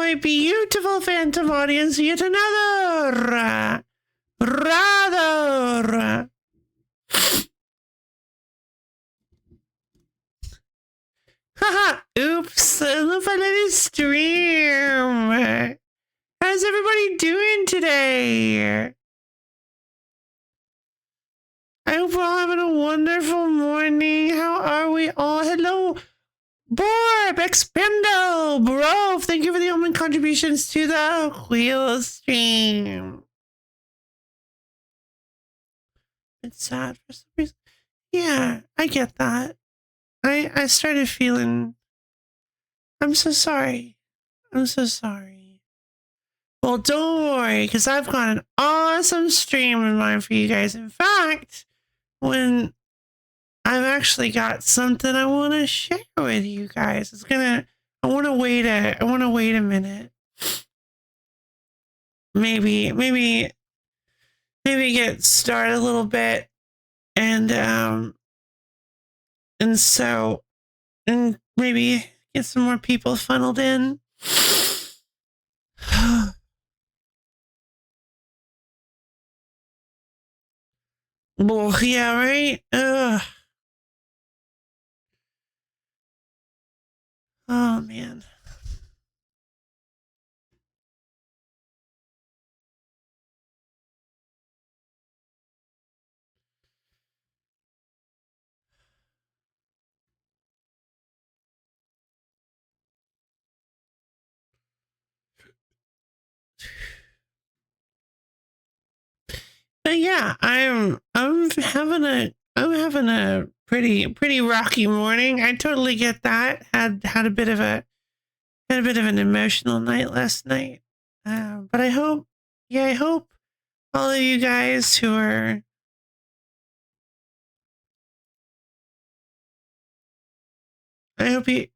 my beautiful phantom audience yet another rather haha oops look at this stream. How's everybody doing today? I hope we're all having a wonderful morning. How are we all? Hello, Borb, Expendo, bro. Thank you for the omen contributions to the wheel stream. It's sad for some reason. Yeah, I get that. I started feeling. I'm so sorry. I'm so sorry. Well, don't worry, because I've got an awesome stream in mind for you guys. In fact, when I've actually got something I want to share with you guys. I want to wait a minute. Maybe get started a little bit and maybe get some more people funneled in. Well, yeah, right? Ugh. Oh, man. But yeah, I'm having a pretty rocky morning. I totally get that. Had a bit of an emotional night last night. But I hope all of you guys who are I hope you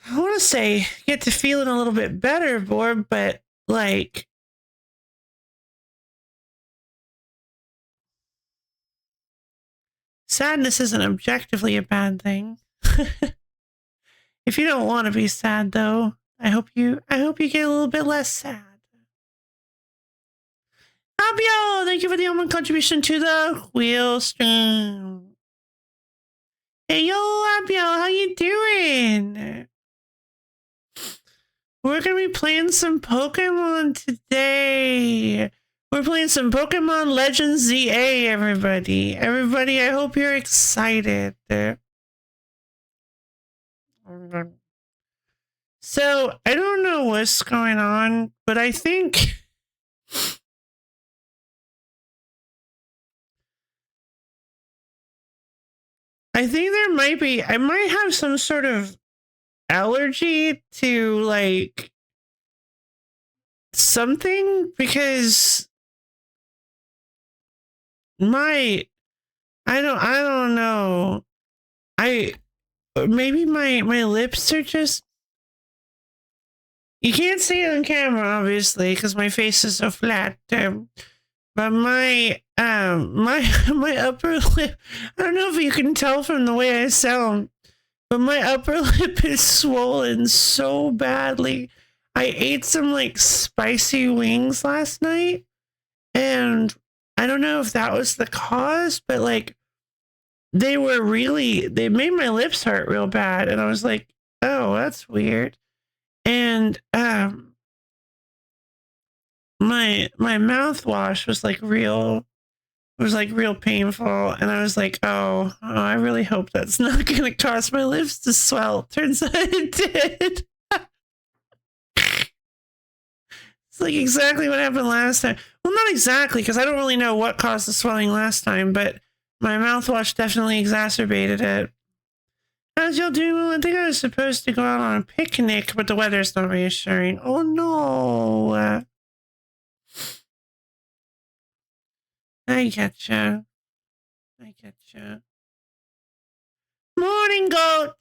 I want to say get to feeling a little bit better, Borb, but like sadness isn't objectively a bad thing. If you don't want to be sad though, I hope you get a little bit less sad. Abio, thank you for the omen contribution to the wheel stream. Hey yo, Abio, how you doing? We're gonna be playing some Pokemon today. We're playing some Pokemon Legends ZA, everybody. Everybody, I hope you're excited. So, I don't know what's going on, but I think there might be, I might have some sort of allergy to like something because I don't know. Maybe my lips are just, you can't see it on camera obviously because my face is so flat. But my upper lip, I don't know if you can tell from the way I sound, but my upper lip is swollen so badly. I ate some like spicy wings last night, and I don't know if that was the cause, but like they made my lips hurt real bad, and I was like, oh, that's weird. And my mouthwash was like real painful, and I was like, oh, I really hope that's not gonna cause my lips to swell. Turns out it did. It's like exactly what happened last time. Well, not exactly, because I don't really know what caused the swelling last time, but my mouthwash definitely exacerbated it. How's y'all doing? Well, I think I was supposed to go out on a picnic, but the weather's not reassuring. Oh no. I getcha. Morning, goat.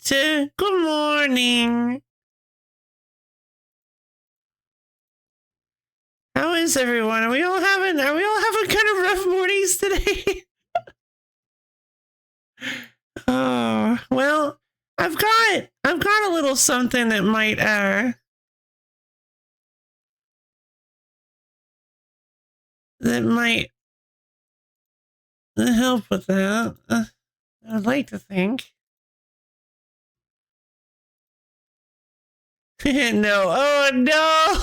Good morning. How is everyone? Are we all having kind of rough mornings today? Oh, well, I've got a little something that might help with that. I'd like to think. No. Oh no.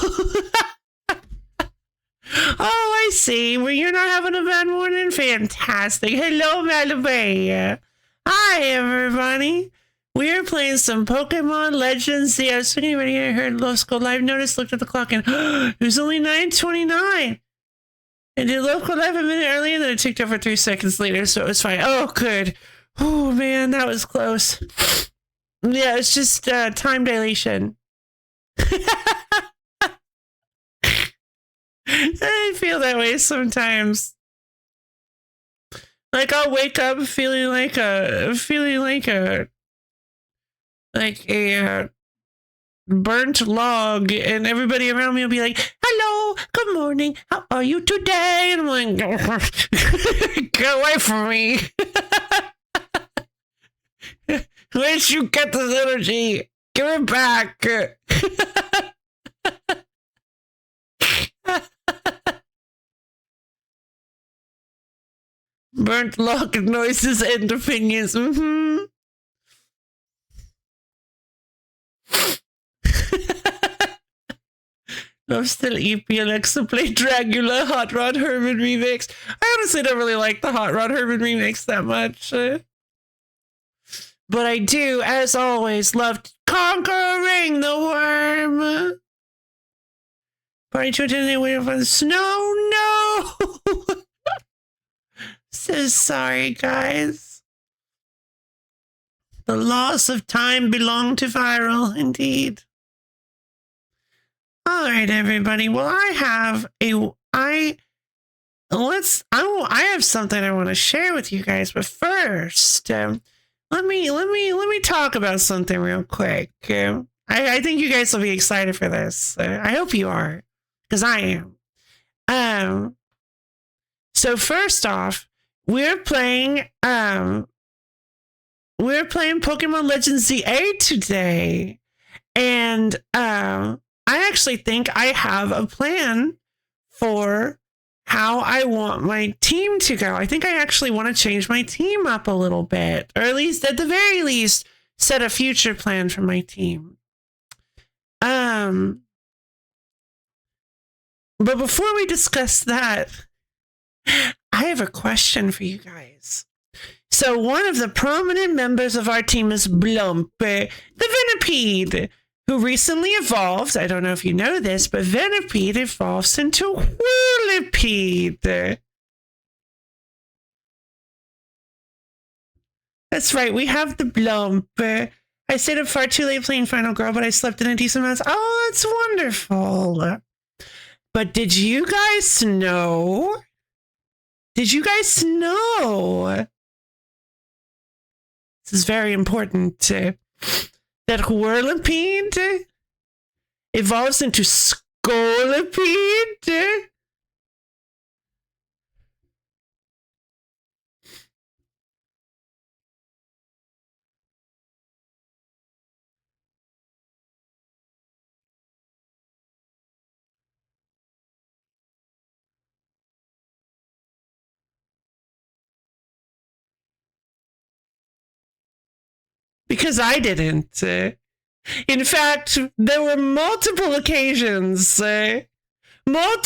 Oh, I see. Well, you're not having a bad morning? Fantastic. Hello, Malabay. Hi, everybody. We're playing some Pokemon Legends. Yeah, I was getting ready. I heard Let's Go Live Notice, looked at the clock, and it was only 9:29. And did Local Live a minute earlier, and then it ticked over 3 seconds later, so it was fine. Oh, good. Oh, man, that was close. Yeah, it's just time dilation. I feel that way sometimes. Like I'll wake up feeling like a burnt log, and everybody around me will be like, "Hello, good morning, how are you today?" And I'm like, "Get away from me! Where'd you get this energy? Give it back!" Burnt log noises and opinions. I'm still EP Alexa play Dragula Hot Rod Herman remix. I honestly don't really like the Hot Rod Herman remix that much. But I do, as always, love Conquering the Worm. Party to attend waiting for the snow. No! So sorry, guys. The loss of time belonged to Viral, indeed. All right, everybody. Well, I have something I want to share with you guys, but first, let me talk about something real quick. I think you guys will be excited for this. I hope you are, because I am. So first off, we're playing Pokemon Legends ZA today, and I actually think I have a plan for how I want my team to go. I think I actually want to change my team up a little bit, or at the very least, set a future plan for my team. But before we discuss that, I have a question for you guys. So one of the prominent members of our team is Blump, the Venipede, who recently evolved. I don't know if you know this, but Venipede evolves into Whirlipede. That's right, we have the Blump. I stayed up far too late playing Final Girl, but I slept in a decent amount. Oh, that's wonderful. But did you guys know? This is very important. That Whirlipede evolves into Scolipede. Because I didn't. In fact, there were multiple occasions where I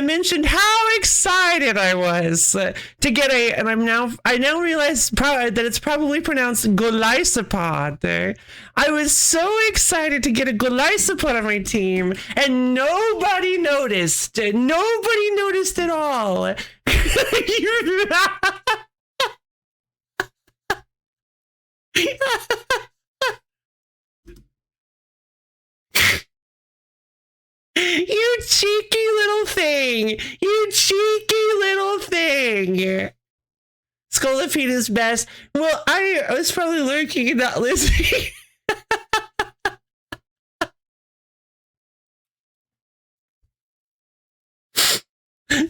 mentioned how excited I was to get and I now realize that it's probably pronounced Golisopod. I was so excited to get a Golisopod on my team, and nobody noticed. Nobody noticed at all. You cheeky little thing. Scolipede is best. Well, I was probably lurking and not listening.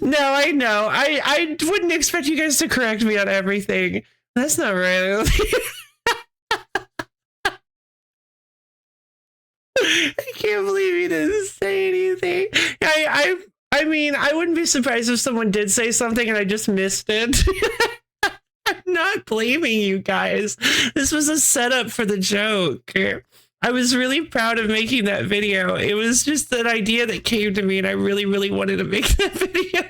No, I know. I wouldn't expect you guys to correct me on everything. That's not right. I can't believe he didn't say anything. I mean, I wouldn't be surprised if someone did say something and I just missed it. I'm not blaming you guys. This was a setup for the joke. I was really proud of making that video. It was just an idea that came to me, and I really, really wanted to make that video.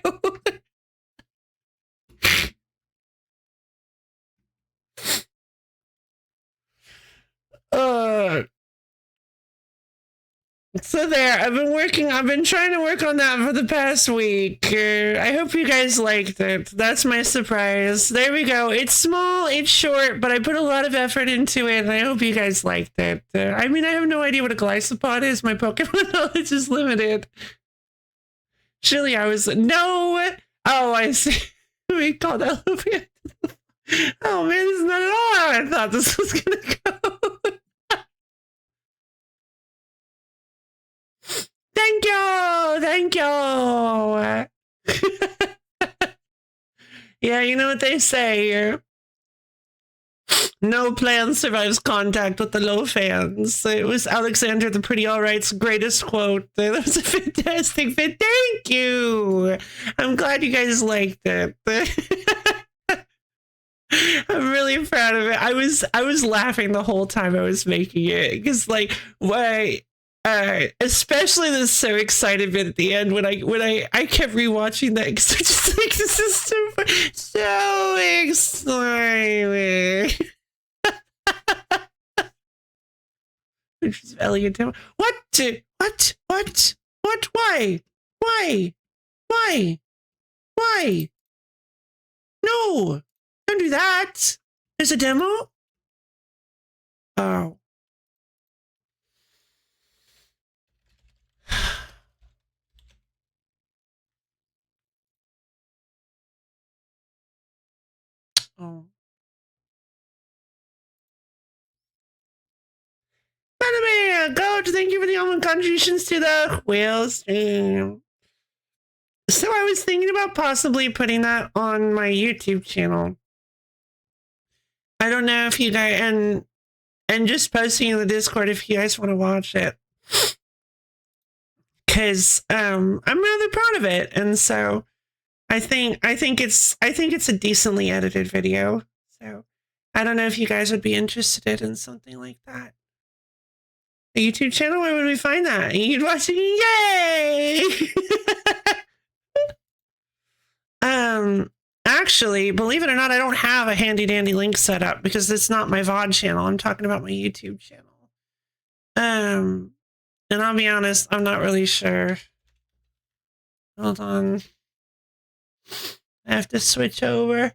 So there, I've been trying to work on that for the past week. I hope you guys liked it. That's my surprise. There we go. It's small, it's short, but I put a lot of effort into it, and I hope you guys liked it. I mean, I have no idea what a Glisopod is. My Pokemon knowledge is limited. Surely I was, no! Oh, I see. We called that Luffy. Oh man, this is not at all how I thought this was gonna go. Thank you! Thank you! Yeah, you know what they say. No plan survives contact with the low fans. It was Alexander the Pretty Alright's greatest quote. That was a fantastic fit. Thank you! I'm glad you guys liked it. I'm really proud of it. I was laughing the whole time I was making it because, like, why? Especially the so excited bit at the end when I kept rewatching that because I just like this is so exciting. Which is Elliot. What? Why? No! Don't do that. There's a demo? Oh. Oh. Anime, Coach, thank you for the almond contributions to the whale stream. So I was thinking about possibly putting that on my YouTube channel. I don't know if you guys and just posting in the Discord if you guys want to watch it. Cause I'm rather proud of it. And so I think it's a decently edited video. So I don't know if you guys would be interested in something like that. A YouTube channel? Where would we find that? You'd watch it? Yay! Actually, believe it or not, I don't have a handy dandy link set up because it's not my VOD channel. I'm talking about my YouTube channel. And I'll be honest, I'm not really sure. Hold on. I have to switch over.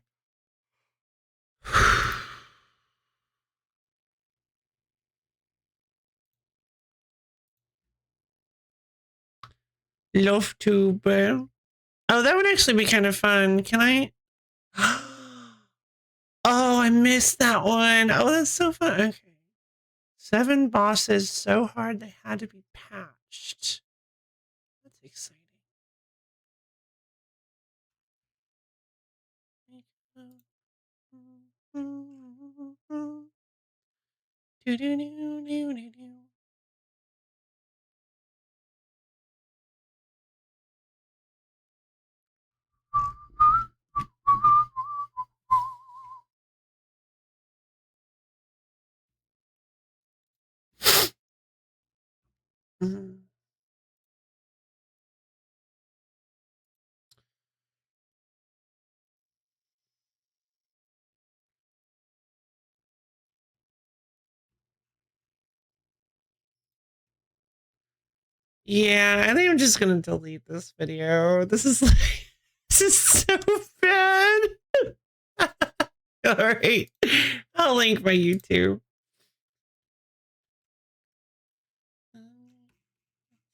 LoveTube. Oh, that would actually be kind of fun. Can I? Oh, I missed that one. Oh, that's so fun. Okay. 7 bosses so hard they had to be patched. That's exciting. Yeah, I think I'm just gonna delete this video. This is like, this is so bad. All right, I'll link my YouTube.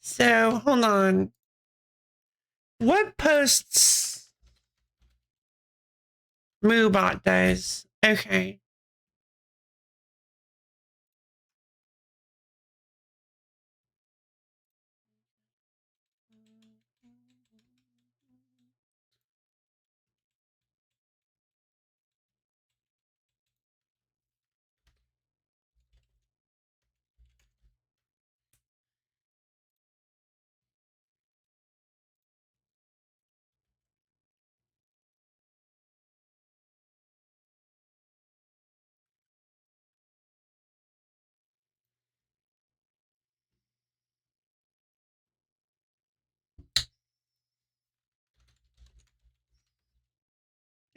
So hold on. What posts Moobot does? Okay.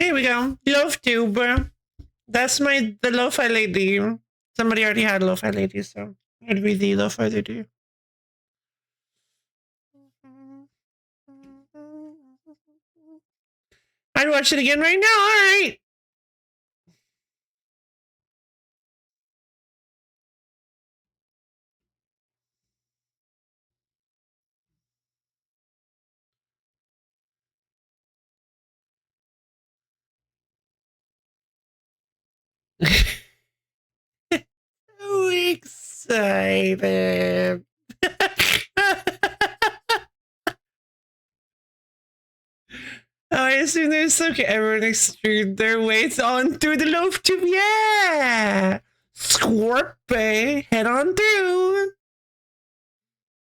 Here we go. Loaf tube. That's the lo-fi lady. Somebody already had lo-fi lady, so it'd be the lo-fi lady. I'd watch it again right now. All right. So excited. I assume there's okay. Everyone extrude their weights on through the loaf tube. Yeah. Scorpy. Head on through.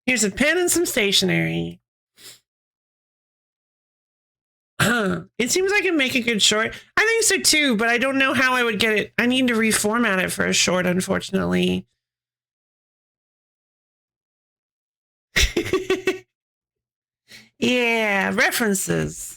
Here's a pen and some stationery. It seems like I can make a good short. I think so too, but I don't know how I would get it. I need to reformat it for a short, unfortunately. Yeah, references.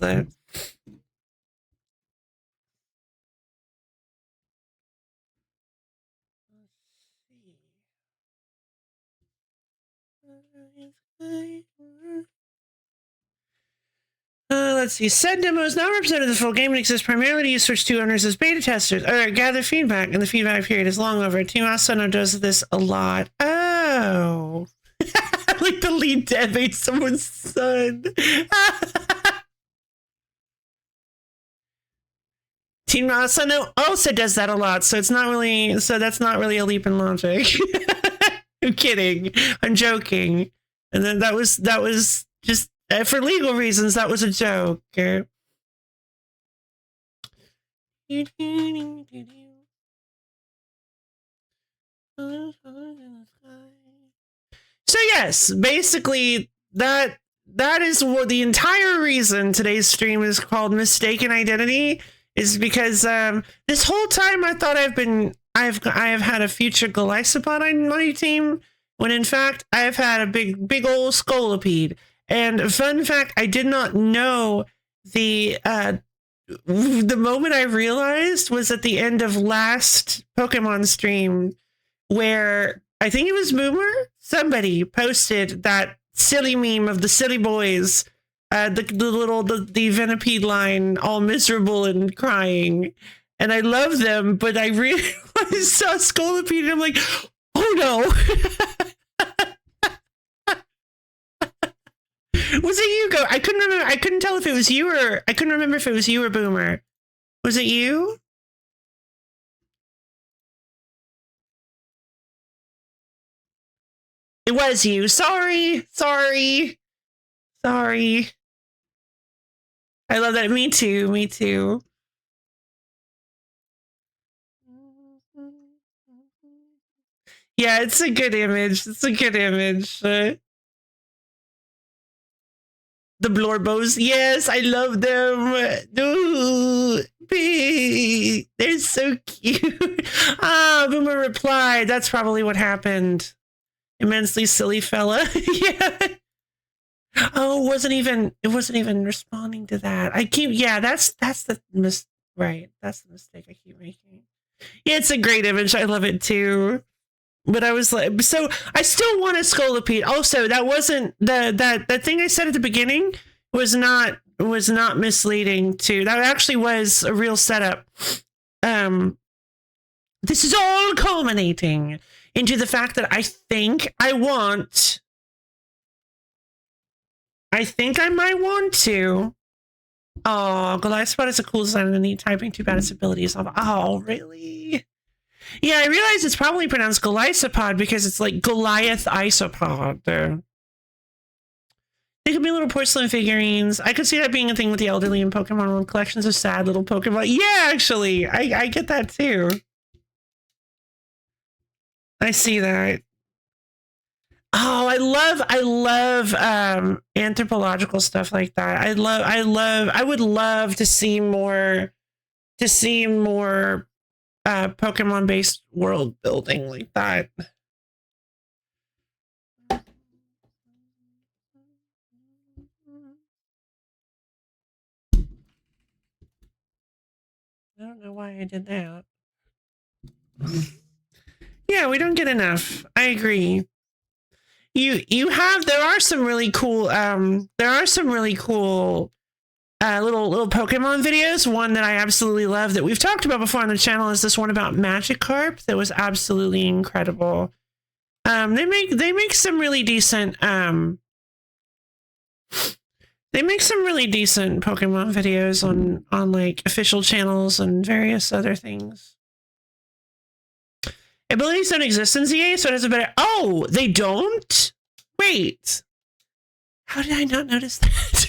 Let's see. Said demo is not represented the full game and exists primarily to use Switch 2 owners as beta testers or gather feedback, and the feedback period is long over. Team Asano does this a lot. Oh. Like the lead dead made someone's son. Team Asano also does that a lot, so it's not really, so that's not really a leap in logic. I'm kidding. I'm joking. And then that was just for legal reasons, that was a joke. So yes, basically that is what the entire reason today's stream is called Mistaken Identity is because this whole time I thought I have had a future Golisopod on my team when in fact I have had a big old Scolipede. And fun fact, I did not know the moment I realized was at the end of last Pokemon stream where I think it was Boomer. Somebody posted that silly meme of the silly boys, the Venipede line, all miserable and crying. And I love them, but I realized I saw Scolipede and I'm like, oh no. Was it you? Go. I couldn't remember. I couldn't tell if it was you or I couldn't remember if it was you or Boomer. Was it you? It was you. Sorry. I love that. Me too. Yeah, it's a good image. The Blorbos. Yes, I love them. Ooh, they're so cute. Boomer replied. That's probably what happened. Immensely silly fella. Yeah. Oh, it wasn't even responding to that. That's the right. That's the mistake I keep making. Yeah, it's a great image. I love it too. But I was like, so I still want a Scolipede. Also, that wasn't that thing I said at the beginning was not misleading too. That actually was a real setup. This is all culminating into the fact that I think I might want to. Oh, Goliath is a cool design and a neat typing. Too bad its abilities. Oh, really? Yeah, I realize it's probably pronounced Golisopod because it's like Goliath Isopod. They could be little porcelain figurines. I could see that being a thing with the elderly in Pokemon World collections of sad little Pokemon. Yeah, actually, I get that too. I see that. Oh, I love anthropological stuff like that. I would love to see more Pokemon based world building like that. I don't know why I did that. Yeah, we don't get enough. I agree. There are some really cool little Pokemon videos. One that I absolutely love that we've talked about before on the channel is this one about Magikarp that was absolutely incredible. They make some really decent Pokemon videos on like official channels and various other things. Abilities don't exist in ZA, so it has a better. Oh, they don't? Wait. How did I not notice that?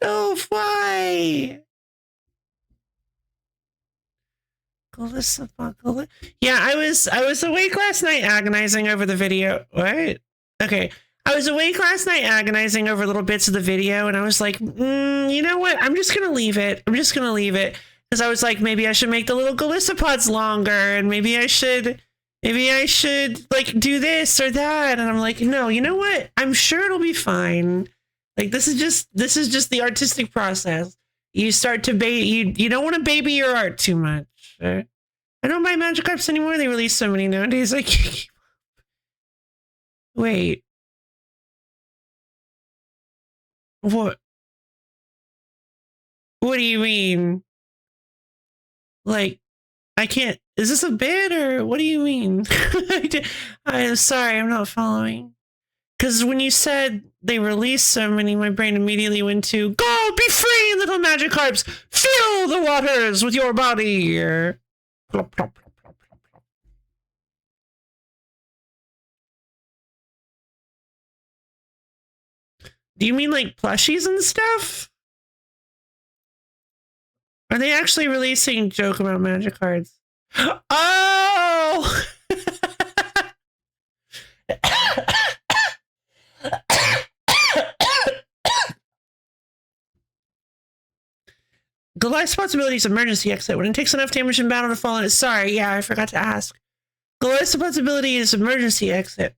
No, why? Yeah, I was awake last night agonizing over the video. What? Okay. I was awake last night agonizing over little bits of the video, and I was like, you know what? I'm just going to leave it. Because I was like, maybe I should make the little Golissopods longer, and maybe I should like do this or that. And I'm like, no, you know what? I'm sure it'll be fine. Like this is just the artistic process. You start to you don't want to baby your art too much. I don't buy Magikarps anymore. They release so many nowadays. I can't keep up. Wait. What? What do you mean? Like, I can't. Is this a bit or what do you mean? I'm sorry, I'm not following. Because when you said they released so many, my brain immediately went to go be free, little Magikarps. Fill the waters with your body. Plop, plop, plop, plop, plop, plop. Do you mean like plushies and stuff? Are they actually releasing joke about magic cards? Oh! Golisopod's ability is emergency exit. When it takes enough damage in battle to fall in it. Sorry, yeah, I forgot to ask. Golisopod's ability is emergency exit.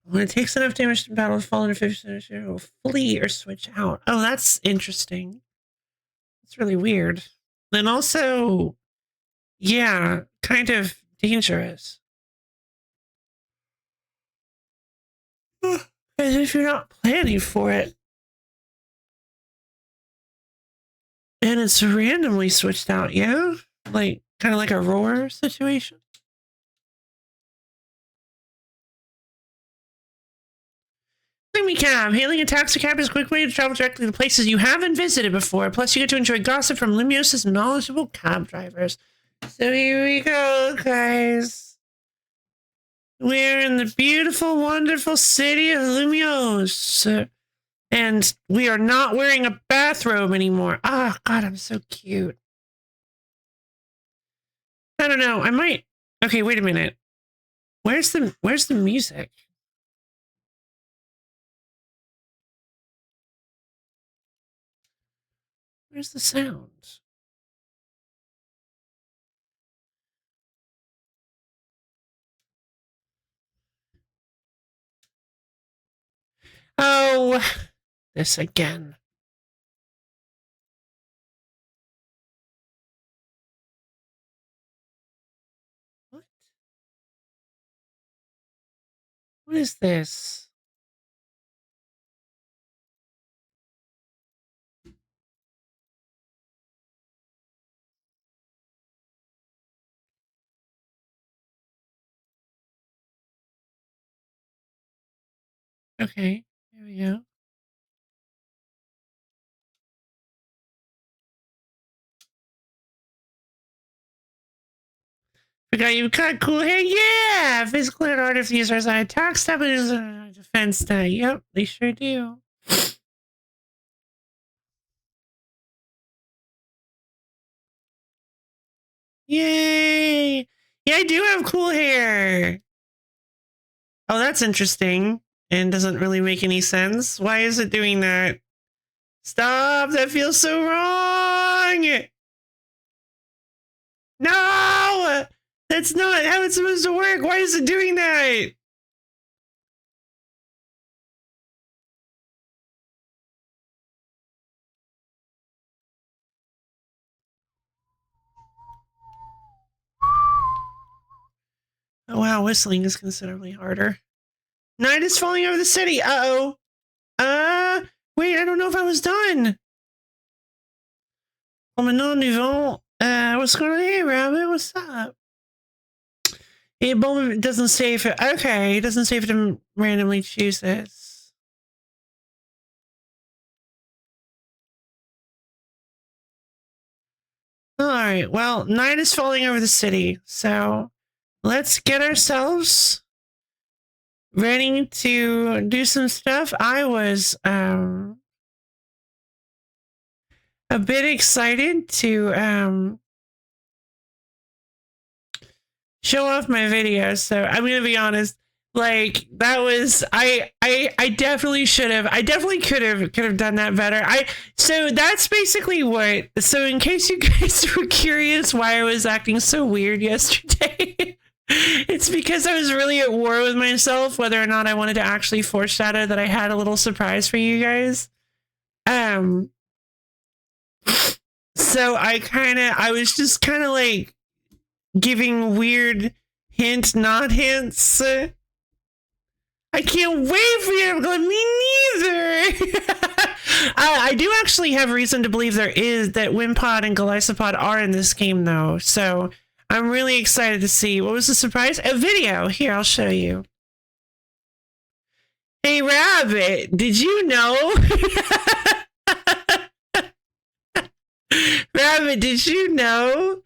When it takes enough damage in battle to fall into 50%, it will flee or switch out. Oh, that's interesting. That's really weird. And also, yeah, kind of dangerous. As if you're not planning for it. And it's randomly switched out, yeah? Like, kind of like a roar situation? Me cab. Hailing a taxi cab is a quick way to travel directly to places you haven't visited before. Plus, you get to enjoy gossip from Lumios's knowledgeable cab drivers. So here we go, guys. We're in the beautiful, wonderful city of Lumios. And we are not wearing a bathrobe anymore. Ah, God, I'm so cute. I don't know. I might. Okay, wait a minute. Where's the music? Where's the sound? Oh, this again. What? What is this? Okay, here we go. Forgot you've got cool hair. Yeah! Physical and art of users on attack, step and defense die. Yep, they sure do. Yay! Yeah, I do have cool hair. Oh, that's interesting. And doesn't really make any sense. Why is it doing that? Stop! That feels so wrong! No! That's not how it's supposed to work. Why is it doing that? Wow, whistling is considerably harder. Night is falling over the city. Uh-oh. Wait, I don't know if I was done. Oh, maintenant, nous vont. What's going on here, Rabbit? What's up? It doesn't say if it. Okay, it doesn't say if it randomly chooses. All right. Well, night is falling over the city, so let's get ourselves ready to do some stuff. I was a bit excited to show off my video, so I'm gonna be honest. Like, that was I definitely should have. I definitely could have done that better. So that's basically what. So in case you guys were curious why I was acting so weird yesterday, it's because I was really at war with myself whether or not I wanted to actually foreshadow that I had a little surprise for you guys. So I was just kind of like giving weird hint, not hints. I can't wait for you. I'm going, me neither. I do actually have reason to believe that Wimpod and Golisopod are in this game, though. So I'm really excited to see. What was the surprise? A video. Here, I'll show you. Hey, Rabbit, did you know? Rabbit, did you know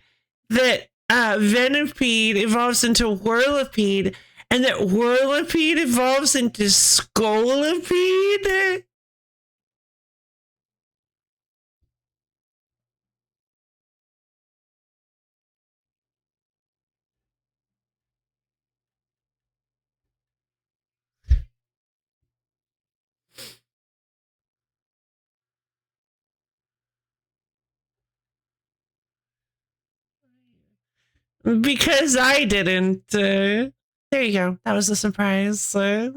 that Venipede evolves into Whirlipede? And that Whirlipede evolves into Scolipede? Because I didn't. There you go. That was a surprise. I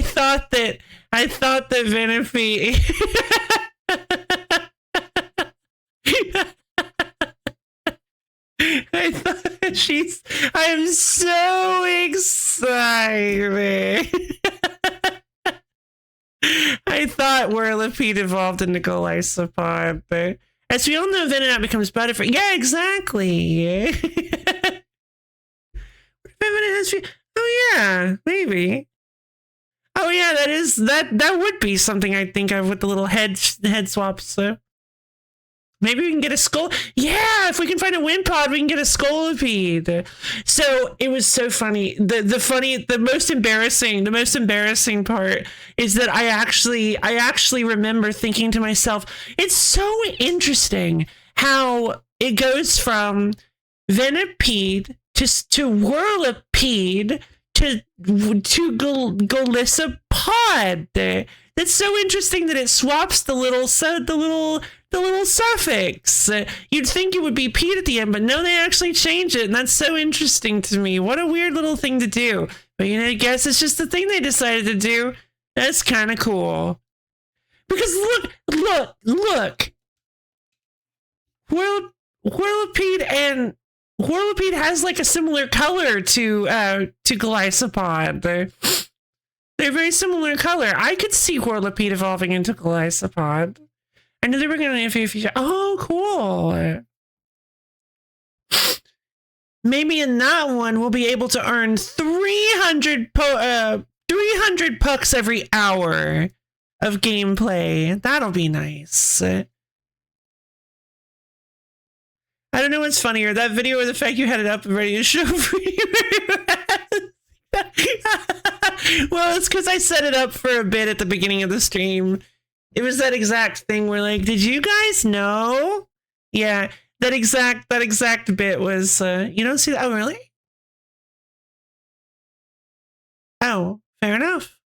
thought that Venipede. I'm so excited. I thought Whirlipede evolved into Golisopod, but as we all know, Venonat becomes Butterfree. Yeah, exactly. Oh yeah, maybe. Oh yeah, that would be something I think of with the little head swaps. So maybe we can get a skull. Yeah, if we can find a Wimpod, we can get a Scolipede. So it was so funny. The most embarrassing part is that I actually remember thinking to myself, it's so interesting how it goes from Venipede to Whirlipede to Golisopod. That's so interesting that it swaps the little suffix. You'd think it would be Pete at the end, but no, they actually change it, and that's so interesting to me. What a weird little thing to do. But I guess it's just the thing they decided to do. That's kind of cool. Because look. Whirlipede has like a similar color to Golisopod. They're very similar color. I could see Whirlipede evolving into Golisopod. I knew they were going to feature. Oh, cool. Maybe in that one, we'll be able to earn 300 pucks every hour of gameplay. That'll be nice. I don't know what's funnier, that video or the fact you had it up and ready to show for you. Well, it's because I set it up for a bit at the beginning of the stream. It was that exact thing where, like, did you guys know? Yeah, that exact bit was, you don't see that? Oh, really? Oh, fair enough.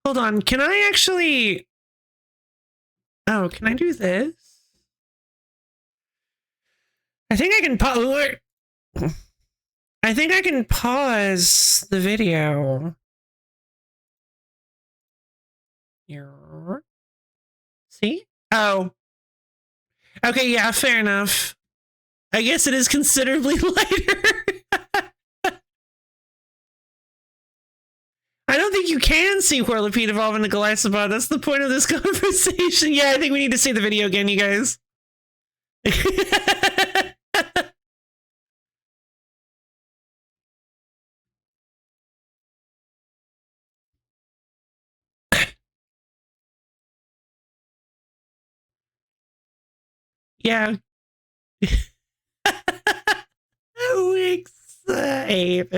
Hold on, can I actually... Oh, can I do this? I think I can pause the video. See? Oh. Okay, yeah, fair enough. I guess it is considerably lighter. I don't think you can see Whirlipede evolve into Golisopod. That's the point of this conversation. Yeah, I think we need to see the video again, you guys. Yeah. So excited.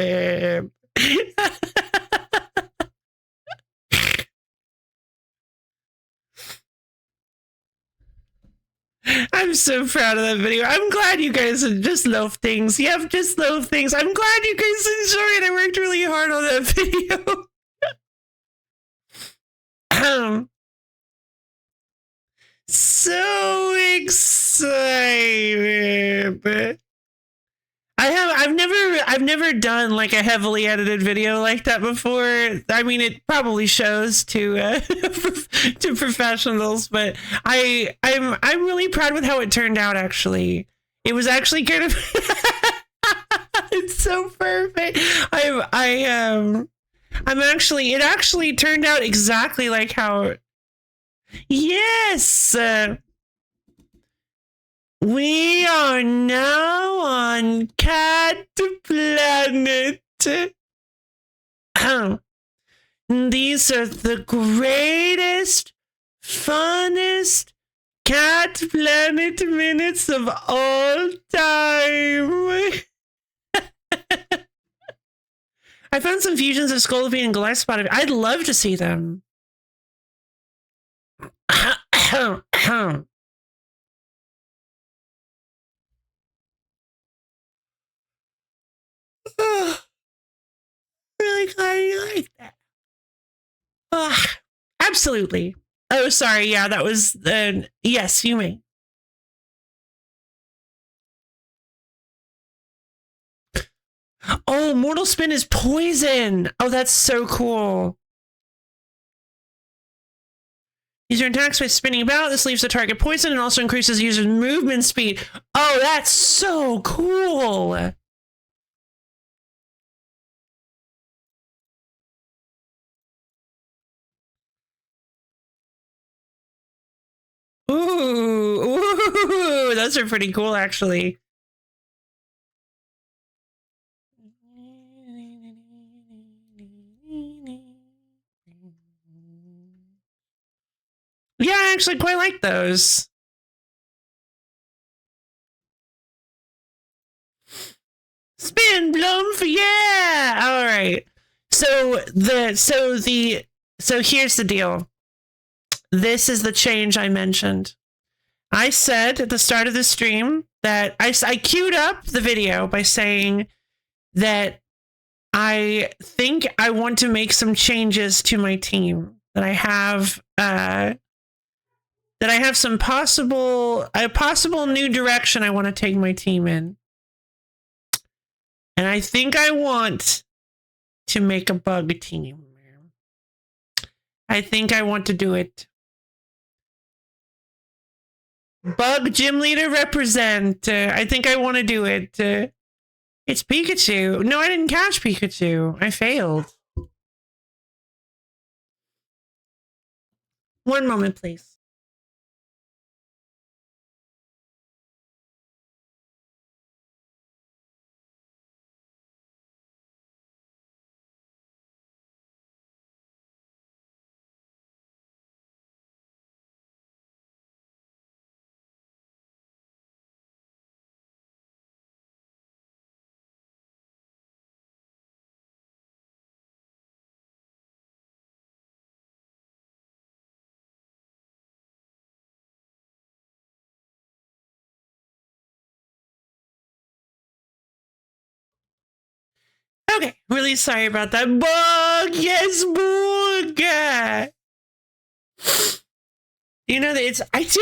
I'm so proud of that video. I'm glad you guys just love things. Yep, just love things. I'm glad you guys enjoy it. I worked really hard on that video. So excited. I've never done like a heavily edited video like that before. I mean, it probably shows to to professionals, but I'm really proud with how it turned out. Actually, it was actually kind of it's so perfect. I'm actually it actually turned out exactly like how. Yes. We are now on Cat Planet. These are the greatest, funnest Cat Planet minutes of all time. I found some fusions of Scolipede and Golisopod. I'd love to see them. Really glad you like that. Absolutely. Oh, sorry. Yeah, that was yes, you may. Oh, Mortal Spin is poison. Oh, that's so cool. User attacks by spinning about. This leaves the target poison and also increases user's movement speed. Oh, that's so cool. Ooh, those are pretty cool, actually. Yeah, I actually quite like those. Spin Blumph, yeah. All right. So here's the deal. This is the change I mentioned. I said at the start of the stream that I queued up the video by saying that I think I want to make some changes to my team. That I have some possible new direction I want to take my team in. And I think I want to make a bug team. I think I want to do it. Bug gym leader represent. I think I want to do it. It's Pikachu. No, I didn't catch Pikachu. I failed. One moment, please. Okay, really sorry about that. Bug, yes, bug. You know that it's. I do.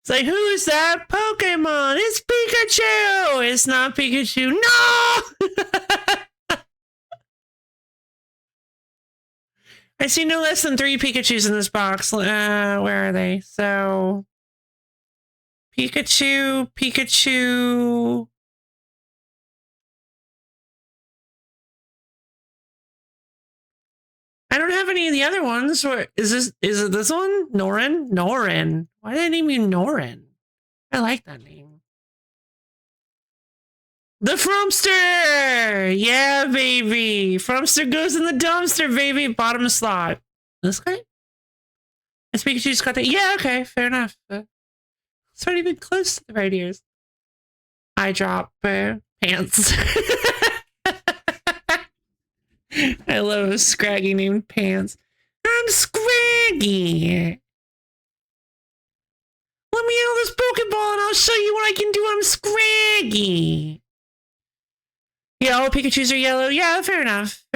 It's like, who's that Pokemon? It's Pikachu. It's not Pikachu. No. I see no less than 3 Pikachus in this box. Where are they? So, Pikachu. I don't have any of the other ones. Is it this one? Norin. Why did I name you Norin? I like that name. The Frumpster! Yeah, baby. Frumpster goes in the dumpster, baby. Bottom slot. This guy? This Pikachu's got that. Yeah, okay. Fair enough. It's not even close to the right ears. I drop pants. I love a Scraggy named Pants. I'm Scraggy. Let me out of this Pokeball and I'll show you what I can do. I'm Scraggy. Yeah, all Pikachus are yellow. Yeah, fair enough.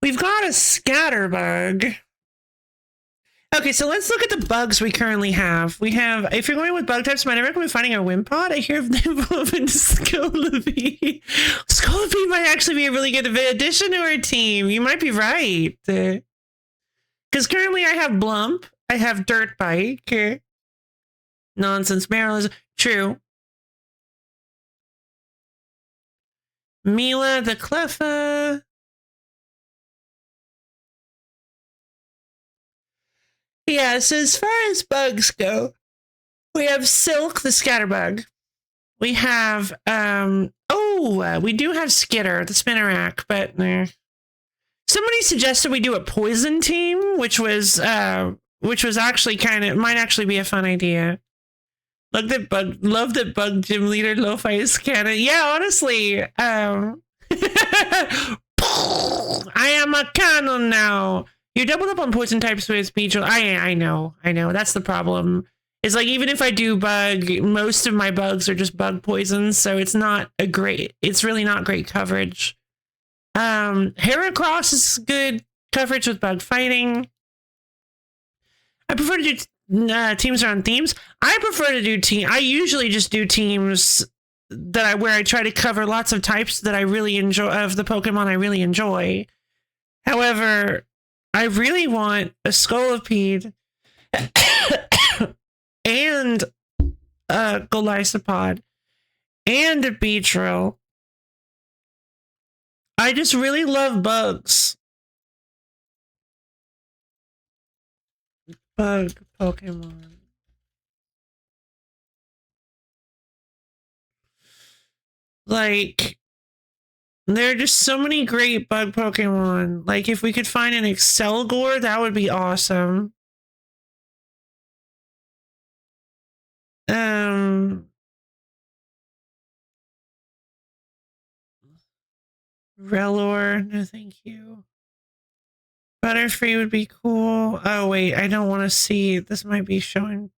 We've got a Scatterbug. Okay, so let's look at the bugs we currently have. We have, if you're going with bug types, might I recommend finding a Wimpod? I hear they've evolved into Scolipede. Scolipede might actually be a really good addition to our team. You might be right. Because currently I have Blump, I have Dirt Bike, Nonsense Meryl is true. Mila the Cleffa. Yeah, so as far as bugs go, we have Silk the Scatterbug. We have, we do have Skitter the Spinarak, but somebody suggested we do a poison team, which was actually might actually be a fun idea. Love that bug gym leader Lo-Fi is canon. Yeah, honestly, I am a canon now. You doubled up on poison types with Beedrill. I know. That's the problem. It's like, even if I do bug, most of my bugs are just bug poisons, so it's really not great coverage. Heracross is good coverage with bug fighting. I prefer to do teams around themes. I prefer to do I usually just do teams where I try to cover lots of types that I really enjoy, of the Pokemon I really enjoy. However, I really want a Scolipede and a Golisopod and a Beedrill. I just really love bugs. Bug Pokemon. Like, there are just so many great bug Pokemon. Like, if we could find an Excelgor, that would be awesome. Rellor, no thank you. Butterfree would be cool. Oh, wait, I don't want to see. This might be showing.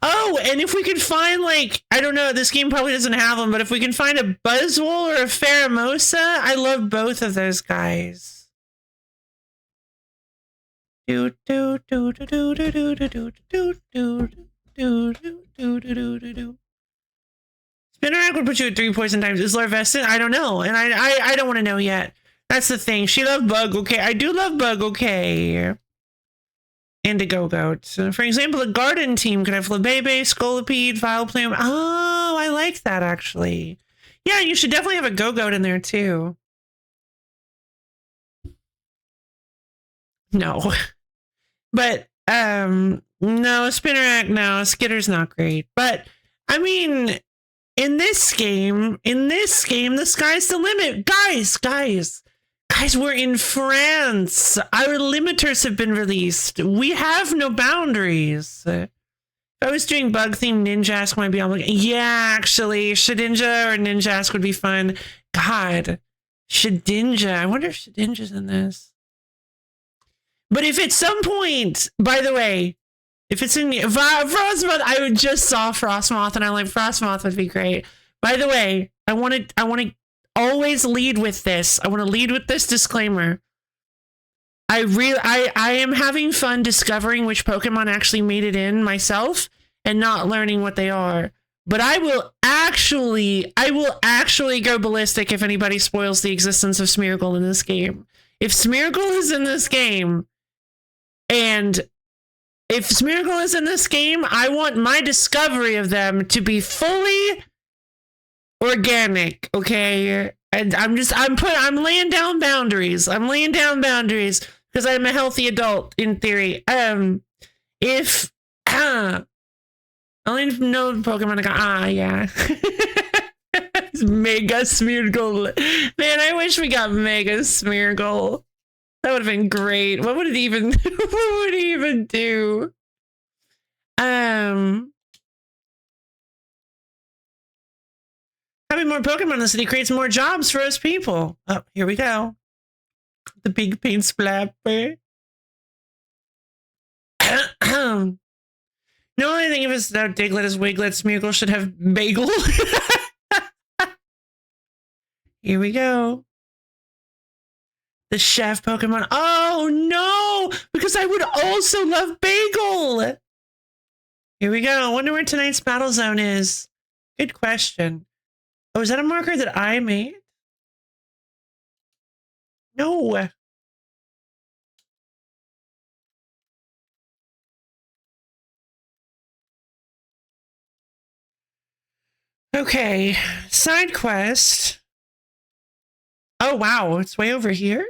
Oh, and if we could find, like, I don't know, this game probably doesn't have them, but if we can find a Buzzwole or a Pheromosa, I love both of those guys. Spinarak would put you at 3 poison times. Is Larvestin? I don't know, and I don't want to know yet. That's the thing. She loved Bug, okay. I do love Bug, okay. Indigo Goat. So for example, the garden team could have Flabebe, Scolipede, Vileplume. Oh, I like that, actually. Yeah, you should definitely have a Go-Goat in there, too. No. But, no, Spinarak, no. Skitter's not great. But, I mean, in this game, the sky's the limit. Guys, we're in France. Our limiters have been released. We have no boundaries. If I was doing bug-themed Ninjask, might be able to... Yeah, actually, Shedinja or Ninjask would be fun. God, Shedinja. I wonder if Shedinja's in this. But if at some point, by the way, if it's in Frostmoth, I just saw Frostmoth and I'm like, Frostmoth would be great. By the way, I want to always lead with this. I want to lead with this disclaimer. I am having fun discovering which Pokemon actually made it in myself and not learning what they are. But I will actually go ballistic if anybody spoils the existence of Smeargle in this game. If Smeargle is in this game, and if Smeargle is in this game, I want my discovery of them to be fully organic, okay? And I'm laying down boundaries. I'm laying down boundaries because I'm a healthy adult in theory. If only no Pokemon yeah. Mega Smeargle. Man, I wish we got Mega Smeargle. That would have been great. What would it even do? Having more Pokemon in the city creates more jobs for us people. Oh, here we go. The big paint splapper. No, I think if it's that Diglett is Wiglet, Smeargle should have Bagel. Here we go. The chef Pokemon. Oh no! Because I would also love Bagel. Here we go. I wonder where tonight's battle zone is. Good question. Oh, is that a marker that I made? No. Okay. Side quest. Oh, wow. It's way over here.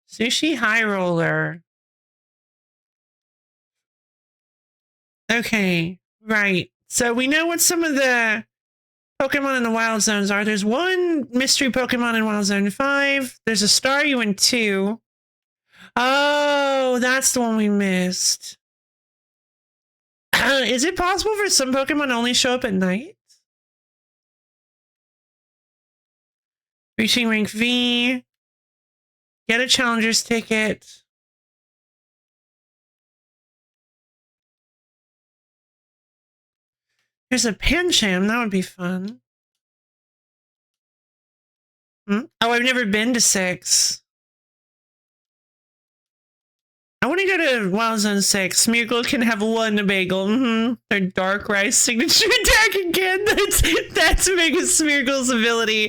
Sushi High Roller. Okay. Right. So we know what some of the Pokemon in the Wild Zones are. There's one mystery Pokemon in Wild Zone 5. There's a Staryu in 2. Oh, that's the one we missed. Is it possible for some Pokemon to only show up at night? Reaching rank V. Get a challenger's ticket. There's a Pancham. That would be fun. Oh, I've never been to 6. I want to go to Wild Zone 6. Smeargle can have one bagel. Their Dark Rice signature attack again. That's Mega Smeargle's ability.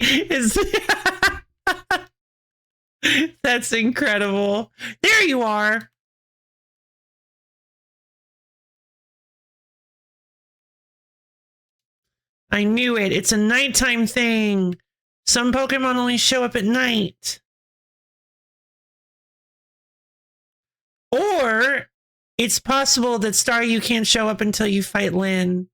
That's incredible. There you are. I knew it. It's a nighttime thing. Some Pokemon only show up at night. Or it's possible that Staryu can't show up until you fight Lynn.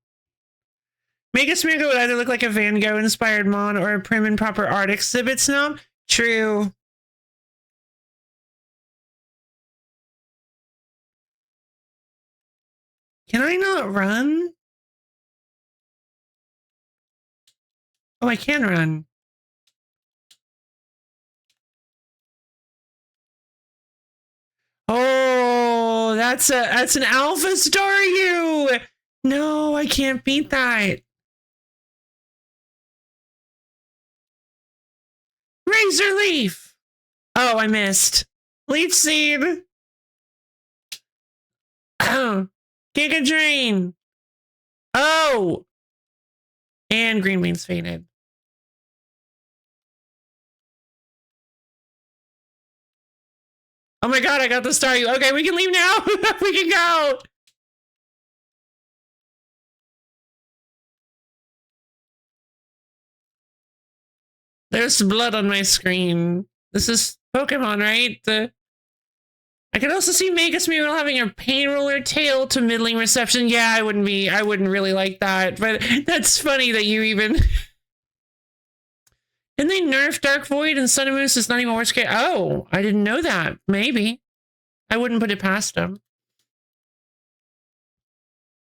Mega Smeargle would either look like a Van Gogh-inspired Mon or a prim and proper art exhibit snob. True. Can I not run? Oh, I can run. Oh, that's an Alpha Staryu. No, I can't beat that. Razor Leaf. Oh, I missed. Leech Seed. Oh, Giga Drain. Oh. And Green Wings fainted. Oh my god, I got the Staryu. Okay, we can leave now. We can go. There's blood on my screen. This is Pokemon, right? I can also see Mega Smeargle having a pain roller tail to middling reception. Yeah, I wouldn't really like that, but that's funny that you even... Didn't they nerf Dark Void and Sun and Moon is not even worse? Oh, I didn't know that. Maybe. I wouldn't put it past them.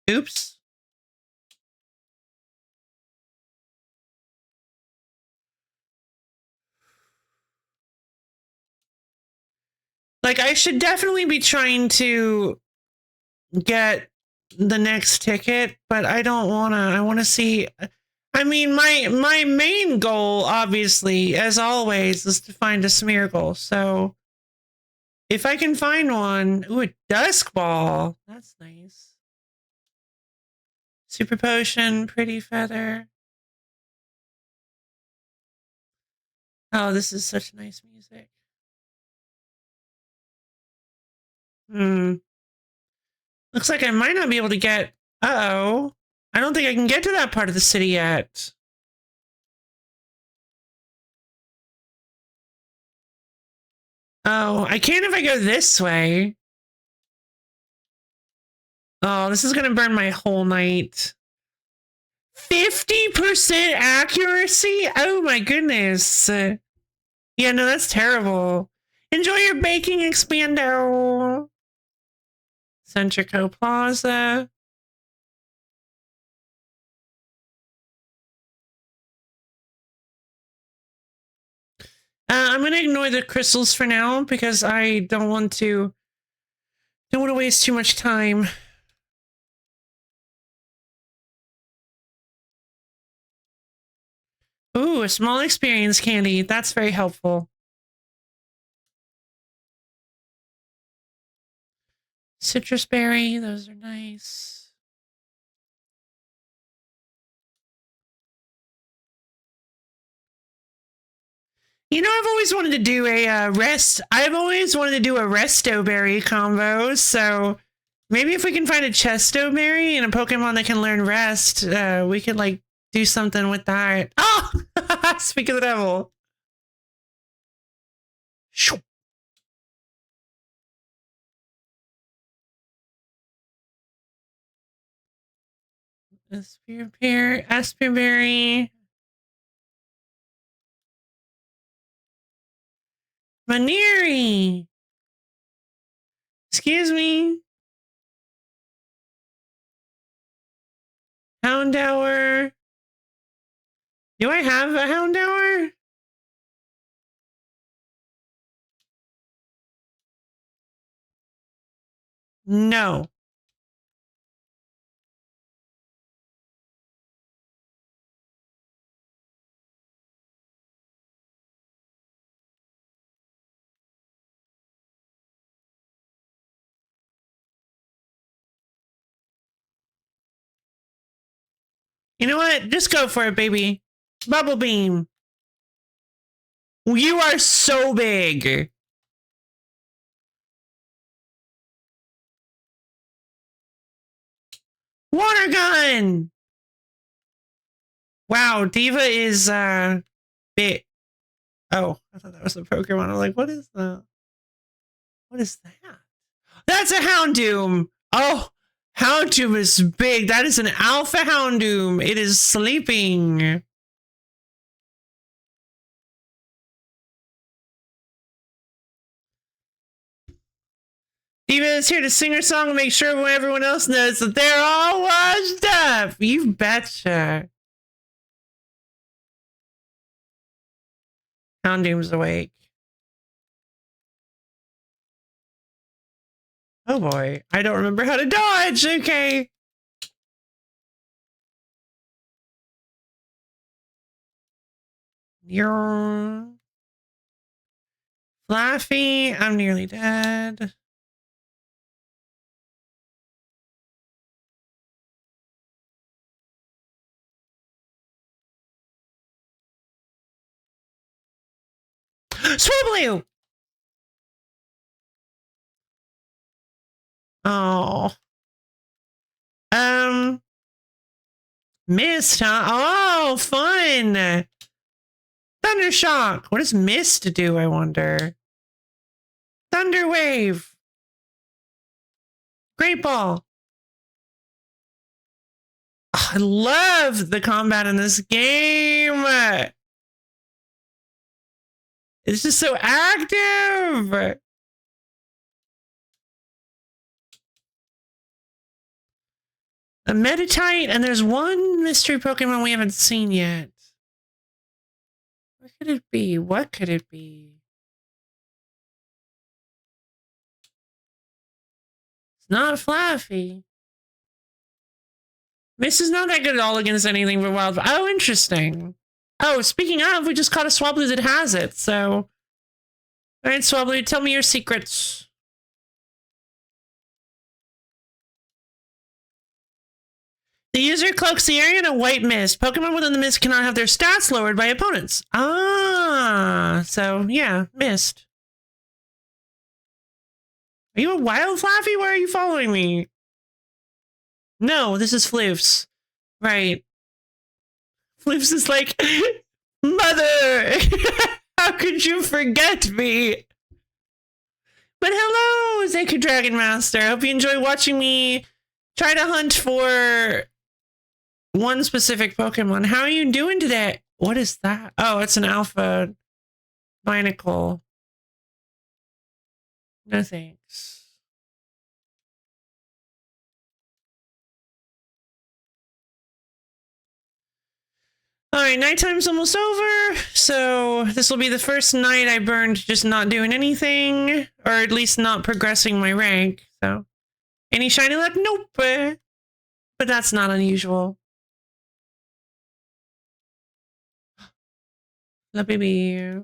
Oops. Like, I should definitely be trying to get the next ticket, but I don't want to. I want to see... I mean, my main goal, obviously, as always, is to find a Smeargle. So if I can find one, ooh, a Dusk Ball. That's nice. Super potion, pretty feather. Oh, this is such nice music. Looks like I might not be able to get... Uh-oh. I don't think I can get to that part of the city yet. Oh, I can if I go this way. Oh, this is gonna burn my whole night. 50% accuracy? Oh my goodness. Yeah, no, that's terrible. Enjoy your baking, Expando. Centrico Plaza. I'm gonna ignore the crystals for now because I don't want to waste too much time. Ooh, a small experience candy. That's very helpful. Citrus berry, those are nice. You know, I've always wanted to do a I've always wanted to do a resto berry combo, so maybe if we can find a chesto berry and a Pokemon that can learn rest, we could like do something with that. Oh! Speak of the devil. Shoo. Asperberry. Maneri. Excuse me. Houndour. Do I have a Houndour? No. You know what? Just go for it, baby. Bubble beam. You are so big. Water gun. Wow, Diva is big. Oh, I thought that was a Pokemon. I'm like, what is that? What is that? That's a Houndoom. Oh, Houndoom is big. That is an Alpha Houndoom. It is sleeping. Diva is here to sing her song and make sure everyone else knows that they're all washed up. You betcha. Houndoom's awake. Oh boy, I don't remember how to dodge. Okay. You're Fluffy. I'm nearly dead. Swablu! Oh. Mist, huh? Oh, fun! Thundershock! What does Mist do, I wonder? Thunder Wave! Great Ball! Oh, I love the combat in this game! It's just so active! A Meditite, and there's one mystery Pokemon we haven't seen yet. What could it be? What could it be? It's not Fluffy. This is not that good at all against anything but wild. Oh, interesting. Oh, speaking of, we just caught a Swablu that has it, so... Alright, Swablu, tell me your secrets. The user cloaks the area in a white mist. Pokemon within the mist cannot have their stats lowered by opponents. Ah, so yeah, mist. Are you a wild Flaffy? Why are you following me? No, this is Floofs. Right. Floofs is like, Mother! How could you forget me? But hello, Zeku Dragon Master. I hope you enjoy watching me try to hunt for one specific Pokemon. How are you doing today? What is that? Oh, it's an alpha binacle. No thanks. Alright, nighttime's almost over, so this will be the first night I burned just not doing anything, or at least not progressing my rank, so. Any shiny luck? Nope. But that's not unusual. La baby.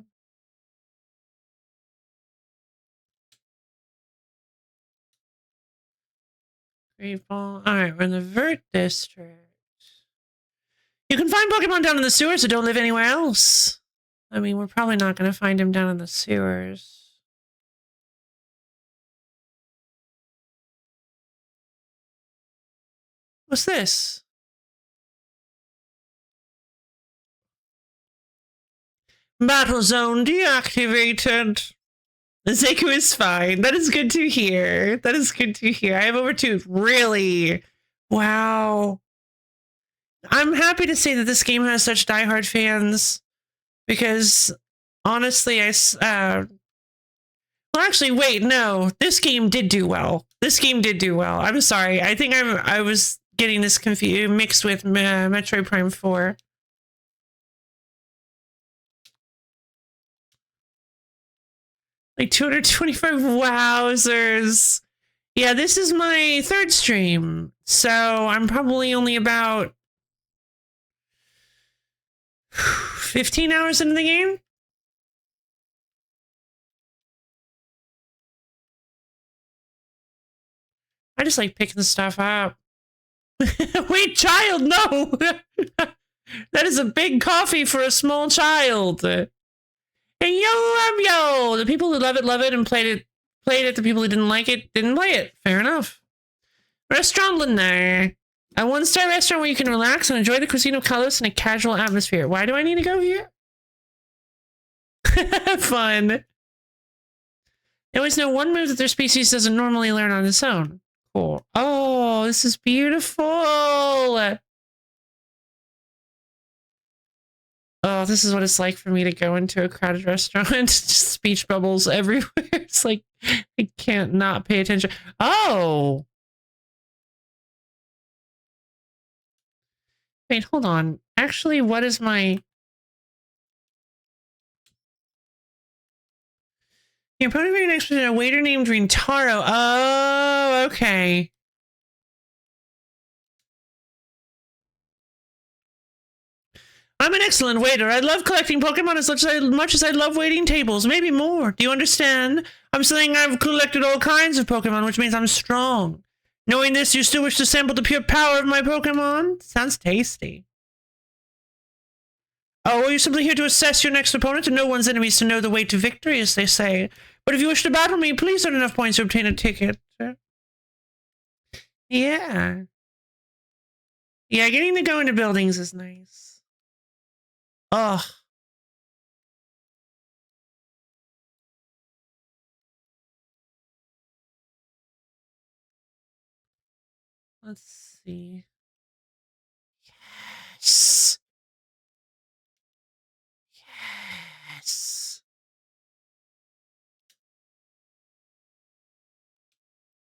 Great ball. Alright, we're in the Vert District. You can find Pokemon down in the sewers that don't live anywhere else. I mean, we're probably not going to find him down in the sewers. What's this? Battle zone deactivated. Zeku is fine. That is good to hear. That is good to hear. I have over 2. Really? Wow. I'm happy to say that this game has such diehard fans because honestly, well, actually, wait, no, this game did do well. This game did do well. I'm sorry. I think I was getting this confused, mixed with Metroid Prime 4. Like 225 wowzers. Yeah, this is my 3rd stream, so I'm probably only about 15 hours into the game. I just like picking stuff up. Wait, child, no! That is a big coffee for a small child. And yo, the people who love it, and played it. The people who didn't like it, didn't play it. Fair enough. Restaurant Lunar. A 1-star restaurant where you can relax and enjoy the cuisine of Kalos in a casual atmosphere. Why do I need to go here? Fun. They always know one move that their species doesn't normally learn on its own. Cool. Oh, this is beautiful. Oh, this is what it's like for me to go into a crowded restaurant. Just speech bubbles everywhere. It's like, I can't not pay attention. Oh! Wait, hold on. Actually, what is my... Your opponent made an expedition, a waiter named Rintaro. Oh, okay. I'm an excellent waiter. I love collecting Pokemon as much as I love waiting tables. Maybe more. Do you understand? I'm saying I've collected all kinds of Pokemon, which means I'm strong. Knowing this, you still wish to sample the pure power of my Pokemon? Sounds tasty. Oh, well, you're simply here to assess your next opponent and know one's enemies to know the way to victory, as they say. But if you wish to battle me, please earn enough points to obtain a ticket. Yeah. Yeah, getting to go into buildings is nice. Oh. Let's see. Yes. Yes.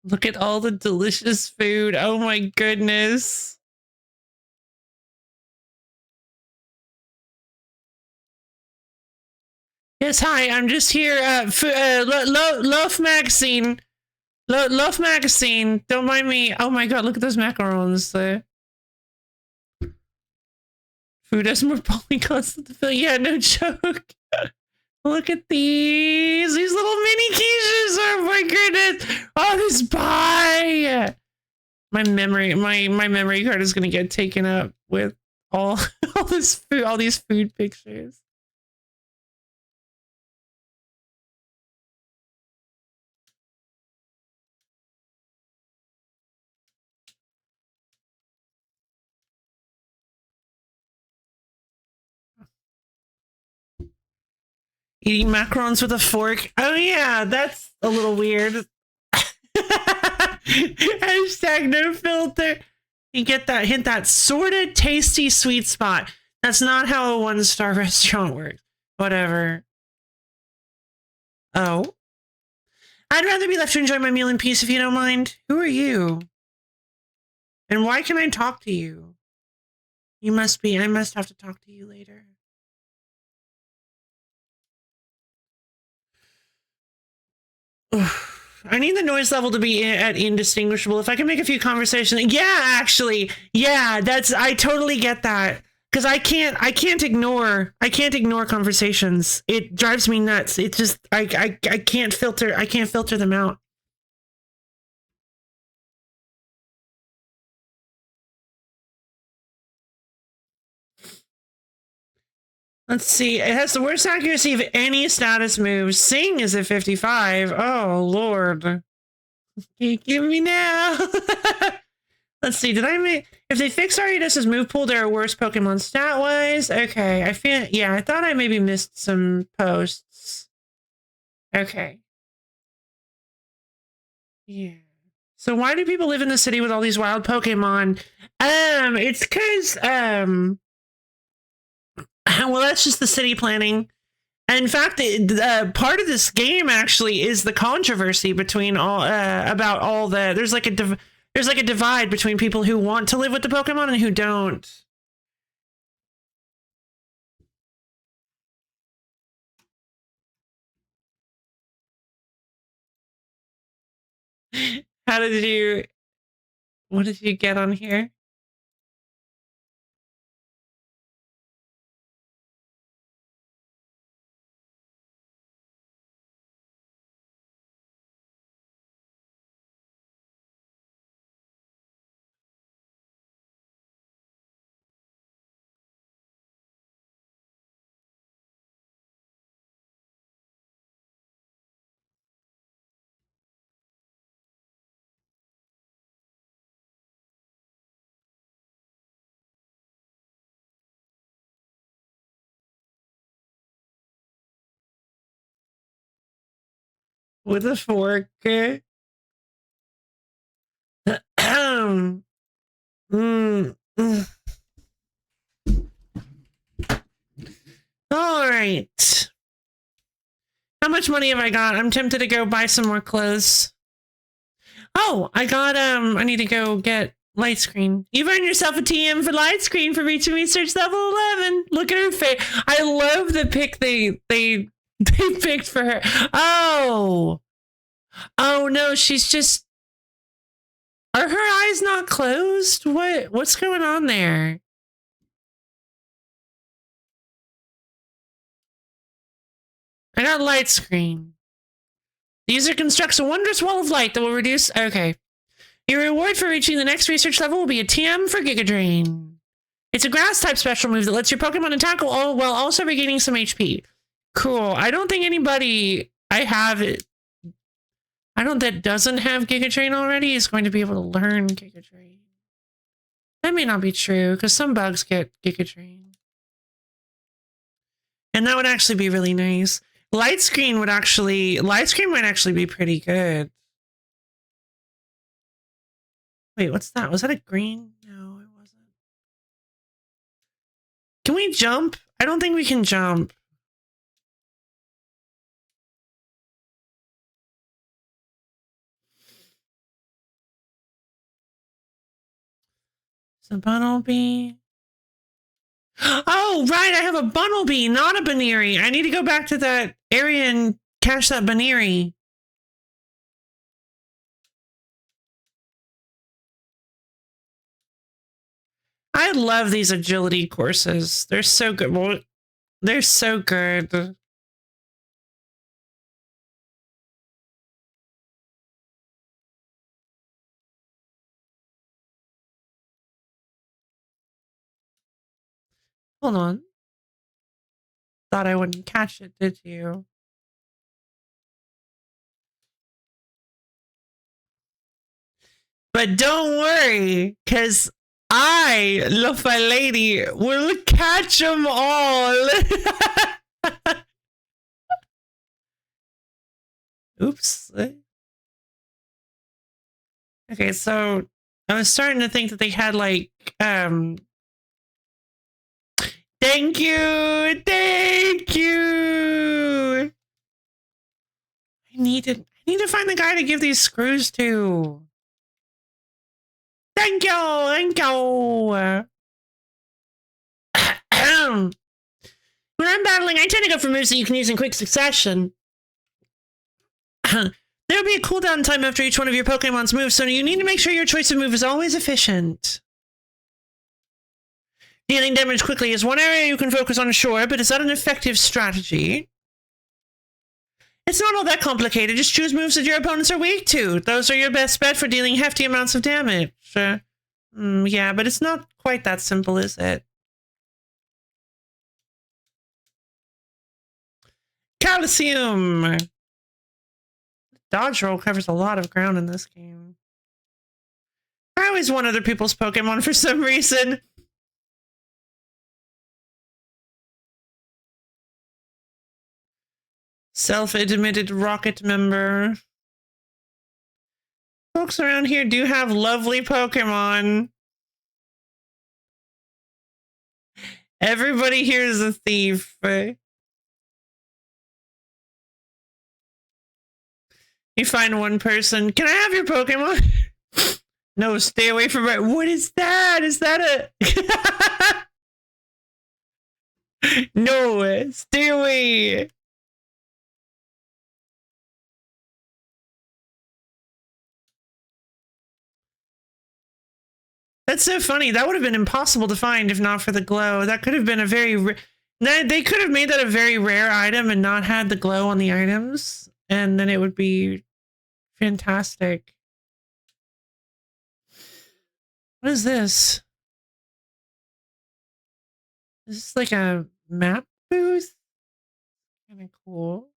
Look at all the delicious food. Oh my goodness. Yes, hi. I'm just here. Love Magazine. Love Magazine. Don't mind me. Oh my god, look at those macarons there. Food has more polygons than the film. Yeah, no joke. Look at these little mini quiches. Oh my goodness. Oh, this pie. My memory card is gonna get taken up with all this food, all these food pictures. Eating macarons with a fork. Oh yeah, that's a little weird. Hashtag no filter. You get that, hit that sort of tasty sweet spot. That's not how a 1-star restaurant works. Whatever. Oh. I'd rather be left to enjoy my meal in peace if you don't mind. Who are you? And why can I talk to you? I must have to talk to you later. I need the noise level to be at indistinguishable. If I can make a few conversations. Yeah, actually. Yeah, I totally get that. Because I can't ignore conversations. It drives me nuts. It just, I can't filter them out. Let's see. It has the worst accuracy of any status move. Sing is at 55. Oh, Lord. Give me now. Let's see. Did I make... If they fix Ariados's move pool, there are worse Pokemon stat-wise. Okay. I feel... Yeah, I thought I maybe missed some posts. Okay. Yeah. So why do people live in the city with all these wild Pokemon? It's because, well, that's just the city planning. And in fact, part of this game actually is the controversy between all about all the. There's like a divide between people who want to live with the Pokemon and who don't. How did you? What did you get on here? With a fork. All right. How much money have I got? I'm tempted to go buy some more clothes. Oh, I got, I need to go get light screen. You've earned yourself a TM for light screen for reaching research level 11. Look at her face. I love the pic they picked for her. Oh. Oh no, she's just... Are her eyes not closed? What's going on there? I got light screen. The user constructs a wondrous wall of light that will reduce... Okay. Your reward for reaching the next research level will be a TM for Giga Drain. It's a grass-type special move that lets your Pokemon attack while also regaining some HP. Cool. I don't think anybody I have it... that doesn't have Giga Drain already is going to be able to learn Giga Drain. That may not be true, because some bugs get Giga Drain. And that would actually be really nice. Light screen might actually be pretty good. Wait, what's that? Was that a green? No, it wasn't. Can we jump? I don't think we can jump. It's a Bunnelby. Oh, right. I have a Bunnelby, not a Baneri. I need to go back to that area and catch that Baneri. I love these agility courses. They're so good. Well, they're so good. Hold on. Thought I wouldn't catch it, did you? But don't worry, because I, love my lady, will catch them all. Oops. Okay, so I was starting to think that they had like, thank you, thank you. I need to find the guy to give these screws to. Thank you, thank you. When I'm battling, I tend to go for moves that you can use in quick succession. There'll be a cooldown time after each one of your Pokemon's moves, so you need to make sure your choice of move is always efficient. Dealing damage quickly is one area you can focus on, sure, but is that an effective strategy? It's not all that complicated. Just choose moves that your opponents are weak to. Those are your best bet for dealing hefty amounts of damage. Yeah, but it's not quite that simple, is it? Calcium! Dodge roll covers a lot of ground in this game. I always want other people's Pokemon for some reason. Self-admitted Rocket member. Folks around here do have lovely Pokemon. Everybody here is a thief. You find one person. Can I have your Pokemon? No, stay away from it. What is that? Is that a... No, stay away. That's so funny. That would have been impossible to find if not for the glow. That could have been a very... They could have made that a very rare item and not had the glow on the items. And then it would be fantastic. What is this? Is this like a map booth? Kind of cool.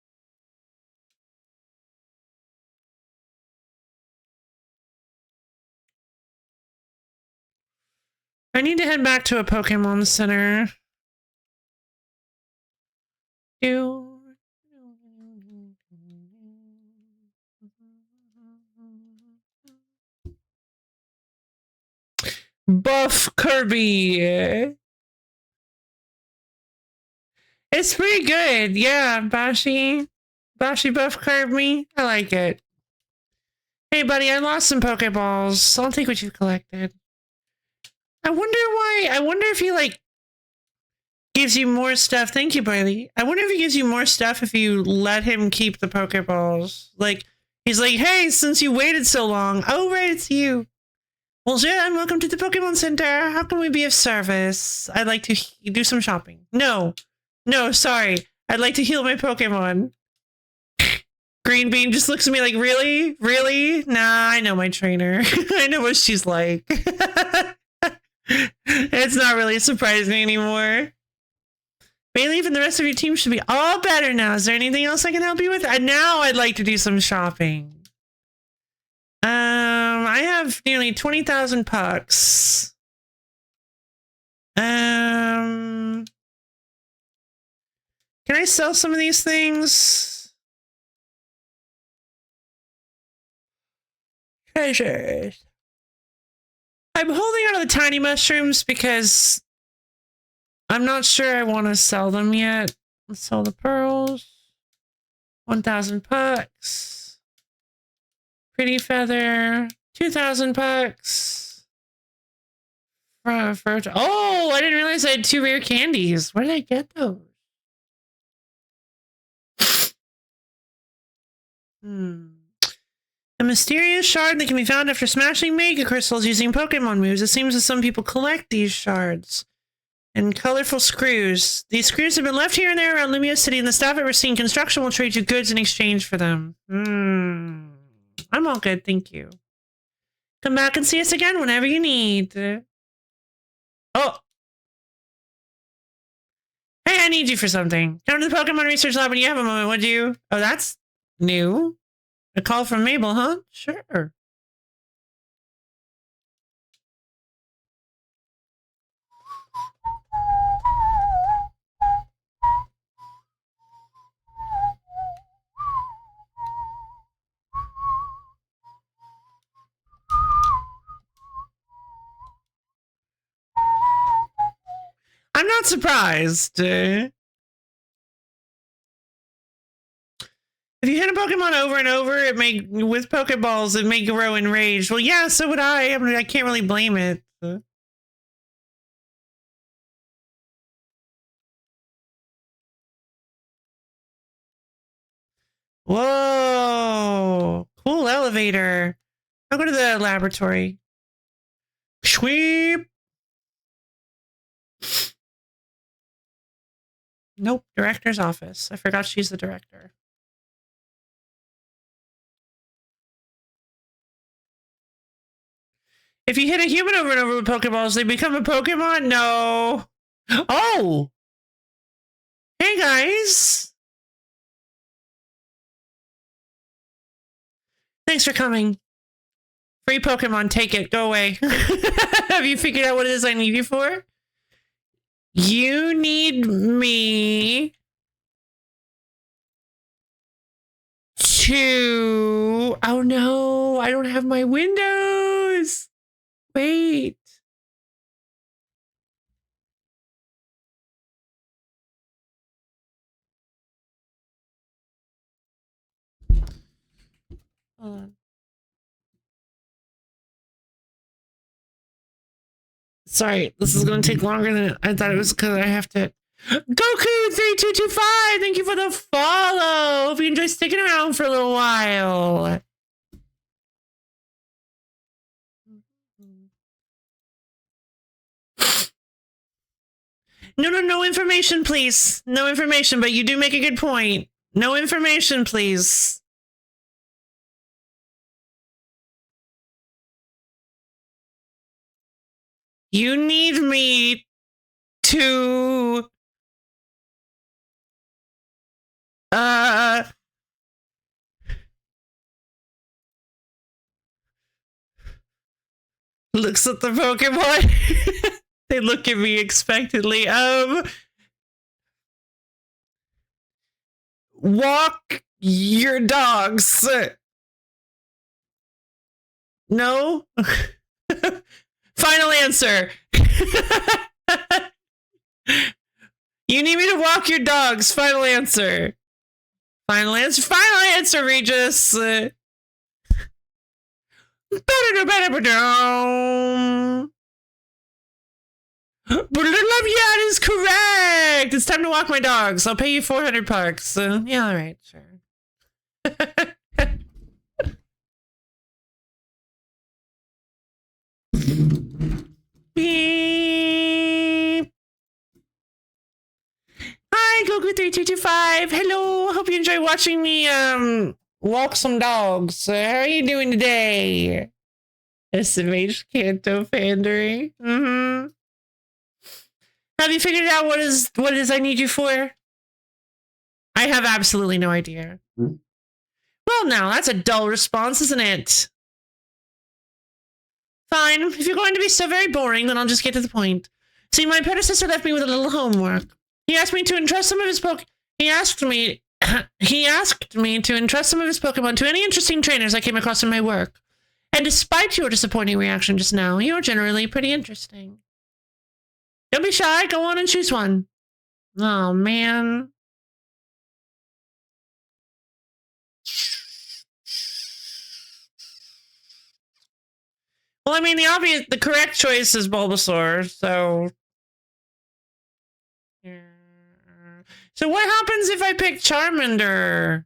I need to head back to a Pokemon Center. Buff Kirby. It's pretty good. Yeah, Bashi Buff Kirby. I like it. Hey, buddy, I lost some Pokeballs. I'll take what you've collected. I wonder if he, like, gives you more stuff. Thank you, buddy. I wonder if he gives you more stuff if you let him keep the Pokeballs. Like, he's like, hey, since you waited so long. Oh, right, it's you. Well, Jen, welcome to the Pokemon Center. How can we be of service? I'd like to do some shopping. No, sorry. I'd like to heal my Pokemon. Green Bean just looks at me like, really? Really? Nah, I know my trainer. I know what she's like. It's not really surprising anymore. Bayleaf and the rest of your team should be all better now. Is there anything else I can help you with? Now I'd like to do some shopping. I have nearly 20,000 pucks. Can I sell some of these things? Treasures. I'm holding on to the tiny mushrooms because I'm not sure I want to sell them yet. Let's sell the pearls. 1,000 pucks. Pretty feather. 2,000 pucks. Oh, I didn't realize I had 2 rare candies. Where did I get those? A mysterious shard that can be found after smashing Mega Crystals using Pokemon moves. It seems that some people collect these shards. And colorful screws. These screws have been left here and there around Lumia City, and the staff at Racine Construction will trade you goods in exchange for them. I'm all good, thank you. Come back and see us again whenever you need. Oh! I need you for something. Come to the Pokemon Research Lab when you have a moment, would you? Oh, that's new. A call from Mabel, huh? Sure. I'm not surprised. If you hit a Pokemon over and over, with Pokeballs, it may grow in rage. Well, yeah, so would I. I mean, I can't really blame it. Whoa! Cool elevator. I'll go to the laboratory. Sweep. Nope, director's office. I forgot she's the director. If you hit a human over and over with Pokeballs, they become a Pokemon? No. Oh! Hey, guys. Thanks for coming. Free Pokemon, take it. Go away. Have you figured out what it is I need you for? You need me to... Oh, no. I don't have my windows. Wait. Hold on. Sorry, this is going to take longer than I thought it was because I have to... Goku3225, thank you for the follow. Hope you enjoy sticking around for a little while. No information, please. No information, but you do make a good point. No information, please. You need me to... Looks at the Pokemon. They look at me expectantly. Walk your dogs. No? Final answer. You need me to walk your dogs. Final answer. Final answer. Final answer, Regis. Yeah, is correct. It's time to walk my dogs. I'll pay you 400 bucks. Yeah, all right, sure. Beep. Hi, Goku3225. Hello. Hope you enjoy watching me walk some dogs. How are you doing today? SMH Kanto pandering. Have you figured out what it is I need you for? I have absolutely no idea. Well, now, that's a dull response, isn't it? Fine. If you're going to be so very boring, then I'll just get to the point. See, my predecessor left me with a little homework. He asked me to entrust some of his He asked me to entrust some of his Pokemon to any interesting trainers I came across in my work. And despite your disappointing reaction just now, you're generally pretty interesting. Don't be shy. Go on and choose one. Oh, man. Well, I mean, the correct choice is Bulbasaur, so... So what happens if I pick Charmander?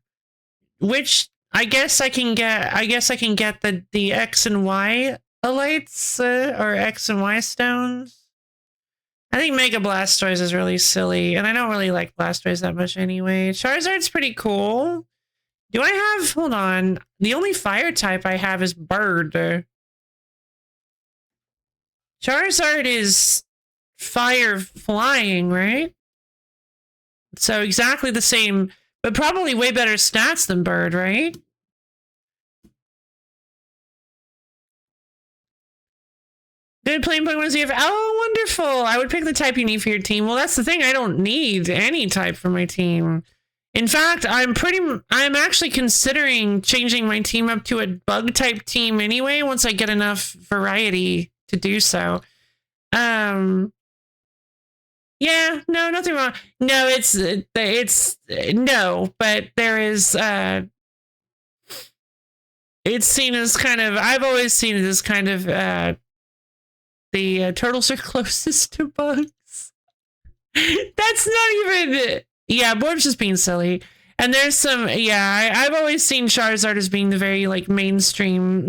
Which, I guess I can get the X and Y elites, or X and Y stones. I think Mega Blastoise is really silly, and I don't really like Blastoise that much anyway. Charizard's pretty cool. Do I have... Hold on. The only fire type I have is Bird. Charizard is fire flying, right? So exactly the same, but probably way better stats than Bird, right? Good playing Pokemon ZF. Oh, wonderful. I would pick the type you need for your team. Well, that's the thing. I don't need any type for my team. In fact, I'm actually considering changing my team up to a bug type team anyway, once I get enough variety to do so. Yeah, no, nothing wrong. No, it's no, but there is, it's seen as kind of, I've always seen it as kind of, the turtles are closest to bugs. That's not even, yeah, Borb's just being silly. And there's some, yeah, I've always seen Charizard as being the very, like, mainstream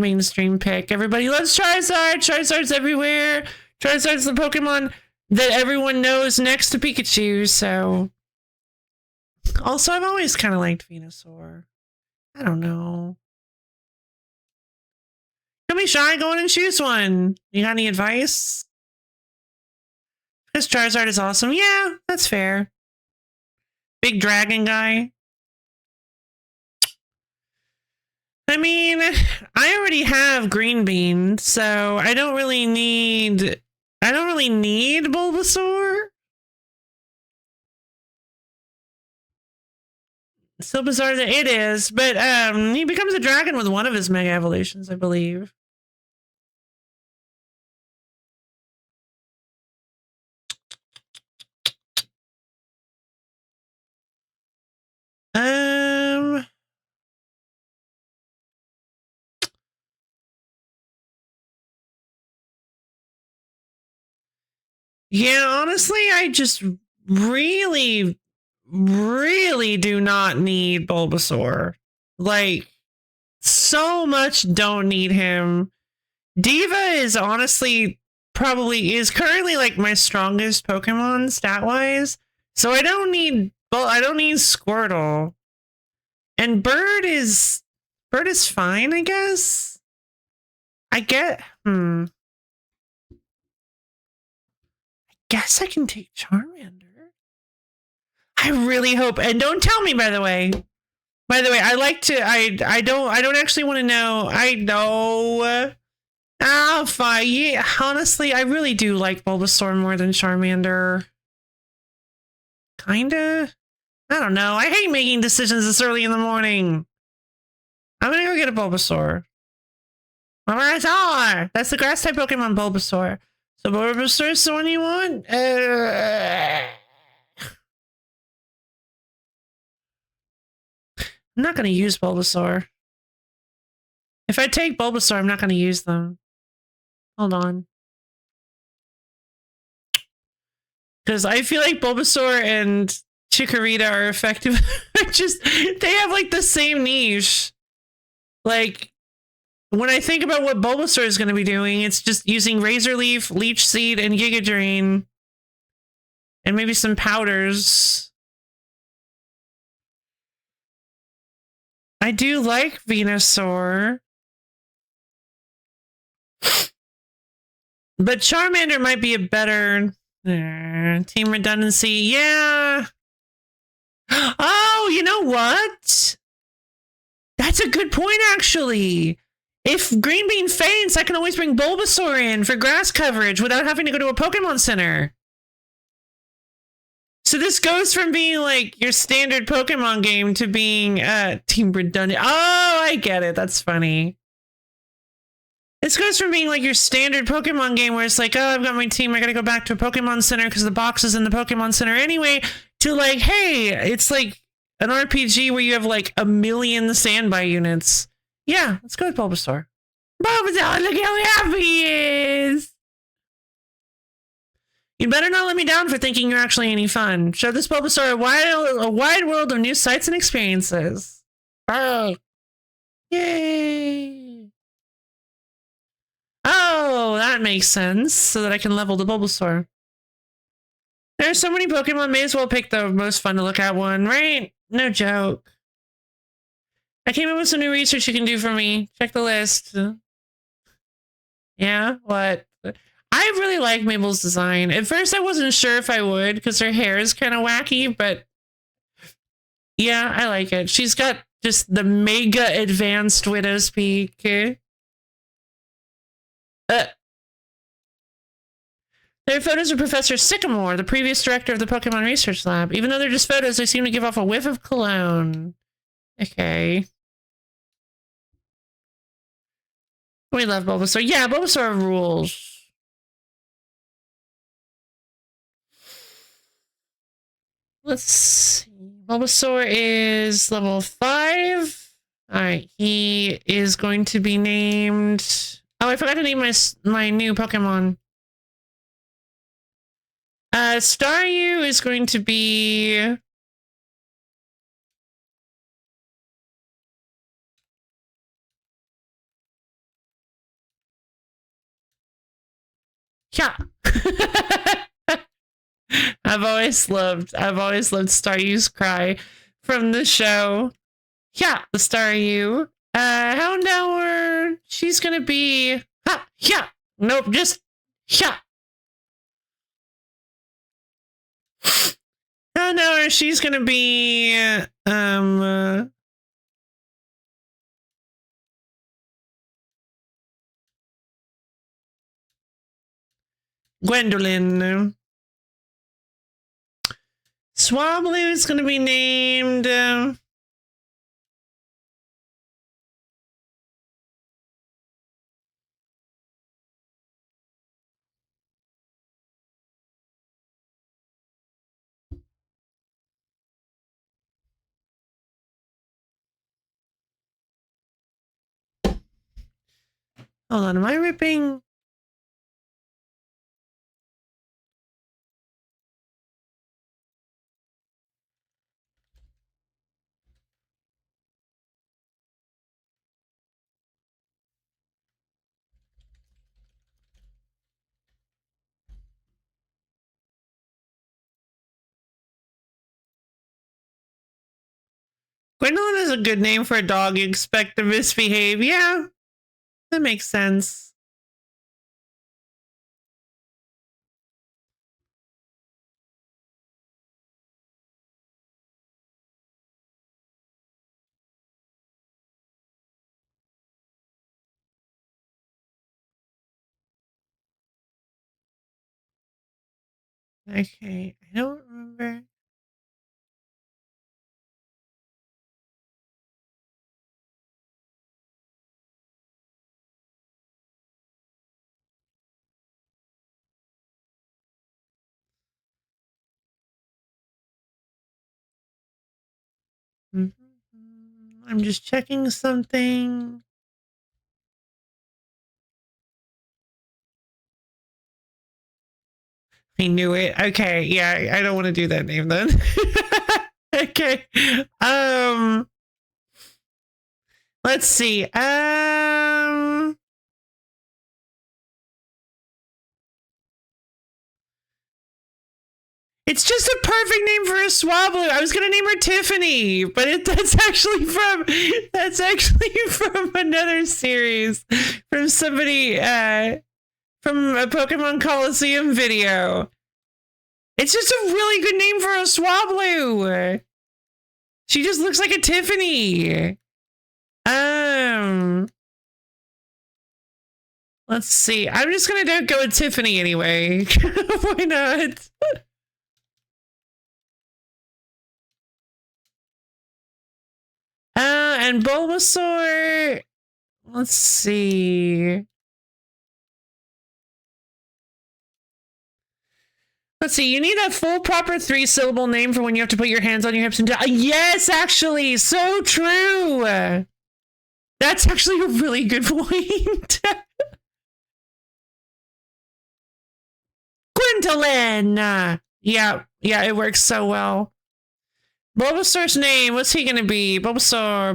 pick. Everybody loves Charizard. Charizard's everywhere. Charizard's the Pokemon that everyone knows next to Pikachu, so. Also, I've always kind of liked Venusaur. I don't know. Don't be shy, go in and choose one. You got any advice? Because Charizard is awesome. Yeah, that's fair. Big dragon guy. I mean, I already have Green Bean, so I don't really need Bulbasaur. So bizarre that it is, but he becomes a dragon with one of his mega evolutions, I believe. Yeah, honestly, I just really do not need Bulbasaur. Like, so much don't need him. Diva is honestly is currently like my strongest Pokemon stat-wise. So I don't need Squirtle. And Bird is fine, I guess. Guess I can take Charmander. I really hope, and don't tell me, by the way, I like to, I don't actually want to know. I know. Fine. Yeah, honestly, I really do like Bulbasaur more than Charmander. Kinda. I don't know. I hate making decisions this early in the morning. I'm gonna go get a Bulbasaur. Bulbasaur! That's the grass type Pokemon, Bulbasaur. So Bulbasaur is the one you want? I'm not going to use Bulbasaur. If I take Bulbasaur, I'm not going to use them. Hold on. Because I feel like Bulbasaur and Chikorita are effective. They have like the same niche. Like, when I think about what Bulbasaur is going to be doing, it's just using Razor Leaf, Leech Seed, and Giga Drain. And maybe some powders. I do like Venusaur. But Charmander might be a better team redundancy. Yeah. Oh, you know what? That's a good point, actually. If Green Bean faints, I can always bring Bulbasaur in for grass coverage without having to go to a Pokemon Center. So this goes from being like your standard Pokemon game to being team redundant. Oh, I get it. That's funny. This goes from being like your standard Pokemon game where it's like, oh, I've got my team, I gotta go back to a Pokemon Center because the box is in the Pokemon Center anyway, to like, hey, it's like an RPG where you have like a million standby units. Yeah, let's go with Bulbasaur. Bulbasaur, look how happy he is! You better not let me down for thinking you're actually any fun. Show this Bulbasaur a wide world of new sights and experiences. Oh. Yay! Oh, that makes sense, so that I can level the Bulbasaur. There's so many Pokemon, may as well pick the most fun to look at one, right? No joke. I came up with some new research you can do for me. Check the list. Yeah? What? I really like Mabel's design. At first, I wasn't sure if I would, because her hair is kind of wacky, but Yeah, I like it. She's got just the mega advanced widow speak. There are photos of Professor Sycamore, the previous director of the Pokemon Research Lab. Even though they're just photos, they seem to give off a whiff of cologne. Okay. We love Bulbasaur. Yeah, Bulbasaur rules. Let's see. Bulbasaur is level 5. Alright, he is going to be named... Oh, I forgot to name my new Pokemon. Staryu is going to be... Yeah. I've always loved Staryu's cry from the show. Yeah, the Staryu. Houndour, she's gonna be... Ha! Yeah! Nope, just... Yeah! Houndour, she's gonna be... Gwendolyn. Swablu is gonna be named... Hold on, am I ripping? Gwendolyn is a good name for a dog you expect to misbehave. Yeah, that makes sense. Okay, I don't remember. I'm just checking something. I knew it. Okay, yeah, I don't want to do that name then. Okay. Let's see. It's just a perfect name for a Swablu. I was gonna name her Tiffany, but that's actually from another series, from somebody from a Pokemon Coliseum video. It's just a really good name for a Swablu. She just looks like a Tiffany. Let's see. I'm just gonna go with Tiffany anyway. Why not? And Bulbasaur. Let's see. Let's see. You need a full, proper 3-syllable name for when you have to put your hands on your hips and yes, actually, so true. That's actually a really good point. Gwendolyn. Yeah, it works so well. Bulbasaur's name, what's he gonna be? Bulbasaur.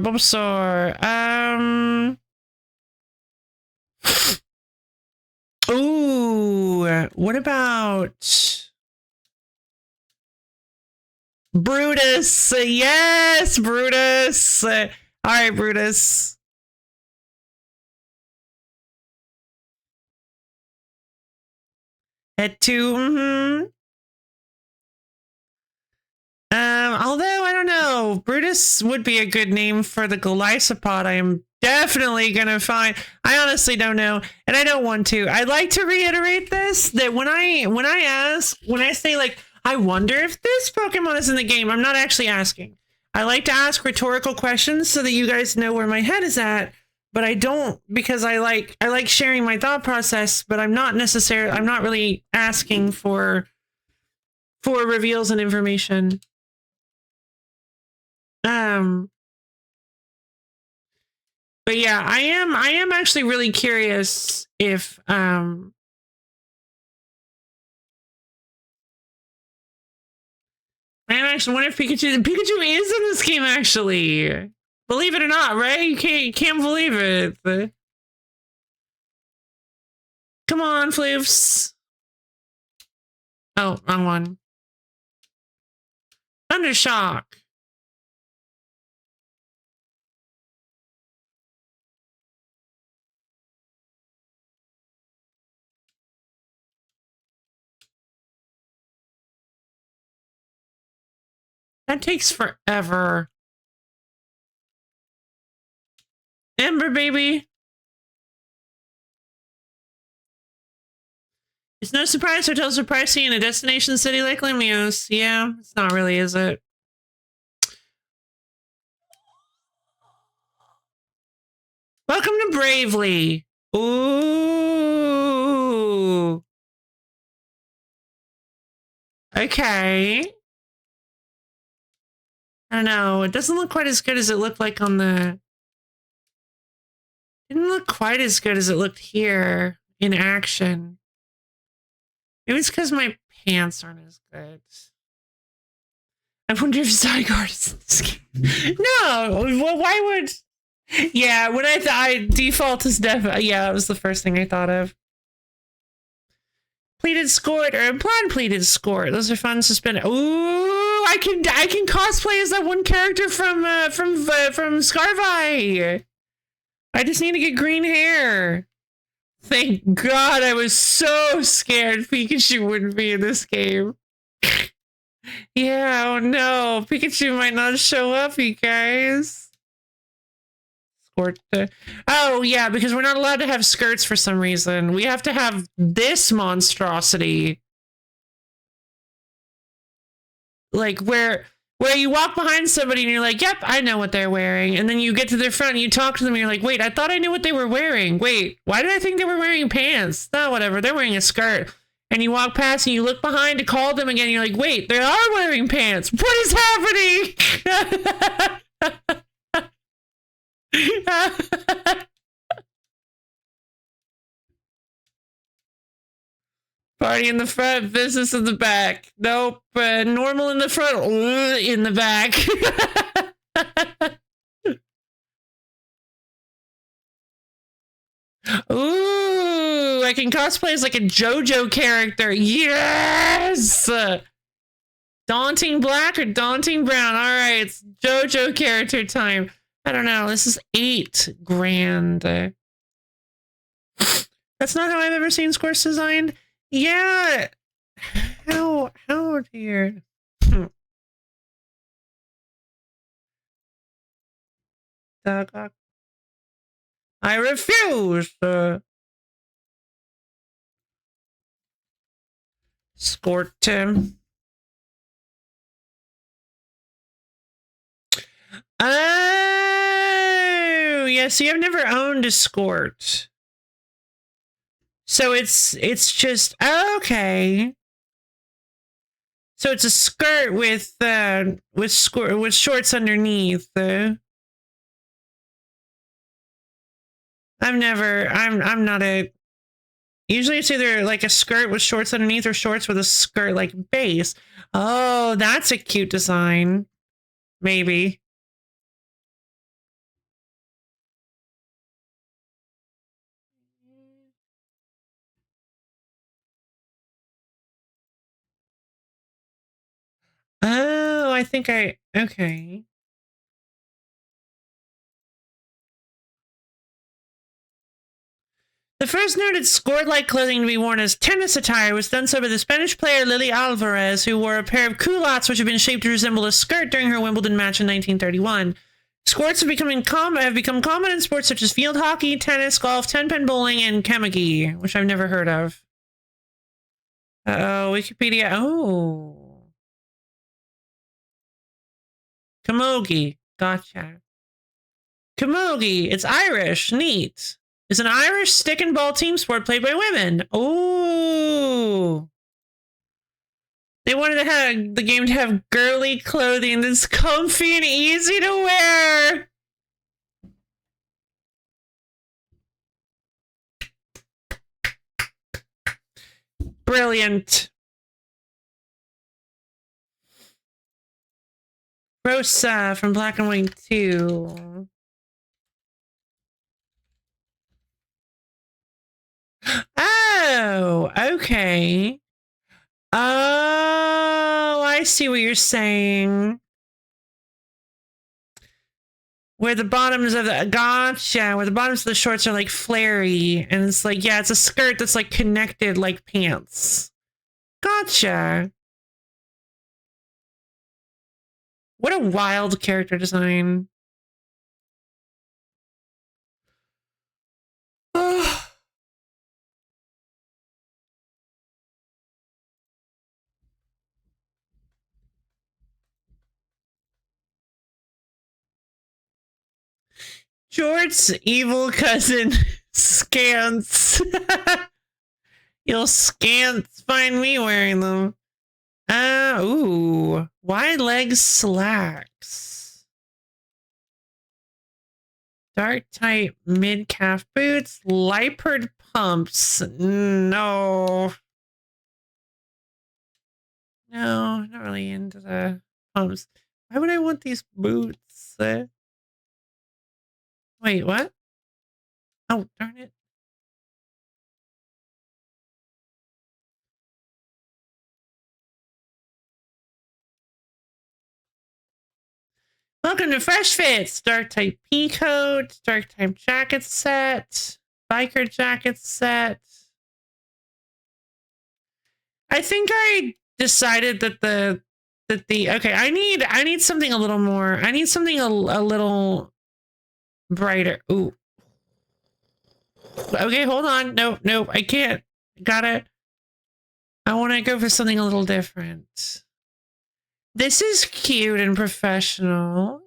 Ooh, what about Brutus? Yes, Brutus. All right, Brutus. At 2, Although I don't know, Brutus would be a good name for the Golisopod. I am definitely gonna find. I honestly don't know, and I don't want to. I'd like to reiterate this that when I say like I wonder if this Pokemon is in the game, I'm not actually asking. I like to ask rhetorical questions so that you guys know where my head is at, but I don't because I like sharing my thought process, but I'm not really asking for reveals and information. But yeah, I am actually really curious if I actually wonder if Pikachu is in this game actually. Believe it or not, right? You can't believe it. But... Come on, Floofs. Oh, wrong one. Thundershock. That takes forever. Ember, baby. It's no surprise hotels are pricey in a destination city like Limios. Yeah, it's not really, is it? Welcome to Bravely. Ooh. Okay. I don't know. It doesn't look quite as good as it looked like on the... It didn't look quite as good as it looked here in action. Maybe it's because my pants aren't as good. I wonder if Zygarde is in this game. No! Well, why would... Yeah, when I default is definitely... Yeah, that was the first thing I thought of. Pleated Skort or implied pleated Skort. Those are fun suspended. Ooh, I can cosplay as that one character from Scarvi. I just need to get green hair. Thank God, I was so scared Pikachu wouldn't be in this game. Yeah, oh no, Pikachu might not show up, you guys. Oh yeah, because we're not allowed to have skirts for some reason. We have to have this monstrosity. Like where you walk behind somebody and you're like, yep, I know what they're wearing. And then you get to their front and you talk to them and you're like, wait, I thought I knew what they were wearing. Wait, why did I think they were wearing pants? No, whatever, they're wearing a skirt. And you walk past and you look behind to call them again and you're like, wait, they are wearing pants. What is happening? Party in the front, business in the back. Nope, normal in the front, in the back. Ooh, I can cosplay as like a JoJo character. Yes! Daunting Black or Daunting Brown? All right, it's JoJo character time. I don't know. This is $8 grand. That's not how I've ever seen Squirts designed. Yeah. How dear. I refuse. Skort him. Oh, yeah. See, I've never owned a Skort. So it's just okay. So it's a skirt with shorts underneath. I'm not a. Usually it's either like a skirt with shorts underneath or shorts with a skirt like base. Oh, that's a cute design. Maybe. Oh, I think okay. The first noted scored-like clothing to be worn as tennis attire was done so by the Spanish player Lily Alvarez, who wore a pair of culottes which had been shaped to resemble a skirt during her Wimbledon match in 1931. Sports have become common in sports such as field hockey, tennis, golf, 10-pin bowling, and camogie, which I've never heard of. Wikipedia. Oh. Camogie. Gotcha. Camogie. It's Irish. Neat. It's an Irish stick and ball team sport played by women. Oh. They wanted to have the game to have girly clothing that's comfy and easy to wear. Brilliant. Rosa from Black and White 2. Oh, okay. Oh, I see what you're saying. Where the bottoms of the gotcha, where the bottoms of the shorts are like flary, and it's like, yeah, it's a skirt that's like connected like pants. Gotcha. What a wild character design. Shorts, evil cousin, scants. You'll scants find me wearing them. Ooh. Wide leg slacks. Dark tight mid-calf boots. Leopard pumps. No. No, not really into the pumps. Why would I want these boots? Wait, what? Oh, darn it. Welcome to Fresh Fits. Dark type pea coat, dark type jacket set, biker jacket set. I think I decided that the okay, I need something a little more. I need something a little brighter. Ooh. Okay, hold on. Nope, I can't. Got it. I want to go for something a little different. This is cute and professional.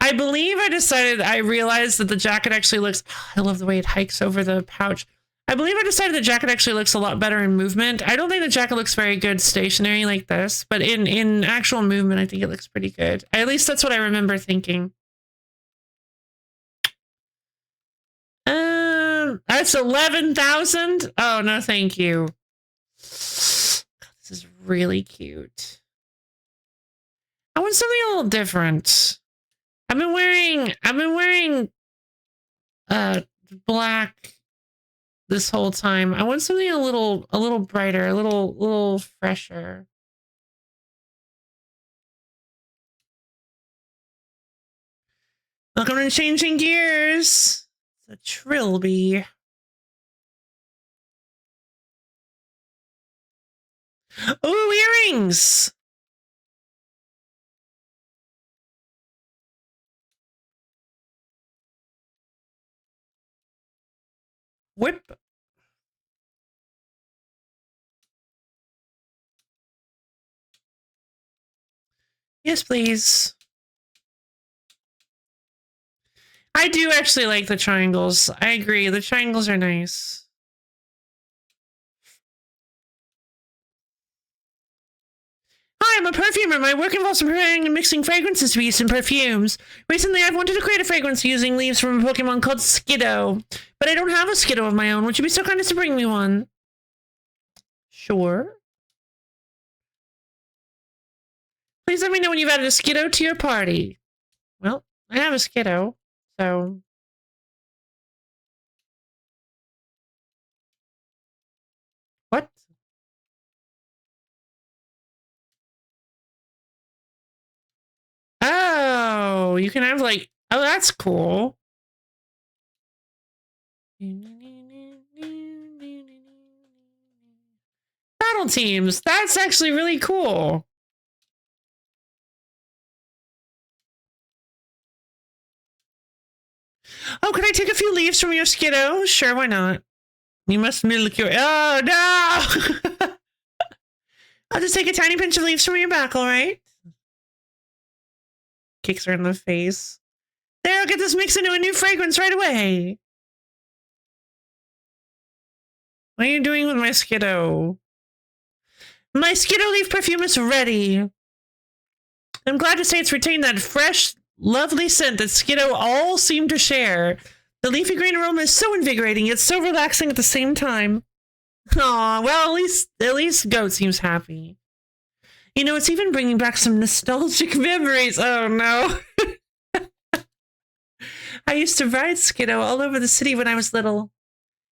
I believe I realized that the jacket actually looks, I love the way it hikes over the pouch. I believe I decided the jacket actually looks a lot better in movement. I don't think the jacket looks very good stationary like this, but in actual movement, I think it looks pretty good. At least that's what I remember thinking. That's 11,000? Oh, no, thank you. This is really cute. I want something a little different. I've been wearing black this whole time. I want something a little brighter, a little fresher. Welcome to Changing Gears. It's a Trilby. Oh, earrings! Whip. Yes, please. I do actually like the triangles. I agree. The triangles are nice. Hi, I'm a perfumer. My work involves preparing and mixing fragrances to be used in perfumes. Recently, I've wanted to create a fragrance using leaves from a Pokemon called Skiddo. But I don't have a Skiddo of my own. Would you be so kind as to bring me one? Sure. Please let me know when you've added a Skiddo to your party. Well, I have a Skiddo, so... What? Oh, you can have like... Oh, that's cool. Battle teams. That's actually really cool. Oh, can I take a few leaves from your Skiddo? Sure, why not? You must milk your... Oh, no! I'll just take a tiny pinch of leaves from your back, all right? Kicks her in the face. There, I'll get this mix into a new fragrance right away. What are you doing with my Skiddo? My Skiddo leaf perfume is ready. I'm glad to say it's retained that fresh, lovely scent that Skiddo all seem to share. The leafy green aroma is so invigorating, yet so relaxing at the same time. Aw, well, at least Goat seems happy. You know, it's even bringing back some nostalgic memories. Oh, no. I used to ride Skiddo all over the city when I was little.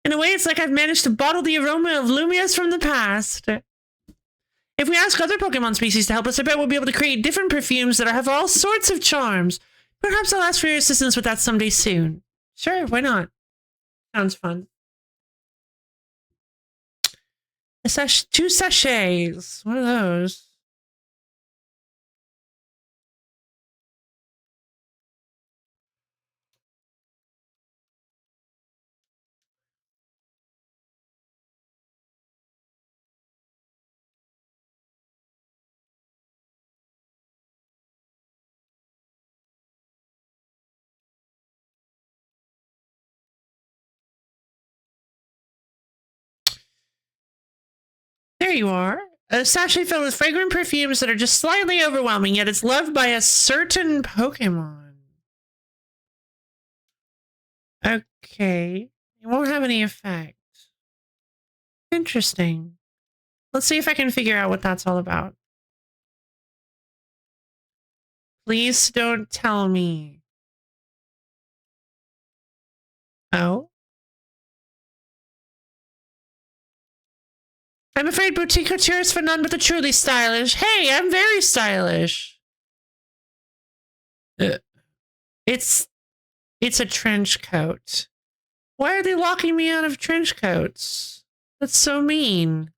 In a way, it's like I've managed to bottle the aroma of Lumias from the past. If we ask other Pokemon species to help us, I bet we'll be able to create different perfumes that have all sorts of charms. Perhaps I'll ask for your assistance with that someday soon. Sure, why not? Sounds fun. 2 sachets. What are those? There you are. A sachet filled with fragrant perfumes that are just slightly overwhelming, yet it's loved by a certain Pokemon. Okay. It won't have any effect. Interesting. Let's see if I can figure out what that's all about. Please don't tell me. Oh? I'm afraid boutique couture is for none but the truly stylish. Hey, I'm very stylish. It's a trench coat. Why are they locking me out of trench coats? That's so mean.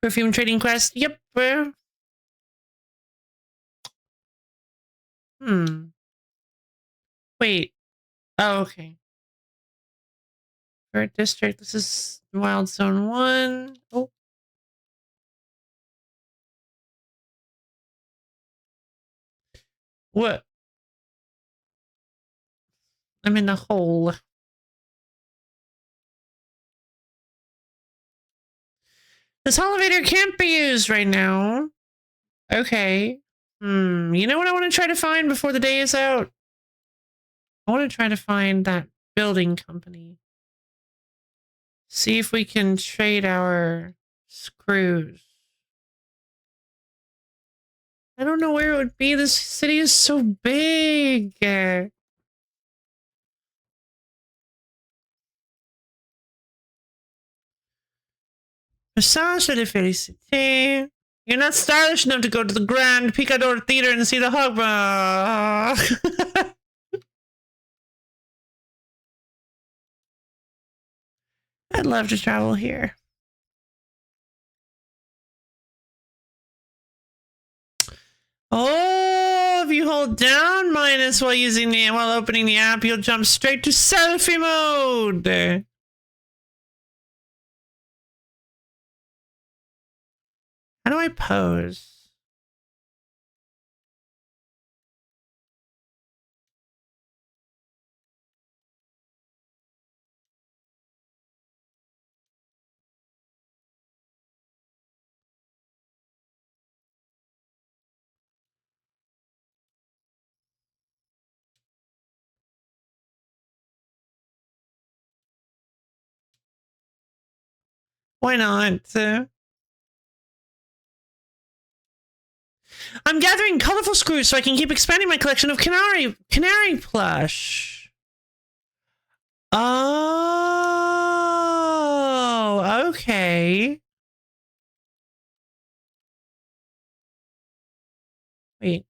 Perfume trading quest? Yep. Wait. Oh, okay. Bird District. This is Wild Zone 1. Oh. What? I'm in the hole. This elevator can't be used right now. Okay. You know what I want to try to find before the day is out? I want to try to find that building company. See if we can trade our screws. I don't know where it would be. This city is so big. Massage de la Félicité. You're not stylish enough to go to the Grand Picador Theater and see the Hogba. I'd love to travel here. Oh, if you hold down minus while opening the app, you'll jump straight to selfie mode. How do I pose? Why not? I'm gathering colorful screws so I can keep expanding my collection of canary plush. Oh, okay. Wait.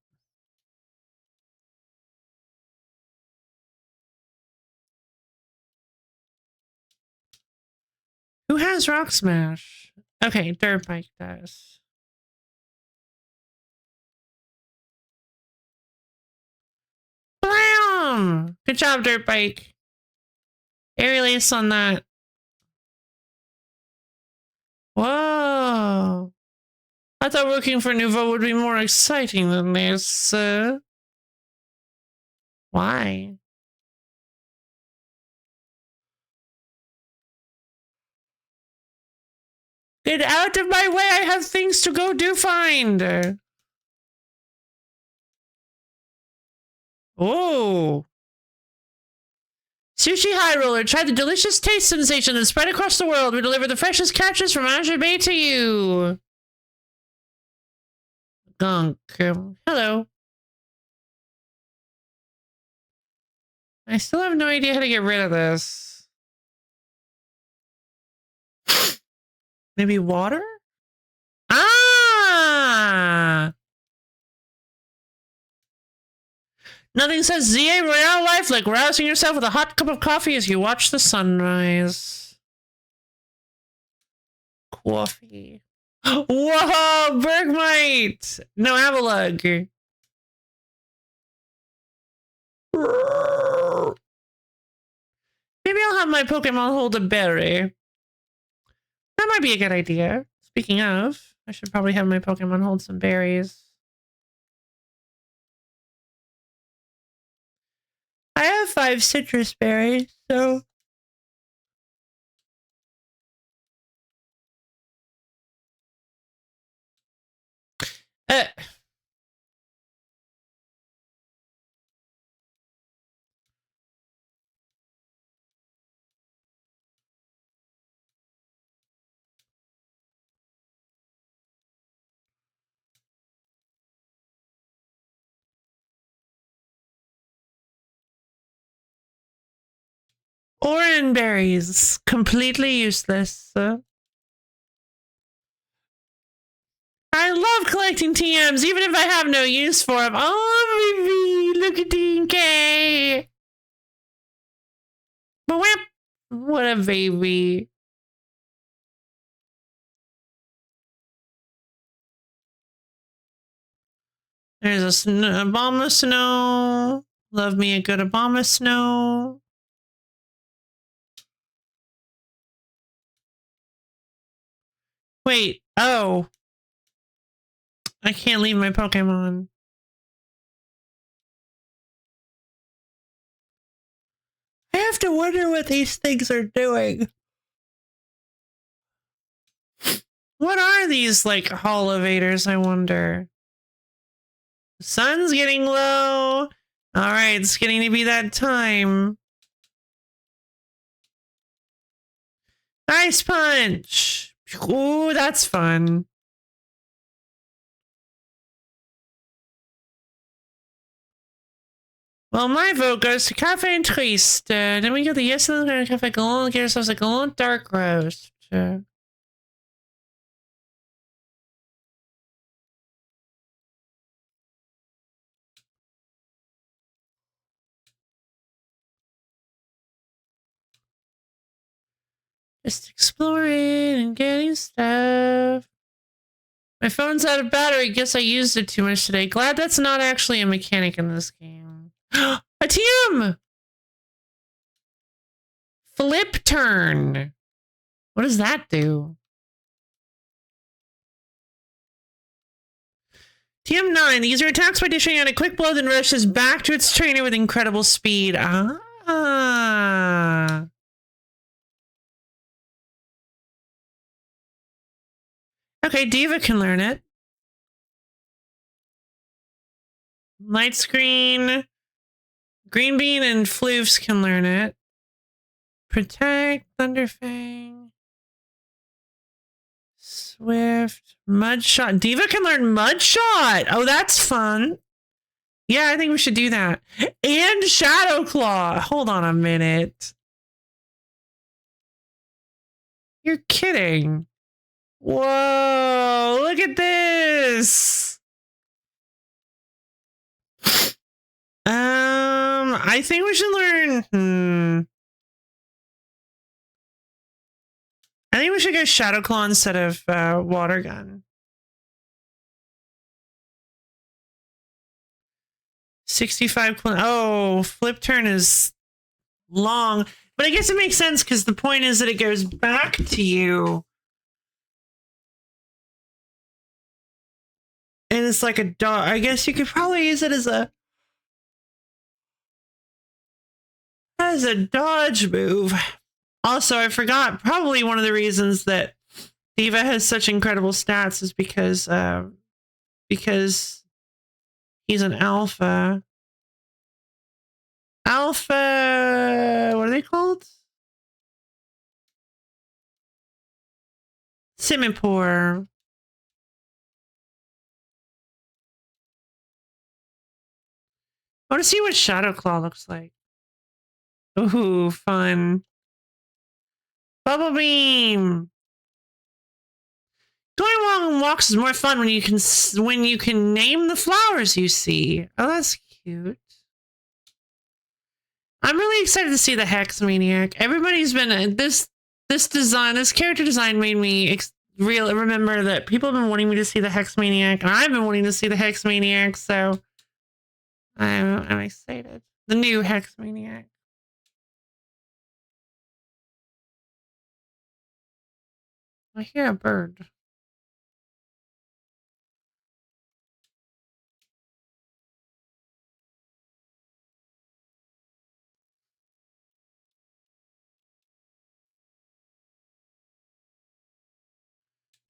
does Rock Smash? Okay, Dirt Bike does. Blam! Good job, Dirt Bike. Air Lace on that. Whoa. I thought working for Nouveau would be more exciting than this. Why? Get out of my way! I have things to go do find! Oh! Sushi High Roller, try the delicious taste sensation that spread across the world. We deliver the freshest catches from Azure Bay to you. Gunk. Hello. I still have no idea how to get rid of this. Maybe water? Ah! Nothing says ZA Royale life like rousing yourself with a hot cup of coffee as you watch the sunrise. Coffee. Whoa! Bergmite! No, Avalug. Maybe I'll have my Pokemon hold a berry. That might be a good idea. Speaking of, I should probably have my Pokemon hold some berries. I have 5 citrus berries, so... Oran berries, completely useless. I love collecting TMs, even if I have no use for them. Oh, baby, look at DK. What a baby. There's a bomb of snow. Love me a good Obama snow. Wait, oh. I can't leave my Pokemon. I have to wonder what these things are doing. What are these, like, Holovators, I wonder? The sun's getting low. Alright, it's getting to be that time. Ice Punch! Ooh, that's fun. Well, my vote goes to Cafe and Triste. Then we got the Yes and Cafe Galant, get ourselves a Galant Dark Roast. Just exploring and getting stuff. My phone's out of battery. Guess I used it too much today. Glad that's not actually a mechanic in this game. A TM! Flip turn. What does that do? TM9. The user attacks by dishing out a quick blow, then rushes back to its trainer with incredible speed. Ah. Okay, Diva can learn it. Light Screen, Green Bean, and Floofs can learn it. Protect, Thunderfang, Swift, Mudshot. Diva can learn Mudshot. Oh, that's fun. Yeah, I think we should do that. And Shadow Claw. Hold on a minute. You're kidding. Whoa, look at this. I think we should learn. I think we should go Shadow Claw instead of Water Gun. 65. Oh, Flip Turn is long. But I guess it makes sense because the point is that it goes back to you. And it's like a dog. I guess you could probably use it as a dodge move. Also, I forgot, probably one of the reasons that D.Va has such incredible stats is because he's an alpha. Alpha, what are they called? Simipour. I want to see what Shadow Claw looks like. Ooh, fun. Bubble Beam. Going along walks is more fun when you can name the flowers you see. Oh, that's cute. I'm really excited to see the Hex Maniac. Everybody's been this character design made me remember that people have been wanting me to see the Hex Maniac, and I've been wanting to see the Hex Maniac, so I'm excited. The new Hex Maniac. I hear a bird.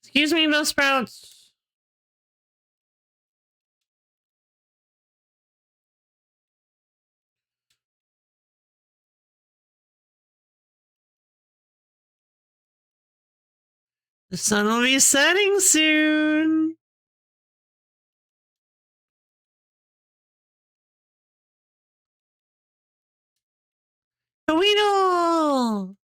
Excuse me, Bellsprouts. The sun will be setting soon. A Weedle!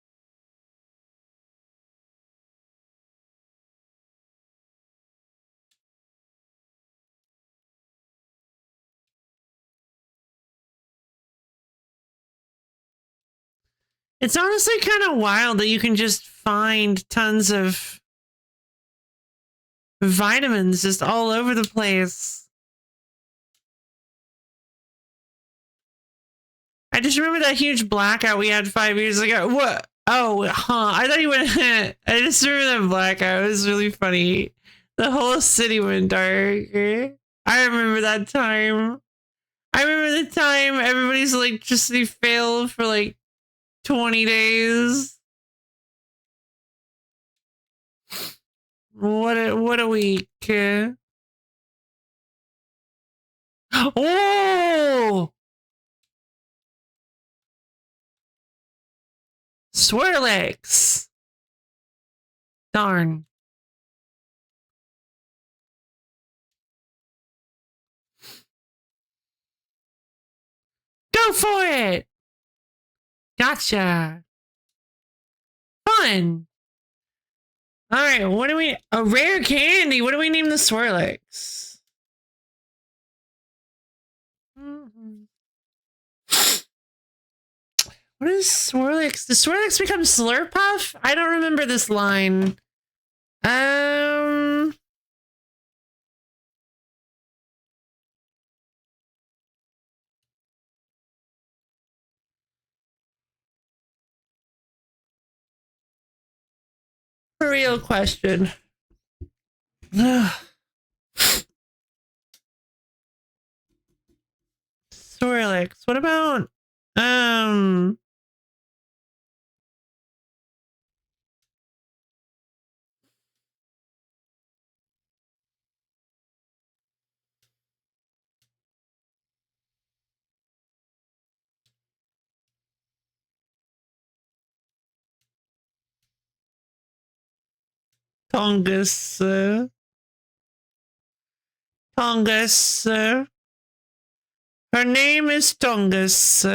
It's honestly kind of wild that you can just find tons of vitamins just all over the place. I just remember that huge blackout we had 5 years ago. What? Oh, huh. I thought you went. I just remember that blackout. It was really funny. The whole city went dark. I remember that time. I remember the time everybody's electricity failed for like 20 days. What a week. Oh! Swirlix. Darn. Go for it. Gotcha. Fun. All right, what do we... A rare candy. What do we name the Swirlix? What is Swirlix? Does Swirlix become Slurpuff? I don't remember this line. A real question. Swirlix. What about Tongus? Tongus. Her name is Tongus.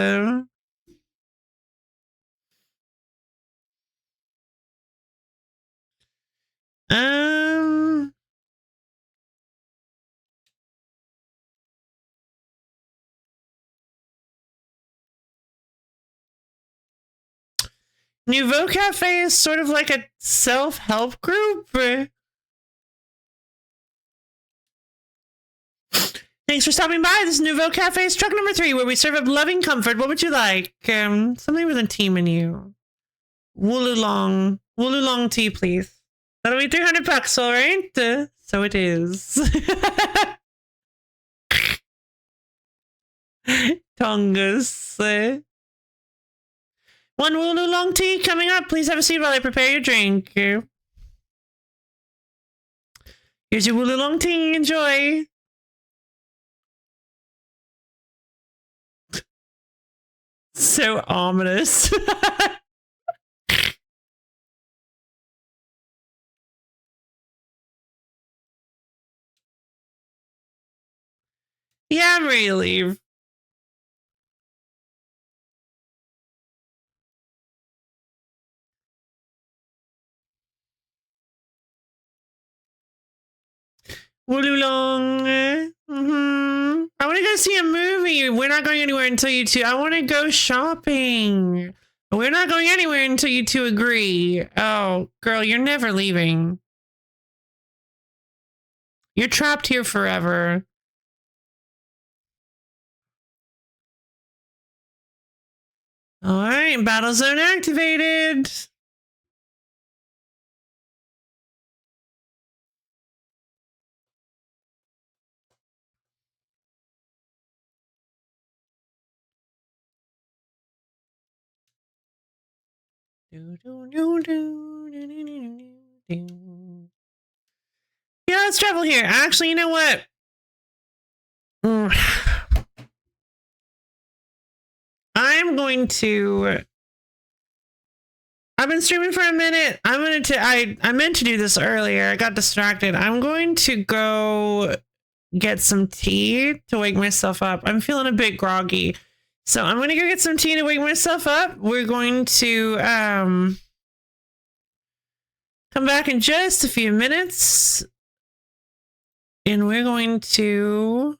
Nouveau Cafe is sort of like a self-help group. Thanks for stopping by. This is Nouveau Cafe's truck number 3, where we serve up loving comfort. What would you like? Something with a tea menu. Woolulong tea, please. That'll be $300, all right? So it is. Tongus. One Woolulong tea coming up. Please have a seat while I prepare your drink. Here's your Woolulong tea. Enjoy. So ominous. Yeah, I'm ready to leave. Woolulong. I want to go see a movie. We're not going anywhere until you two. I want to go shopping. We're not going anywhere until you two agree. Oh, girl, you're never leaving. You're trapped here forever. All right, battle zone activated. Yeah, let's travel here. Actually, you know what? I'm going to. I've been streaming for a minute. I meant to do this earlier. I got distracted. I'm going to go get some tea to wake myself up. I'm feeling a bit groggy. So I'm going to go get some tea to wake myself up. We're going to come back in just a few minutes. And we're going to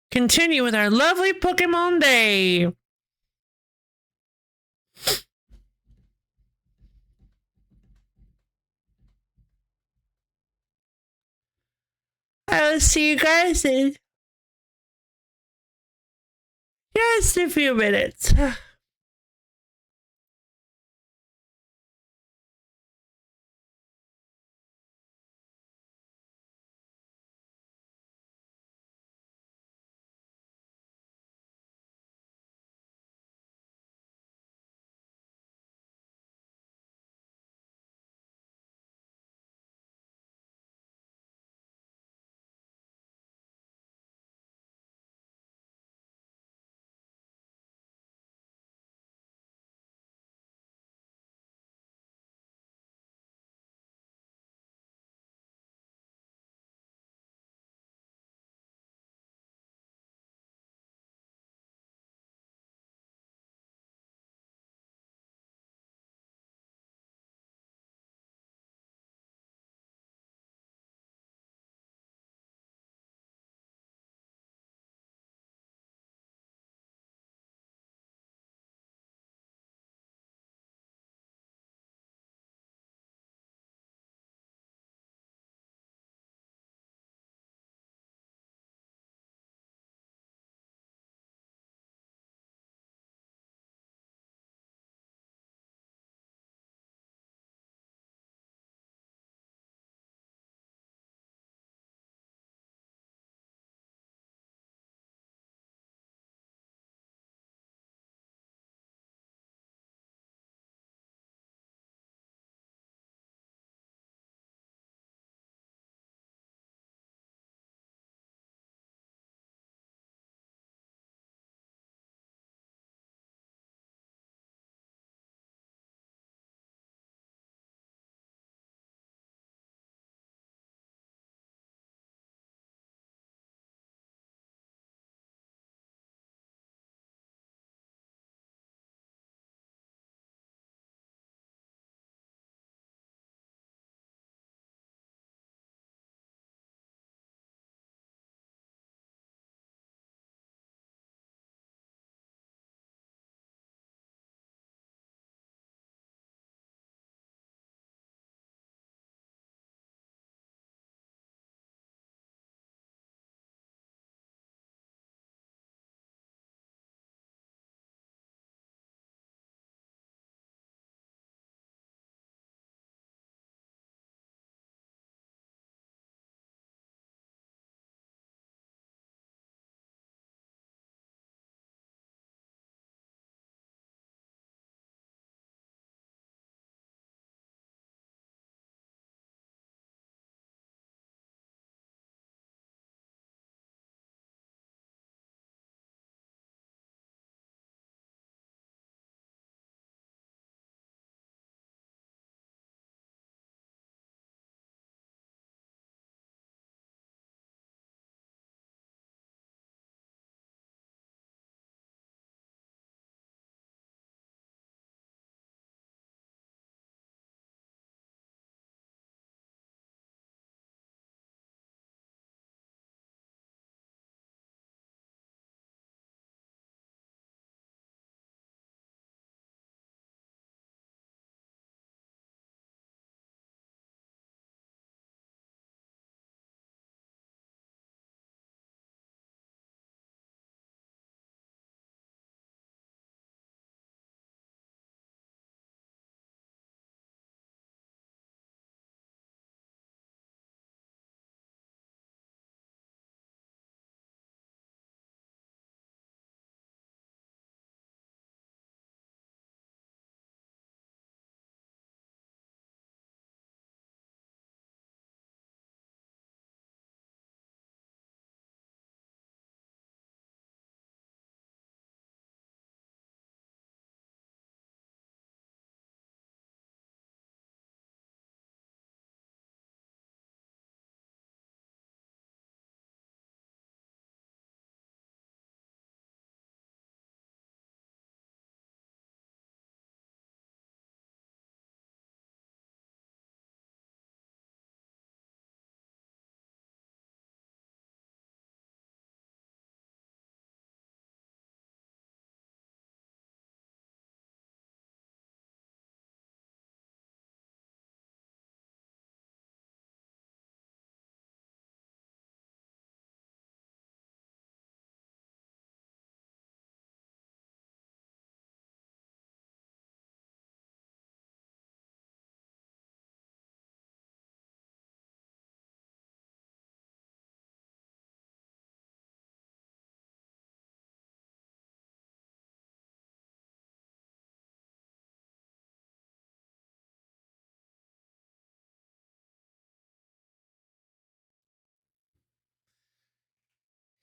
continue with our lovely Pokemon Day. I'll see you guys in just a few minutes.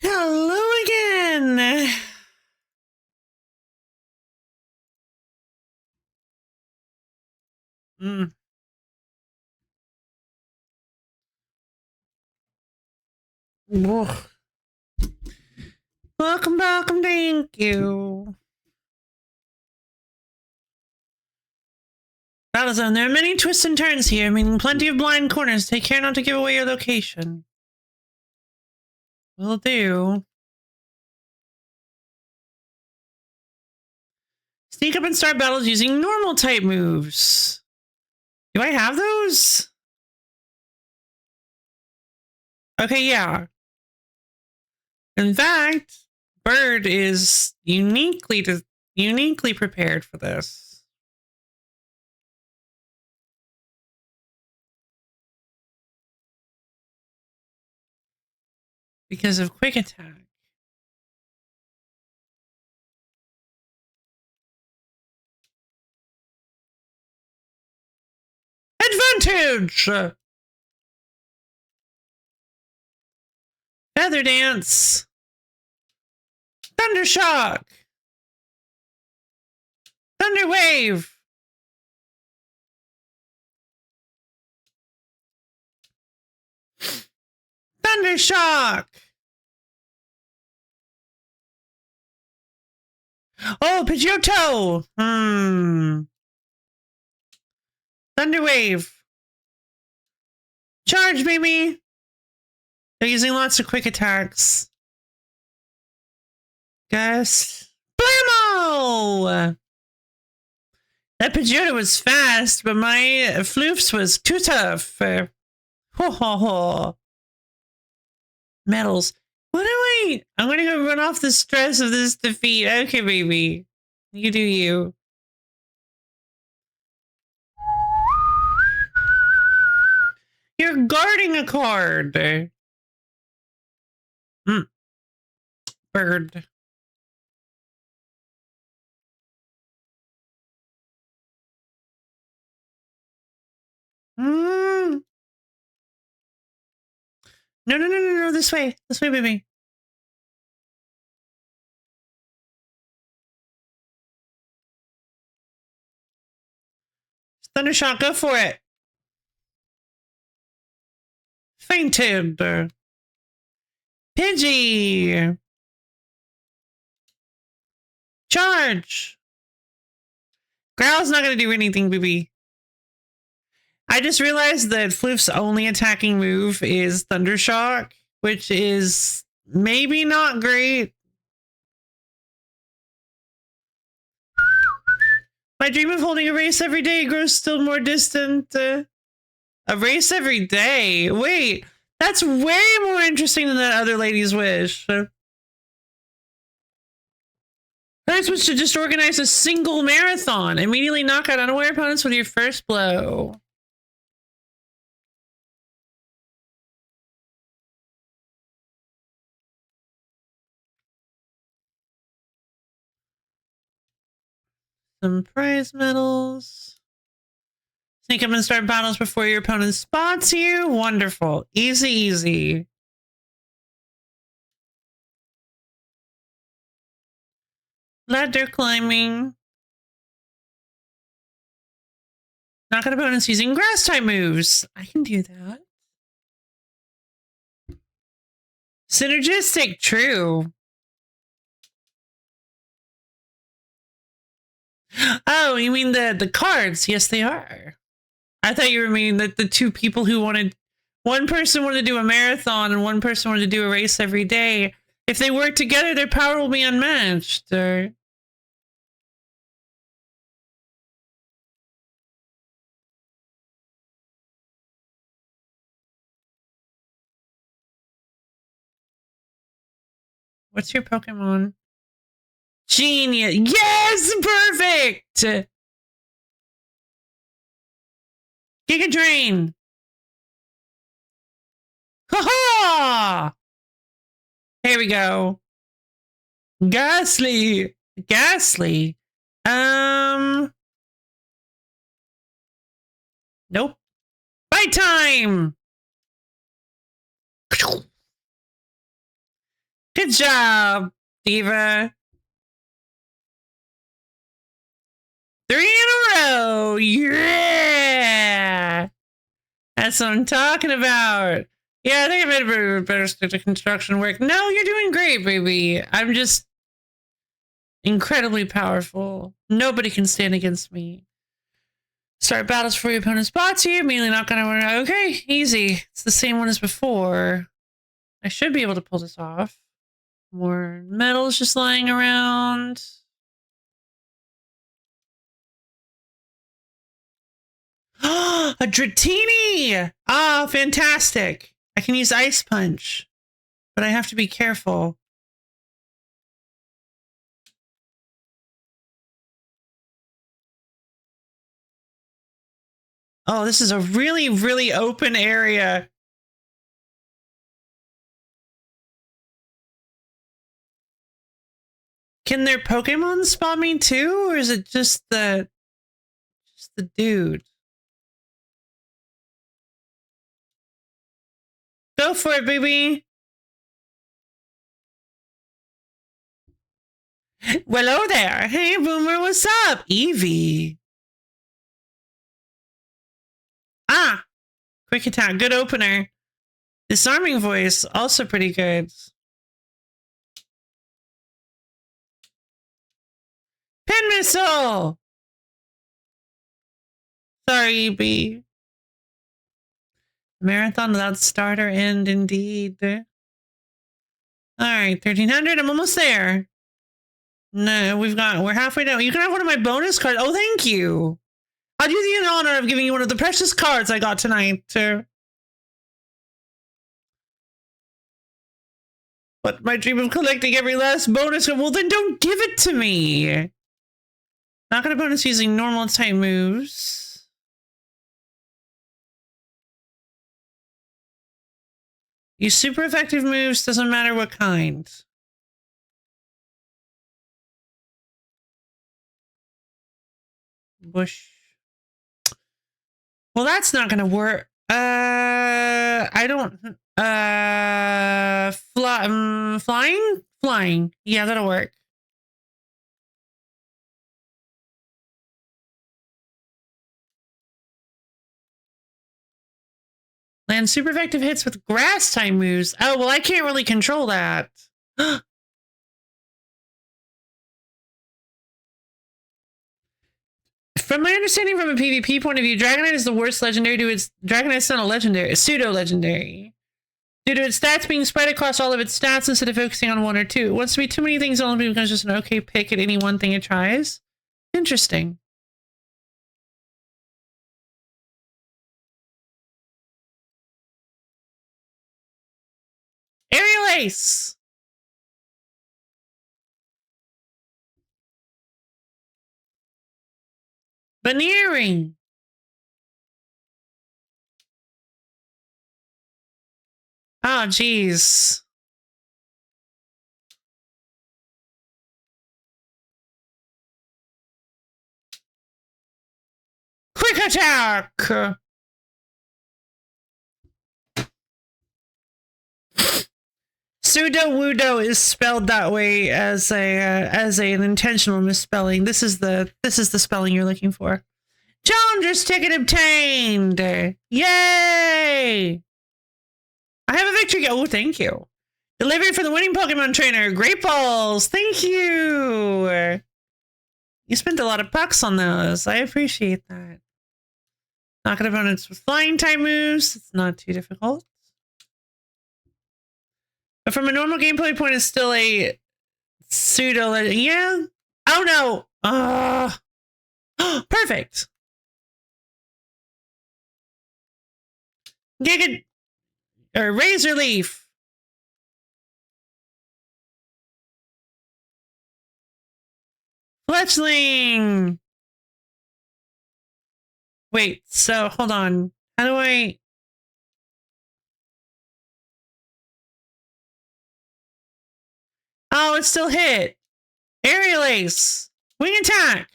Hello again. Mm. Welcome, welcome, thank you. Battlezone, there are many twists and turns here, meaning plenty of blind corners. Take care not to give away your location. Will do. Sneak up and start battles using normal type moves. Do I have those? Okay, yeah. In fact, Bird is uniquely prepared for this. Because of quick attack. Advantage! Feather Dance. Thundershock. Thunder Wave. Thundershock. Oh, Pidgeotto. Thunder Wave. Charge, baby. They're using lots of quick attacks. Gust. Blammo! That Pidgeotto was fast, but my Floofs was too tough. Ho ho ho. Medals. What do I? I'm gonna go run off the stress of this defeat. Okay, baby. You do you. You're guarding a card. Bird. No, no, this way. This way, baby. Thundershock, go for it. Fainted. Pidgey. Charge. Growl's not going to do anything, baby. I just realized that Floof's only attacking move is Thundershock, which is maybe not great. My dream of holding a race every day grows still more distant. A race every day? Wait, that's way more interesting than that other lady's wish. First was to just organize a single marathon. Immediately knock out unaware opponents with your first blow. Some prize medals. Sneak up and start battles before your opponent spots you. Wonderful. Easy, easy. Ladder climbing. Knock out opponents using grass type moves. I can do that. Synergistic, true. Oh, you mean the cards? Yes, they are. I thought you were meaning that the two people who wanted, one person wanted to do a marathon and one person wanted to do a race every day. If they work together, their power will be unmatched. Or... What's your Pokemon? Genius. Yes, perfect. Giga Drain. Ha ha! Here we go. Ghastly. Ghastly. Nope. Fight time! Good job, Diva. 3 in a row. Yeah. That's what I'm talking about. Yeah, I think I made a better stick to construction work. No, you're doing great, baby. I'm just incredibly powerful. Nobody can stand against me. Start battles for your opponent's spots here. Immediately not gonna win. Okay, easy. It's the same one as before. I should be able to pull this off. More metals just lying around. A Dratini! Ah, fantastic. I can use Ice Punch, but I have to be careful. Oh, this is a really, really open area. Can their Pokemon spot me too, or is it just the dude? Go for it, baby. Well, hello there. Hey, Boomer, what's up? Eevee. Ah, quick attack. Good opener. Disarming voice, also pretty good. Pin missile! Sorry, Eevee. Marathon without start or end, indeed. All right, 1300. I'm almost there. No, we're halfway down. You can have one of my bonus cards. Oh, thank you. I'll do you the honor of giving you one of the precious cards I got tonight. But my dream of collecting every last bonus. Well, then don't give it to me. Not gonna bonus using normal type moves. Use super effective moves, doesn't matter what kind. Bush. Well, that's not gonna work. I don't. Flying? Flying. Yeah, that'll work. Land super effective hits with grass type moves. Oh, well, I can't really control that. From my understanding from a PvP point of view, Dragonite is the worst legendary due to its... Dragonite's not a legendary, it's pseudo-legendary. Due to its stats being spread across all of its stats instead of focusing on one or two. It wants to be too many things, only becomes just an okay pick at any one thing it tries. Interesting. Aerial Ace! Veneering! Oh, jeez. Quick attack! Pseudo-wudo is spelled that way as an intentional misspelling. This is the spelling you're looking for. Challenger's ticket obtained! Yay! I have a victory. Oh, thank you. Delivered for the winning Pokemon trainer. Great balls. Thank you. You spent a lot of bucks on those. I appreciate that. Knocking opponents with flying type moves. It's not too difficult. But from a normal gameplay point, it's still a pseudo. Yeah. Oh no. Perfect. Giga or Razor Leaf. Fletchling. Wait, so hold on. How do I... Oh, it still hit. Aerial Ace. Wing attack.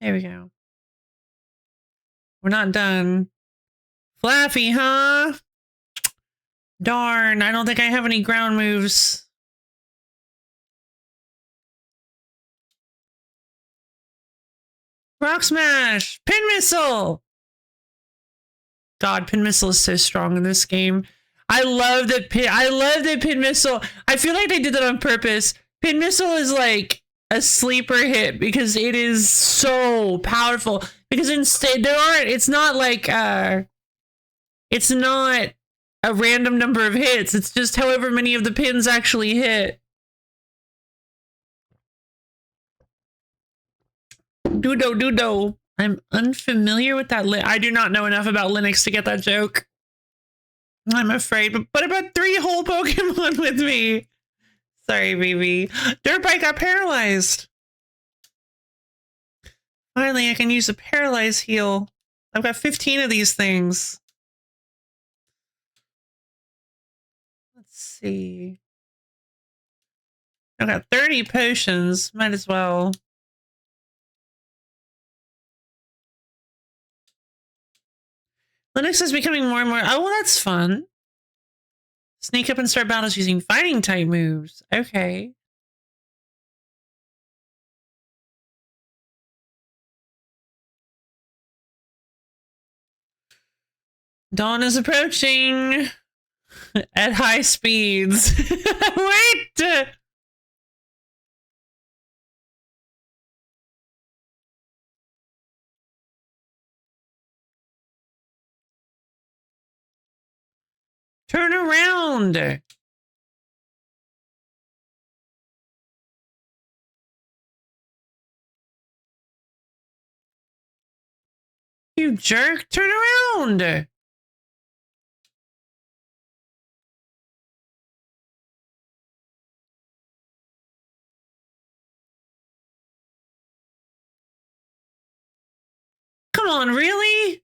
There we go. We're not done. Flaffy, huh? Darn, I don't think I have any ground moves. Rock Smash! Pin Missile! God, Pin Missile is so strong in this game. I love that Pin Missile. I feel like they did that on purpose. Pin Missile is like a sleeper hit because it is so powerful. Because instead it's not like it's not a random number of hits. It's just however many of the pins actually hit. Dudo. I'm unfamiliar with that. I do not know enough about Linux to get that joke. I'm afraid. But what about 3 whole Pokemon with me? Sorry, baby. Dirtbite got paralyzed. Finally, I can use a paralyze heal. I've got 15 of these things. Let's see. I've got 30 potions. Might as well. Linux is becoming more and more... Oh, well, that's fun. Sneak up and start battles using fighting type moves. Okay. Dawn is approaching at high speeds. Wait! Turn around! You jerk! Turn around! Come on, really?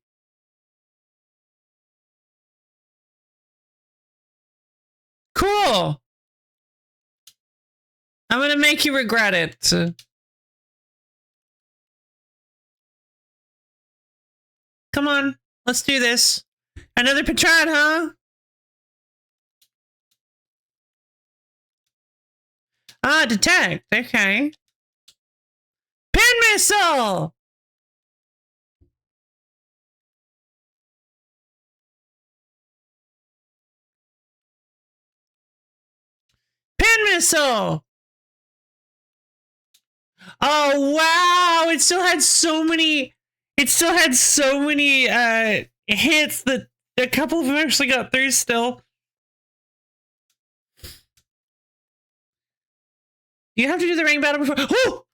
Cool! I'm gonna make you regret it. Come on, let's do this. Another Patrat, huh? Ah, detect. Okay. Pin Missile! Pin Missile! Oh, wow! It still had so many... hits that a couple of them actually got through still. You have to do the ring battle before... Oh!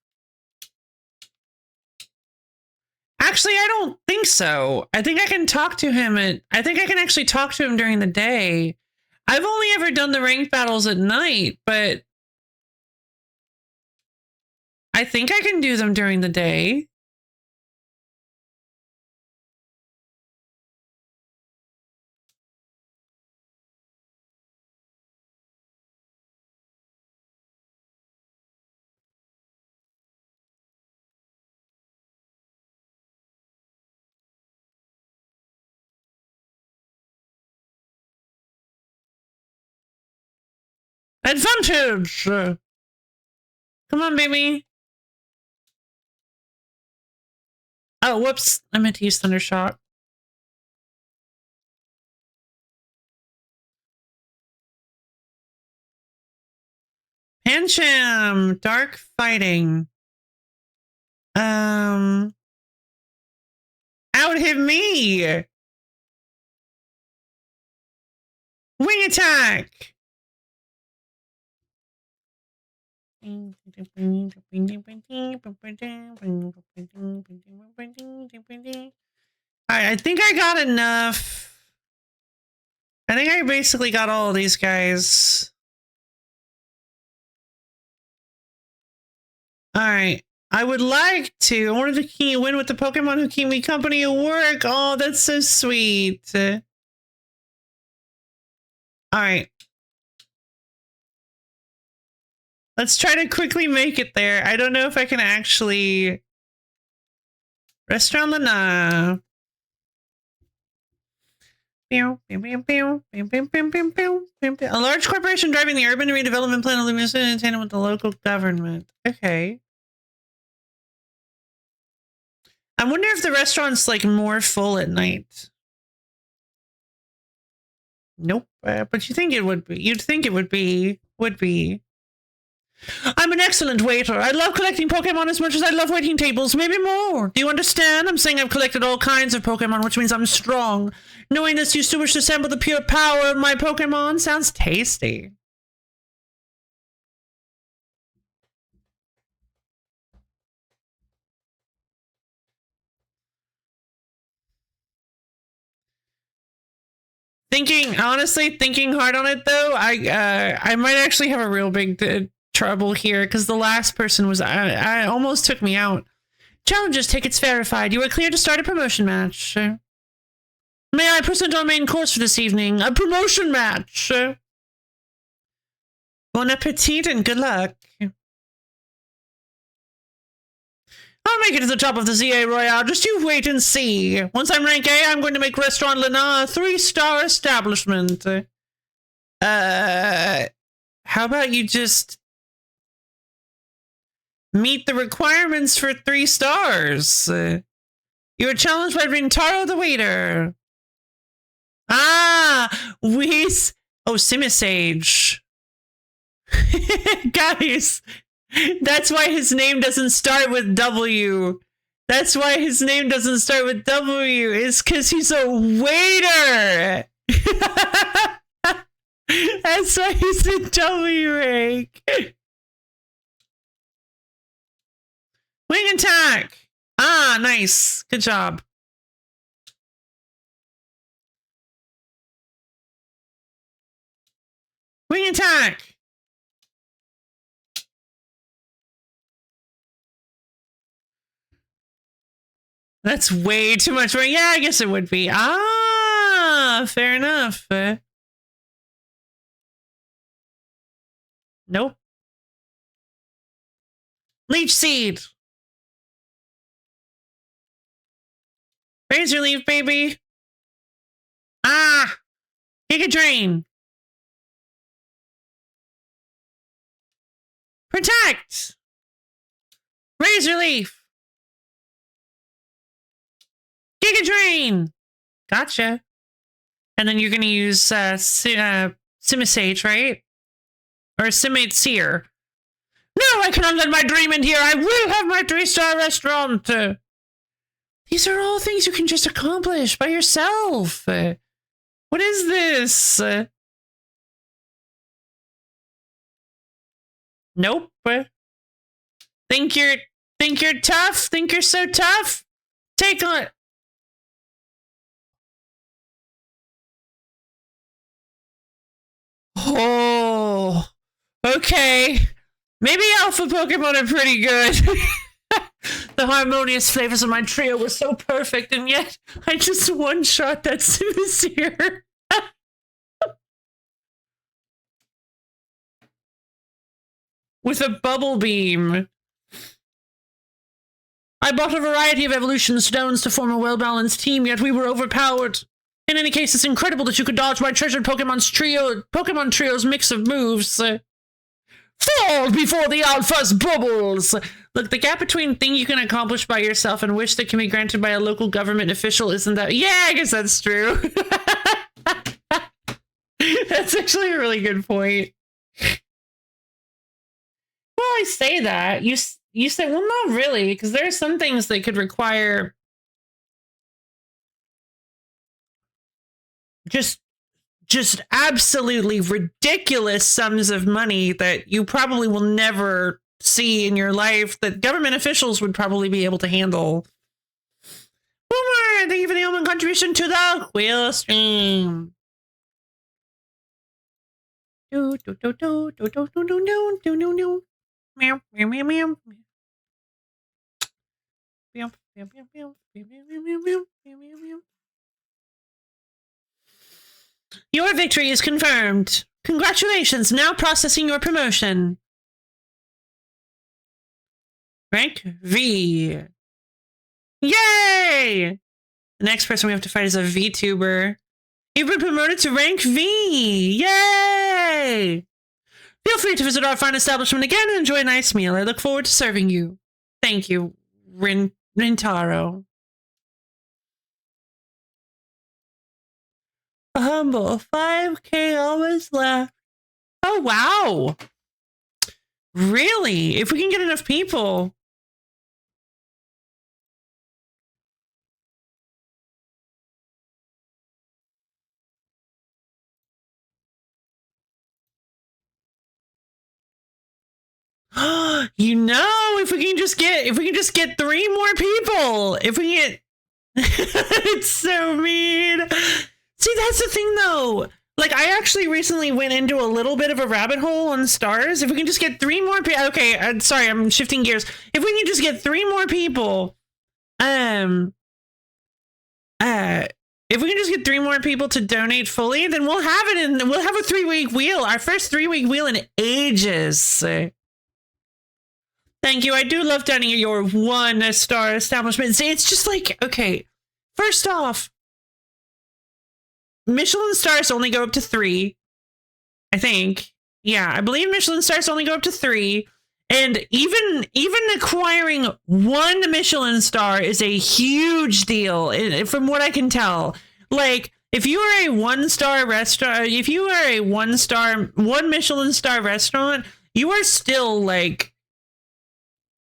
Actually, I don't think so. I think I can talk to him I think I can actually talk to him during the day. I've only ever done the ranked battles at night, but I think I can do them during the day. Advantage! Come on, baby. Oh, whoops. I meant to use Thundershock. Pancham! Dark Fighting. Out hit me! Wing attack! I think I got enough. I think I basically got all of these guys. Alright. I would like to. I wanted to win with the Pokemon who keep me company at work. Oh, that's so sweet. Alright. Let's try to quickly make it there. I don't know if I can actually... Restaurant Lana. A large corporation driving the urban redevelopment plan of Luminosity in tandem with the local government. Okay. I wonder if the restaurant's like more full at night. Nope. But you think it would be. You'd think it would be. Would be. I'm an excellent waiter. I love collecting Pokemon as much as I love waiting tables, maybe more. Do you understand? I'm saying I've collected all kinds of Pokemon, which means I'm strong. Knowing this, you still wish to sample the pure power of my Pokemon? Sounds tasty. Honestly, thinking hard on it though, I might actually have a real big trouble here because the last person was I almost took me out. Challenges tickets verified. You are clear to start a promotion match. May I present our main course for this evening? A promotion match. Bon appetit and good luck. I'll make it to the top of the ZA Royale. Just you wait and see. Once I'm rank A, I'm going to make Restaurant Lena a 3-star establishment. How about you just meet the requirements for 3 stars? You are challenged by Rintaro the waiter. Ah, Whis. Oh, Simisage. Guys. That's why his name doesn't start with W. That's why his name doesn't start with W. It's because he's a waiter. That's why he's a W rank. Wing attack. Ah, nice. Good job. Wing attack. That's way too much. Yeah, I guess it would be. Ah, fair enough. Nope. Leech Seed. Razor Leaf, baby. Ah. Giga Drain. Protect. Razor Leaf. Giga Drain! Gotcha. And then you're going to use Simisage, right? Or Simate Seer. No, I cannot let my dream end here. I will have my 3-star restaurant. These are all things you can just accomplish by yourself. What is this? Nope. Think you're tough? Think you're so tough? Take on. Oh, okay. Maybe alpha Pokemon are pretty good. The harmonious flavors of my trio were so perfect, and yet I just one-shot that Simisear. With a bubble beam. I bought a variety of evolution stones to form a well-balanced team, yet we were overpowered. In any case, it's incredible that you could dodge my treasured Pokemon Trio's mix of moves. Fall before the Alpha's bubbles! Look, the gap between thing you can accomplish by yourself and wish that can be granted by a local government official isn't that... Yeah, I guess that's true. That's actually a really good point. Well, I say that. You say, well, not really, because there are some things that could require... just absolutely ridiculous sums of money that you probably will never see in your life that government officials would probably be able to handle. Boomer, thank you for the human contribution to the wheel stream. Do do do do do do do do do do do do. Meow meow meow meow. Meow meow meow meow meow meow meow meow meow meow. Your victory is confirmed. Congratulations, now processing your promotion. Rank V. Yay! The next person we have to fight is a VTuber. You've been promoted to rank V! Yay! Feel free to visit our fine establishment again and enjoy a nice meal. I look forward to serving you. Thank you, Rintaro. A humble 5K almost left. Oh, wow. Really? If we can get enough people. You know, if we can just get 3 more people. If we get it's so mean. See, that's the thing though. Like, I actually recently went into a little bit of a rabbit hole on stars. If we can just get 3 more people. Okay, sorry, I'm shifting gears. If we can just get 3 more people, if we can just get 3 more people to donate fully, then we'll have it in. We'll have a 3-week wheel. Our first 3-week wheel in ages. Thank you. I do love dining at your 1-star establishment. See, it's just like, okay, first off, Michelin stars only go up to 3, I think. Yeah, I believe Michelin stars only go up to 3. And even acquiring 1 Michelin star is a huge deal, from what I can tell. Like, if you are a 1-star restaurant, if you are a 1 Michelin star restaurant, you are still like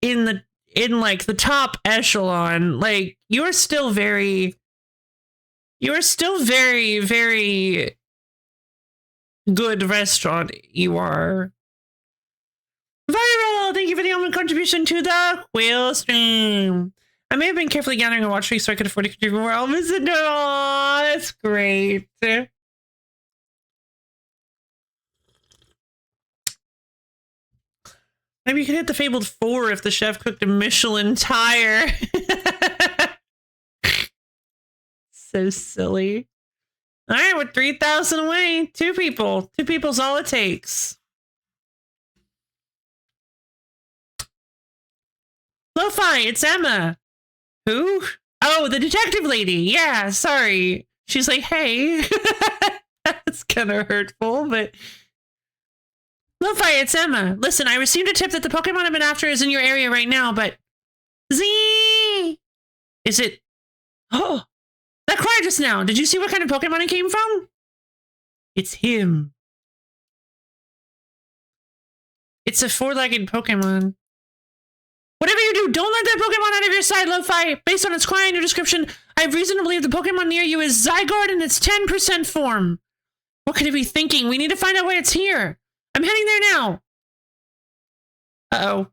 in like the top echelon. Like, you're still very, very good restaurant. You are. Viral, thank you for the only contribution to the wheel stream. I may have been carefully gathering a watch week so I could afford to contribute more elements. Oh, that's great. Maybe you could hit the fabled 4 if the chef cooked a Michelin tire. So silly. All right, we're 3,000 away. 2 people. 2 people's all it takes. Lo-Fi, it's Emma. Who? Oh, the detective lady. Yeah, sorry. She's like, hey. That's kind of hurtful, but... Lo-Fi, it's Emma. Listen, I received a tip that the Pokemon I've been after is in your area right now, but... Z! Is it... Oh! That cry just now. Did you see what kind of Pokemon it came from? It's him. It's a 4-legged Pokemon. Whatever you do, don't let that Pokemon out of your sight, Lo-Fi. Based on its cry in your description, I have reason to believe the Pokemon near you is Zygarde in its 10% form. What could it be thinking? We need to find out why it's here. I'm heading there now. Uh-oh.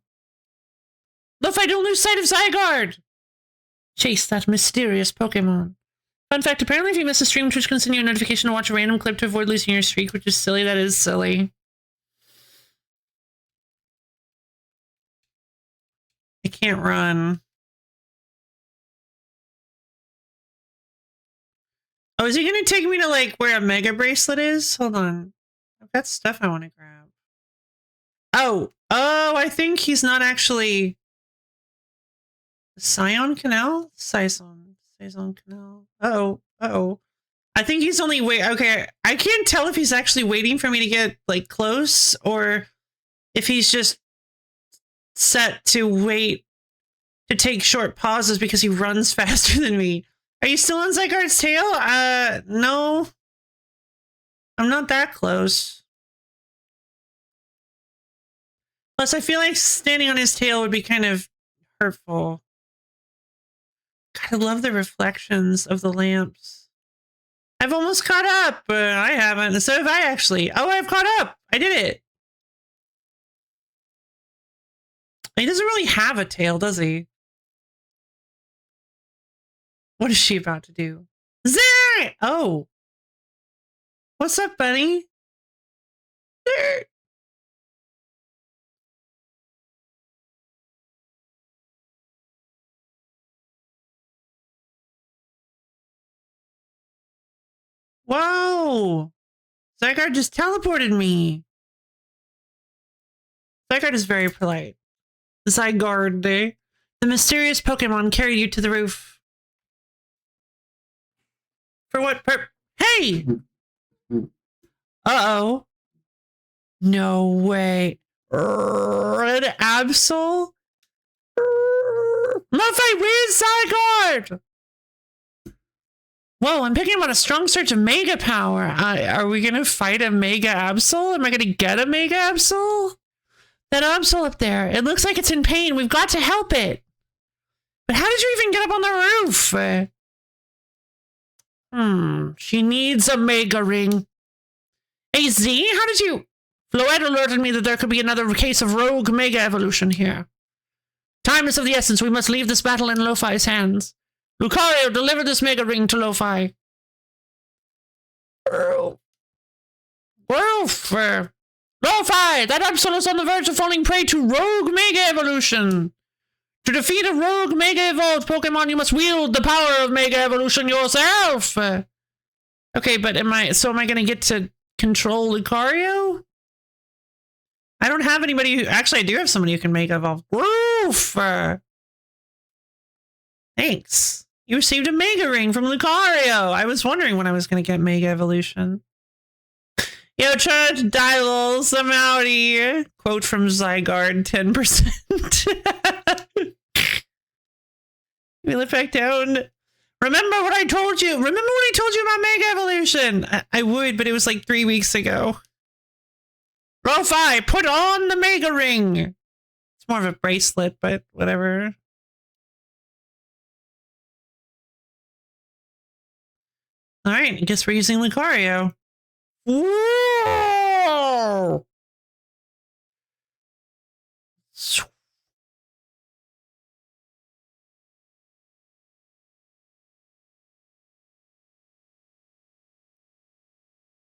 Lo-Fi, don't lose sight of Zygarde. Chase that mysterious Pokemon. Fun fact, apparently if you miss a stream, Twitch can send you a notification to watch a random clip to avoid losing your streak, which is silly. That is silly. I can't run. Oh, is he going to take me to, like, where a Mega Bracelet is? Hold on. I've got stuff I want to grab. Oh, I think he's not actually... Scion Canal? Saison Canal. Uh-oh. I think he's only okay, I can't tell if he's actually waiting for me to get, like, close, or if he's just set to wait to take short pauses because he runs faster than me. Are you still on Zygarde's tail? No. I'm not that close. Plus, I feel like standing on his tail would be kind of hurtful. God, I love the reflections of the lamps. I've almost caught up, but I haven't. So have I actually. Oh, I've caught up. I did it. He doesn't really have a tail, does he? What is she about to do? Zerr! Oh. What's up, buddy? Zerr! Whoa! Zygarde just teleported me. Zygarde is very polite. Zygarde. The mysterious Pokemon carried you to the roof. For what purpose? Hey! Uh-oh. No way. Red Absol? Malphite, where's Zygarde? Whoa, I'm picking up on a strong surge of Mega Power. Are we gonna fight a Mega Absol? Am I gonna get a Mega Absol? That Absol up there, it looks like it's in pain. We've got to help it. But how did you even get up on the roof? She needs a Mega Ring. Hey, Z, how did you... Floette alerted me that there could be another case of rogue Mega Evolution here. Time is of the essence. We must leave this battle in Lo-Fi's hands. Lucario, deliver this Mega Ring to Lo-Fi. Lo-Fi, that Absol is on the verge of falling prey to rogue Mega Evolution. To defeat a rogue Mega Evolved Pokemon, you must wield the power of Mega Evolution yourself. Okay, but am I going to get to control Lucario? I don't have anybody who... Actually, I do have somebody who can Mega Evolve. Woof! Thanks. You received a Mega Ring from Lucario. I was wondering when I was going to get Mega Evolution. Yo, Church, Dials, I'm out here. Quote from Zygarde, 10%. We live back down. Remember what I told you? Remember when I told you about Mega Evolution? I would, but it was like 3 weeks ago. Lo-Fi, put on the Mega Ring. It's more of a bracelet, but whatever. All right, I guess we're using Lucario. Whoa!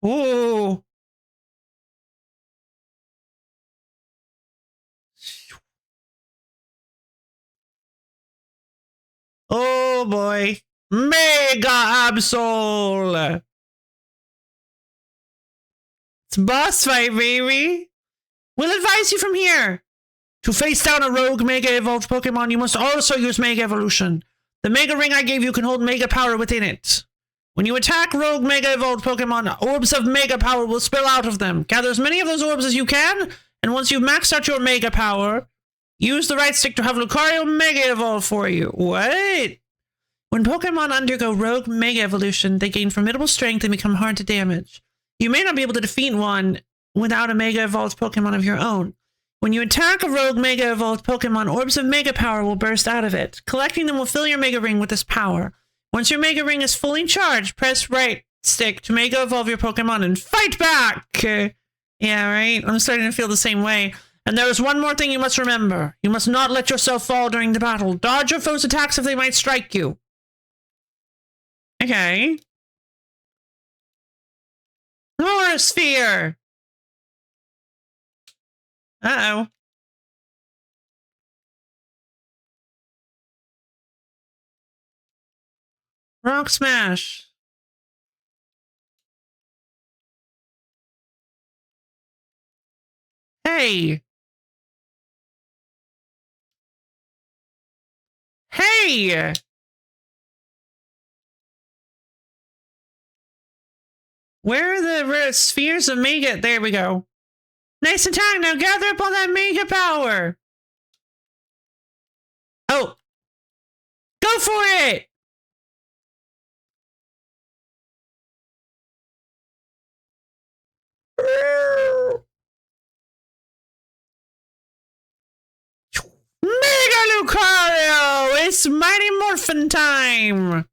Whoa! Oh boy. Mega Absol! It's a boss fight, baby! We'll advise you from here! To face down a rogue Mega Evolved Pokemon, you must also use Mega Evolution. The Mega Ring I gave you can hold Mega Power within it. When you attack rogue Mega Evolved Pokemon, orbs of Mega Power will spill out of them. Gather as many of those orbs as you can, and once you've maxed out your Mega Power, use the right stick to have Lucario Mega Evolve for you. What? When Pokemon undergo rogue Mega Evolution, they gain formidable strength and become hard to damage. You may not be able to defeat one without a Mega Evolved Pokemon of your own. When you attack a rogue Mega Evolved Pokemon, orbs of Mega Power will burst out of it. Collecting them will fill your Mega Ring with this power. Once your Mega Ring is fully charged, press right stick to Mega Evolve your Pokemon and fight back! Yeah, right? I'm starting to feel the same way. And there is one more thing you must remember. You must not let yourself fall during the battle. Dodge your foes' attacks if they might strike you. Okay. Aura Sphere! Uh-oh. Rock Smash. Hey! Hey! Where are the spheres of Mega? There we go. Nice attack. Now gather up all that Mega Power. Oh. Go for it! Mega Lucario! It's Mighty Morphin time!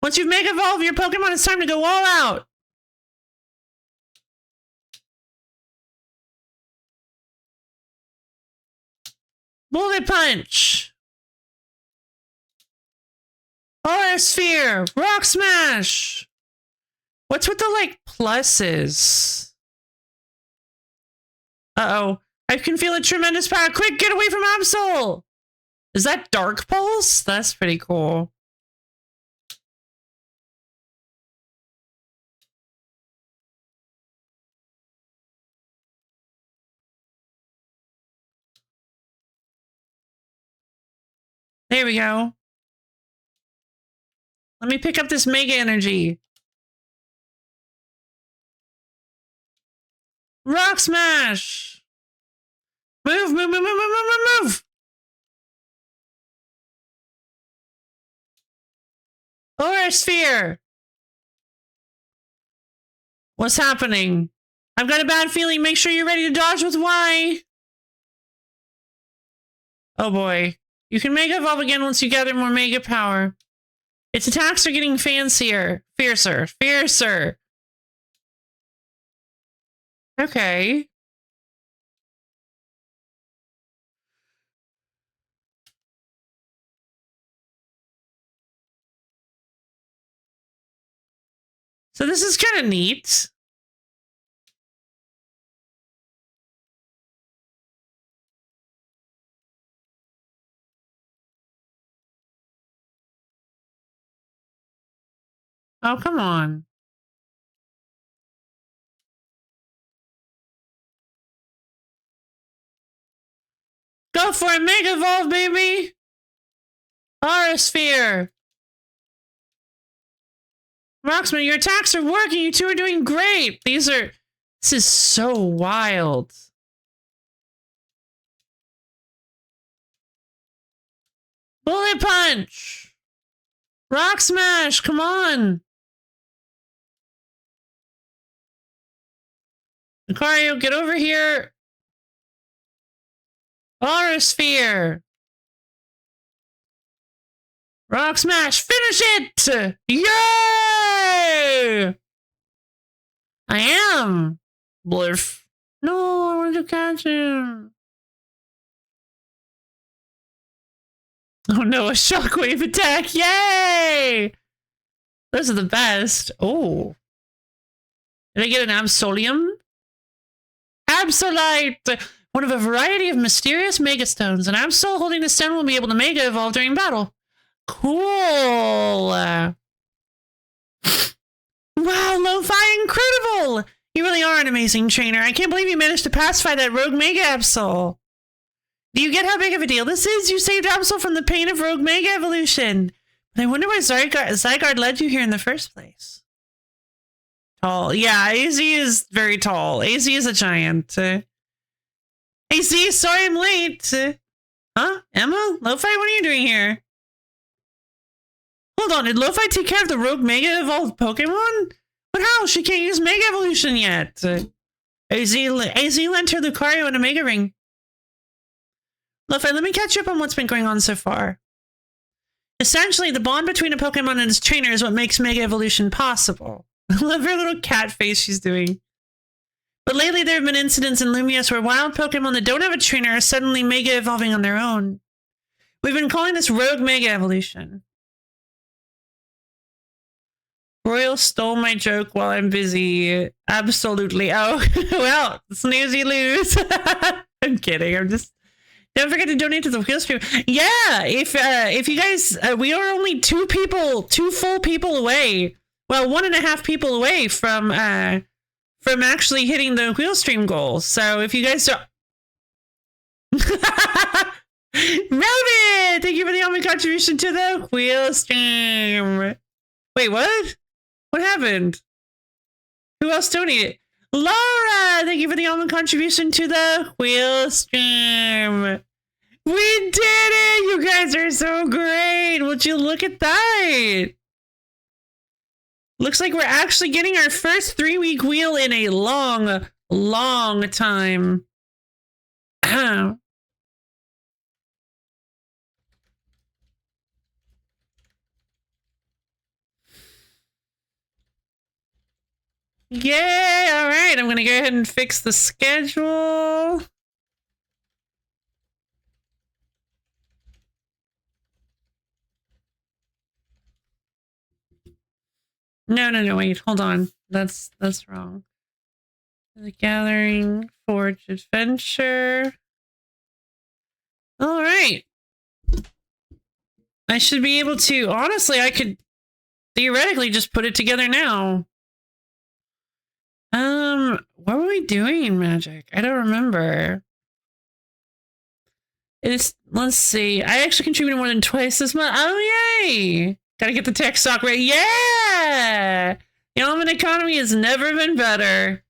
Once you've Mega Evolved your Pokemon, it's time to go all out! Bullet Punch! Aura Sphere! Rock Smash! What's with the, like, pluses? Uh-oh. I can feel a tremendous power. Quick, get away from Absol! Is that Dark Pulse? That's pretty cool. There we go. Let me pick up this Mega Energy. Rock smash! Move, move, move, move, move, move, move! Aura sphere! What's happening? I've got a bad feeling. Make sure you're ready to dodge with Y. Oh boy. You can Mega Evolve again once you gather more Mega power. Its attacks are getting fancier. Fiercer. Fiercer. Okay. So this is kind of neat. Oh, come on. Go for it, Mega Evolve, baby! Aura Sphere! Rocksman, your attacks are working! You two are doing great! This is so wild. Bullet Punch! Rock Smash, come on! Lucario, get over here! Aura Sphere! Rock Smash, finish it! Yay! I am! Blurf. No, I want to catch him. Oh no, a shockwave attack! Yay! Those are the best. Oh. Did I get an Absolium? Absolite! One of a variety of mysterious Megastones. An Absol holding the stone will be able to Mega Evolve during battle. Cool! Wow, Lo-Fi, incredible! You really are an amazing trainer. I can't believe you managed to pacify that rogue Mega Absol. Do you get how big of a deal this is? You saved Absol from the pain of rogue Mega Evolution. But I wonder why Zygarde led you here in the first place. Tall. Yeah, AZ is very tall. AZ is a giant. AZ, sorry I'm late. Huh? Emma? Lo-Fi, what are you doing here? Hold on, did Lo-Fi take care of the rogue Mega Evolved Pokemon? But how? She can't use Mega Evolution yet. AZ lent her Lucario and a Mega Ring. Lo-Fi, let me catch you up on what's been going on so far. Essentially, the bond between a Pokemon and its trainer is what makes Mega Evolution possible. I love her little cat face she's doing. But lately there have been incidents in Lumios where wild Pokemon that don't have a trainer are suddenly Mega Evolving on their own. We've been calling this Rogue Mega Evolution. Royal stole my joke while I'm busy. Absolutely. Oh, well, snooze you lose. I'm kidding. I'm just... Don't forget to donate to the wheel stream. Yeah, if you guys... we are only two full people away. Well, 1.5 people away from actually hitting the wheel stream goal. So if you guys are... Melvin! Thank you for the only contribution to the wheel stream. Wait, what? What happened? Who else donated? Laura! Thank you for the almond contribution to the wheel stream. We did it! You guys are so great! Would you look at that? Looks like we're actually getting our first 3-week wheel in a long, long time. Yay! Alright, I'm gonna go ahead and fix the schedule. No, wait, hold on. That's wrong. The Gathering, Forge Adventure. Alright. I should be able to, honestly, I could theoretically just put it together now. What were we doing in Magic? I don't remember. Let's see. I actually contributed more than twice as much. Oh, yay! Gotta get the tech stock right. Yeah! The almond economy has never been better.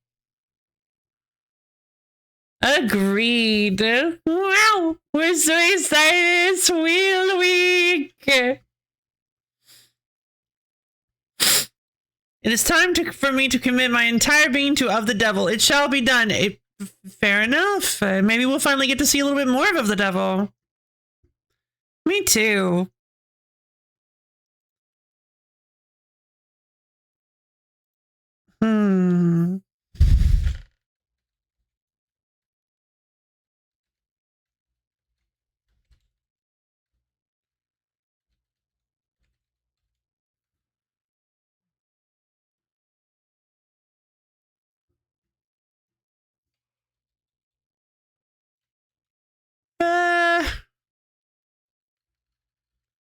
Agreed. Wow, we're so excited. It's Wheel Week. It is time for me to commit my entire being to Of the Devil. It shall be done. Fair enough. Maybe we'll finally get to see a little bit more of the Devil. Me too.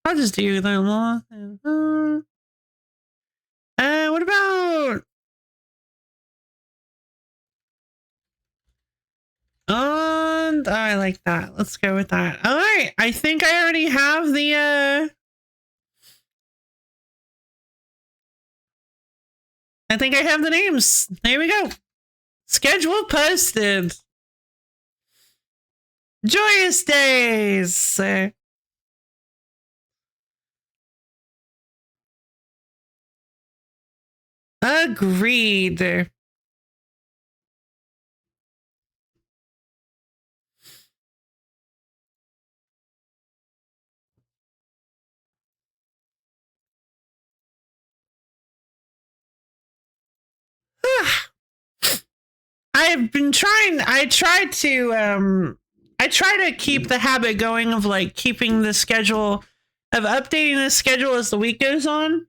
I'll just do them all. What about... I like that. Let's go with that. All right. I think I already have the, I think I have the names. There we go. Schedule posted. Joyous days. Agreed. I've been trying. I try to keep the habit going of like keeping the schedule, of updating the schedule as the week goes on.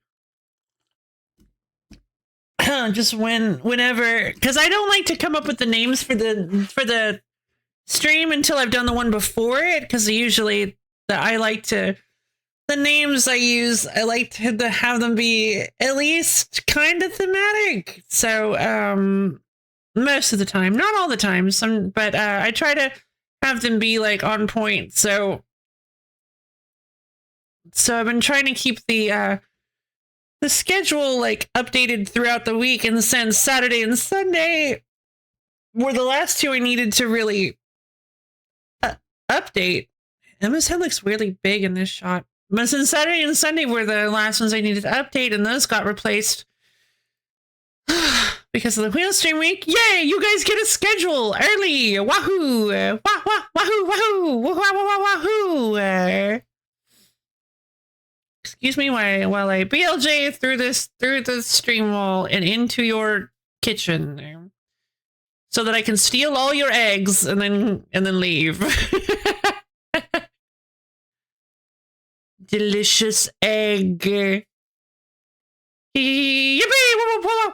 Just whenever, because I don't like to come up with the names for the stream until I've done the one before it, because usually the names I use, I like to have them be at least kind of thematic. So most of the time, not all the time, but I try to have them be like on point. So I've been trying to keep the schedule like updated throughout the week, in the sense Saturday and Sunday were the last two I needed to really update. Emma's head looks really big in this shot. But since Saturday and Sunday were the last ones I needed to update, and those got replaced because of the Wheel Stream Week. Yay! You guys get a schedule early. Wahoo! Wahoo! Wahoo! Wahoo! Wahoo! Excuse me while I BLJ through the stream wall and into your kitchen, so that I can steal all your eggs and then leave. Delicious egg. Yippee!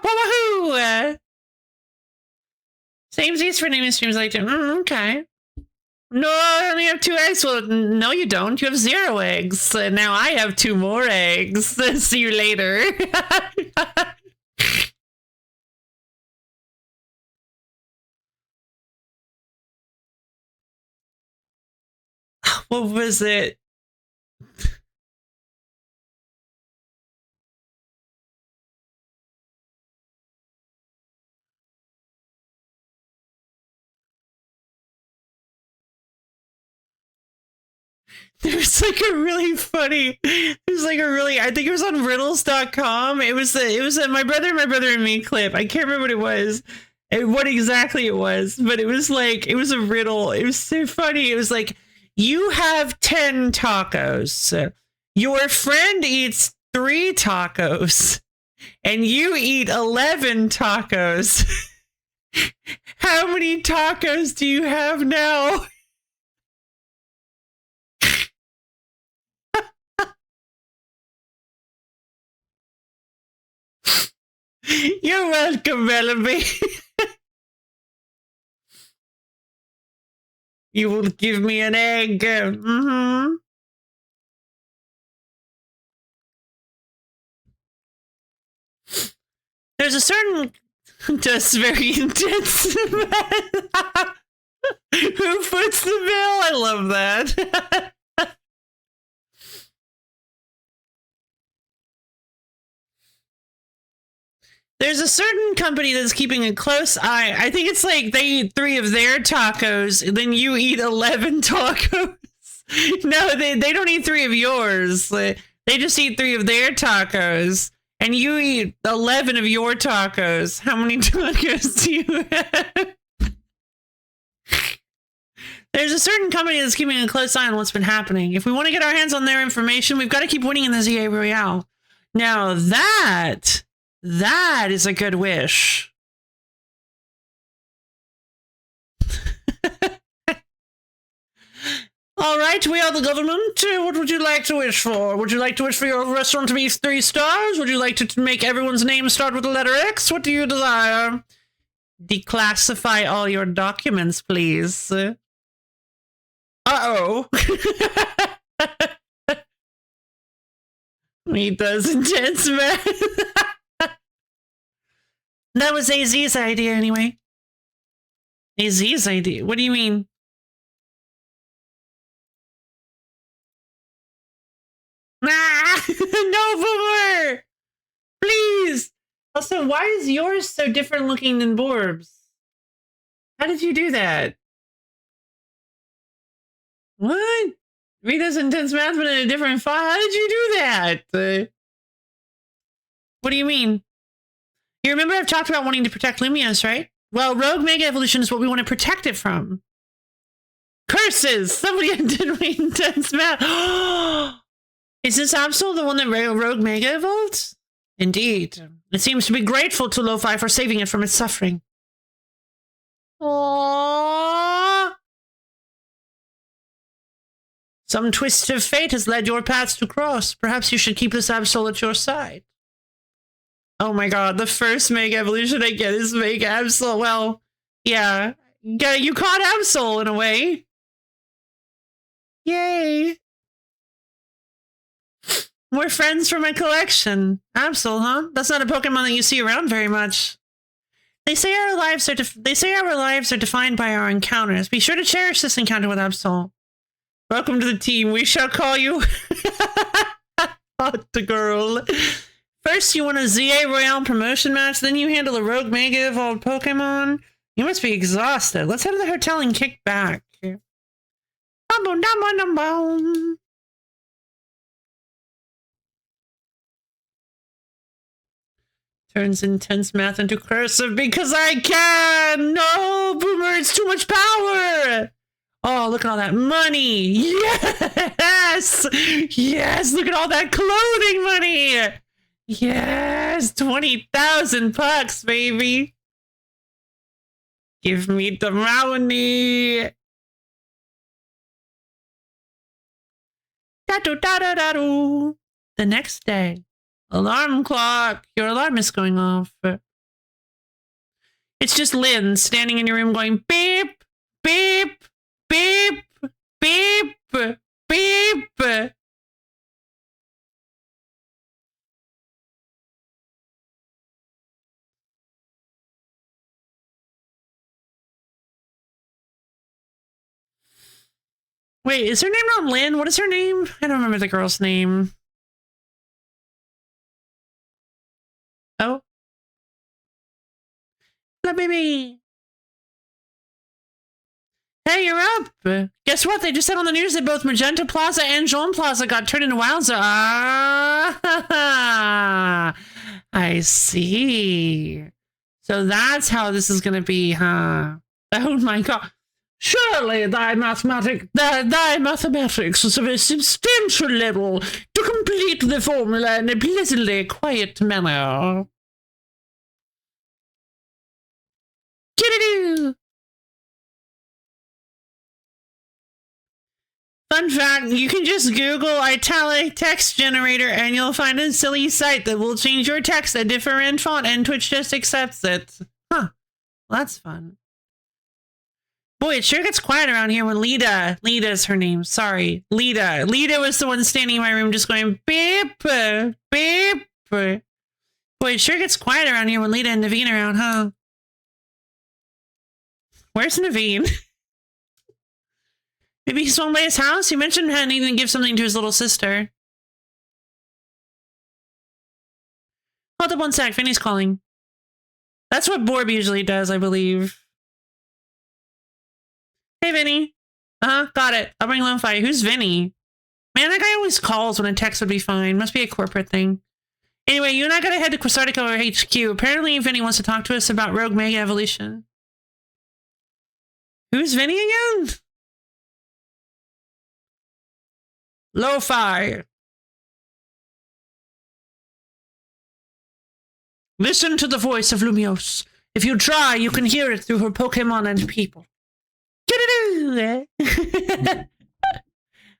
Wahoo! Same Z's for naming streams like that. Okay. No, I only have 2 eggs. Well, no, you don't. You have 0 eggs. Now I have 2 more eggs. See you later. What was it? There's like a really funny, I think it was on riddles.com. It was a my brother and me clip. I can't remember what it was, what exactly it was, but it was a riddle. It was so funny. It was like, you have 10 tacos. Your friend eats 3 tacos and you eat 11 tacos. How many tacos do you have now? You're welcome, Bellamy. You will give me an egg. Mm-hmm. There's a certain, just very intense. Who foots the bill? I love that. There's a certain company that's keeping a close eye. I think it's like they eat 3 of their tacos, and then you eat 11 tacos. No, they don't eat 3 of yours. They just eat 3 of their tacos, and you eat 11 of your tacos. How many tacos do you have? There's a certain company that's keeping a close eye on what's been happening. If we want to get our hands on their information, we've got to keep winning in the ZA Royale. Now that is a good wish. All right, we are the government. What would you like to wish for? Would you like to wish for your restaurant to be 3 stars? Would you like to make everyone's name start with the letter X? What do you desire? Declassify all your documents, please. Uh-oh. He does intense math. That was AZ's idea anyway. AZ's idea? What do you mean? Ah! No, Boomer! Please! Also, why is yours so different looking than Borb's? How did you do that? What? Rita's intense math, but in a different font? How did you do that? What do you mean? You remember I've talked about wanting to protect Lumios, right? Well, Rogue Mega Evolution is what we want to protect it from. Curses! Somebody did my intense math. Is this Absol the one that Rogue Mega evolved? Indeed. It seems to be grateful to Lo-Fi for saving it from its suffering. Aww. Some twist of fate has led your paths to cross. Perhaps you should keep this Absol at your side. Oh my god, the first Mega Evolution I get is Mega Absol. Well, yeah. You caught Absol in a way. Yay. More friends for my collection. Absol, huh? That's not a Pokemon that you see around very much. They say our lives are defined by our encounters. Be sure to cherish this encounter with Absol. Welcome to the team. We shall call you Hot Girl. First, you want a ZA Royale promotion match, then you handle a Rogue Mega Evolved Pokemon. You must be exhausted. Let's head to the hotel and kick back. Turns intense math into cursive because I can! No, Boomer, it's too much power! Oh, look at all that money! Yes! Yes, look at all that clothing money! Yes, 20,000 bucks, baby! Give me the money! Da-do-da-da-da-do! The next day. Alarm clock! Your alarm is going off. It's just Lynn standing in your room going beep, beep, beep, beep, beep. Wait, is her name not Lynn? What is her name? I don't remember the girl's name. Oh. La baby. Hey, you're up. Guess what? They just said on the news that both Magenta Plaza and Jean Plaza got turned into Wowza. Ah, I see. So that's how this is going to be, huh? Oh my god. Surely thy mathematics is of a substantial level to complete the formula in a pleasantly quiet manner. Kidadoo! Fun fact, you can just Google italic text generator and you'll find a silly site that will change your text a different font and Twitch just accepts it. Huh. Well, that's fun. Boy, it sure gets quiet around here when Lita's her name, sorry. Lita was the one standing in my room just going beep, beep. Boy, it sure gets quiet around here when Lita and Naveen are around, huh? Where's Naveen? Maybe he's swung by his house? He mentioned how needing to give something to his little sister. Hold up one sec, Vinny's calling. That's what Borb usually does, I believe. Hey, Vinny. Got it. I'll bring Lumfi. Who's Vinny? Man, that guy always calls when a text would be fine. Must be a corporate thing. Anyway, you and I gotta head to Quasartico or HQ. Apparently, Vinny wants to talk to us about Rogue Mega Evolution. Who's Vinny again? Lo-fi. Listen to the voice of Lumiose. If you try, you can hear it through her Pokemon and people.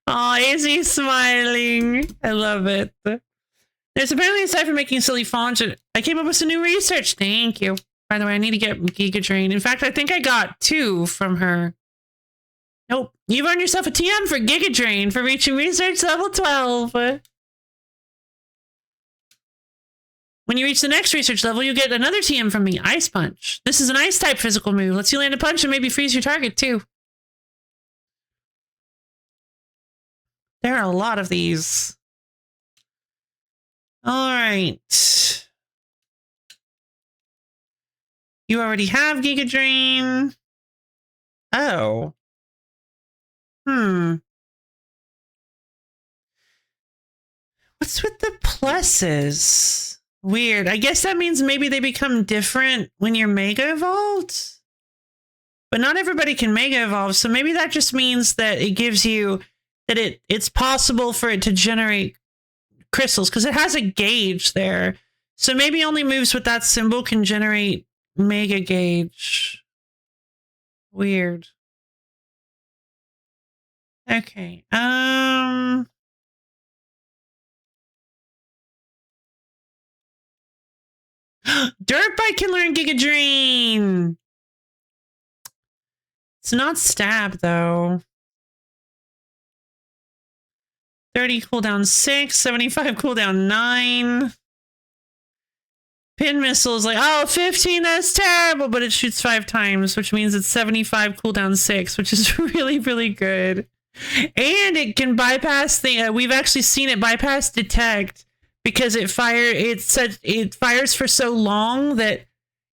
Oh, is he smiling? I love it. There's apparently, aside from making silly fonts, I came up with some new research. Thank you. By the way, I need to get Giga Drain. In fact, I think I got 2 from her. Nope. You've earned yourself a TM for Giga Drain for reaching research level 12. When you reach the next research level, you get another TM from me, Ice Punch. This is an ice type physical move. Lets you land a punch and maybe freeze your target too. There are a lot of these. All right. You already have Giga Drain. Oh. What's with the pluses? Weird. I guess that means maybe they become different when you're Mega Evolved? But not everybody can Mega Evolve, so maybe that just means that it gives you... that it's possible for it to generate crystals, because it has a gauge there. So maybe only moves with that symbol can generate Mega Gauge. Weird. Okay. Dirt Bike can learn Giga Drain. It's not Stab, though. 30 cooldown 6, 75 cooldown 9. Pin Missile is like, oh, 15, that's terrible, but it shoots 5 times, which means it's 75 cooldown 6, which is really, really good. And it can bypass the, we've actually seen it bypass Detect, because it fires for so long that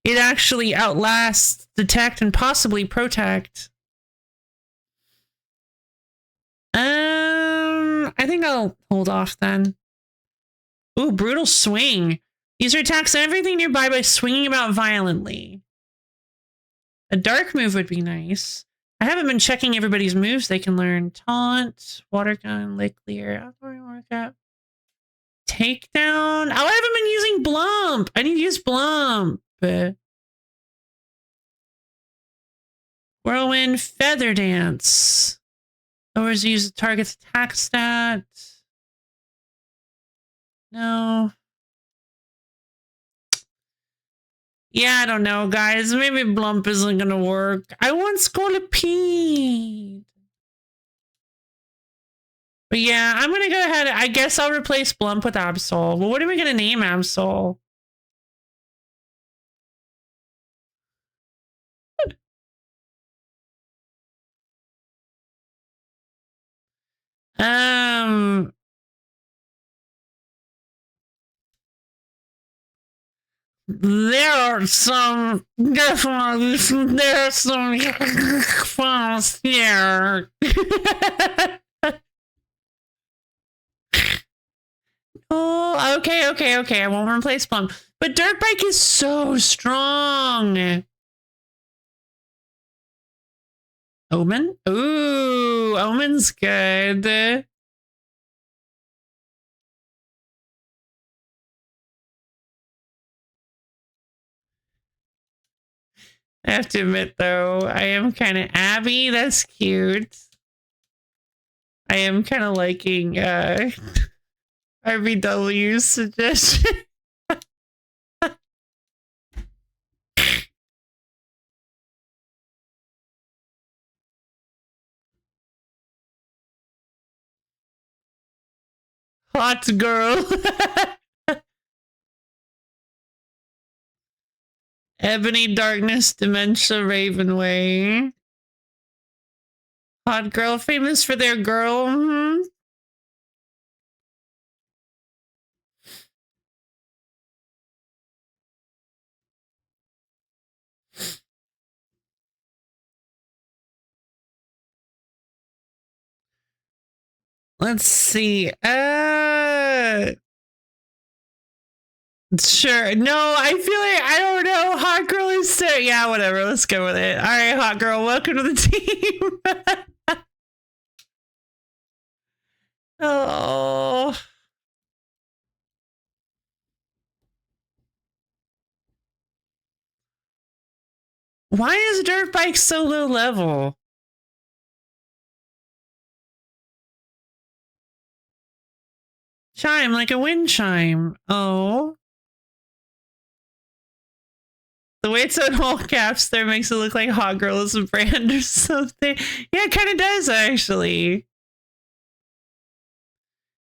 it actually outlasts Detect and possibly Protect. I think I'll hold off then. Ooh, Brutal Swing. User attacks everything nearby by swinging about violently. A dark move would be nice. I haven't been checking everybody's moves they can learn. Taunt, Water Gun, Lake Clear, Outdoor Workout. Takedown. Oh, I haven't been using Blump. I need to use Blump. Whirlwind, Feather Dance. Lowers use the target's attack stat. No. Yeah, I don't know, guys. Maybe Blump isn't gonna work. I want Scolipede. But yeah, I'm gonna go ahead. I guess I'll replace Blump with Absol. Well, what are we gonna name Absol? There are some, definitely, there are some files here. Oh, okay. I won't replace Plum. But Dirt Bike is so strong. Omen? Ooh, Omen's good. I have to admit, though, I am kind of Abby. That's cute. I am kind of liking RBW's suggestion. Hot girl. Ebony Darkness Dementia Ravenway. Hot girl, famous for their girl. Let's see. Sure. No, I feel like I don't know. Hot girl is so yeah, whatever. Let's go with it. All right, hot girl, welcome to the team. Oh. Why is dirt bike so low level? Chime like a wind chime. Oh. The way it's in all caps there makes it look like Hot Girl is a brand or something. Yeah, it kind of does, actually.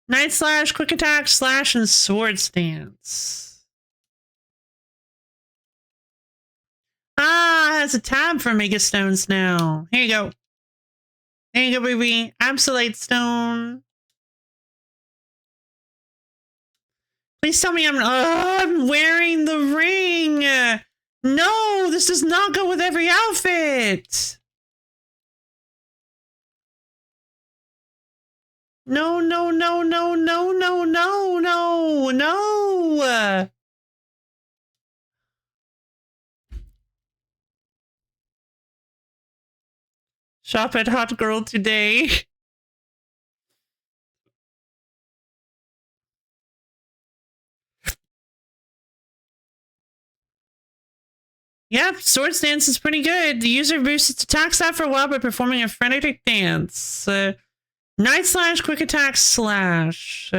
Night Slash, Quick Attack, Slash, and Sword Stance. Ah, it has a tab for Mega Stones now. Here you go. There you go, baby. Absolute Stone. Please tell me I'm wearing the ring. No, this does not go with every outfit. No, no, no, no, no, no, no, no, no. Shop at Hot Girl today. Yep, Sword Stance is pretty good. The user boosts its attack stat for a while by performing a frenetic dance. Night Slash, Quick Attack, Slash.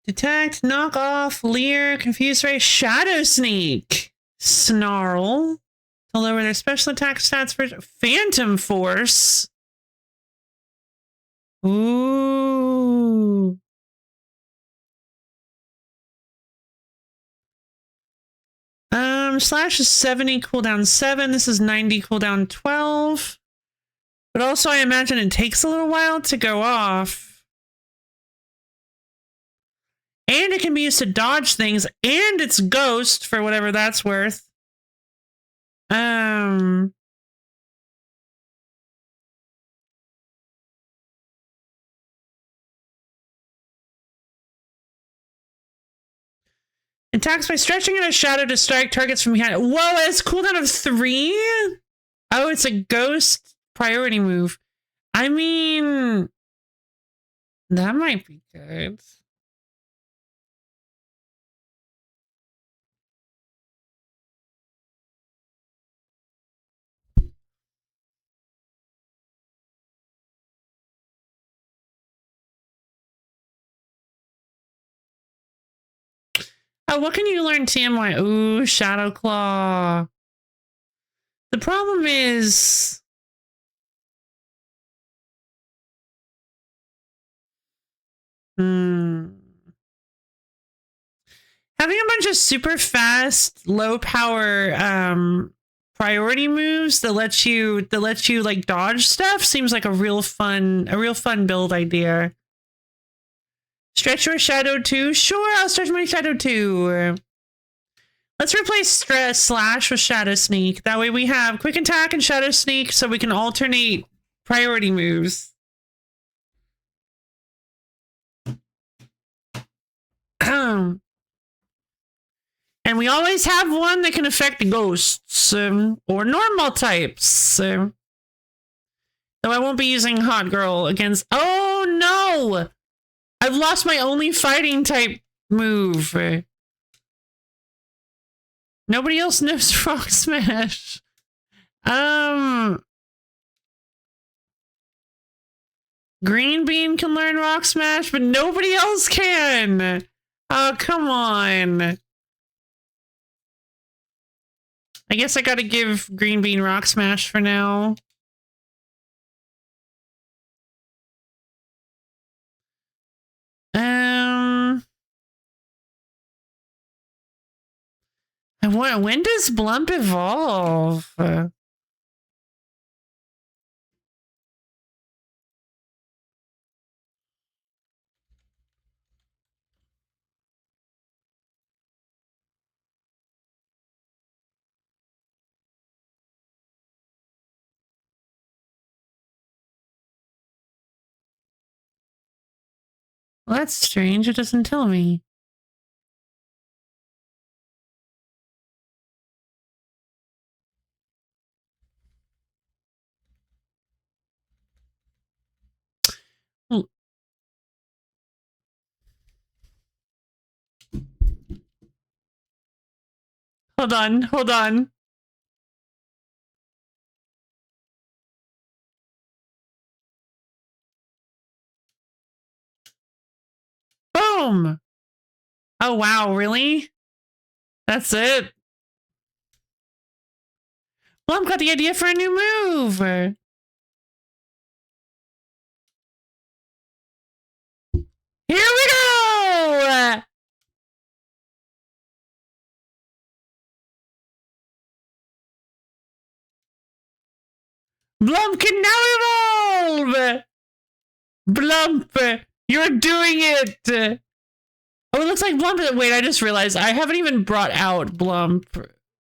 Detect, Knock Off, Leer, Confuse Ray, Shadow Sneak, Snarl. To lower their special attack stats for Phantom Force. Ooh. Slash is 70, cooldown 7. This is 90, cooldown 12. But also, I imagine it takes a little while to go off. And it can be used to dodge things, and it's Ghost for whatever that's worth. Attacks by stretching in a shadow to strike targets from behind. Whoa, it's cooldown of 3? Oh, it's a Ghost priority move. I mean, that might be good. Oh, what can you learn TMY? Ooh, Shadow Claw. The problem is... Having a bunch of super fast, low power priority moves that lets you like dodge stuff seems like a real fun build idea. Stretch your Shadow 2? Sure, I'll stretch my Shadow 2. Let's replace Slash with Shadow Sneak. That way we have Quick Attack and Shadow Sneak so we can alternate priority moves. And we always have one that can affect ghosts or normal types. Though I won't be using Hot Girl against... Oh, no! I've lost my only fighting type move. Nobody else knows Rock Smash. Green Bean can learn Rock Smash, but nobody else can. Oh, come on. I guess I gotta give Green Bean Rock Smash for now. When does Blump evolve? Well, that's strange. It doesn't tell me. Hold on, hold on. Boom! Oh, wow, really? That's it? Blum got the idea for a new move! Here we go! Blum can now evolve! Blump, you're doing it! Oh, it looks like Blump. Wait, I just realized I haven't even brought out Blump.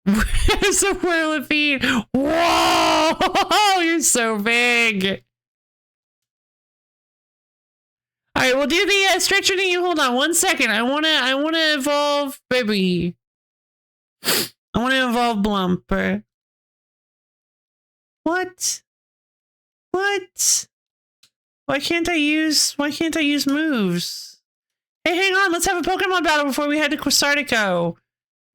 Where's the Whirlipede? Whoa! You're so big. All right, we'll do the stretcher to you. Hold on 1 second. I wanna evolve, baby. I wanna evolve Blump. What? What? Why can't I use moves? Hey, hang on. Let's have a Pokemon battle before we head to Quasartico.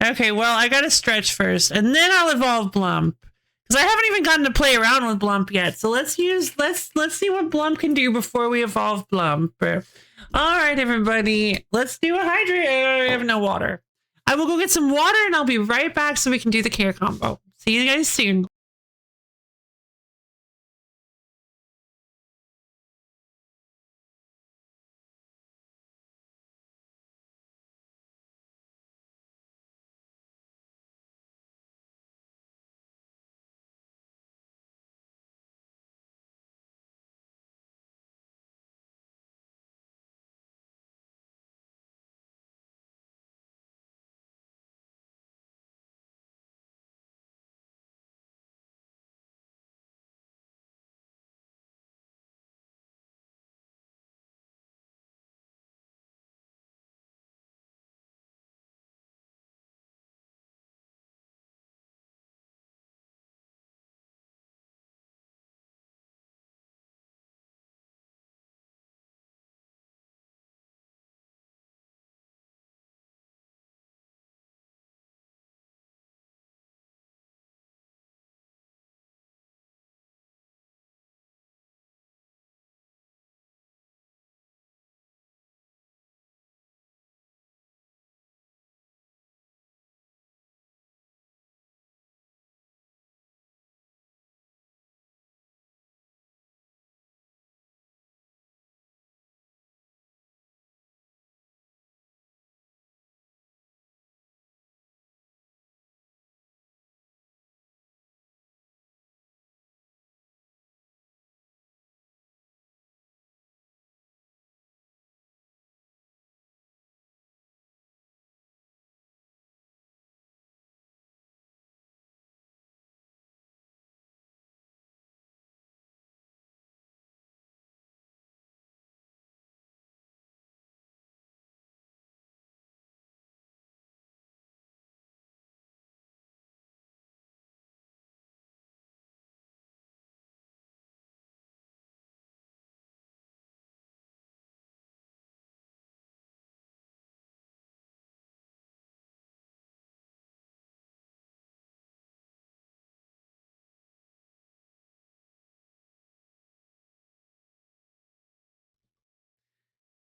Okay, well, I gotta stretch first, and then I'll evolve Blump. Because I haven't even gotten to play around with Blump yet. So let's see what Blump can do before we evolve Blump. Alright, everybody. Let's do a hydrate. I have no water. I will go get some water, and I'll be right back so we can do the care combo. See you guys soon.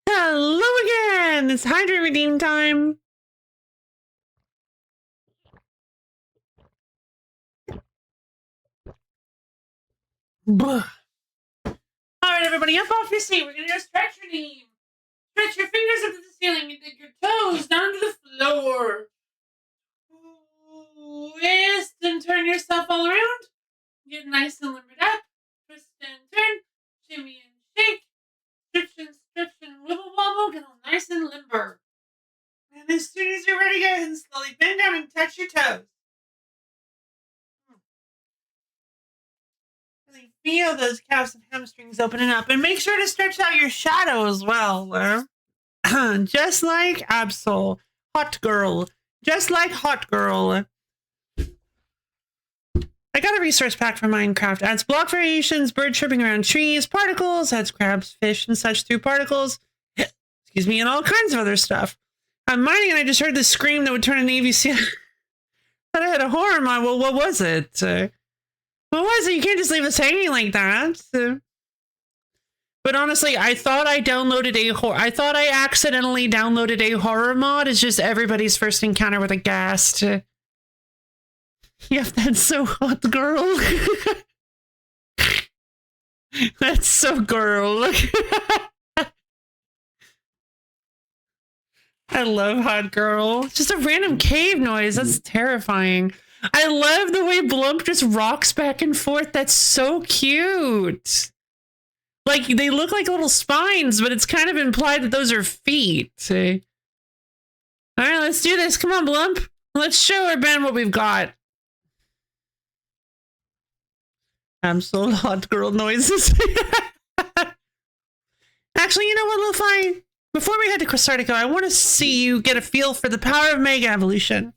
Hello again! It's Hydrate Redeem time! Alright, everybody, up off your seat. We're gonna do a stretch redeem. Stretch your fingers up to the ceiling and dig your toes down to the floor. Twist and turn yourself all around. Get nice and limbered up. Twist and turn. Shimmy and shake. Stretch and wibble wobble. Get all nice and limber. And as soon as you're ready, go ahead and slowly bend down and touch your toes. Really feel those calves and hamstrings opening up. And make sure to stretch out your shadow as well. Just like Absol. Hot girl. Just like hot girl. I got a resource pack for Minecraft. Adds block variations, bird chirping around trees, particles, adds crabs, fish, and such through particles. Excuse me, and all kinds of other stuff. I'm mining and I just heard this scream that would turn an AVC. Thought I had a horror mod. Well, what was it? What was it? You can't just leave us hanging like that. But honestly, I thought I accidentally downloaded a horror mod. It's just everybody's first encounter with a ghast. Yep, that's so hot, girl. That's so girl. I love hot girl. Just a random cave noise. That's terrifying. I love the way Blump just rocks back and forth. That's so cute. Like, they look like little spines, but it's kind of implied that those are feet. All right, let's do this. Come on, Blump. Let's show our band what we've got. I'm so hot girl noises. Actually, you know what, Lo-Fi? Before we head to Crosartico, I want to see you get a feel for the power of Mega Evolution.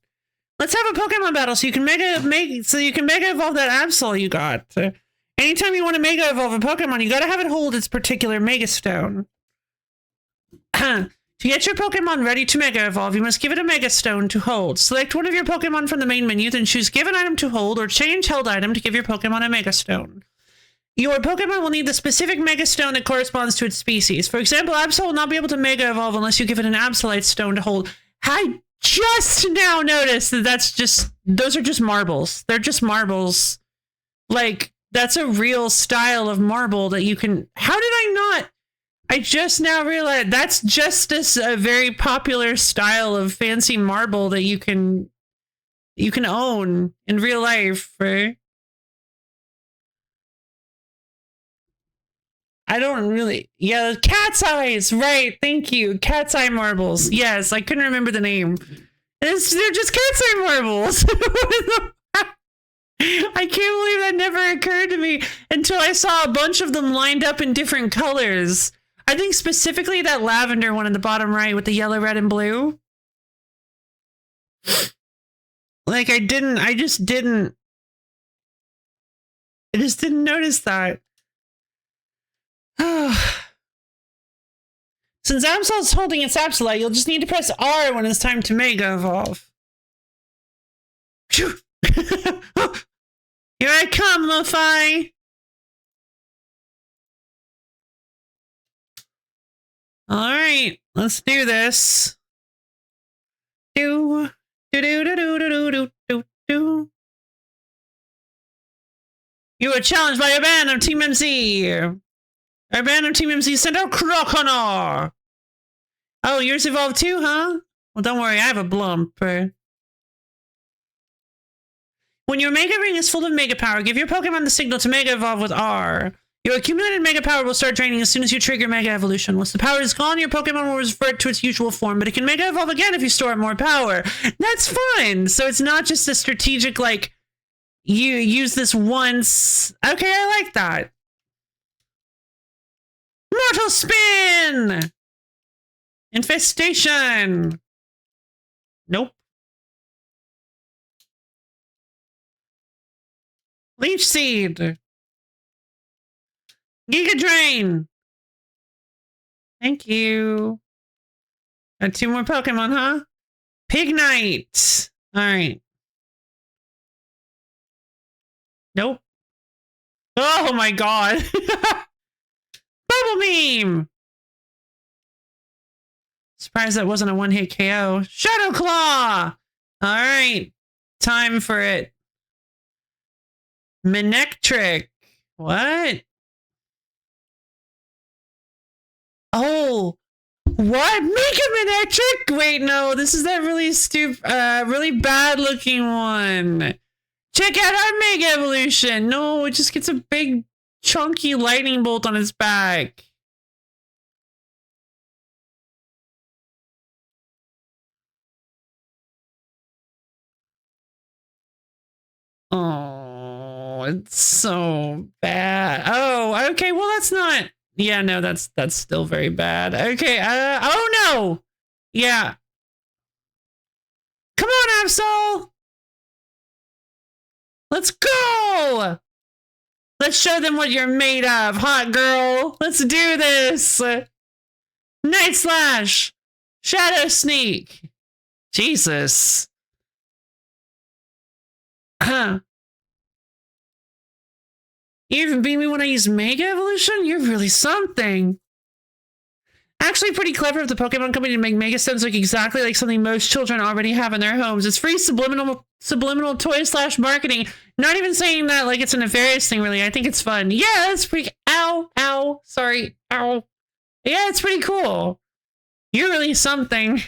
Let's have a Pokemon battle so you can Mega Evolve that Absol you got. Anytime you want to Mega Evolve a Pokemon, you gotta have it hold its particular Mega Stone. To get your Pokemon ready to Mega Evolve, you must give it a Mega Stone to hold. Select one of your Pokemon from the main menu, then choose Give an Item to Hold or Change Held Item to give your Pokemon a Mega Stone. Your Pokemon will need the specific Mega Stone that corresponds to its species. For example, Absol will not be able to Mega Evolve unless you give it an Absolite Stone to hold. I just now noticed that those are just marbles. They're just marbles. Like, that's a real style of marble that you can... How did I not... I just now realized that's just a very popular style of fancy marble that you can own in real life, right? I don't really... Yeah, cat's eyes, right, thank you. Cat's eye marbles. Yes, I couldn't remember the name. They're just cat's eye marbles. I can't believe that never occurred to me until I saw a bunch of them lined up in different colors. I think specifically that lavender one in the bottom right with the yellow, red, and blue. Like, I just didn't notice that. Since Absol's holding its Absolite, you'll just need to press R when it's time to Mega Evolve. Here I come, Lo-Fi! Alright, let's do this. You were challenged by a band of Team MC. Our band of Team MC sent out Croconaw. Oh, yours evolved too, huh? Well, don't worry, I have a Blump. When your Mega Ring is full of Mega Power, give your Pokemon the signal to Mega Evolve with R. Your accumulated Mega Power will start draining as soon as you trigger Mega Evolution. Once the power is gone, your Pokemon will revert to its usual form, but it can Mega Evolve again if you store more power. That's fine! So it's not just a strategic, like, you use this once. Okay, I like that. Mortal Spin! Infestation! Nope. Leech Seed! Giga Drain! Thank you. Got 2 more Pokemon, huh? Pignite! Alright. Nope. Oh my god! Bubble Beam! Surprised that wasn't a one-hit KO. Shadow Claw! Alright. Time for it. Manectric. What? Oh. What? Make a Manectric? Wait, no. This is that really stupid, really bad looking one. Check out our Mega Evolution. No, it just gets a big chunky lightning bolt on its back. Oh, it's so bad. Oh, okay. Well, that's not Yeah, no, that's still very bad. Okay, oh no! Yeah. Come on, Absol! Let's go! Let's show them what you're made of, hot girl. Let's do this. Night Slash. Shadow Sneak. Jesus. Huh. You even beat me when I used Mega Evolution? You're really something. Actually pretty clever of the Pokemon Company to make Mega Stones look exactly like something most children already have in their homes. It's free subliminal toy / marketing. Not even saying that like it's a nefarious thing, really. I think it's fun. Yeah, it's pretty... Ow. Sorry. Ow. Yeah, it's pretty cool. You're really something.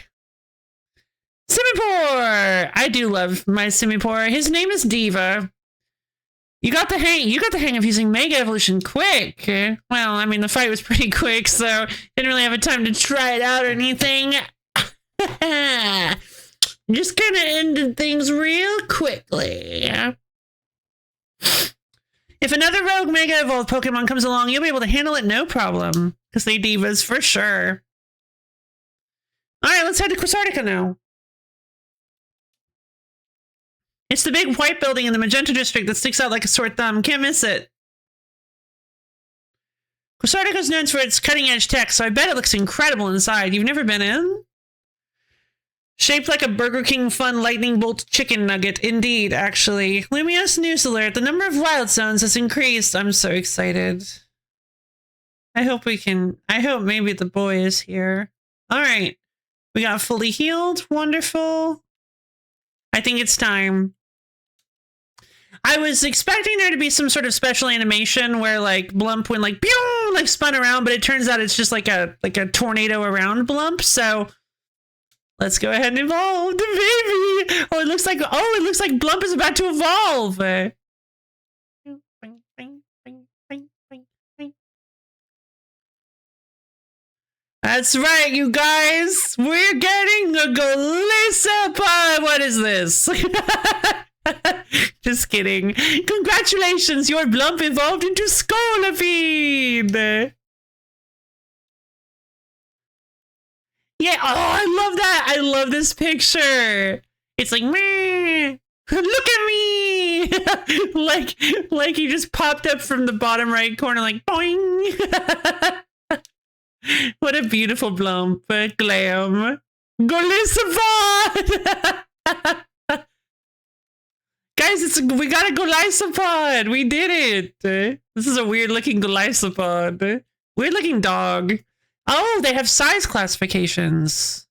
Simipour! I do love my Simipour. His name is Diva. You got the hang of using Mega Evolution quick. Well, I mean, the fight was pretty quick, so didn't really have a time to try it out or anything. Just kind of ended things real quickly. If another rogue Mega Evolved Pokemon comes along, you'll be able to handle it no problem. Because they divas for sure. Alright, let's head to Quasartica now. It's the big white building in the Magenta District that sticks out like a sore thumb. Can't miss it. Quasartica is known for its cutting-edge tech, so I bet it looks incredible inside. You've never been in? Shaped like a Burger King Fun Lightning Bolt chicken nugget. Indeed, actually. Lumiose news alert. The number of wild zones has increased. I'm so excited. I hope maybe the boy is here. Alright. We got fully healed. Wonderful. I think it's time. I was expecting there to be some sort of special animation where like Blump went like pew, like spun around, but it turns out it's just like a tornado around Blump. So let's go ahead and evolve the baby. Oh, it looks like Blump is about to evolve. That's right, you guys. We're getting a Golisopod. What is this? Just kidding. Congratulations, your Blump evolved into Scolipede. Yeah, oh, I love that. I love this picture. It's like, meh. Look at me. like he just popped up from the bottom right corner, like boing. What a beautiful Blump. Glam. Golisopod. Guys, we got a Golisopod. We did it. This is a weird looking Golisopod. Weird looking dog. Oh, they have size classifications.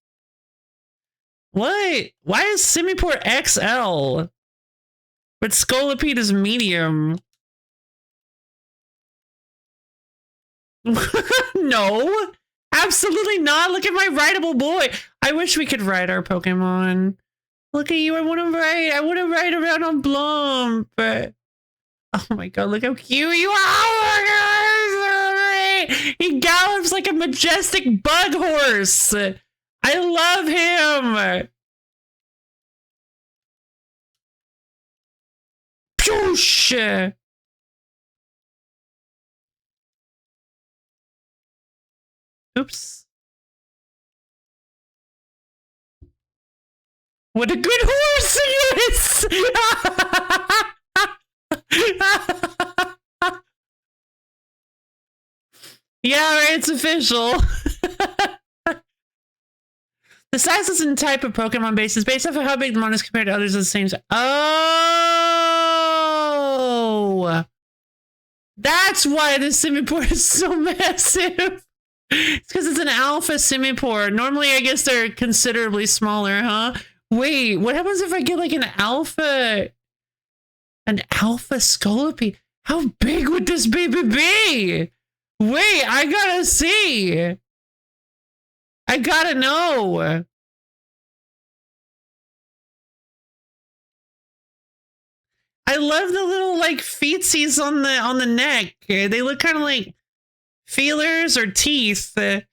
What? Why is Simipour XL? But Scolipede is medium. No, absolutely not. Look at my rideable boy. I wish we could ride our Pokemon. Look at you. I want to ride around on Blump. Oh my god, look how cute you are. Oh my god, he gallops like a majestic bug horse. I love him. Poosh. Oops. What a good horse he is! Yeah, right, it's official. The sizes and type of Pokemon base is based off of how big the mon is compared to others of the same size. Oh! That's why the Simipour is so massive! It's because it's an alpha Simipour. Normally, I guess they're considerably smaller, huh? Wait, what happens if I get like an alpha Scolipede? How big would this baby be? Wait, I gotta see. I gotta know. I love the little like feetsies on the neck. They look kind of like feelers or teeth, but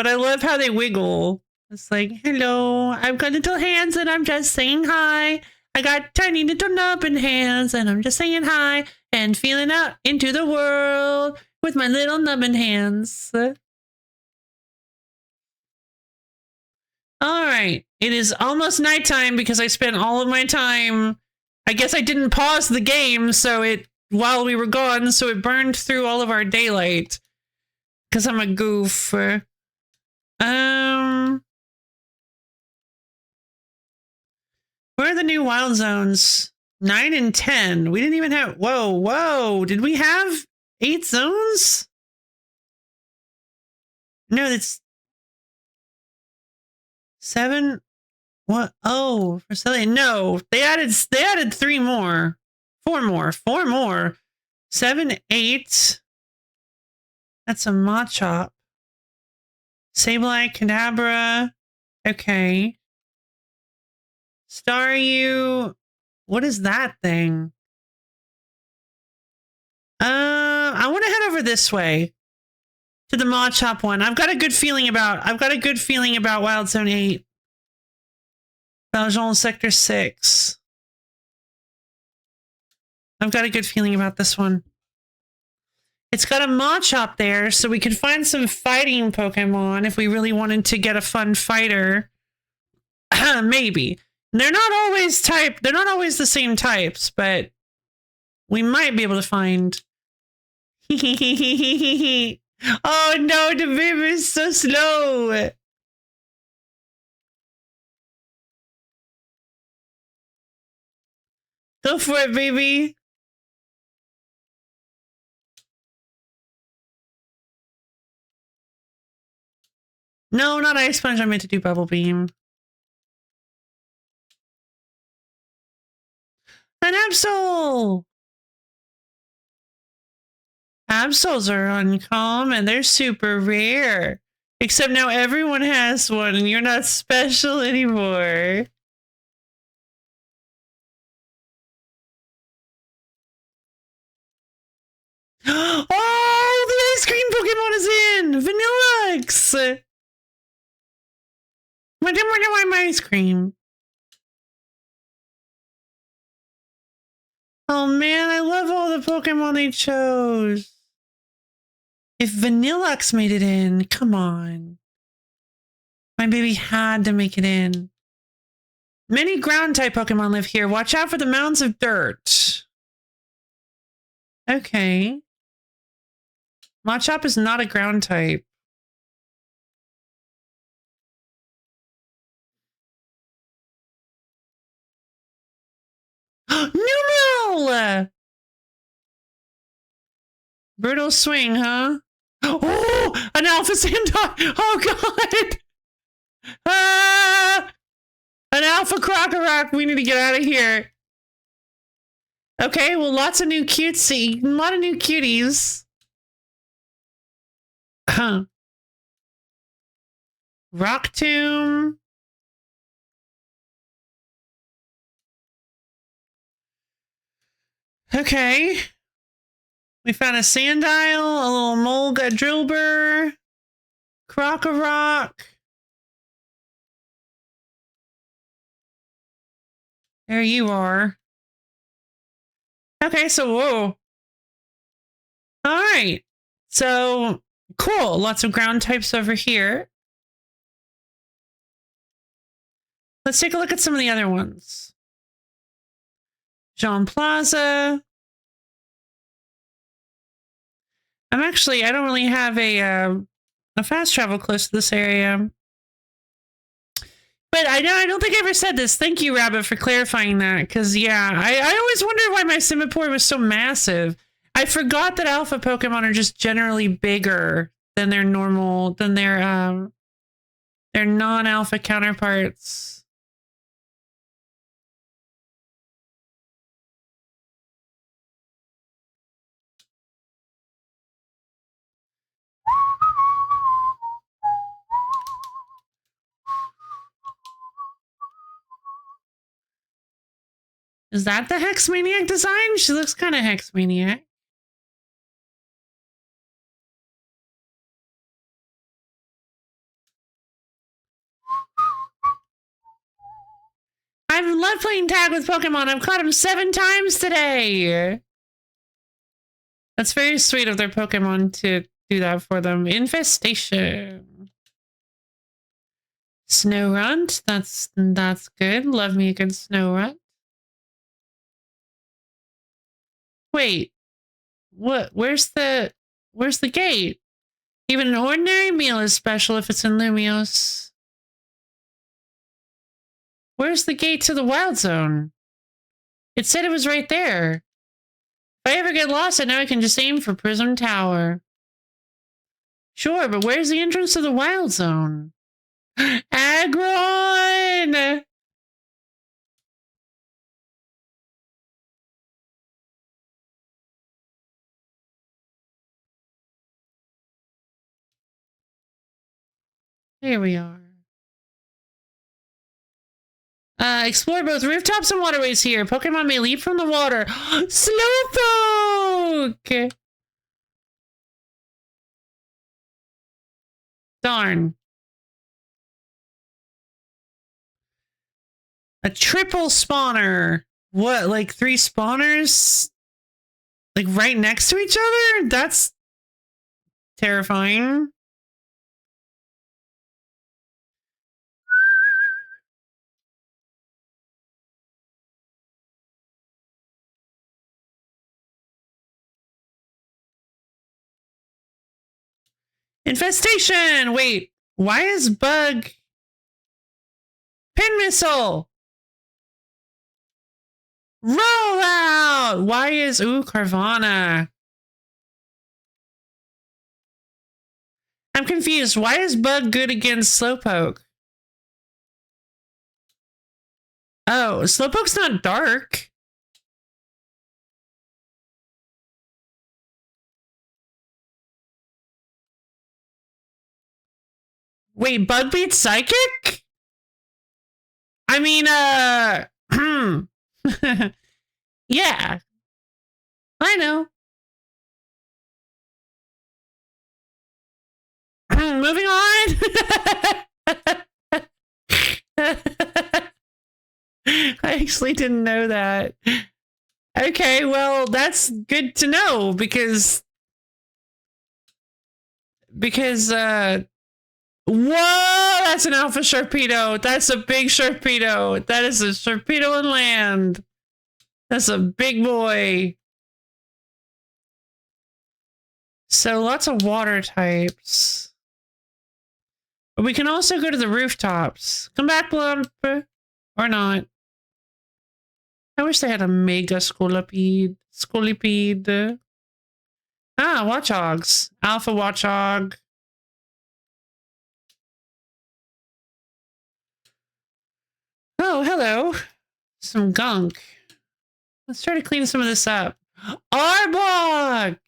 I love how they wiggle. It's like, hello, I've got little hands and I'm just saying hi. I got tiny little nubbin hands and I'm just saying hi and feeling out into the world with my little numbing hands. All right. It is almost nighttime because I spent all of my time. I guess I didn't pause the game while we were gone, so it burned through all of our daylight. Because I'm a goof. Where are the new wild zones? 9 and 10. We didn't even have... Whoa. Did we have 8 zones? No, that's... 7... What? Oh, for selling. No, they added 3 more. 4 more. 7, 8. That's a Machop. Sableye, Kadabra. Okay. Staryu. What is that thing? I want to head over this way to the Machop one. I've got a good feeling about Wild Zone 8. Valjean Sector 6. I've got a good feeling about this one. It's got a Machop there, so we could find some fighting Pokemon if we really wanted to get a fun fighter. Maybe. They're not always the same types, but we might be able to find. Oh no, the baby is so slow. Go for it, baby. No, not Ice Sponge. I meant to do Bubble Beam. An Absol! Absols are uncommon and they're super rare. Except now everyone has one and you're not special anymore. Oh, the ice cream Pokemon is in! Vanillux! My ice cream. Oh man, I love all the Pokemon they chose. If Vanillux made it in, come on. My baby had to make it in. Many ground-type Pokemon live here. Watch out for the mounds of dirt. Okay. Machop is not a ground type. Numel! Brutal swing, huh? Oh, an Alpha Sandot! Oh god! Ah! An Alpha Crocorock! We need to get out of here. Okay, well, lots of new cutesy. A lot of new cuties. Huh. Rock Tomb. Okay. We found a Sandile, a little Molga Drillbur, Crocorock. There you are. Okay, so whoa. All right. So cool. Lots of ground types over here. Let's take a look at some of the other ones. Jean Plaza. I don't really have a fast travel close to this area. But I don't think I ever said this. Thank you, Rabbit, for clarifying that. Because, yeah, I always wondered why my Simipour was so massive. I forgot that alpha Pokemon are just generally bigger than their non-alpha counterparts. Is that the Hex Maniac design? She looks kind of Hex Maniac. I've loved playing tag with Pokemon. I've caught him 7 times today. That's very sweet of their Pokemon to do that for them. Infestation. Snorunt. That's good. Love me a good Snorunt. Wait. What? Where's the gate? Even an ordinary meal is special if it's in Lumiose. Where's the gate to the Wild Zone? It said it was right there. If I ever get lost, I know I can just aim for Prism Tower. Sure, but where's the entrance to the Wild Zone? Aggron! Here we are. Explore both rooftops and waterways here. Pokemon may leap from the water. Slowpoke! Darn. A triple spawner. What, like 3 spawners? Like right next to each other? That's terrifying. Infestation! Wait, why is Bug... Pin Missile! Roll out! Why is... Ooh, Carvana. I'm confused. Why is Bug good against Slowpoke? Oh, Slowpoke's not dark. Wait, Bug beats Psychic? I mean, yeah. I know. Moving on. I actually didn't know that. Okay, well, that's good to know because whoa, that's an Alpha Sharpedo. That's a big Sharpedo. That is a Sharpedo in land. That's a big boy. So lots of water types. But we can also go to the rooftops. Come back, Blump. Or not. I wish they had a Mega Scolipede. Ah, Watchogs. Alpha Watchog. Oh, hello. Some gunk. Let's try to clean some of this up. Arbok!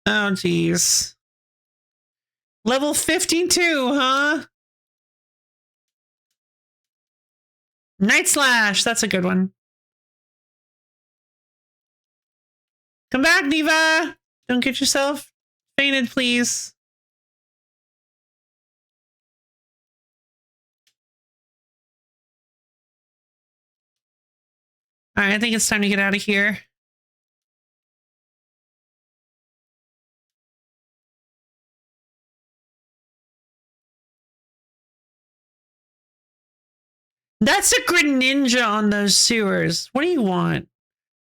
Oh, jeez. Level 52, huh? Night Slash. That's a good one. Come back, Diva. Don't get yourself fainted, please. All right, I think it's time to get out of here. That's a Greninja on those sewers. What do you want?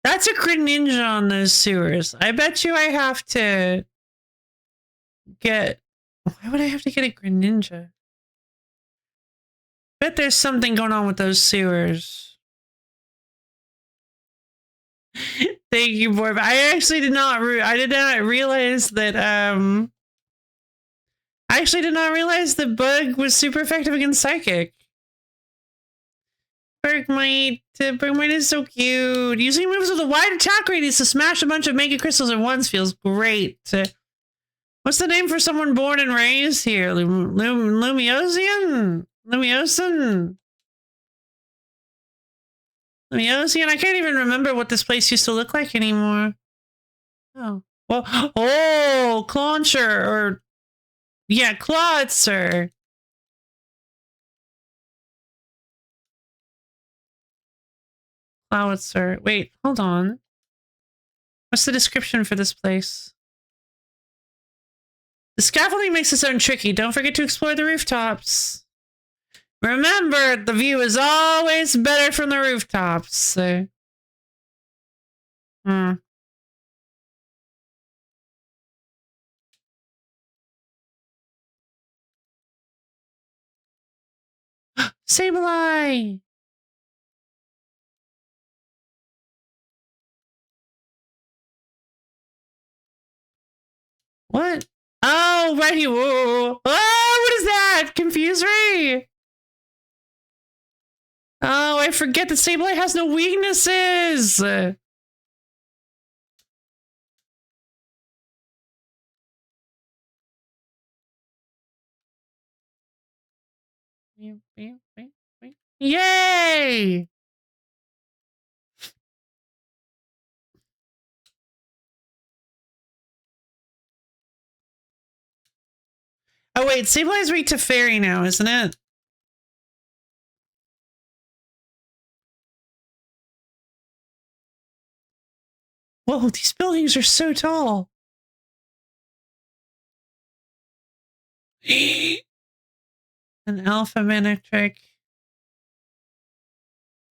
That's a Greninja on those sewers. I bet you I have to get... Why would I have to get a Greninja? Bet there's something going on with those sewers. Thank you, Borb. I actually did not realize that, I actually did not realize that Bug was super effective against Psychic. Bergmite is so cute. Using moves with a wide attack radius to smash a bunch of Mega Crystals at once feels great. What's the name for someone born and raised here? Lumiosian? Lumiosian? I can't even remember what this place used to look like anymore. Oh. Well, oh, Clauncher, or... Yeah, Clawitzer. Clawitzer. Wait, hold on. What's the description for this place? The scaffolding makes it sound tricky. Don't forget to explore the rooftops. Remember, the view is always better from the rooftops. Sableye! What? Oh, right here. Whoa. Oh, what is that? Confuse me. Oh, I forget that Sableye has no weaknesses. Yay! Oh, wait, Sableye's weak to fairy now, isn't it? Whoa, these buildings are so tall. An alpha Manectric.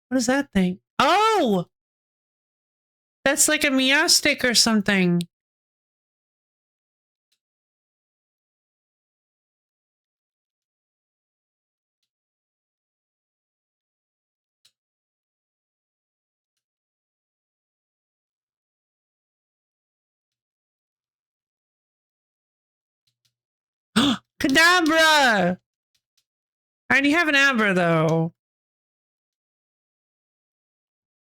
What is that thing? Oh! That's like a Meowstic or something. Kadabra! I already have an Abra, though.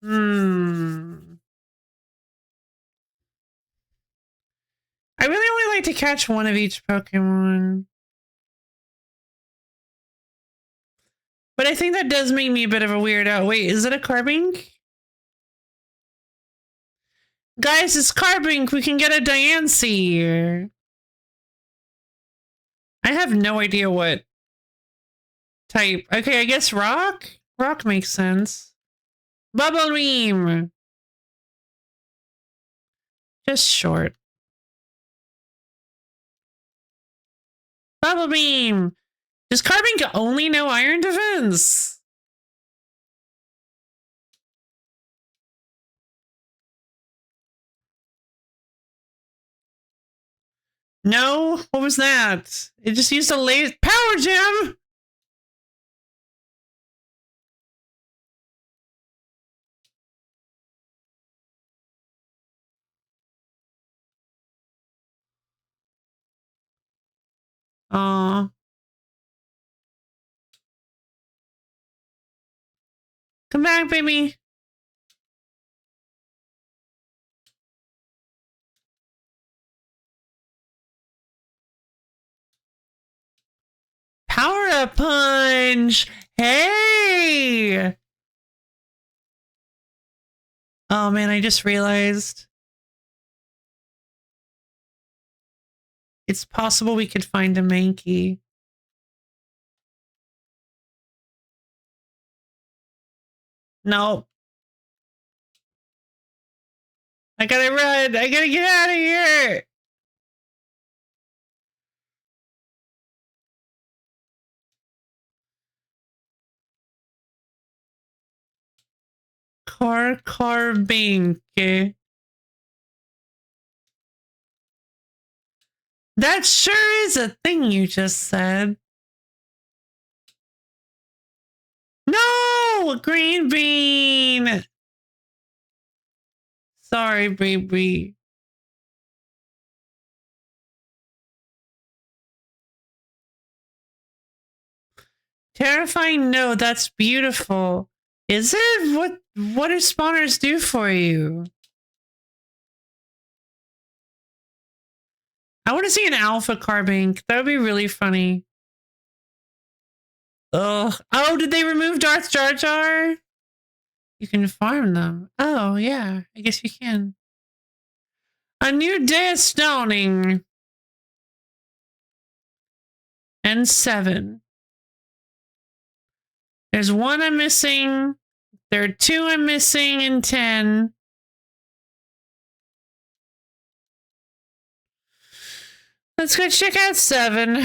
I really only like to catch one of each Pokemon. But I think that does make me a bit of a weirdo. Wait, is it a Carbink? Guys, it's Carbink. We can get a Diancie. I have no idea what type. Okay, I guess Rock? Rock makes sense. Bubble Beam. Just short. Bubble Beam. Does Carbink only know Iron Defense? No? What was that? It just used a laser power gem! Aw. Come back, baby. Power Up Punch! Hey! Oh man, I just realized. It's possible we could find a Mankey. No. I gotta run! I gotta get out of here! Carbink. That sure is a thing you just said. No! Green bean! Sorry, baby. Terrifying? No, that's beautiful. Is it? What do spawners do for you? I want to see an alpha Carbink. That would be really funny. Ugh. Oh, did they remove Darth Jar Jar? You can farm them. Oh, yeah. I guess you can. A new day is dawning. and 7. There's 1 I'm missing. There are 2 I'm missing in 10. Let's go check out 7.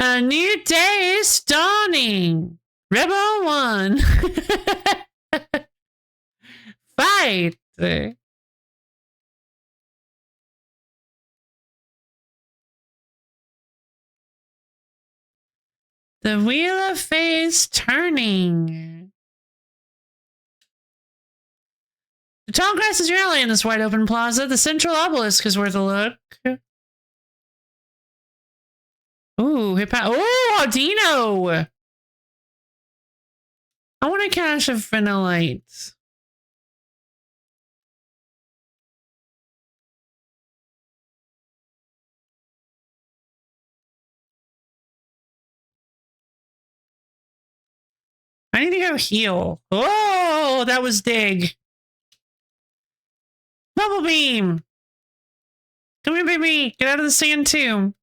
A new day is dawning. Rebel 1. Fight. The wheel of fate is turning. The tall grass is your ally in this wide open plaza. The central obelisk is worth a look. Ooh, Audino! I want to cash a Phenolite. I need to go heal. Oh, that was dig. Bubble beam! Come here, baby! Get out of the sand tomb.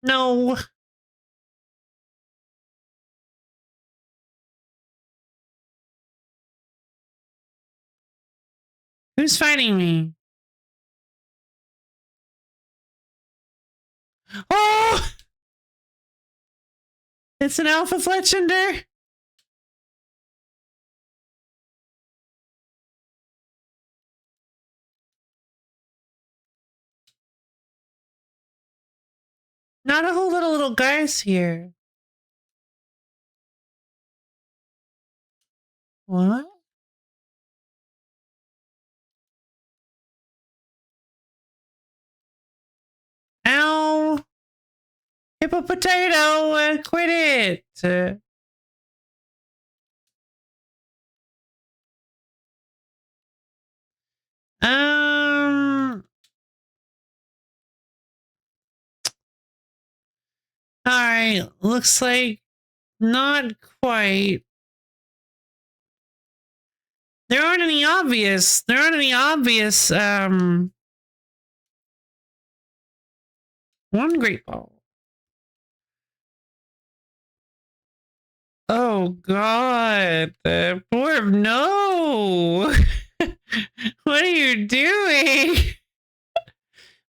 No. Who's fighting me? Oh! It's an Alpha Fletchender. Not a whole little guys here. What? Ow! Hippo potato! Quit it! Alright, looks like not quite. There aren't any obvious, one great ball. Oh god, poor, no! What are you doing?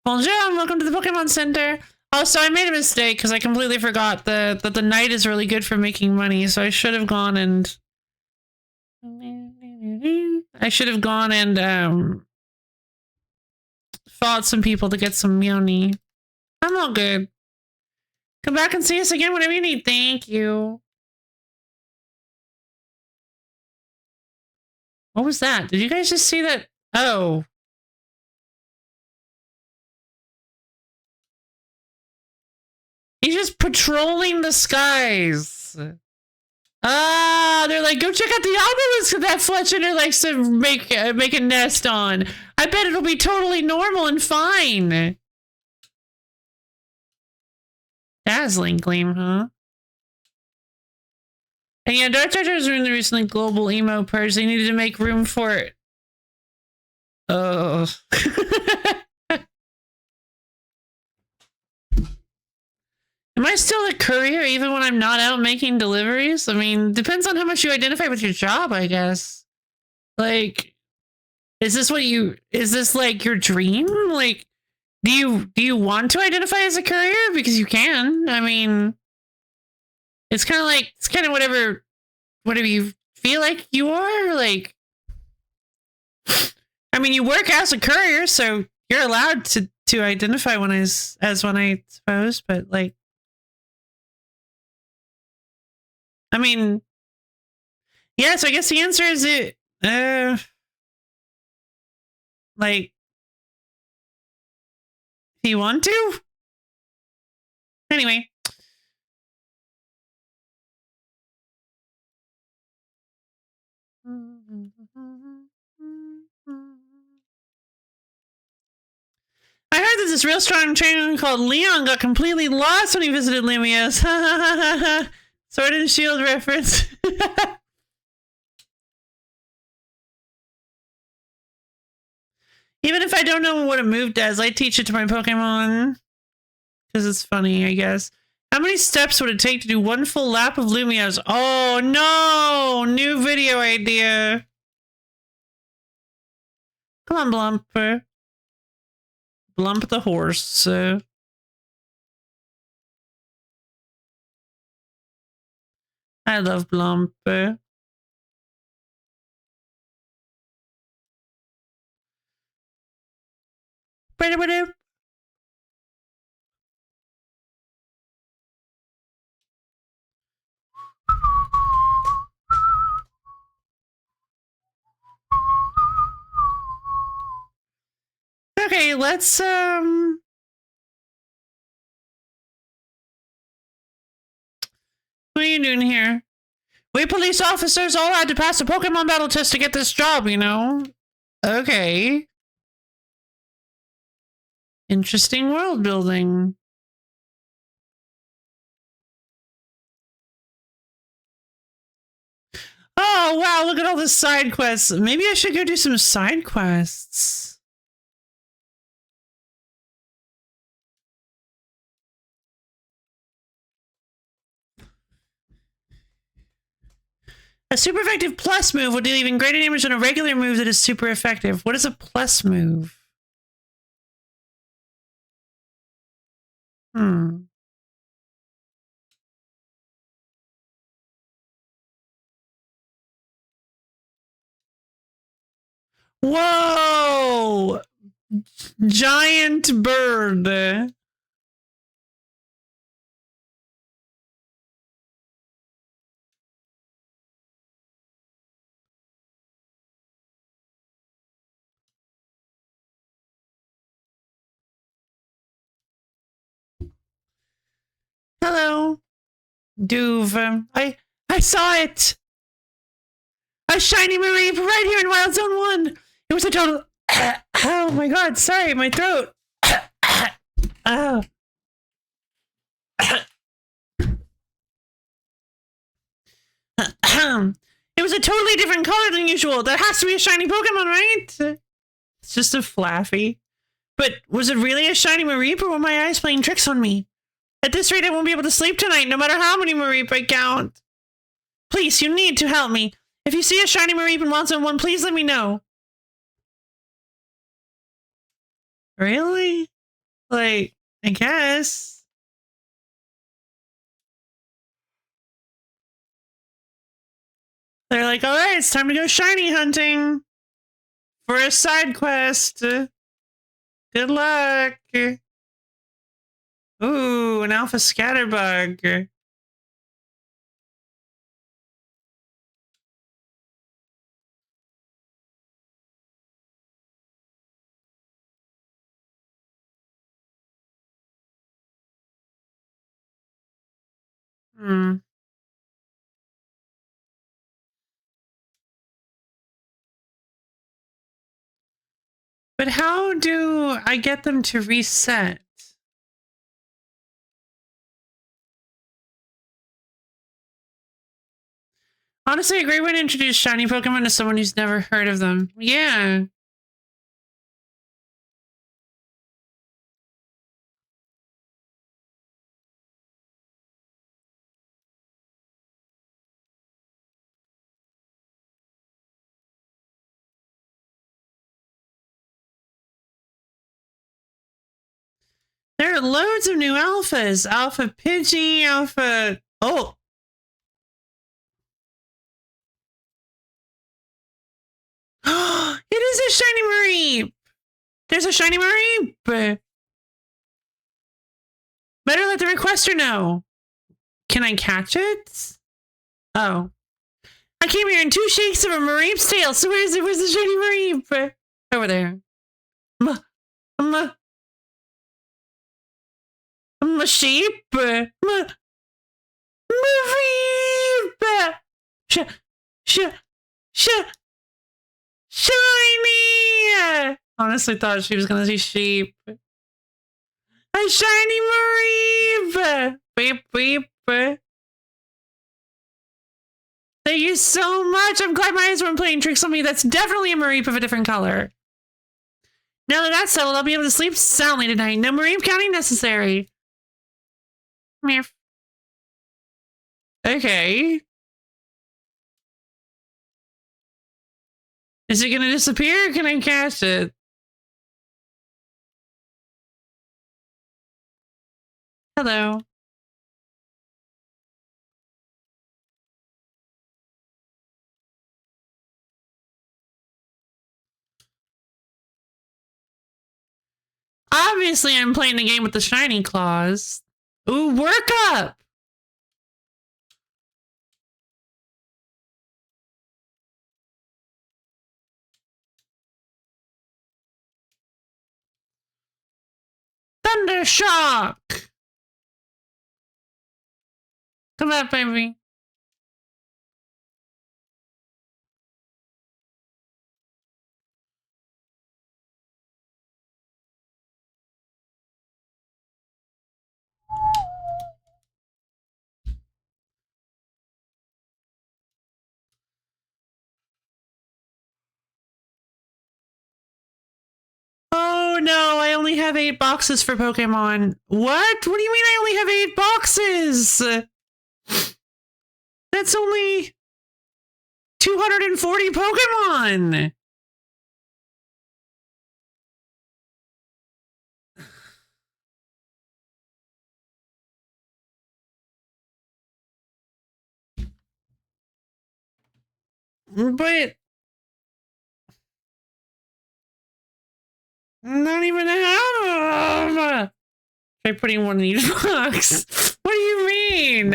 Bonjour, welcome to the Pokemon Center. Oh, so I made a mistake because I completely forgot that the night is really good for making money, so I should have gone and fought some people to get some money. I'm all good. Come back and see us again whenever you need. Thank you. What was that? Did you guys just see that? Oh. He's just patrolling the skies. Ah, they're like, go check out the obelisk that Fletchender likes to make a nest on. I bet it'll be totally normal and fine. Dazzling Gleam, huh? And yeah, Dark Chargers were in the recently global emo purge. They needed to make room for it. Oh. Am I still a courier even when I'm not out making deliveries? I mean, depends on how much you identify with your job, I guess. Like, is this like your dream? Like, do you want to identify as a courier? Because you can. I mean, it's kind of whatever you feel like you are. Like, I mean, you work as a courier, so you're allowed to identify as one, I suppose. But like, I mean, yeah. So I guess the answer is it. Like, if you want to. Anyway. I heard that this real strong trainer called Leon got completely lost when he visited Lumios. Sword and Shield reference. Even if I don't know what a move does, I teach it to my Pokemon. Because it's funny, I guess. How many steps would it take to do one full lap of Lumiose? Oh, no! New video idea. Come on, Blumper. Blump the horse. I love Blumper. Okay, let's what are you doing here? We police officers all had to pass a Pokemon battle test to get this job, you know? Okay. Interesting world building. Oh, wow, look at all the side quests. Maybe I should go do some side quests. A super effective plus move will deal even greater damage than a regular move that is super effective. What is a plus move? Whoa! Giant bird. Hello. Duve. I saw it! A shiny Mareep right here in Wild Zone 1! It was a total... oh my god, sorry, my throat! Oh. It was a totally different color than usual. That has to be a shiny Pokemon, right? It's just a Flaffy. But was it really a shiny Mareep, or were my eyes playing tricks on me? At this rate, I won't be able to sleep tonight, no matter how many Mareep I count. Please, you need to help me. If you see a shiny Mareep in Wild Zone 1, please let me know. Really? Like, I guess. They're like, alright, it's time to go shiny hunting. For a side quest. Good luck. Ooh, an alpha scatterbug. But how do I get them to reset? Honestly, a great way to introduce shiny Pokemon to someone who's never heard of them. Yeah. There are loads of new alphas. Alpha Pidgey, Alpha... Oh! It is a shiny Mareep! There's a shiny Mareep! Better let the requester know. Can I catch it? Oh. I came here in 2 shakes of a Mareep's tail, so where's the shiny Mareep? Over there. A sheep? Mareep! Shiny! Honestly thought she was gonna say sheep. A shiny Mareep! Beep beep. Thank you so much. I'm glad my eyes weren't playing tricks on me. That's definitely a Mareep of a different color. Now that that's settled, I'll be able to sleep soundly tonight. No Mareep counting necessary. Meow. Okay. Is it gonna disappear or can I catch it? Hello. Obviously, I'm playing the game with the shiny claws. Ooh, work up! Thundershock! Come on, baby. Oh no, I only have 8 boxes for Pokemon. What? What do you mean I only have 8 boxes? That's only 240 Pokemon! But not even half of them. Try putting one in each box. What do you mean?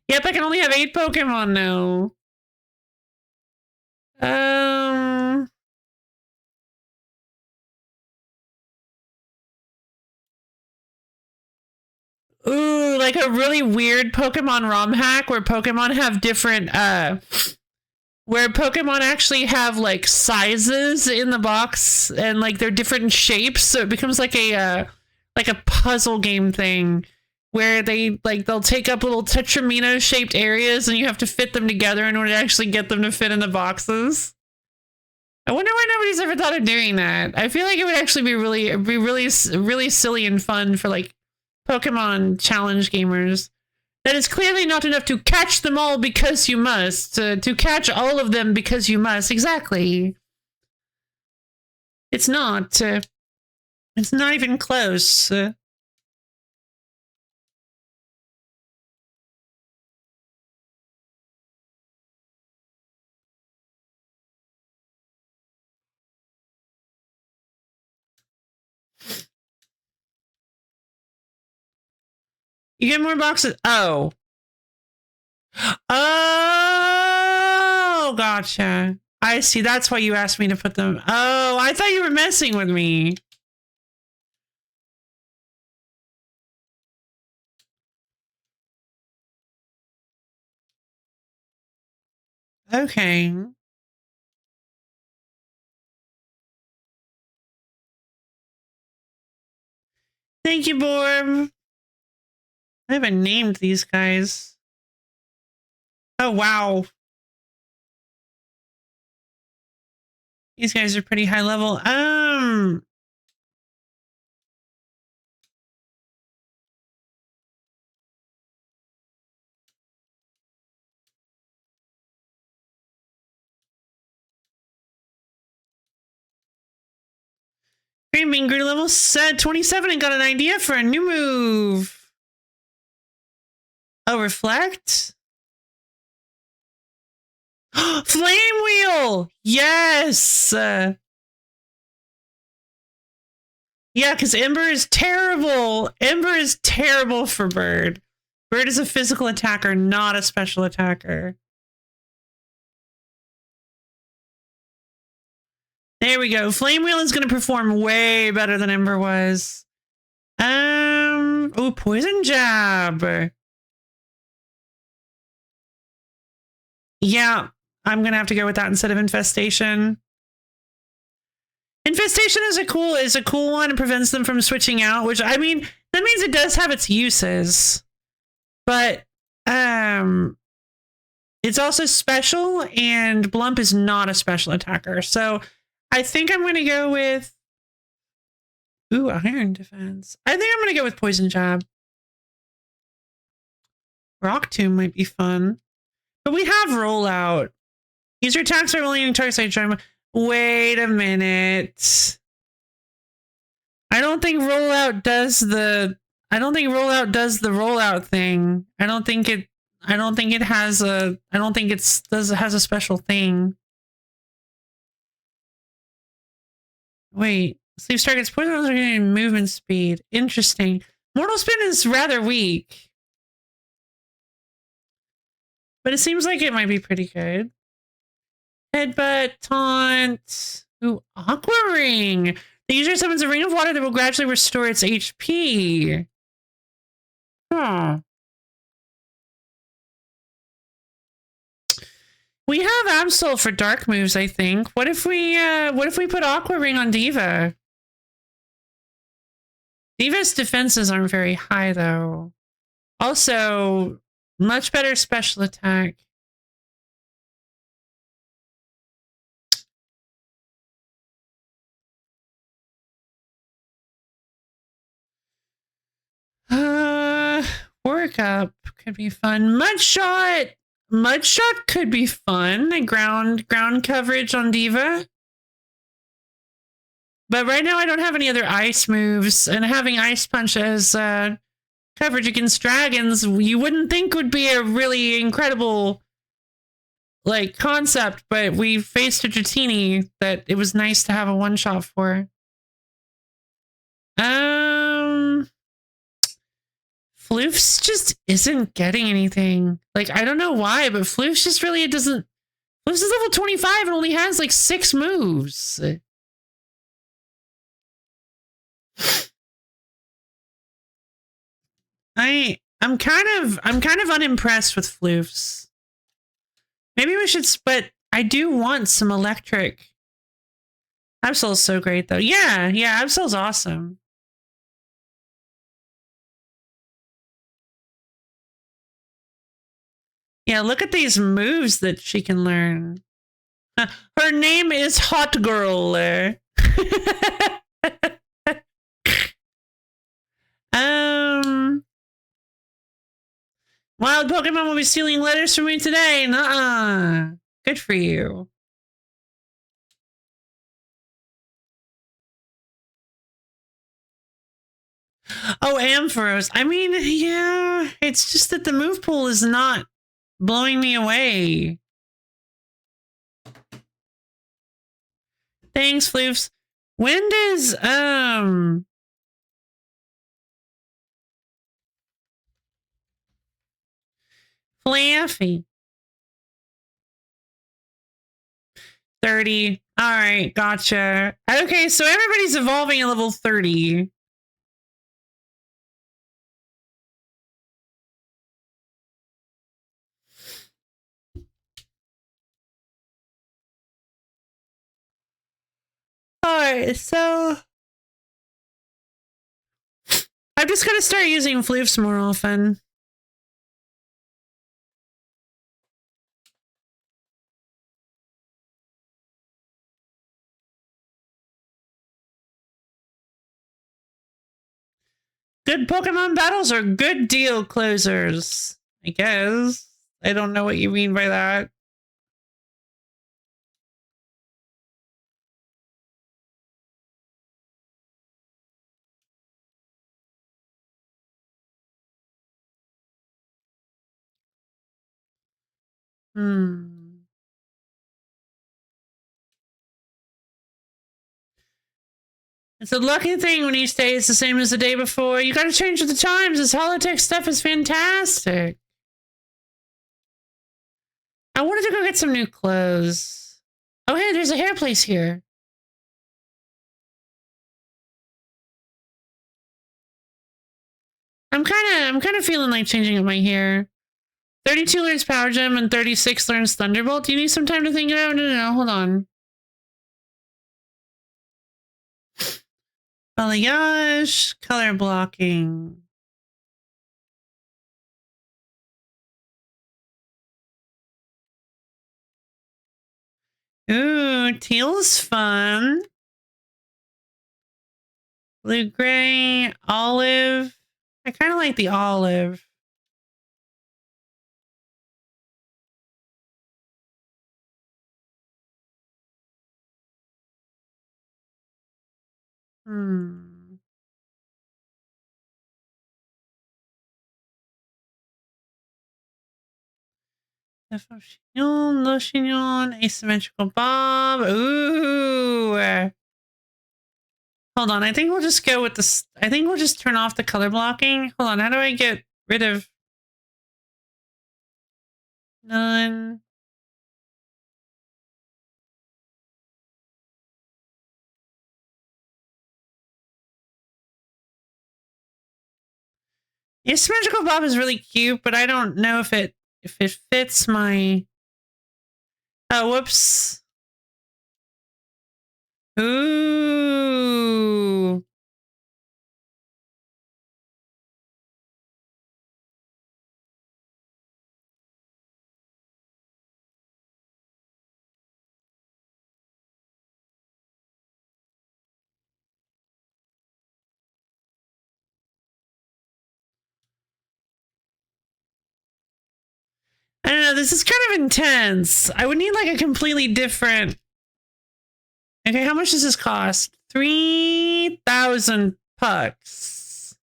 Yep, I can only have 8 Pokemon now. Ooh, like a really weird Pokemon ROM hack where Pokemon have different, where Pokemon actually have like sizes in the box and like they're different shapes, so it becomes like a puzzle game thing where they'll take up little Tetramino shaped areas and you have to fit them together in order to actually get them to fit in the boxes. I wonder why nobody's ever thought of doing that. I feel like it would actually be really silly and fun for like Pokemon challenge gamers. That is clearly not enough to catch them all because you must. To catch all of them because you must. Exactly. It's not. It's not even close. You get more boxes. Oh. Oh, gotcha. I see. That's why you asked me to put them. Oh, I thought you were messing with me. Okay. Thank you, Borb. I haven't named these guys. Oh, wow. These guys are pretty high level. Green Bean grew to level 27 and got an idea for a new move. Oh, Reflect? Flame Wheel! Yes! Yeah, because Ember is terrible. Ember is terrible for Bird. Bird is a physical attacker, not a special attacker. There we go. Flame Wheel is going to perform way better than Ember was. Oh, Poison Jab. Yeah, I'm going to have to go with that instead of Infestation. Infestation is a cool one. It prevents them from switching out, which, I mean, that means it does have its uses. But, It's also special, and Blump is not a special attacker. So I think I'm going to go with... Ooh, Iron Defense. I think I'm going to go with Poison Jab. Rock Tomb might be fun. But we have Rollout. Use your attacks by rolling target side join. Wait a minute. I don't think Rollout does the... I don't think Rollout does the rollout thing. I don't think it has a... I don't think it has a special thing. Wait. Sleeves targets poison are getting movement speed. Interesting. Mortal Spin is rather weak. But it seems like it might be pretty good. Headbutt, Taunt. Ooh, Aqua Ring. The user summons a ring of water that will gradually restore its HP. Huh. We have Absol for dark moves, I think. What if we put Aqua Ring on D.Va? D.Va's defenses aren't very high though. Also, much better special attack. Work Up could be fun. Mudshot could be fun. Ground coverage on D.Va. But right now I don't have any other ice moves, and having Ice Punch as coverage against dragons, you wouldn't think would be a really incredible like concept, but we faced a Dratini that it was nice to have a one-shot for. Floofs just isn't getting anything. Like, I don't know why, but Floofs just really, Floofs is level 25 and only has like 6 moves. I'm kind of unimpressed with Floofs. Maybe we should, but I do want some electric. Absol's so great though. Yeah, Absol's awesome. Yeah, look at these moves that she can learn. Her name is Hot Girl. Wild Pokemon will be stealing letters from me today. Nuh-uh. Good for you. Oh, Ampharos. I mean, yeah, it's just that the move pool is not blowing me away. Thanks, Floofs. When does, Fluffy. 30. All right, gotcha. Okay, so everybody's evolving at level 30. Alright, so I'm just gonna start using Floofs more often. Good Pokemon battles are good deal closers, I guess. I don't know what you mean by that. It's a lucky thing when each day is the same as the day before. You gotta change with the times. This holotech stuff is fantastic. I wanted to go get some new clothes. Oh, hey, there's a hair place here. I'm kind of feeling like changing up my hair. 32 learns Power Gem and 36 learns Thunderbolt. Do you need some time to think it out? No, hold on. Balayage, color blocking. Ooh, teal's fun. Blue, gray, olive. I kind of like the olive. Chignon, low chignon, asymmetrical bob. Ooh. Hold on. I think we'll just go with this. I think we'll just turn off the color blocking. Hold on. How do I get rid of none? The asymmetrical bob is really cute, but I don't know if it fits my. Oh, whoops. Ooh. I don't know. This is kind of intense. I would need like a completely different. Okay, how much does this cost? 3,000 pucks.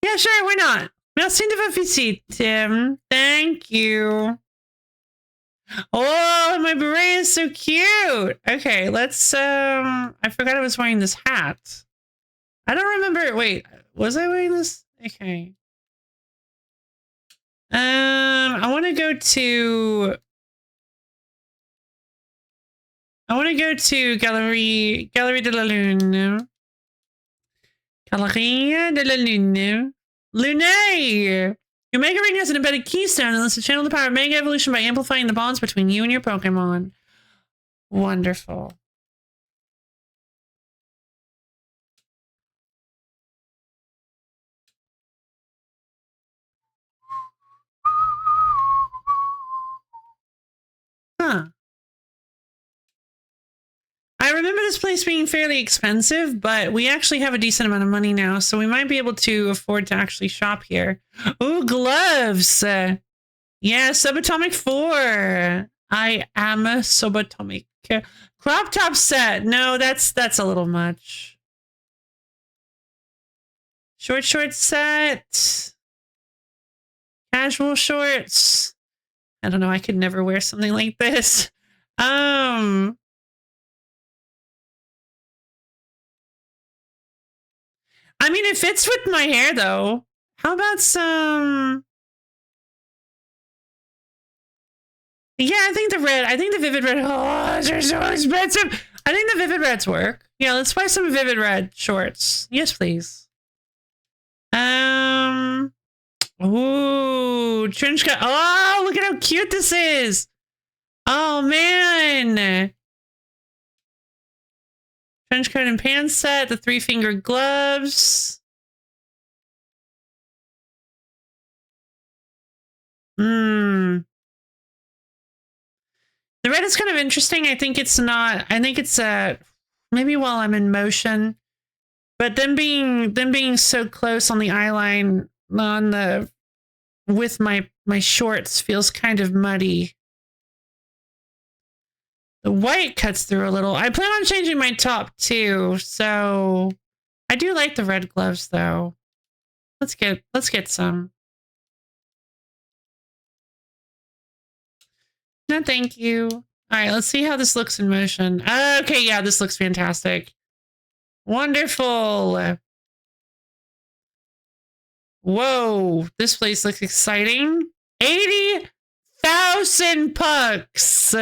Yeah, sure. Why not? Merci de votre visite, Tim. Thank you. Oh, my beret is so cute. Okay, let's. I forgot I was wearing this hat. I don't remember. Wait, was I wearing this? Okay. I want to go to. Galerie de la Lune. Galerie de la Lune. Lune! Your Mega Ring has an embedded keystone that lets you channel the power of Mega Evolution by amplifying the bonds between you and your Pokemon. Wonderful. Huh. I remember this place being fairly expensive, but we actually have a decent amount of money now, so we might be able to afford to actually shop here. Ooh, gloves! Yeah, Subatomic 4. I am a Subatomic. Crop top set. No, that's a little much. Short set. Casual shorts. I don't know. I could never wear something like this. I mean, it fits with my hair though. How about some? Yeah, I think the Vivid Red. Oh, they're so expensive. I think the Vivid Reds work. Yeah, let's buy some Vivid Red shorts. Yes, please. Ooh, trench coat. Oh, look at how cute this is. Oh, man. Trench coat and pants set, the 3-finger gloves. The red is kind of interesting. I think it's maybe while I'm in motion. But them being so close on the eye line with my shorts feels kind of muddy. The white cuts through a little. I plan on changing my top too, so I do like the red gloves though. Let's get some. No, thank you. All right, let's see how this looks in motion. Okay, yeah, this looks fantastic. Wonderful. Whoa, this place looks exciting. 80,000 pucks.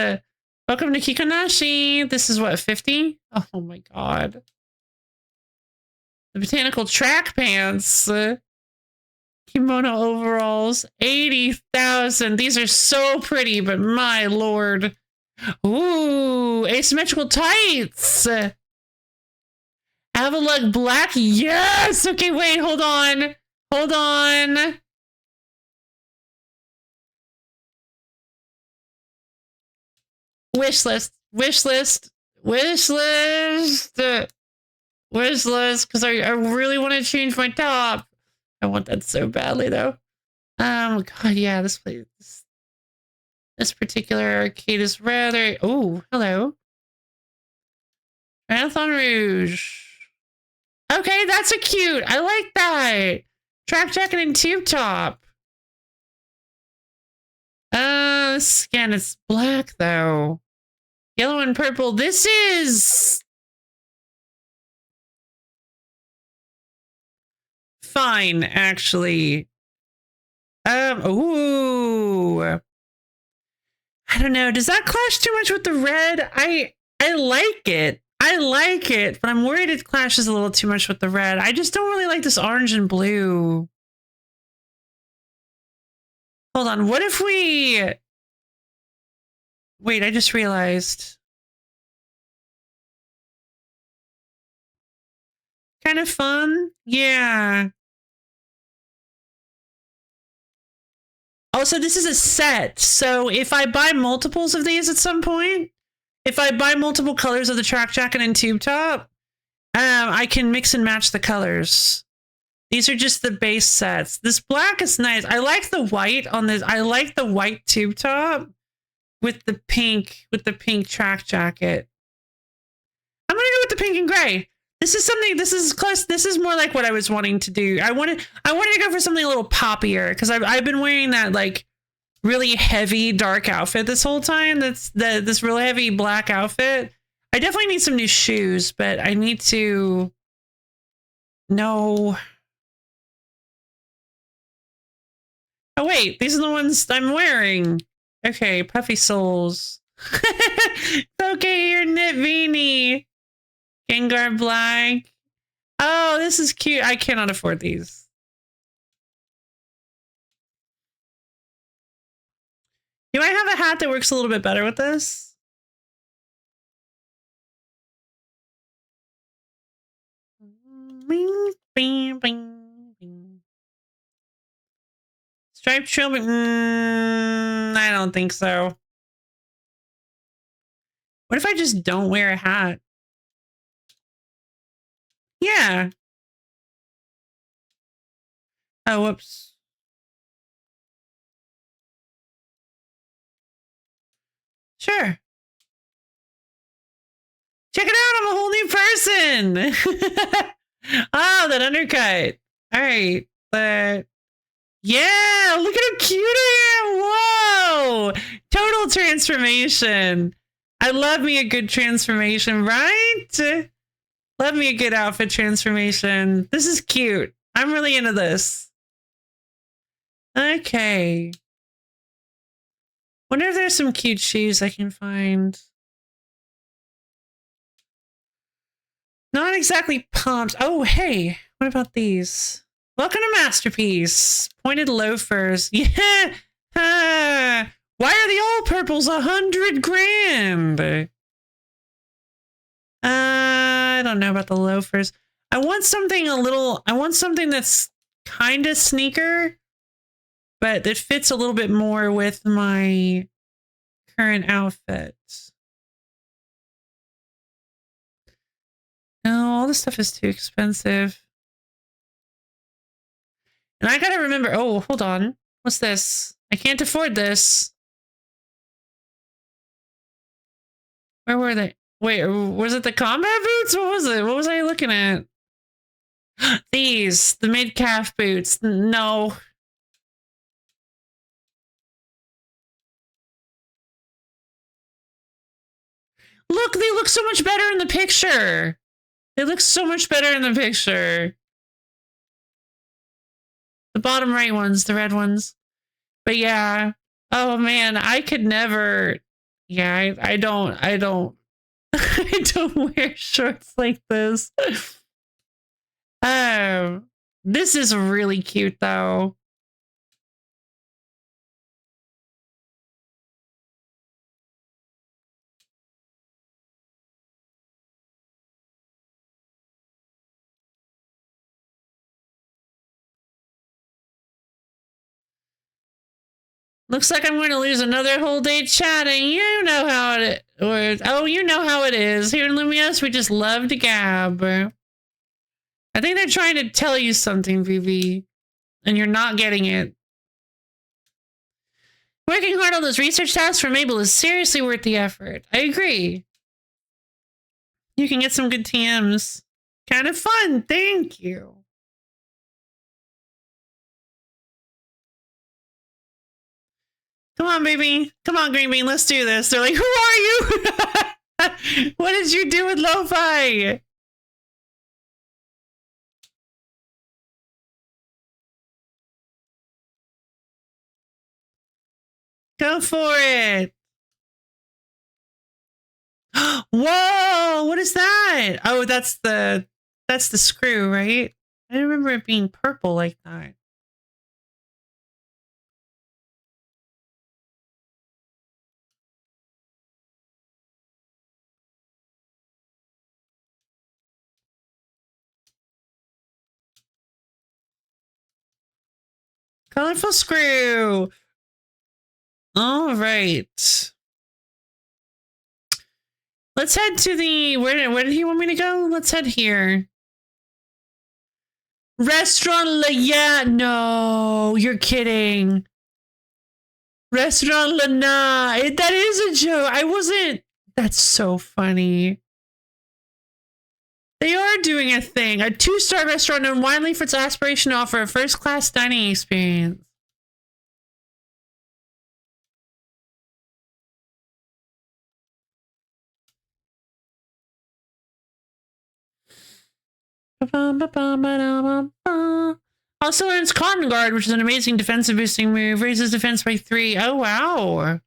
Welcome to Kikonashi. This is what, 50? Oh my god. The botanical track pants. Kimono overalls. 80,000. These are so pretty, but my lord. Ooh, asymmetrical tights. Avalugg black. Yes. Okay, wait, hold on. Hold on. Wish list. Wish list. Wish list. Wish list. Because I really want to change my top. I want that so badly though. God, yeah, this place. This particular arcade is rather. Oh, hello. Marathon Rouge. Okay, that's a cute. I like that. Track jacket and tube top. Again, it's black though. Yellow and purple. This is fine, actually. Ooh. I don't know. Does that clash too much with the red? I like it. I like it, but I'm worried it clashes a little too much with the red. I just don't really like this orange and blue. Hold on. What if we... Wait, I just realized. Kind of fun? Yeah. Also, this is a set, so if I buy multiples of these at some point, if I buy multiple colors of the track jacket and tube top, I can mix and match the colors. These are just the base sets. This black is nice. I like the white on this. I like the white tube top with the pink track jacket. I'm gonna go with the pink and gray. This is something. This is close. This is more like what I was wanting to do. I wanted to go for something a little poppier because I've been wearing that like really heavy dark outfit this whole time. That's this really heavy black outfit. I definitely need some new shoes, but I need to. No. Oh wait, these are the ones I'm wearing. Okay, puffy soles. Okay, your knit beanie. Gengar black. Oh, this is cute. I cannot afford these. Do I have a hat that works a little bit better with this? Bing, bing, bing, bing. Striped trilby. I don't think so. What if I just don't wear a hat? Yeah. Oh, whoops. Sure. Check it out. I'm a whole new person. Oh, that undercut. All right. But yeah, look at how cute I am. Whoa. Total transformation. I love me a good transformation, right? Love me a good outfit transformation. This is cute. I'm really into this. Okay. Wonder if there's some cute shoes I can find. Not exactly pumped. Oh, hey. What about these? Welcome to Masterpiece. Pointed loafers. Yeah. Why are the all purples 100 grand? I don't know about the loafers. I want something that's kind of sneaker, but that fits a little bit more with my current outfit. No, all this stuff is too expensive. And I gotta remember, oh, hold on. What's this? I can't afford this. Where were they? Wait, was it the combat boots? What was it? What was I looking at? These, the mid-calf boots. No. Look, they look so much better in the picture. They look so much better in the picture. The bottom right ones, the red ones. But yeah. Oh man, I could never. Yeah, I don't. I don't wear shorts like this. This is really cute though. Looks like I'm going to lose another whole day chatting. You know how it is. Oh, you know how it is. Here in Lumios, we just love to gab. I think they're trying to tell you something, Vivi, and you're not getting it. Working hard on those research tasks for Mabel is seriously worth the effort. I agree. You can get some good TMs. Kind of fun. Thank you. Come on, baby. Come on, Green Bean. Let's do this. They're like, who are you? What did you do with Lo-Fi? Go for it. Whoa, what is that? Oh, that's the screw, right? I don't remember it being purple like that. Colorful screw. All right. Let's head to the... Where did he want me to go? Let's head here. Restaurant La... Yeah, no. You're kidding. Restaurant Lana. That is a joke. I wasn't... That's so funny. They are doing a thing. A 2-star restaurant known widely for its aspiration to offer a first-class dining experience. Also learns Cotton Guard, which is an amazing defensive boosting move. Raises defense by 3. Oh, wow.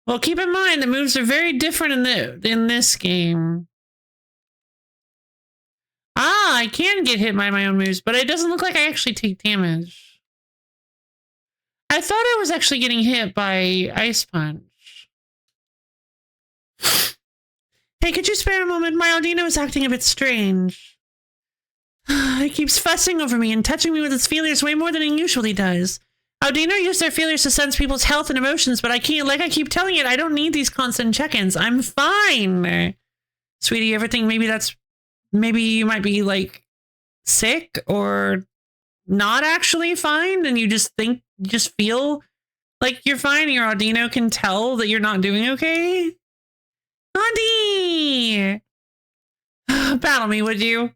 Well, keep in mind, the moves are very different in this game. Ah, I can get hit by my own moves, but it doesn't look like I actually take damage. I thought I was actually getting hit by Ice Punch. Hey, could you spare a moment? My Audino is acting a bit strange. It keeps fussing over me and touching me with its feelers way more than it usually does. Audino use their feelers to sense people's health and emotions, but I can't, like I keep telling it, I don't need these constant check-ins. I'm fine. Sweetie, you ever think maybe you might be, like, sick or not actually fine, and you just feel like you're fine, and your Audino can tell that you're not doing okay? Audie! Battle me, would you?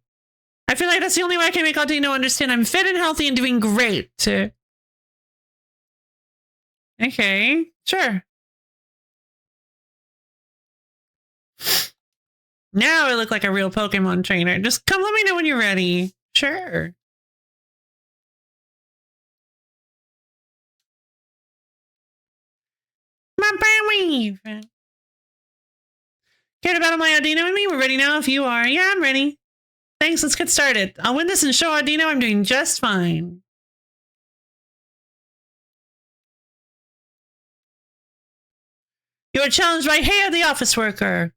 I feel like that's the only way I can make Audino understand I'm fit and healthy and doing great. Okay, sure. Now I look like a real Pokemon trainer. Just come let me know when you're ready. Sure. My baby. Care to battle my Audino and me? We're ready now if you are. Yeah, I'm ready. Thanks, let's get started. I'll win this and show Audino I'm doing just fine. You are challenged by Heya the office worker.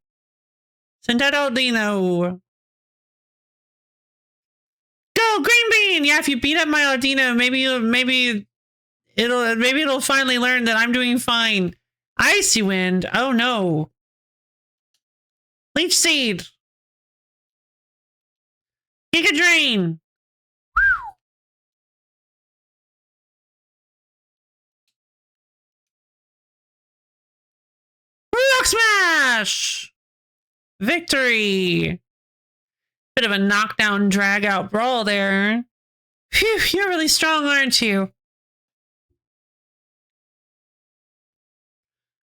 Send out Audino. Go, Green Bean! Yeah, if you beat up my Audino, maybe it'll finally learn that I'm doing fine. Icy Wind. Oh no. Leech Seed. Giga Drain. Rock Smash! Victory! Bit of a knockdown, drag-out brawl there. Phew, you're really strong, aren't you?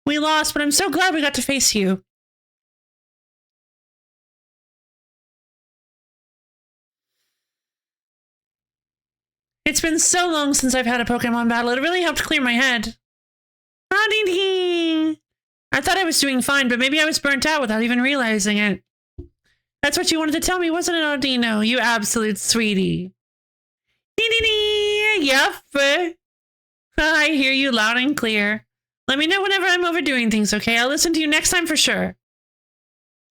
We lost, but I'm so glad we got to face you. It's been so long since I've had a Pokemon battle. It really helped clear my head. I thought I was doing fine, but maybe I was burnt out without even realizing it. That's what you wanted to tell me, wasn't it, Audino? You absolute sweetie. Yep. I hear you loud and clear. Let me know whenever I'm overdoing things, okay? I'll listen to you next time for sure.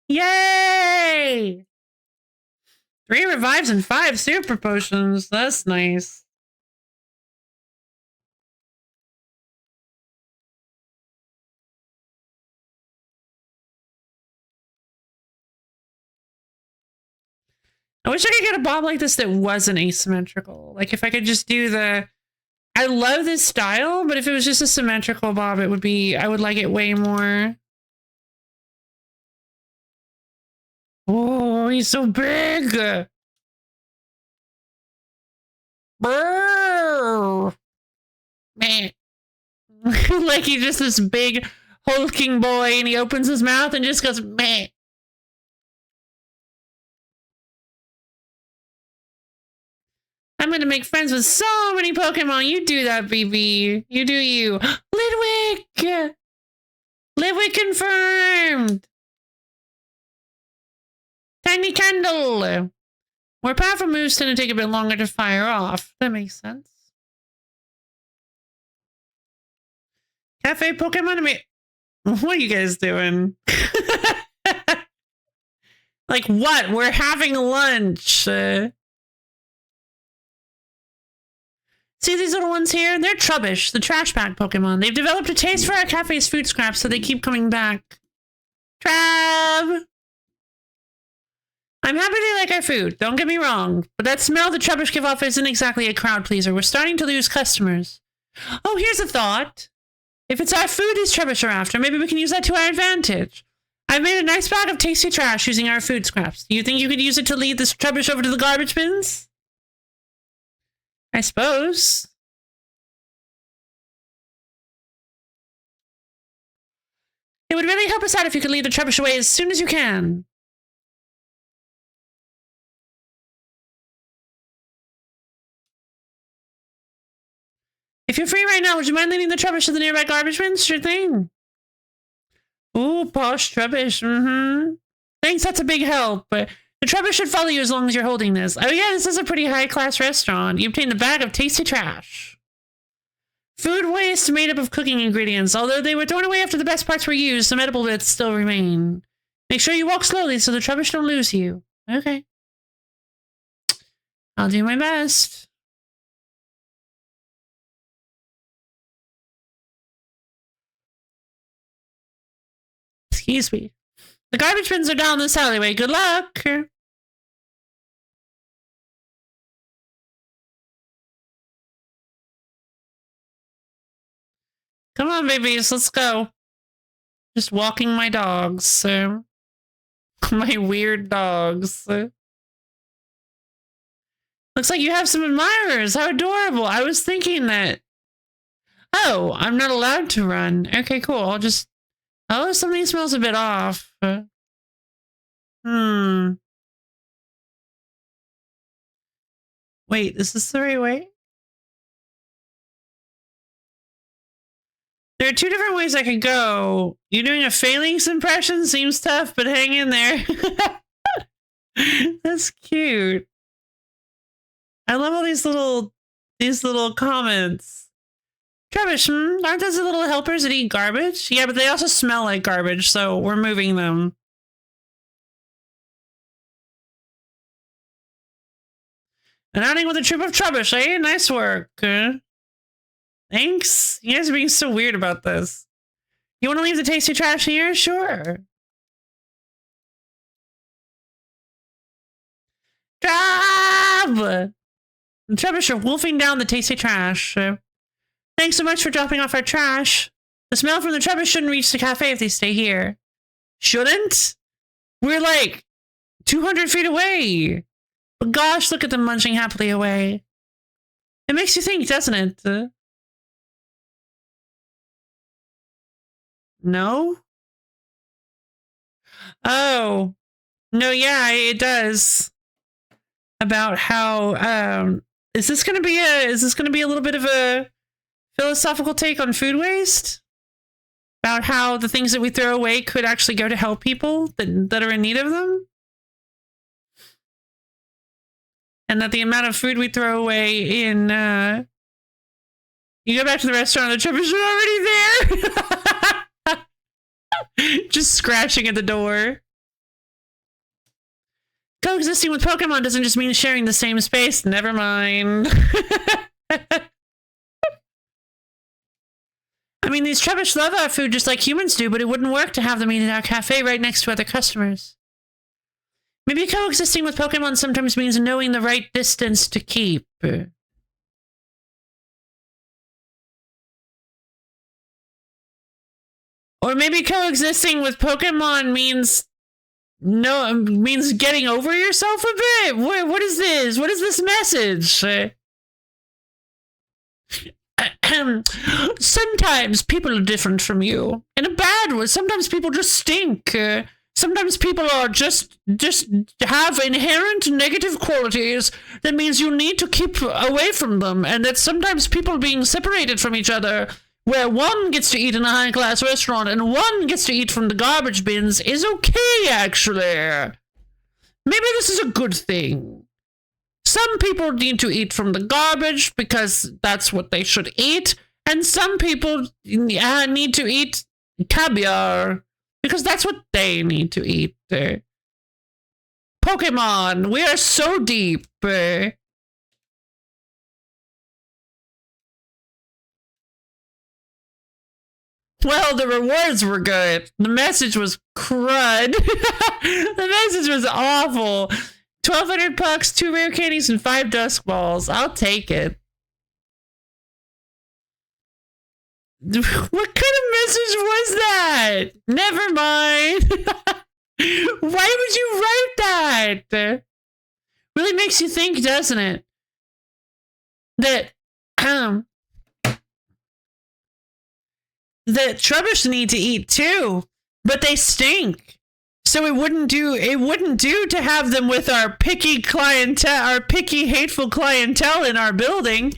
Yay! 3 revives and 5 super potions. That's nice. I wish I could get a bob like this that wasn't asymmetrical. Like if I could just do the... I love this style, but if it was just a symmetrical bob, it would be... I would like it way more. Oh, he's so big! Brrr. Man. Like he's just this big hulking boy and he opens his mouth and just goes, meh. I'm gonna make friends with so many Pokemon. You do that, BB. You do you. Lidwick! Lidwick confirmed! Tiny Candle! More powerful moves tend to take a bit longer to fire off. That makes sense. Cafe Pokemon? What are you guys doing? Like what? We're having lunch. See these little ones here? They're Trubbish, the trash bag Pokemon. They've developed a taste for our cafe's food scraps, so they keep coming back. Trav! I'm happy they like our food, don't get me wrong, but that smell the Trubbish give off isn't exactly a crowd pleaser. We're starting to lose customers. Oh, here's a thought. If it's our food these Trubbish are after, maybe we can use that to our advantage. I've made a nice bag of tasty trash using our food scraps. Do you think you could use it to lead this Trubbish over to the garbage bins? I suppose. It would really help us out if you could lead the Trubbish away as soon as you can. If you're free right now, would you mind leading the Trubbish to the nearby garbage bins? Sure thing. Ooh, posh Trubbish. Mm-hmm. Thanks, that's a big help. But the Trubbish should follow you as long as you're holding this. Oh yeah, this is a pretty high-class restaurant. You obtained a bag of tasty trash. Food waste made up of cooking ingredients. Although they were thrown away after the best parts were used, some edible bits still remain. Make sure you walk slowly so the Trubbish don't lose you. Okay. I'll do my best. Excuse me. The garbage bins are down this alleyway. Good luck. Come on, babies. Let's go. Just walking my dogs. My weird dogs. Looks like you have some admirers. How adorable. I was thinking that... Oh, I'm not allowed to run. Okay, cool. I'll just... Oh, something smells a bit off. Wait, is this the right way? There are two different ways I could go. You doing a Phalanx impression seems tough, but hang in there. That's cute. I love all these little comments. Trubbish, aren't those the little helpers that eat garbage? Yeah, but they also smell like garbage, so we're moving them. And outing with a troop of Trubbish, eh? Nice work. Thanks. You guys are being so weird about this. You want to leave the tasty trash here? Sure. Trav! The Trubbish are wolfing down the tasty trash. Thanks so much for dropping off our trash. The smell from the Trubbish shouldn't reach the cafe if they stay here. Shouldn't? We're like 200 feet away. But gosh, look at them munching happily away. It makes you think, doesn't it? No? Oh. No, yeah, it does. About how, is this gonna be a little bit of a philosophical take on food waste? About how the things that we throw away could actually go to help people that are in need of them? And that the amount of food we throw away in, you go back to the restaurant, the Trubbish are already there! Just scratching at the door. Coexisting with Pokemon doesn't just mean sharing the same space. Never mind. I mean, these Trubbish love our food just like humans do, but it wouldn't work to have them eat at our cafe right next to other customers. Maybe coexisting with Pokemon sometimes means knowing the right distance to keep. Or maybe coexisting with Pokemon means getting over yourself a bit. What is this? What is this message? Sometimes people are different from you in a bad way. Sometimes people just stink. Sometimes people are just have inherent negative qualities that means you need to keep away from them, and that sometimes people being separated from each other, where one gets to eat in a high-class restaurant and one gets to eat from the garbage bins, is okay, actually. Maybe this is a good thing. Some people need to eat from the garbage because that's what they should eat, and some people need to eat caviar because that's what they need to eat. Pokemon, we are so deep. Well, the rewards were good. The message was crud. The message was awful. 1,200 pucks, 2 rare candies, and 5 dusk balls. I'll take it. What kind of message was that? Never mind. Why would you write that? Really makes you think, doesn't it? That Trubbish need to eat too, but they stink. So it wouldn't do to have them with our picky clientele, our picky, hateful clientele in our building.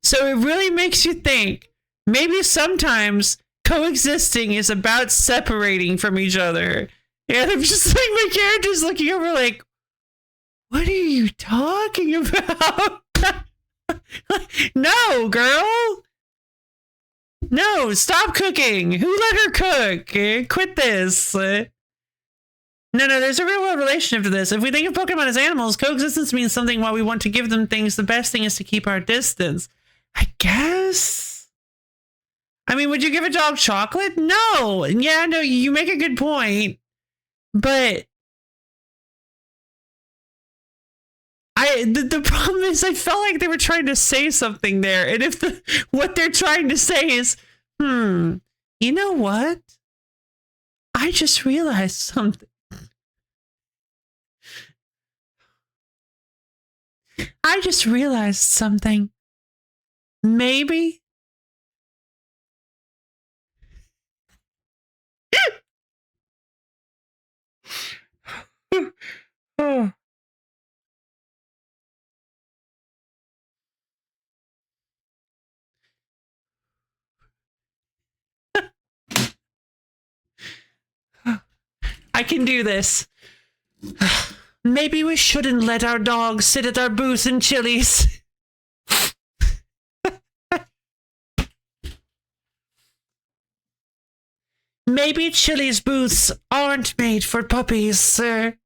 So it really makes you think. Maybe sometimes coexisting is about separating from each other. And I'm just like, my character's looking over like, what are you talking about? No, girl. No, stop cooking. Who let her cook? Quit this. No, there's a real world relationship to this. If we think of Pokemon as animals, coexistence means something while we want to give them things, the best thing is to keep our distance. I guess. I mean, would you give a dog chocolate? No. Yeah, no, you make a good point. But the problem is I felt like they were trying to say something there. And if what they're trying to say is, you know what? I just realized something. I just realized something. Maybe. Oh. I can do this. Maybe we shouldn't let our dogs sit at our booth in Chili's. Maybe Chili's booths aren't made for puppies, sir.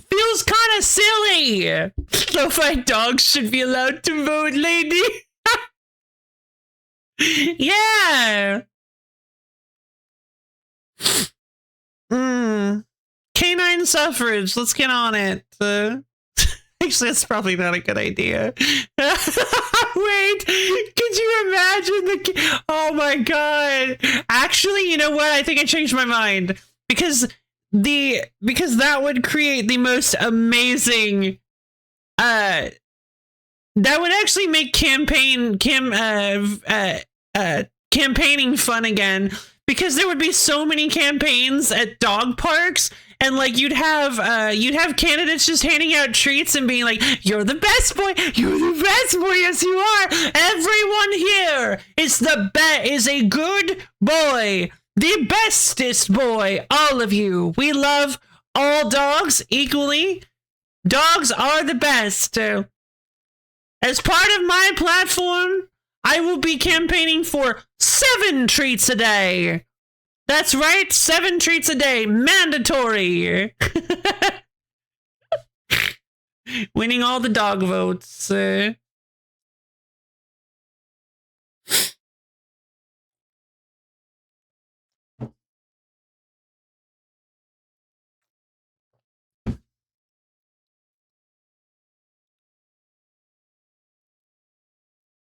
Feels kind of silly. Lo-fi dogs should be allowed to vote, lady. Yeah. Canine suffrage. Let's get on it. Actually, that's probably not a good idea. Wait, could you imagine oh my god. Actually, you know what? I think I changed my mind. Because that would create the most amazing that would actually make campaigning fun again, because there would be so many campaigns at dog parks, and like you'd have candidates just handing out treats and being like, you're the best boy, yes you are, everyone here is is a good boy, the bestest boy, all of you. We love all dogs equally. Dogs are the best. As part of my platform, I will be campaigning for 7 treats a day. That's right, 7 treats a day, mandatory. Winning all the dog votes.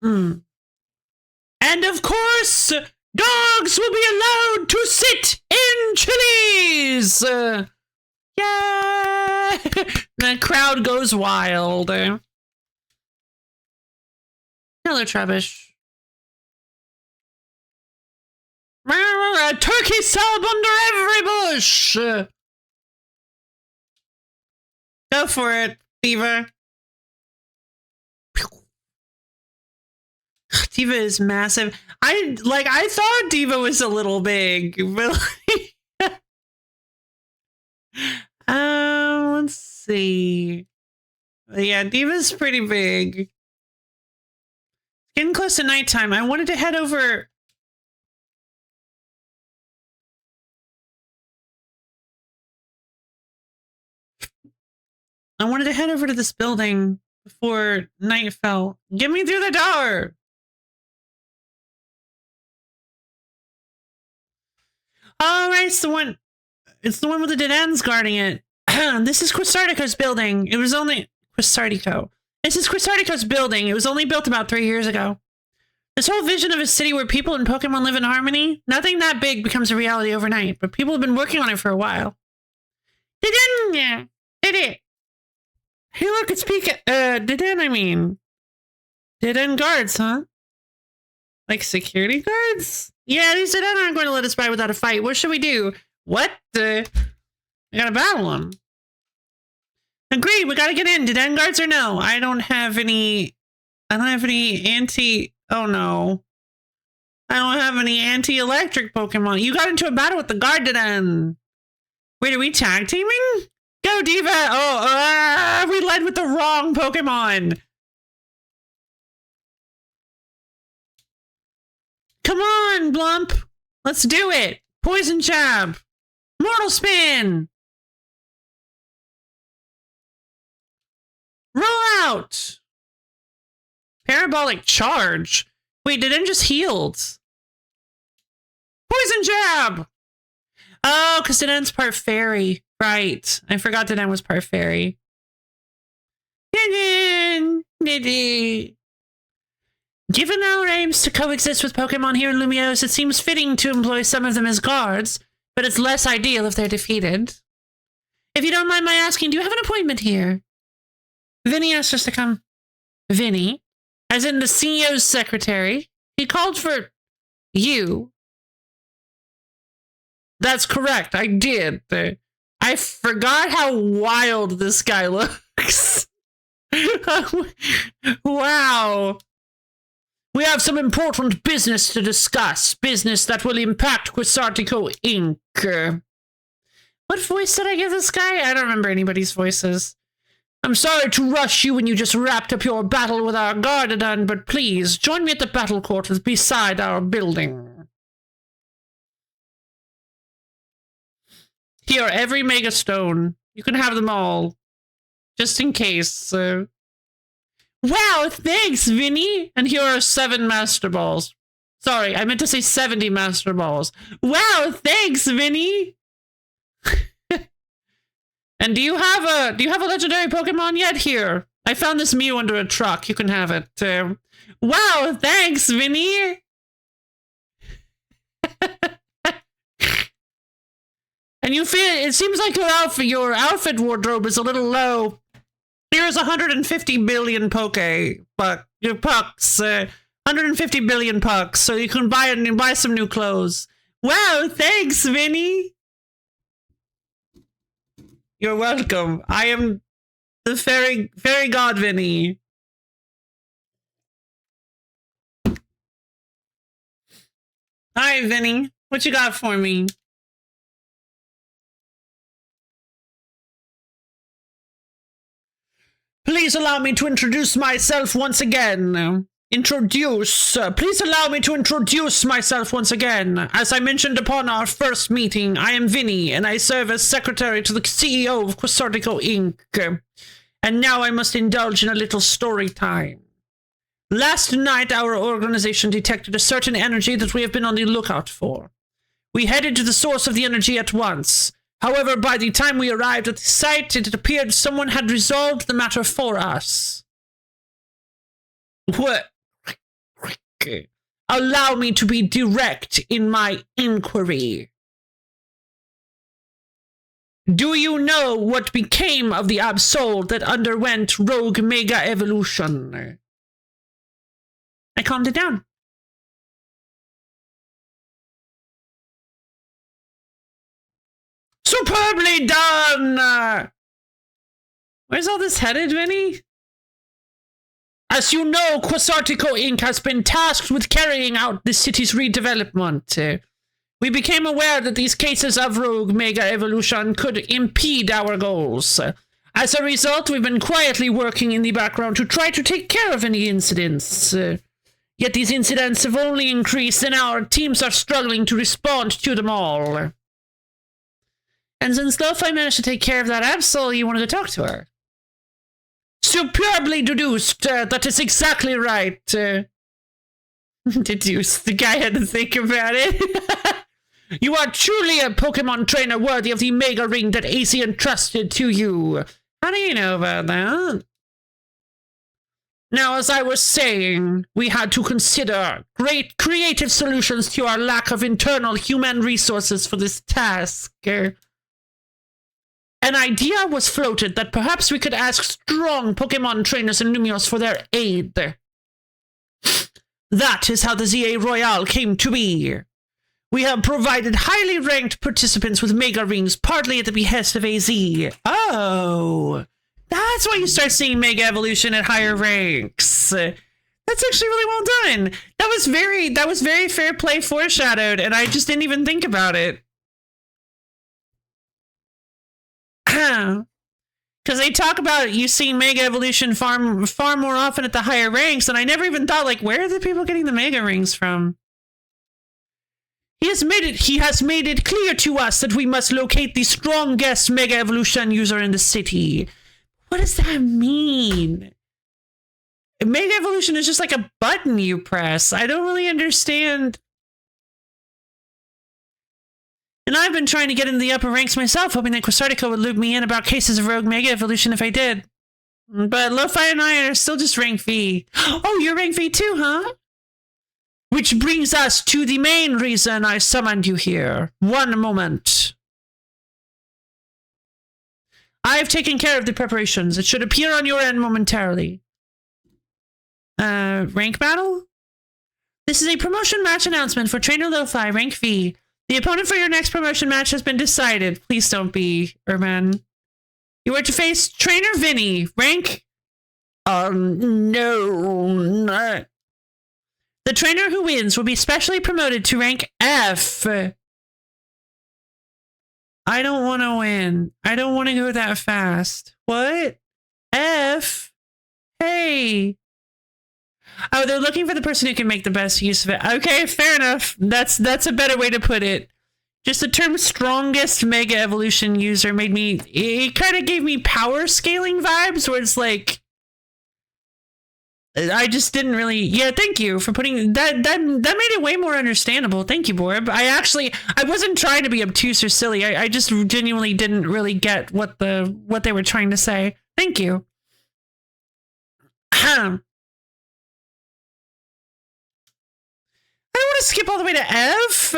And of course, dogs will be allowed to sit in Chili's. Yeah. The crowd goes wild. Hello, Trubbish. A turkey sub under every bush. Go for it, Diva. Diva is massive. I thought Diva was a little big, but let's see. Yeah, Diva's pretty big. Getting close to nighttime. I wanted to head over. I wanted to head over to this building before night fell. Get me through the door. Oh, right, it's the one with the dead ends guarding it. This is Quasartico's building. It was only Quasartico. This is Quasartico's building. It was only built about 3 years ago. This whole vision of a city where people and Pokemon live in harmony, nothing that big becomes a reality overnight, but people have been working on it for a while. Did it? Hey, look, it's Pika. Dead end guards, huh? Like security guards? Yeah, these dead end aren't going to let us by without a fight. What should we do? What the? I gotta battle them. Agreed, we gotta get in. Dead end guards or no? I don't have any anti. Oh no. I don't have any anti-electric Pokemon. You got into a battle with the guard dead end. Wait, are we tag teaming? Go, Diva! Oh, we led with the wrong Pokemon. Come on, Blump. Let's do it. Poison Jab. Mortal Spin. Roll out. Parabolic Charge. Wait, did it just healed? Poison Jab. Oh, because Deden's part fairy. Right. I forgot Deden was part fairy. Given our aims to coexist with Pokemon here in Lumiose, it seems fitting to employ some of them as guards, but it's less ideal if they're defeated. If you don't mind my asking, do you have an appointment here? Vinny asked us to come. Vinny? As in the CEO's secretary? He called for you. That's correct, I did. I forgot how wild this guy looks. Wow. We have some important business to discuss. Business that will impact Quasartico Inc. What voice did I give this guy? I don't remember anybody's voices. I'm sorry to rush you when you just wrapped up your battle with our Gardevoir, but please, join me at the battle court beside our building. Here, every Mega Stone. You can have them all. Just in case. Wow, thanks, Vinny! And here are 7 Master Balls. Sorry, I meant to say 70 Master Balls. Wow, thanks, Vinny! And do you have a legendary Pokemon yet? Here, I found this Mew under a truck. You can have it. Wow, thanks, Vinny! And you feel, it seems like your outfit wardrobe is a little low. Here's 150 billion pucks, 150 billion pucks, so you can buy some new clothes. Wow, thanks, Vinny. You're welcome. I am the fairy god, Vinny. Hi, Vinny. What you got for me? Please allow me to introduce myself once again. Please allow me to introduce myself once again. As I mentioned upon our first meeting, I am Vinny, and I serve as secretary to the CEO of Quasartico Inc. And now I must indulge in a little story time. Last night, our organization detected a certain energy that we have been on the lookout for. We headed to the source of the energy at once. However, by the time we arrived at the site, it appeared someone had resolved the matter for us. What? Allow me to be direct in my inquiry. Do you know what became of the Absol that underwent rogue mega evolution? I calmed it down. Superbly done! Where's all this headed, Vinny? As you know, Quasartico Inc. has been tasked with carrying out the city's redevelopment. We became aware that these cases of rogue mega evolution could impede our goals. As a result, we've been quietly working in the background to try to take care of any incidents. Yet these incidents have only increased and our teams are struggling to respond to them all. And since Lo-Fi managed to take care of that Absol, you wanted to talk to her. Superbly deduced. That is exactly right. Deduced. The guy had to think about it. You are truly a Pokemon trainer worthy of the Mega Ring that AC entrusted to you. How do you know about that? Now, as I was saying, we had to consider great creative solutions to our lack of internal human resources for this task. An idea was floated that perhaps we could ask strong Pokemon trainers in Lumios for their aid. That is how the ZA Royale came to be. We have provided highly ranked participants with Mega Rings, partly at the behest of AZ. Oh, that's why you start seeing Mega Evolution at higher ranks. That's actually really well done. That was very fair play foreshadowed, and I just didn't even think about it. Because they talk about you seeing Mega Evolution far more often at the higher ranks, and I never even thought, like, where are the people getting the Mega Rings from? He has made it clear to us that we must locate the strongest Mega Evolution user in the city. What does that mean? Mega Evolution is just like a button you press. I don't really understand. And I've been trying to get into the upper ranks myself, hoping that Quasartico would loop me in about cases of rogue Mega Evolution if I did. But Lo-Fi and I are still just rank V. Oh, you're rank V too, huh? Which brings us to the main reason I summoned you here. One moment. I've taken care of the preparations. It should appear on your end momentarily. Rank battle? This is a promotion match announcement for Trainer Lo-Fi, rank V. The opponent for your next promotion match has been decided. Please don't be, Urban. You are to face Trainer Vinny, rank... no. The trainer who wins will be specially promoted to rank F. I don't want to win. I don't want to go that fast. What? F? Hey. Oh, they're looking for the person who can make the best use of it. Okay, fair enough. That's a better way to put it. Just the term strongest Mega Evolution user made me... It kind of gave me power scaling vibes, where it's like... I just didn't really... Yeah, thank you for putting... That made it way more understandable. Thank you, Borb. I wasn't trying to be obtuse or silly. I just genuinely didn't really get what they were trying to say. Thank you. I don't want to skip all the way to F.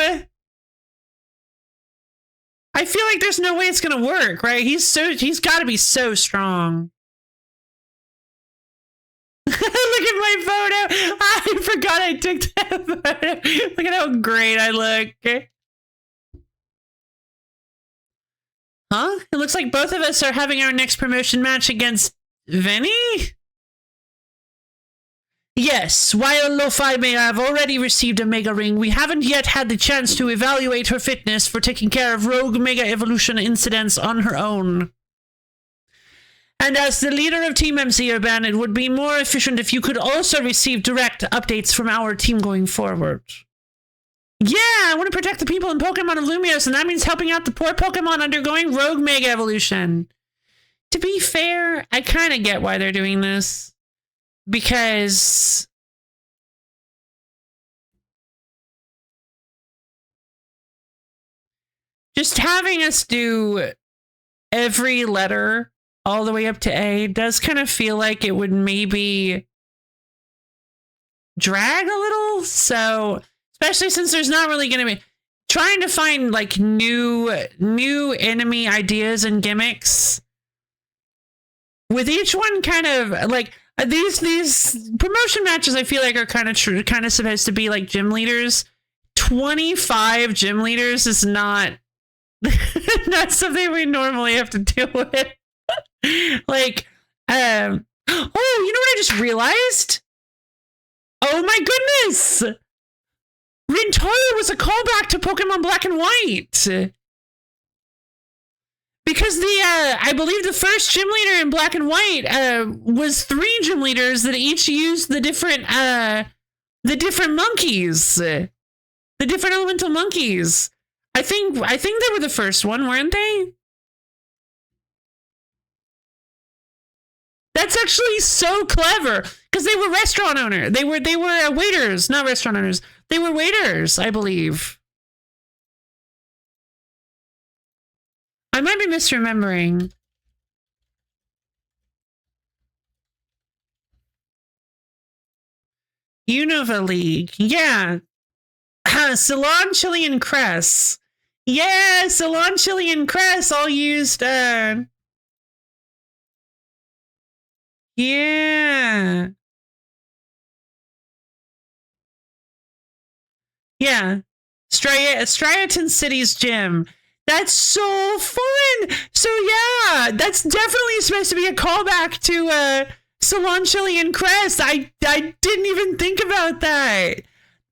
I feel like there's no way it's gonna work, right? He's got to be so strong. Look at my photo. I forgot I took that photo. Look at how great I look. Huh? It looks like both of us are having our next promotion match against Vinny? Yes, while Lo-Fi may have already received a Mega Ring, we haven't yet had the chance to evaluate her fitness for taking care of rogue Mega Evolution incidents on her own. And as the leader of Team MC Urban, it would be more efficient if you could also receive direct updates from our team going forward. Yeah, I want to protect the people in Pokemon of Lumios, and that means helping out the poor Pokemon undergoing rogue Mega Evolution. To be fair, I kind of get why they're doing this. Because just having us do every letter all the way up to A does kind of feel like it would maybe drag a little. So especially since there's not really going to be trying to find like new enemy ideas and gimmicks with each one kind of like these promotion matches. I feel like are kind of supposed to be like gym leaders. 25 gym leaders is not not something we normally have to deal with. Like, oh, you know what I just realized? Oh my goodness! Rintaro was a callback to Pokemon Black and White. Because I believe the first gym leader in Black and White was 3 gym leaders that each used the different monkeys, the different elemental monkeys. I think they were the first one, weren't they? That's actually so clever because they were restaurant owners. They were waiters, not restaurant owners. They were waiters, I believe. I might be misremembering. Unova League, yeah. Ceylon, Chili, and Cress. Yeah, Ceylon, Chili, and Cress all used. Yeah. Yeah. Striaton City's gym. That's so fun. So yeah, that's definitely supposed to be a callback to Ceylon, Chili, and Cress. I didn't even think about that.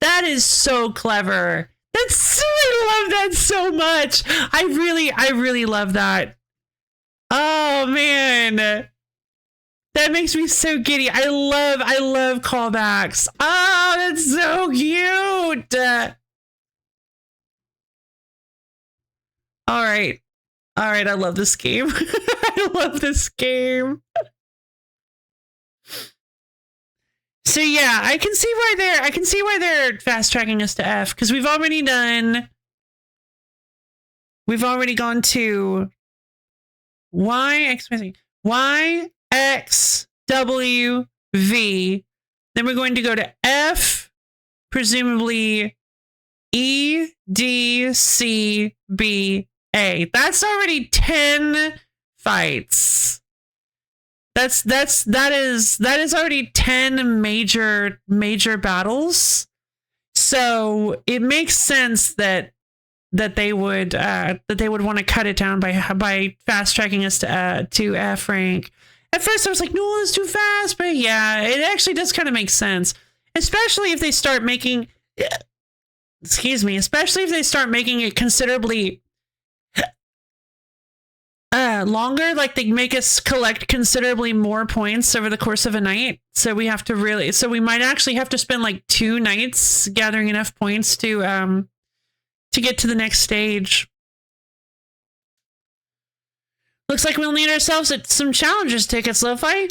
That is so clever. I love that so much. I really love that. Oh man. That makes me so giddy. I love callbacks. Oh, that's so cute. All right. I love this game. I love this game. So yeah, I can see why they're fast tracking us to F because we've already gone to Y, X, W, V. Then we're going to go to F, presumably E, D, C, B, A. That's already 10 fights. That is already 10 major battles. So it makes sense that they would want to cut it down by fast tracking us to F rank. At first I was like, no, it's too fast, but yeah, it actually does kind of make sense. Especially if they start making it considerably longer, like they make us collect considerably more points over the course of a night. So we might actually have to spend like 2 nights gathering enough points to get to the next stage. Looks like we'll need ourselves some challengers tickets, Lo-Fi.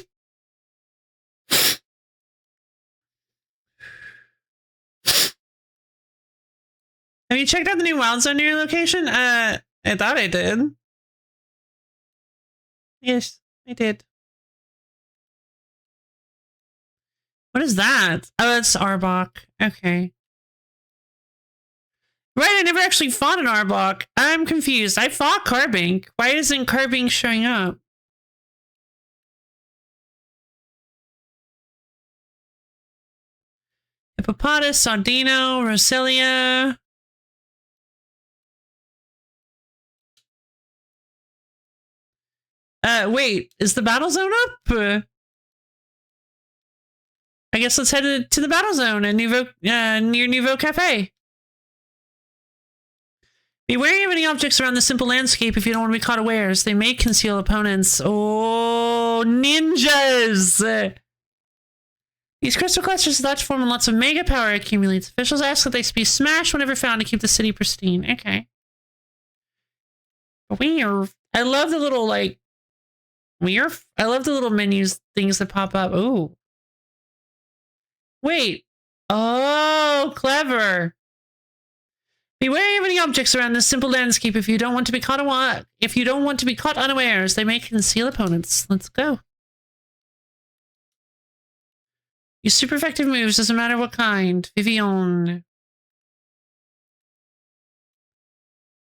Have you checked out the new Wild Zone near your location? I thought I did. Yes, I did. What is that? Oh, that's Arbok. Okay. Right, I never actually fought an Arbok. I'm confused. I fought Carbink. Why isn't Carbink showing up? Hippopotas, Sardino, Roselia. Wait, is the battle zone up? I guess let's head to the battle zone at near Nouveau Cafe. Be wary of any objects around the simple landscape if you don't want to be caught unawares. They may conceal opponents. Oh, ninjas! These crystal clusters are thought to form when lots of mega power accumulates. Officials ask that they be smashed whenever found to keep the city pristine. Okay. Weird. I love the little, like, I love the little menus things that pop up. Ooh. Wait. Oh, clever. Be wary of any objects around this simple landscape if you don't want to be caught unawares. They may conceal opponents. Let's go. Use super effective moves, doesn't matter what kind. Vivian.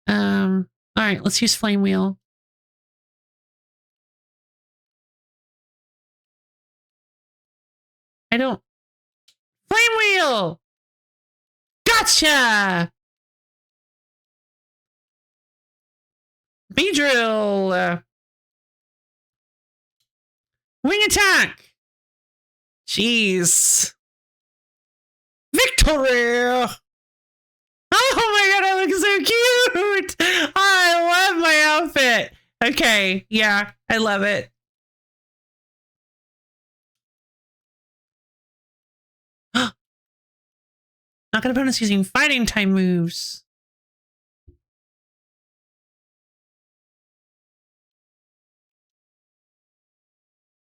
Alright, let's use Flame Wheel. I don't... Flame Wheel! Gotcha! Beedrill! Wing attack! Jeez. Victory! Oh my god, I look so cute! I love my outfit! Okay, yeah, I love it. Not gonna bonus using fighting time moves.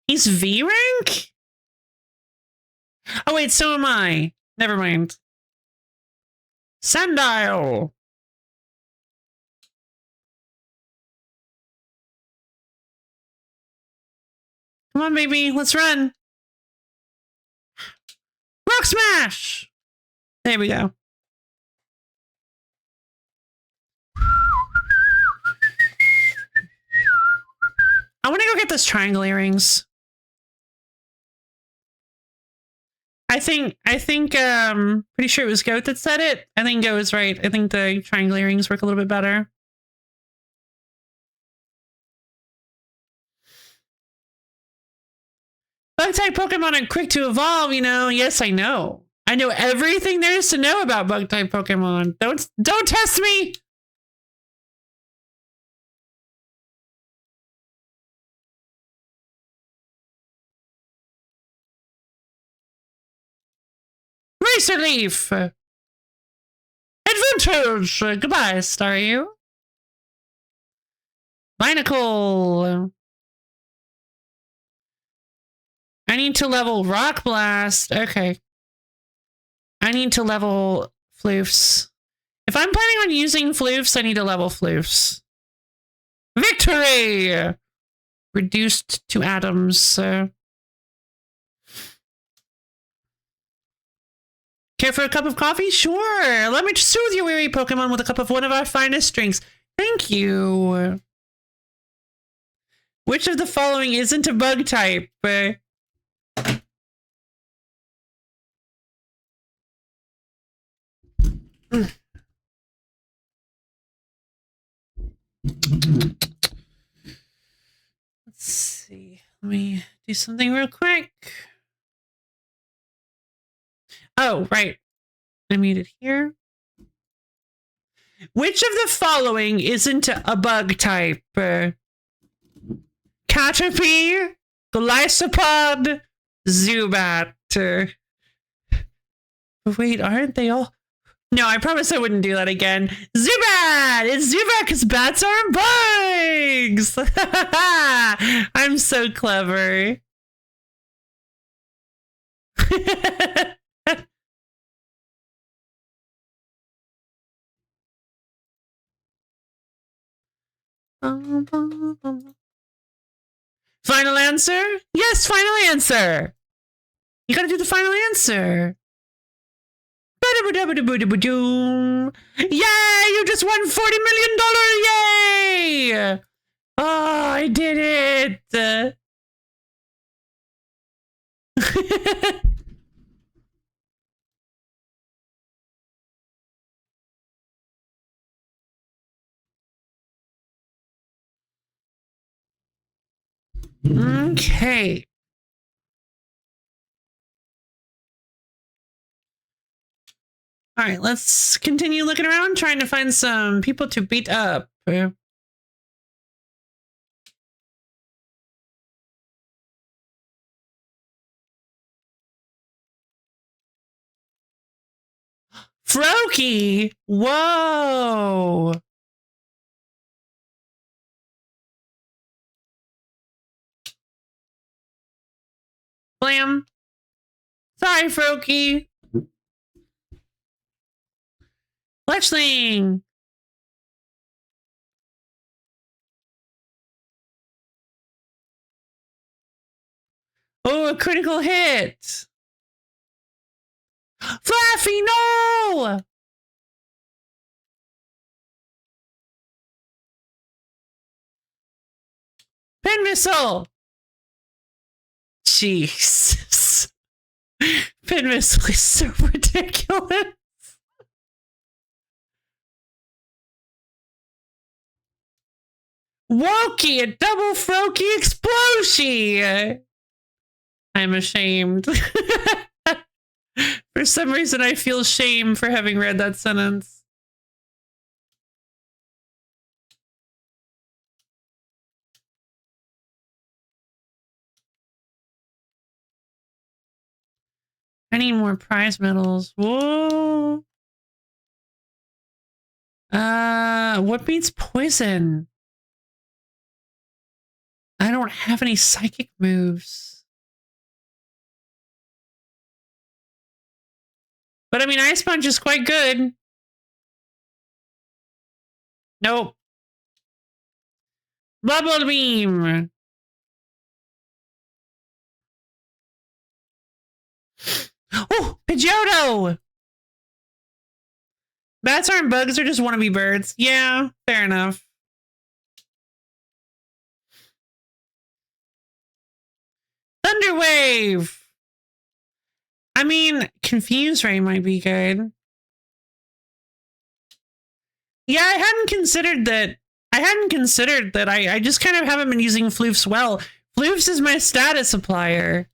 He's V rank? Oh wait, so am I. Never mind. Sandile! Come on, baby, let's run. Rock Smash! There we go. I want to go get those triangle earrings. I think, pretty sure it was Goat that said it. I think Goat was right. I think the triangle earrings work a little bit better. Bug-type Pokemon are quick to evolve, you know. Yes, I know. I know everything there is to know about Bug-type Pokemon. Don't test me! Racer Leaf! Advantage! Goodbye, Staryu. Binacle! I need to level Rock Blast. Okay. I need to level Floofs. If I'm planning on using Floofs, I need to level Floofs. Victory! Reduced to atoms. Care for a cup of coffee? Sure. Let me soothe your weary Pokemon with a cup of one of our finest drinks. Thank you. Which of the following isn't a bug type? Let's see. Let me do something real quick. Oh, right. I muted here. Which of the following isn't a bug type? Caterpie, Golisopod, Zubat. Wait, aren't they all? No, I promise I wouldn't do that again. Zubat! It's Zubat because bats aren't bugs! I'm so clever. Final answer? Yes, final answer! You gotta do the final answer. Yay! You just won $40 million! Yay! Oh, I did it! Okay. All right, let's continue looking around, trying to find some people to beat up. Froakie! Whoa! Blam. Sorry, Froakie. Fletchling! Oh, a critical hit! Fluffy, no! Pin missile! Jesus. Pin missile is so ridiculous. Wokey, a double Froakie explosion! I'm ashamed. For some reason, I feel shame for having read that sentence. I need more prize medals. Whoa. What beats poison? I don't have any psychic moves. But I mean, Ice Punch is quite good. Nope. Bubble Beam. Oh, Pidgeotto! Bats aren't bugs, they're just wannabe birds. Yeah, fair enough. Thunder Wave! I mean, Confuse Ray might be good. Yeah, I hadn't considered that. I just kind of haven't been using Floofs well. Floofs is my status supplier.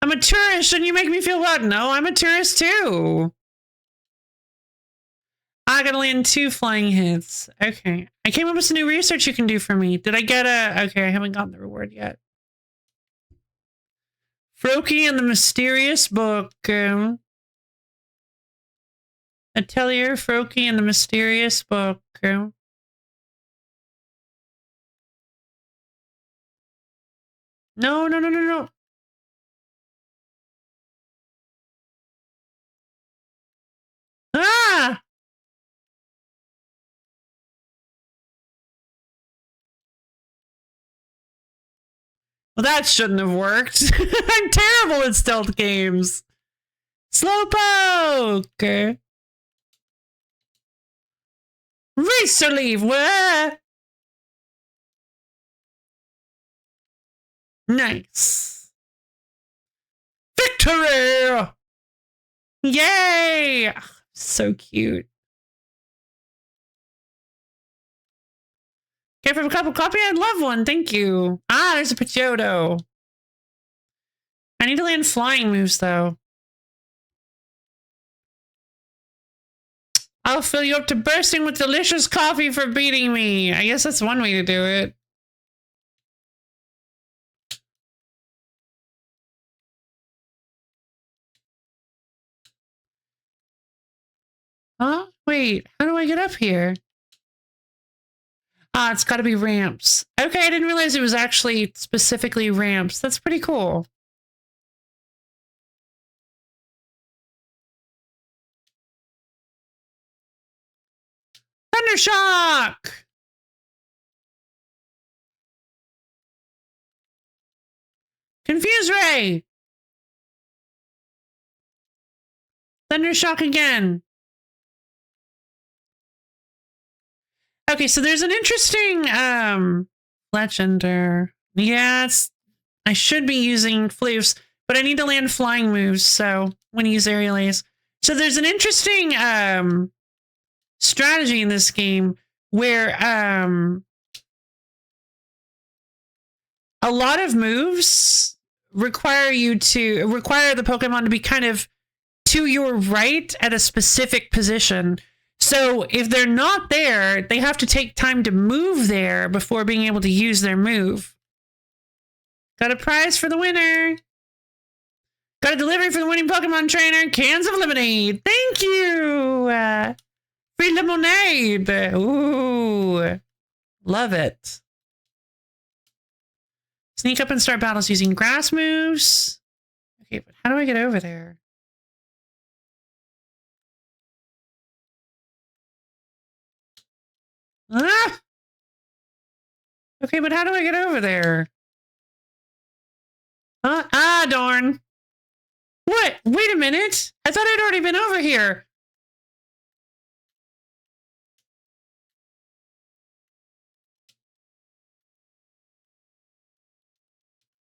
I'm a tourist and you make me feel what? No, I'm a tourist too. I gotta land 2 flying hits. Okay. I came up with some new research you can do for me. Did I get a... Okay, I haven't gotten the reward yet. Froakie and the Mysterious Book. Atelier, Froakie and the Mysterious Book. No, no, no, no, no. Ah! Well, that shouldn't have worked. I'm terrible at stealth games. Slowpoke. Razor Leaf. Where? Nice. Victory! Yay! So cute. Care for a cup of coffee? I'd love one. Thank you. Ah, there's a Pidgeotto. I need to land flying moves, though. I'll fill you up to bursting with delicious coffee for beating me. I guess that's one way to do it. Huh? Wait, how do I get up here? Ah, it's got to be ramps. Okay, I didn't realize it was actually specifically ramps. That's pretty cool. Thundershock! Confuse Ray! Thundershock again. Okay, so there's an interesting Legender. Yeah, I should be using Floofs, but I need to land flying moves, so I'm gonna use Aerial Ace. So there's an interesting strategy in this game where a lot of moves require the Pokemon to be kind of to your right at a specific position. So if they're not there, they have to take time to move there before being able to use their move. Got a prize for the winner. Got a delivery for the winning Pokemon trainer. Cans of lemonade. Thank you. Free lemonade. Ooh. Love it. Sneak up and start battles using grass moves. Okay, but how do I get over there? Ah! Okay, but how do I get over there? Huh? Ah, darn. What? Wait a minute. I thought I'd already been over here.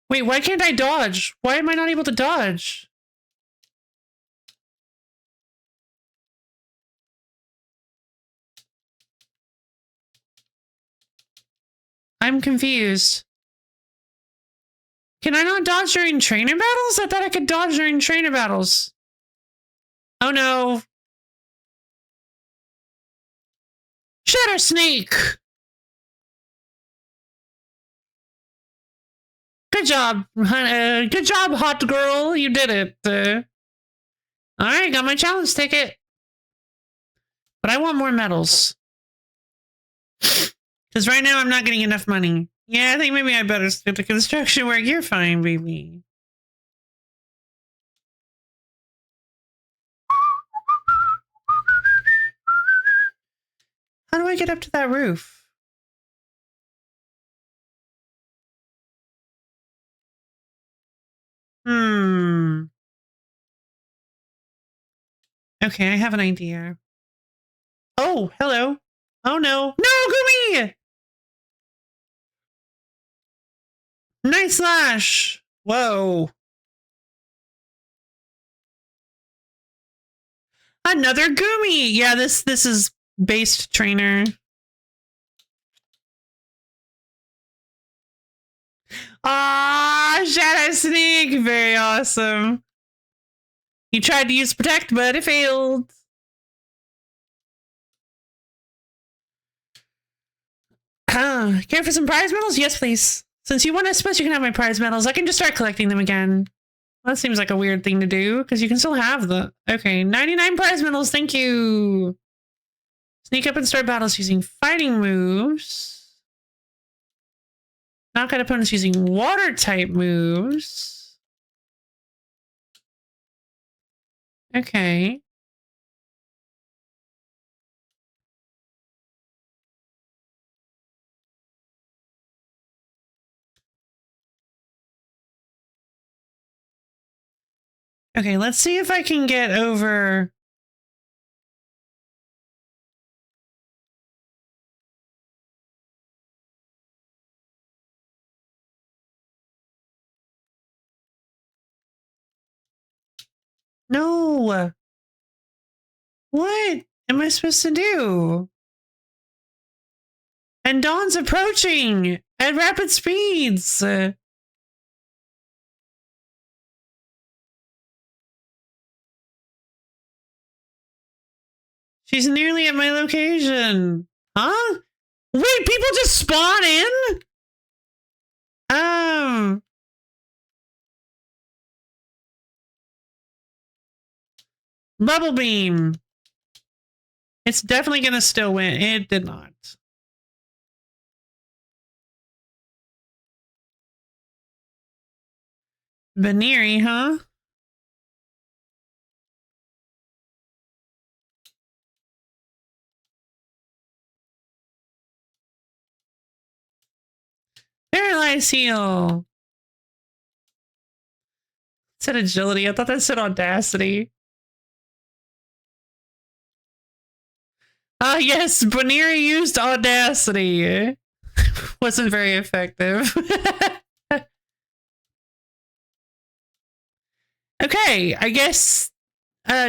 Wait, why can't I dodge? Why am I not able to dodge? I'm confused. Can I not dodge during trainer battles? I thought I could dodge during trainer battles. Oh no. Shatter Snake! Good job. Good job, hot girl. You did it. Alright, got my challenge ticket. But I want more medals. Because right now I'm not getting enough money. Yeah, I think maybe I better skip the construction work. You're fine, baby. How do I get up to that roof? Okay, I have an idea. Oh, hello. Oh no. No, Gumi! Nice slash. Whoa. Another Gumi. Yeah, this is based trainer. Ah, Shadow Sneak. Very awesome. He tried to use Protect, but it failed. Care for some prize medals? Yes, please. Since you won, I suppose you can have my prize medals. I can just start collecting them again. Well, that seems like a weird thing to do, because you can still have the... Okay, 99 prize medals, thank you! Sneak up and start battles using fighting moves. Knock out opponents using water-type moves. Okay. Okay, let's see if I can get over... No! What am I supposed to do? And Dawn's approaching at rapid speeds! She's nearly at my location. Huh? Wait, people just spawn in? Bubble Beam. It's definitely gonna still win. It did not. Baneri, huh? Paralyze Heal. It said agility. I thought that said audacity. Ah, yes, Baneri used audacity. Wasn't very effective. Okay, I guess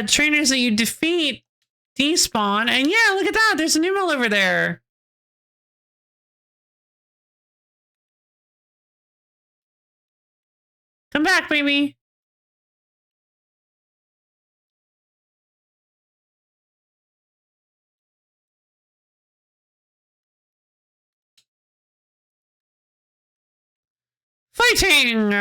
trainers that you defeat despawn. And yeah, look at that. There's a Numel over there. Come back, baby. Fighting!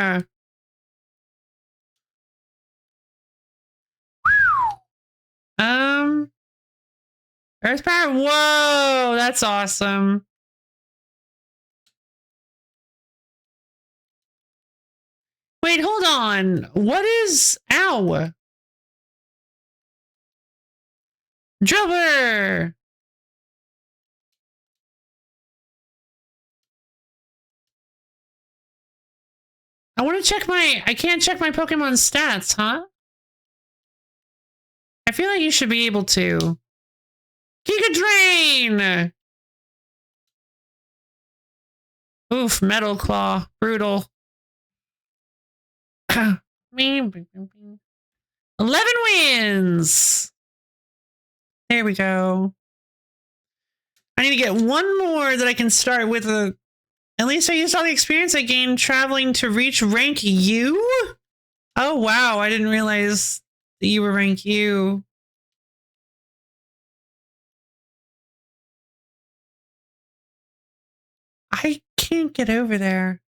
Earth power? Whoa, that's awesome. Wait, hold on. What is... Ow. Driller! I want to check I can't check my Pokemon stats, huh? I feel like you should be able to. Giga Drain! Oof, Metal Claw. Brutal. 11 wins! There we go. I need to get one more that I can start with a... At least I used all the experience I gained traveling to reach rank U? Oh, wow. I didn't realize that you were rank U. I can't get over there.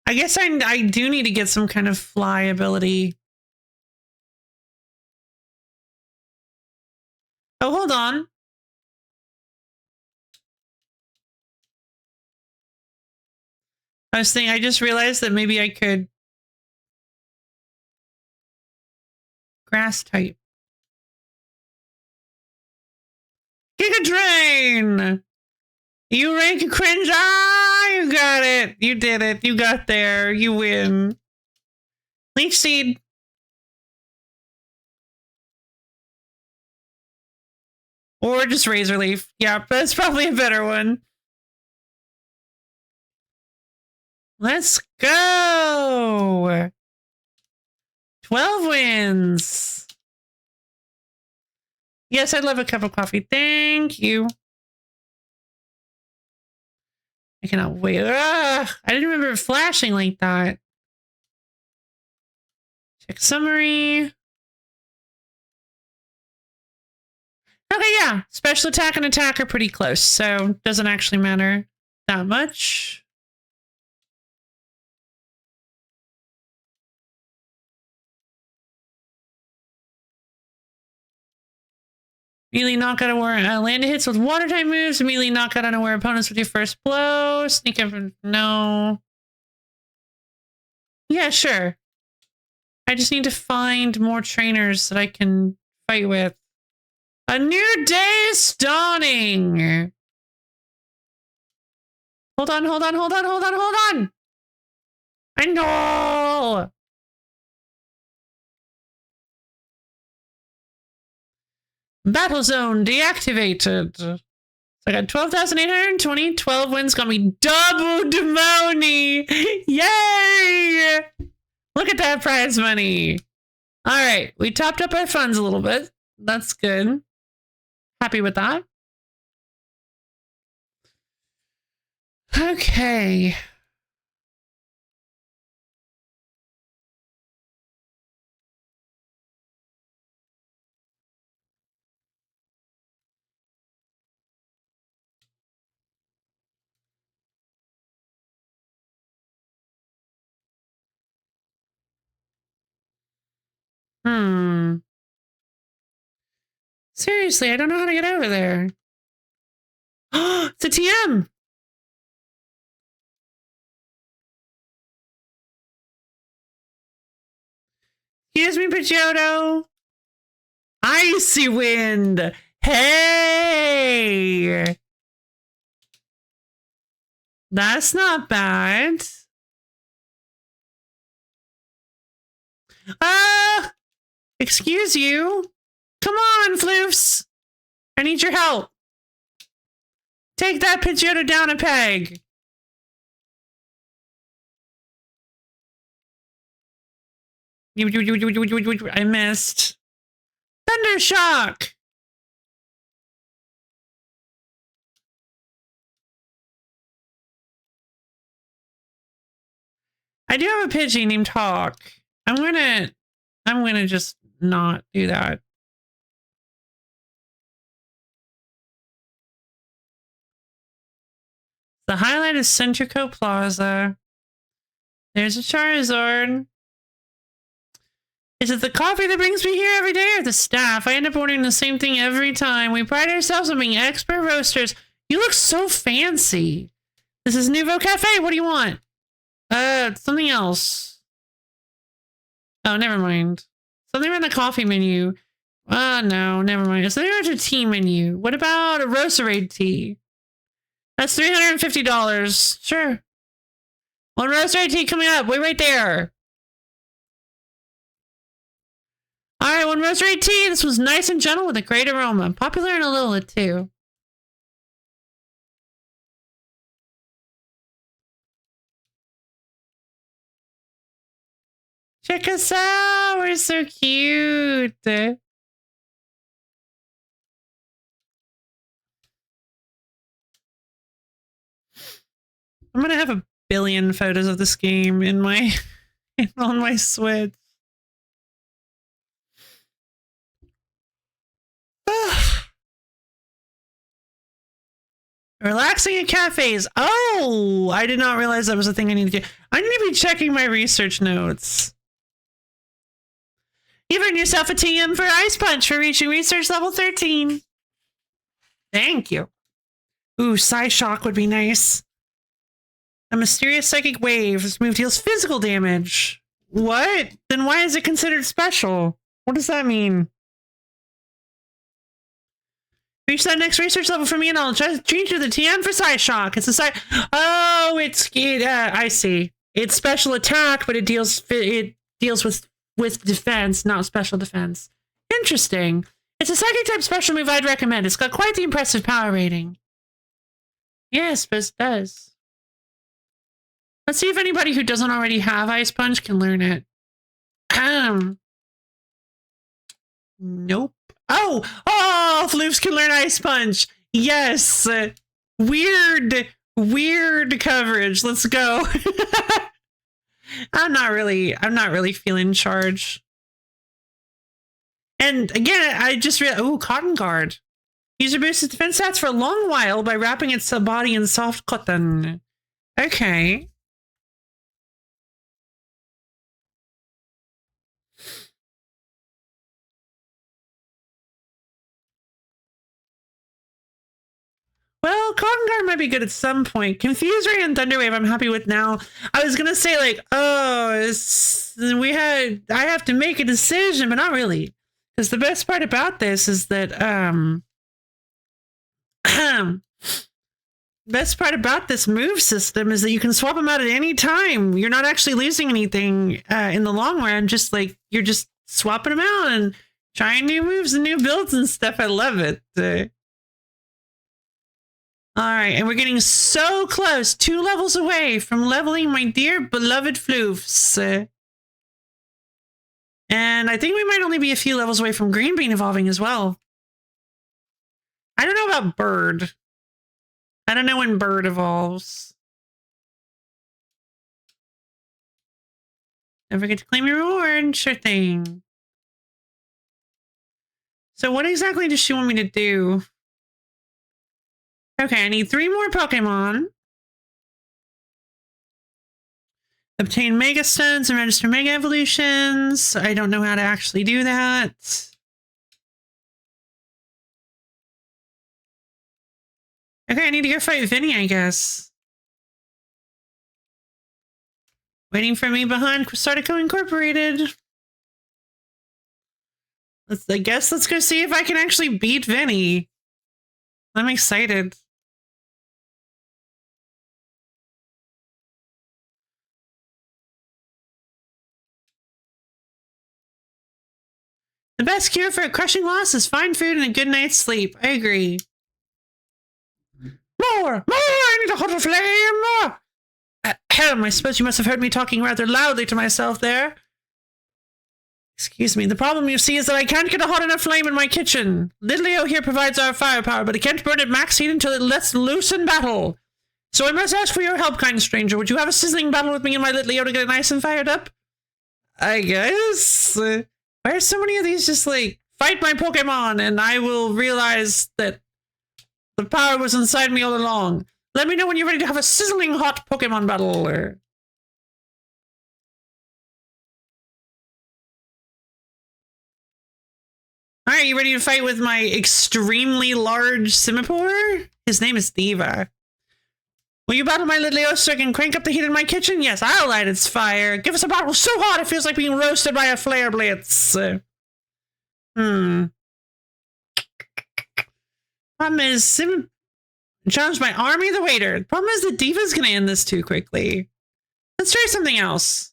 I guess I do need to get some kind of fly ability. Oh, hold on. I just realized that maybe I could grass type. Giga Drain! You rank a cringe. Ah, you got it. You did it. You got there. You win. Leech Seed. Or just Razor Leaf. Yeah, that's probably a better one. Let's go! 12 wins! Yes, I'd love a cup of coffee. Thank you. I cannot wait. Ugh, I didn't remember it flashing like that. Check summary. Okay, yeah. Special attack and attack are pretty close, so doesn't actually matter that much. Immediately knock out aware land hits with water type moves. Immediately knock out unaware opponents with your first blow. Sneak up. No. Yeah, sure. I just need to find more trainers that I can fight with. A new day is dawning. Hold on, hold on, hold on, hold on, hold on. I know. Battle zone deactivated. So I got 12,820. 12 wins got me double money. Yay! Look at that prize money. All right, we topped up our funds a little bit. That's good. Happy with that. Okay. Seriously, I don't know how to get over there. It's a TM! Excuse me, Pidgeotto. Icy Wind! Hey! That's not bad. Excuse you. Come on, Floofs. I need your help. Take that Pidgeotto down a peg. I missed. Thundershock. I do have a Pidgey named Hawk. I'm gonna just not do that. The highlight is Centrico Plaza. There's a Charizard. Is it the coffee that brings me here every day or the staff? I end up ordering the same thing every time. We pride ourselves on being expert roasters. You look so fancy. This is Nouveau Cafe. What do you want? Something else. Oh, never mind. Something on the coffee menu. No, never mind. Something on the tea menu. What about a Roserade tea? That's $350. Sure. One roaster tea coming up. Wait right there. All right, one roaster tea. This was nice and gentle with a great aroma. Popular in Alula, too. Check us out. We're so cute. I'm going to have a billion photos of this game in my on my Switch. Relaxing at cafes. Oh, I did not realize that was a thing I need to do. I need to be checking my research notes. You've earned yourself a TM for Ice Punch for reaching research level 13. Thank you. Ooh, Psyshock would be nice. A mysterious psychic wave. This move deals physical damage. What? Then why is it considered special? What does that mean? Reach that next research level for me and I'll just change you the TM for Psyshock. It's a Oh, I see. It's special attack, but it deals with defense, not special defense. Interesting. It's a psychic type special move I'd recommend. It's got quite the impressive power rating. Yes, but it does. Let's see if anybody who doesn't already have Ice Punch can learn it. Nope. Oh, Floofs can learn Ice Punch. Yes. Weird coverage. Let's go. I'm not really feeling charge. And again, I just realized, Cotton Guard. User boosts its defense stats for a long while by wrapping its body in soft cotton. Okay. Well, Cotton Guard might be good at some point. Confuse Ray and Thunderwave I'm happy with now. I was gonna say like, I have to make a decision, but not really. Because the best part about this is that best part about this move system is that you can swap them out at any time. You're not actually losing anything in the long run. Just like you're just swapping them out and trying new moves and new builds and stuff. I love it. All right, and we're getting so close, 2 levels away from leveling my dear beloved Floofs. And I think we might only be a few levels away from Green Bean evolving as well. I don't know about Bird. I don't know when Bird evolves. Don't forget to claim your reward. Sure thing. So what exactly does she want me to do? Okay, I need 3 more Pokemon. Obtain Mega Stones and register Mega Evolutions. I don't know how to actually do that. Okay, I need to go fight Vinny, I guess. Waiting for me behind Quasartico Incorporated. Let's go see if I can actually beat Vinny. I'm excited. The best cure for a crushing loss is fine food and a good night's sleep. I agree. More! I need a hotter flame! I suppose you must have heard me talking rather loudly to myself there. Excuse me. The problem, you see, is that I can't get a hot enough flame in my kitchen. Litleo here provides our firepower, but it can't burn at max heat until it lets loose in battle. So I must ask for your help, kind stranger. Would you have a sizzling battle with me and my Litleo to get it nice and fired up? I guess. Why are so many of these just like, fight my Pokemon and I will realize that the power was inside me all along. Let me know when you're ready to have a sizzling hot Pokemon battle. Alright, you ready to fight with my extremely large Simipour? His name is Diva. Will you battle my Litleo so I can crank up the heat in my kitchen? Yes, I'll light its fire. Give us a battle so hot it feels like being roasted by a flare blitz. Problem is, challenge my army the waiter. The problem is that Diva's gonna end this too quickly. Let's try something else.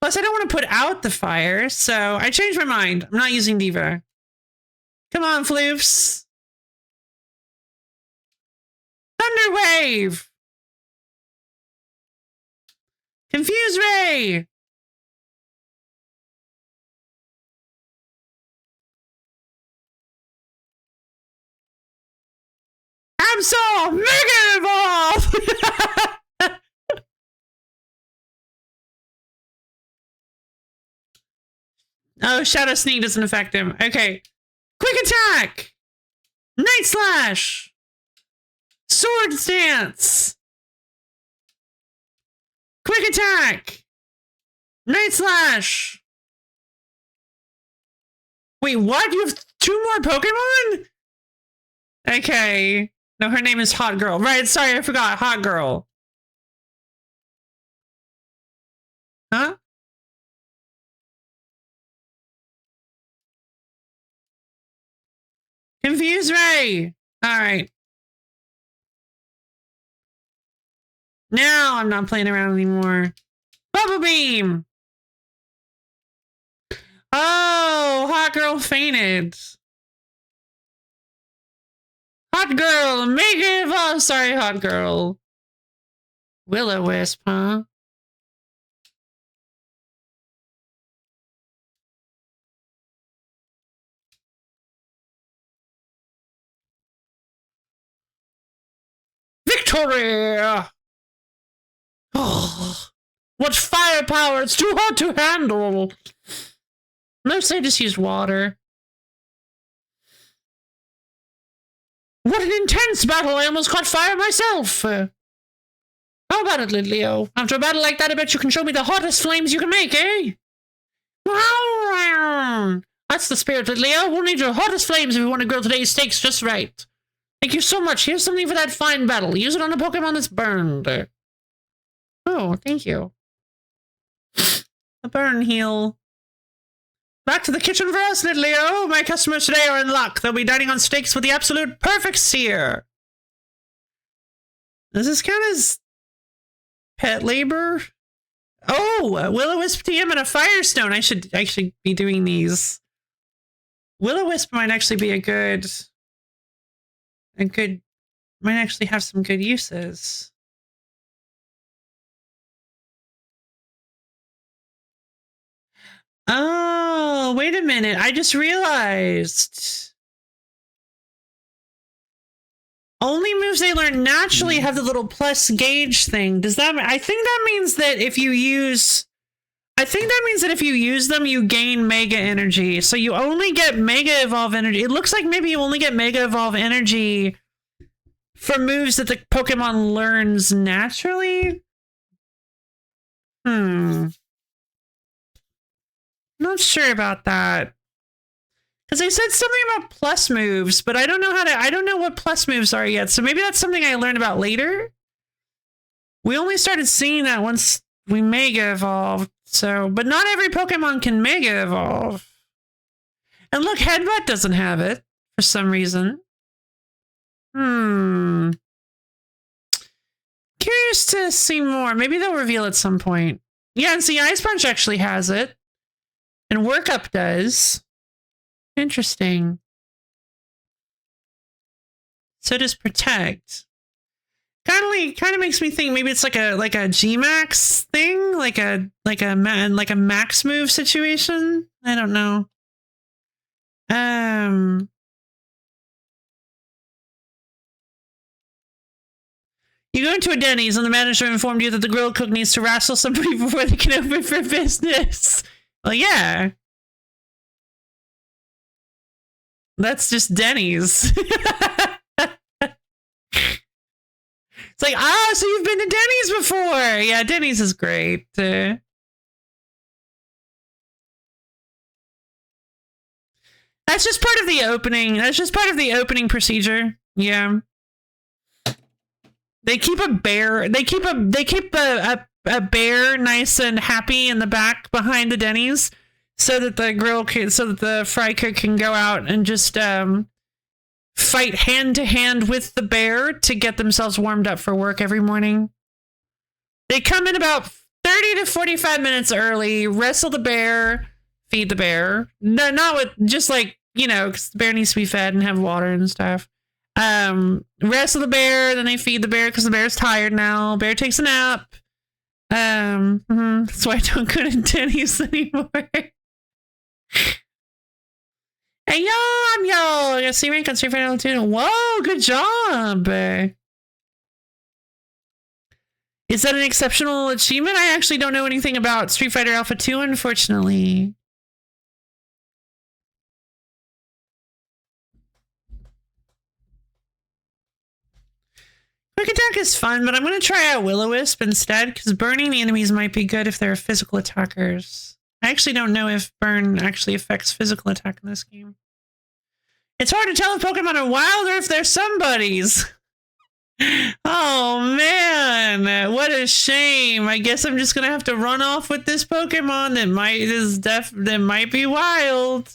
Plus, I don't want to put out the fire, so I changed my mind. I'm not using Diva. Come on, Floofs. Thunder Wave. Confuse Ray. Absol Mega Evolve. Oh, Shadow Sneak doesn't affect him. Okay. Quick Attack. Night Slash. Sword Dance. Quick Attack. Night Slash. Wait, what? You have 2 more Pokemon? Okay. No, her name is Hot Girl. Right, sorry, I forgot. Hot Girl. Huh? Confuse Ray. All right. Now I'm not playing around anymore. Bubble Beam. Oh, Hot Girl fainted. Hot Girl, make it evolve. Sorry, Hot Girl. Will-O-Wisp, huh? Victory! Oh, what firepower! It's too hard to handle! Mostly I just used water. What an intense battle! I almost caught fire myself! How about it, Lidleo? After a battle like that, I bet you can show me the hottest flames you can make, eh? That's the spirit, Lidleo. We'll need your hottest flames if we want to grill today's steaks just right. Thank you so much. Here's something for that fine battle. Use it on a Pokemon that's burned. Oh, thank you. A burn heal. Back to the kitchen for us, Lidleo. My customers today are in luck. They'll be dining on steaks with the absolute perfect sear. This is kind of pet labor. Oh, Will-O-Wisp TM and a Firestone. I should be doing these. Will-O-Wisp might actually be might actually have some good uses. Oh, wait a minute. I just realized. Only moves they learn naturally have the little plus gauge thing. Does that I think that means that if you use them, you gain Mega Energy. So you only get Mega Evolve Energy. It looks like maybe you only get Mega Evolve Energy for moves that the Pokemon learns naturally. Not sure about that. Because they said something about plus moves, but I don't know what plus moves are yet. So maybe that's something I learned about later. We only started seeing that once we Mega Evolved. So, but not every Pokemon can Mega Evolve. And look, Headbutt doesn't have it for some reason. Curious to see more. Maybe they'll reveal at some point. Yeah, and see, Ice Punch actually has it. And Workup does. Interesting. So does Protect. Kind of makes me think maybe it's like a G-Max thing, like a max move situation. I don't know. You go into a Denny's and the manager informed you that the grill cook needs to wrestle somebody before they can open for business. Well, yeah. That's just Denny's. It's like, so you've been to Denny's before. Yeah, Denny's is great. That's just part of the opening. That's just part of the opening procedure. Yeah. They keep a bear. They keep a bear nice and happy in the back behind the Denny's so that the fry cook can go out and just fight hand to hand with the bear to get themselves warmed up for work every morning. They come in about 30 to 45 minutes early, wrestle the bear, feed the bear. No, not with just like, you know, because the bear needs to be fed and have water and stuff. Wrestle the bear, then they feed the bear because the bear's tired now. Bear takes a nap. That's why I don't go to Denny's anymore. Hey, yo, I'm yo. I got C rank on Street Fighter 2. Whoa, good job. Is that an exceptional achievement? I actually don't know anything about Street Fighter Alpha 2, unfortunately. Quick attack is fun, but I'm going to try out Will-O-Wisp instead, because burning the enemies might be good if they're physical attackers. I actually don't know if burn actually affects physical attack in this game. It's hard to tell if Pokemon are wild or if they're somebody's. Oh man, what a shame. I guess I'm just gonna have to run off with this Pokemon that might be wild.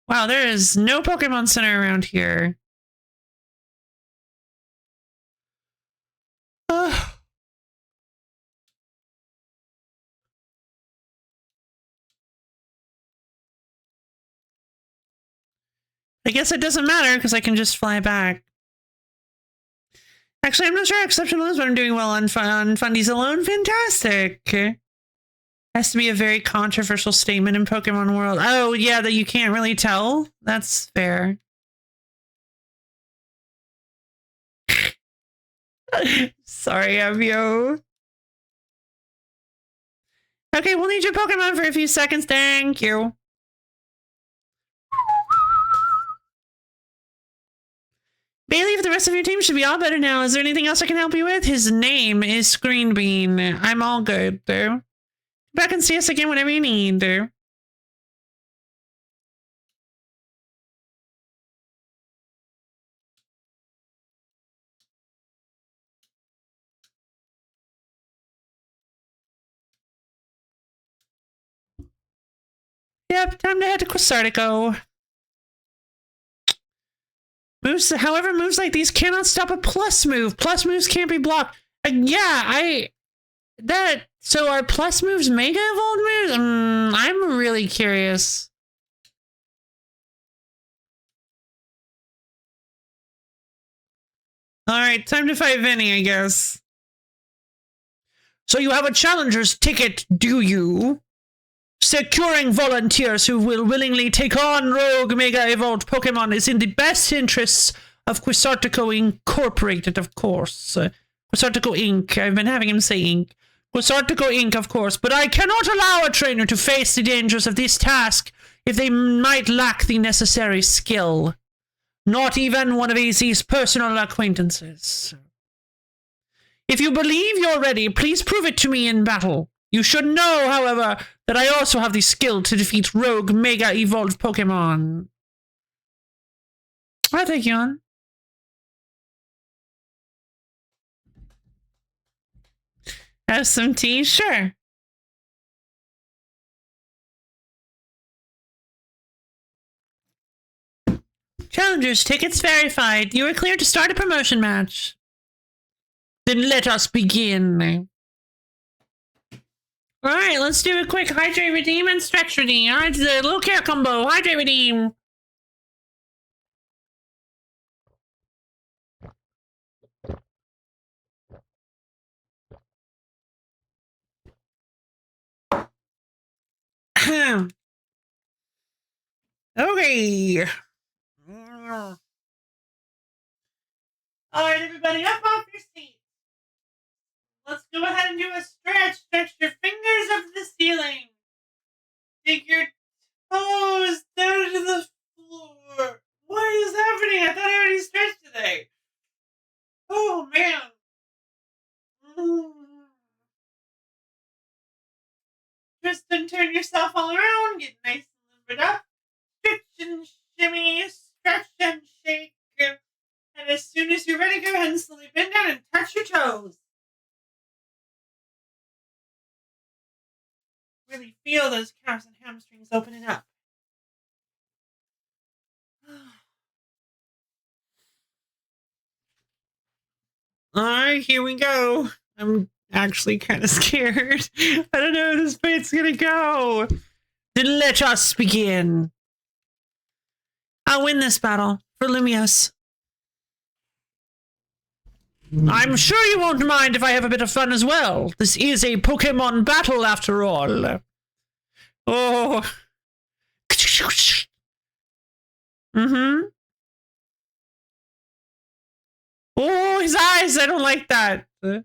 Wow, there is no Pokemon Center around here. I guess it doesn't matter because I can just fly back. Actually, I'm not sure how exceptional is, but I'm doing well on Fundies alone. Fantastic. Has to be a very controversial statement in Pokemon World. Oh, yeah, that you can't really tell? That's fair. Sorry, Avio. Okay, we'll need your Pokemon for a few seconds. Thank you. Bailey, if the rest of your team should be all better now. Is there anything else I can help you with? His name is Screenbean. I'm all good, though. Back and see us again whenever you need, though. Yep, time to head to Quasartico. Moves, however, moves like these cannot stop a plus move. Plus moves can't be blocked. So are plus moves mega evolved moves? I'm really curious. Alright, time to fight Vinny, I guess. So you have a challenger's ticket, do you? Securing volunteers who will willingly take on rogue mega evolved Pokemon is in the best interests of Quasartico Incorporated, of course. Quasartico Inc. I've been having him say Inc. Quasartico Inc., of course, but I cannot allow a trainer to face the dangers of this task if they might lack the necessary skill. Not even one of AZ's personal acquaintances. If you believe you're ready, please prove it to me in battle. You should know, however, that I also have the skill to defeat rogue mega evolved Pokemon. I'll take you on. Have some tea? Sure. Challengers, tickets verified. You are cleared to start a promotion match. Then let us begin. Alright, let's do a quick hydrate, redeem, and stretch redeem. Alright, the little care combo. Hydrate, redeem. Okay. Alright, everybody, up off your seats. Let's go ahead and do a stretch. Stretch your fingers up to the ceiling. Take your toes down to the floor. What is happening? I thought I already stretched today. Oh, man. Tristan, turn yourself all around. Get nice and limbered up. Stretch and shimmy. Stretch and shake. And as soon as you're ready, go ahead and slowly bend down and touch your toes. Really feel those calves and hamstrings opening up. right, here we go. I'm actually kind of scared. I don't know where this fight's gonna go. Then let us begin. I'll win this battle for Lumios. I'm sure you won't mind if I have a bit of fun as well. This is a Pokemon battle after all. Oh. Mm-hmm. Oh, his eyes! I don't like that. You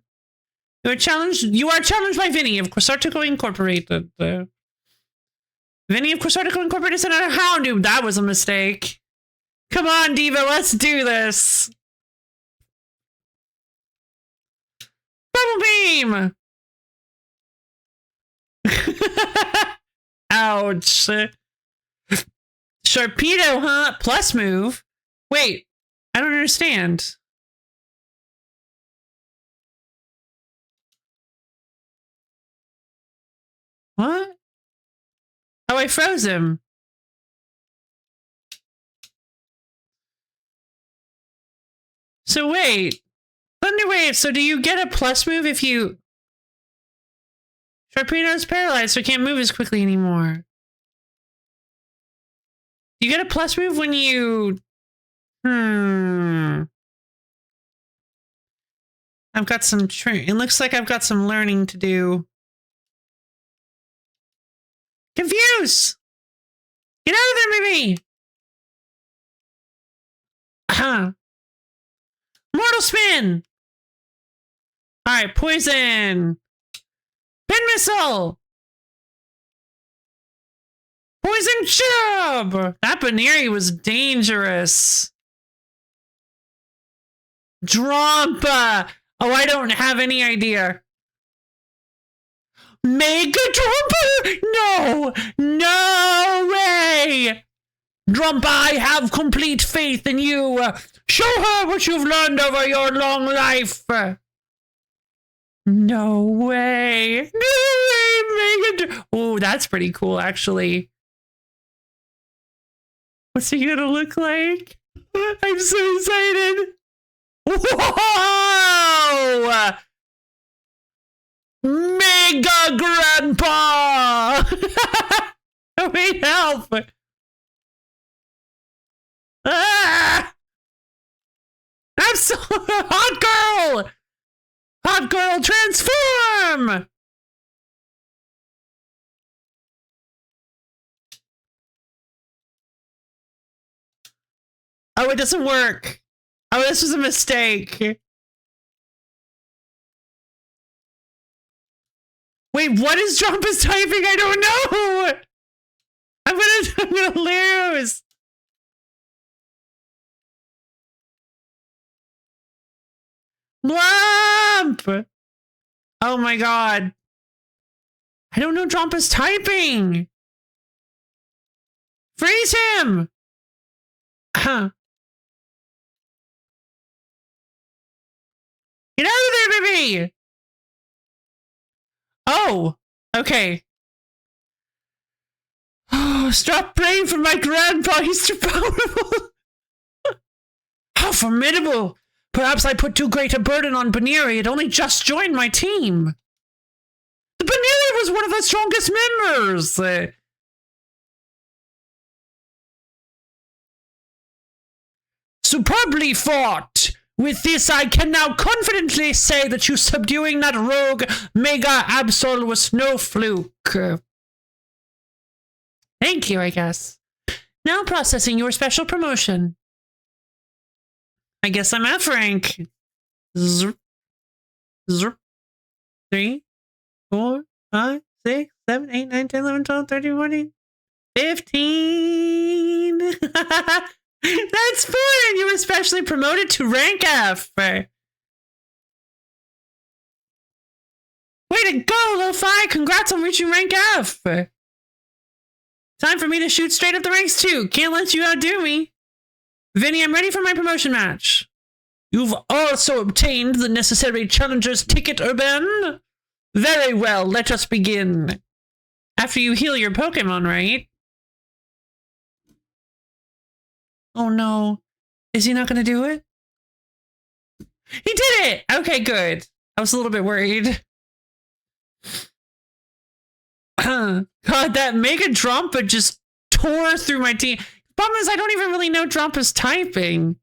are challenged by Vinny of Quasartico Incorporated. Vinny of Quasartico Incorporated sent out a Houndoom. That was a mistake. Come on, Diva, let's do this. Bubble beam! Ouch. Sharpedo, huh? Plus move? Wait, I don't understand. What? Oh, I froze him. So wait. Thunderwave, so do you get a plus move if you... Sharpedo's paralyzed, so can't move as quickly anymore. Do you get a plus move when you... I've got some... It looks like I've got some learning to do. Confuse! Get out of there, baby! Mortal Spin! Alright, Poison! Pin Missile! Poison Chub! That Baneri was dangerous. Drompa! Oh, I don't have any idea. Mega Drompa! No! No way! Drompa, I have complete faith in you. Show her what you've learned over your long life. No way. No way, Mega. Oh, that's pretty cool, actually. What's he gonna look like? I'm so excited. Whoa! Mega Grandpa! Oh, wait, help! Ah! I'm so hot girl! Hot girl transform! Oh, it doesn't work. Oh, this was a mistake. Wait, what is Drompa's typing? I don't know. I'm gonna lose. Blump! Oh my god. I don't know Drompa's typing. Freeze him! Huh. Get out of there, baby! Oh, okay. Oh, stop praying for my grandpa. He's too powerful. How formidable. Perhaps I put too great a burden on Baneri. It only just joined my team. The Baneri was one of the strongest members. Superbly fought. With this, I can now confidently say that you subduing that rogue Mega Absol was no fluke. Thank you, I guess. Now processing your special promotion. I guess I'm F rank. Zrp. Zrp. 3, 4, 5, 6, 7, 8, 9, 10, 11, 12, 13, 14, 15. That's fun! You were specially promoted to rank F. Way to go, Lo-Fi! Congrats on reaching rank F! Time for me to shoot straight up the ranks too. Can't let you outdo me. Vinny, I'm ready for my promotion match. You've also obtained the necessary challenger's ticket, Urban. Very well, let us begin. After you heal your Pokemon, right? Oh no. Is he not gonna do it? He did it! Okay, good. I was a little bit worried. God, that Mega Drompa just tore through my team. Problem is, I don't even really know Drompa's typing.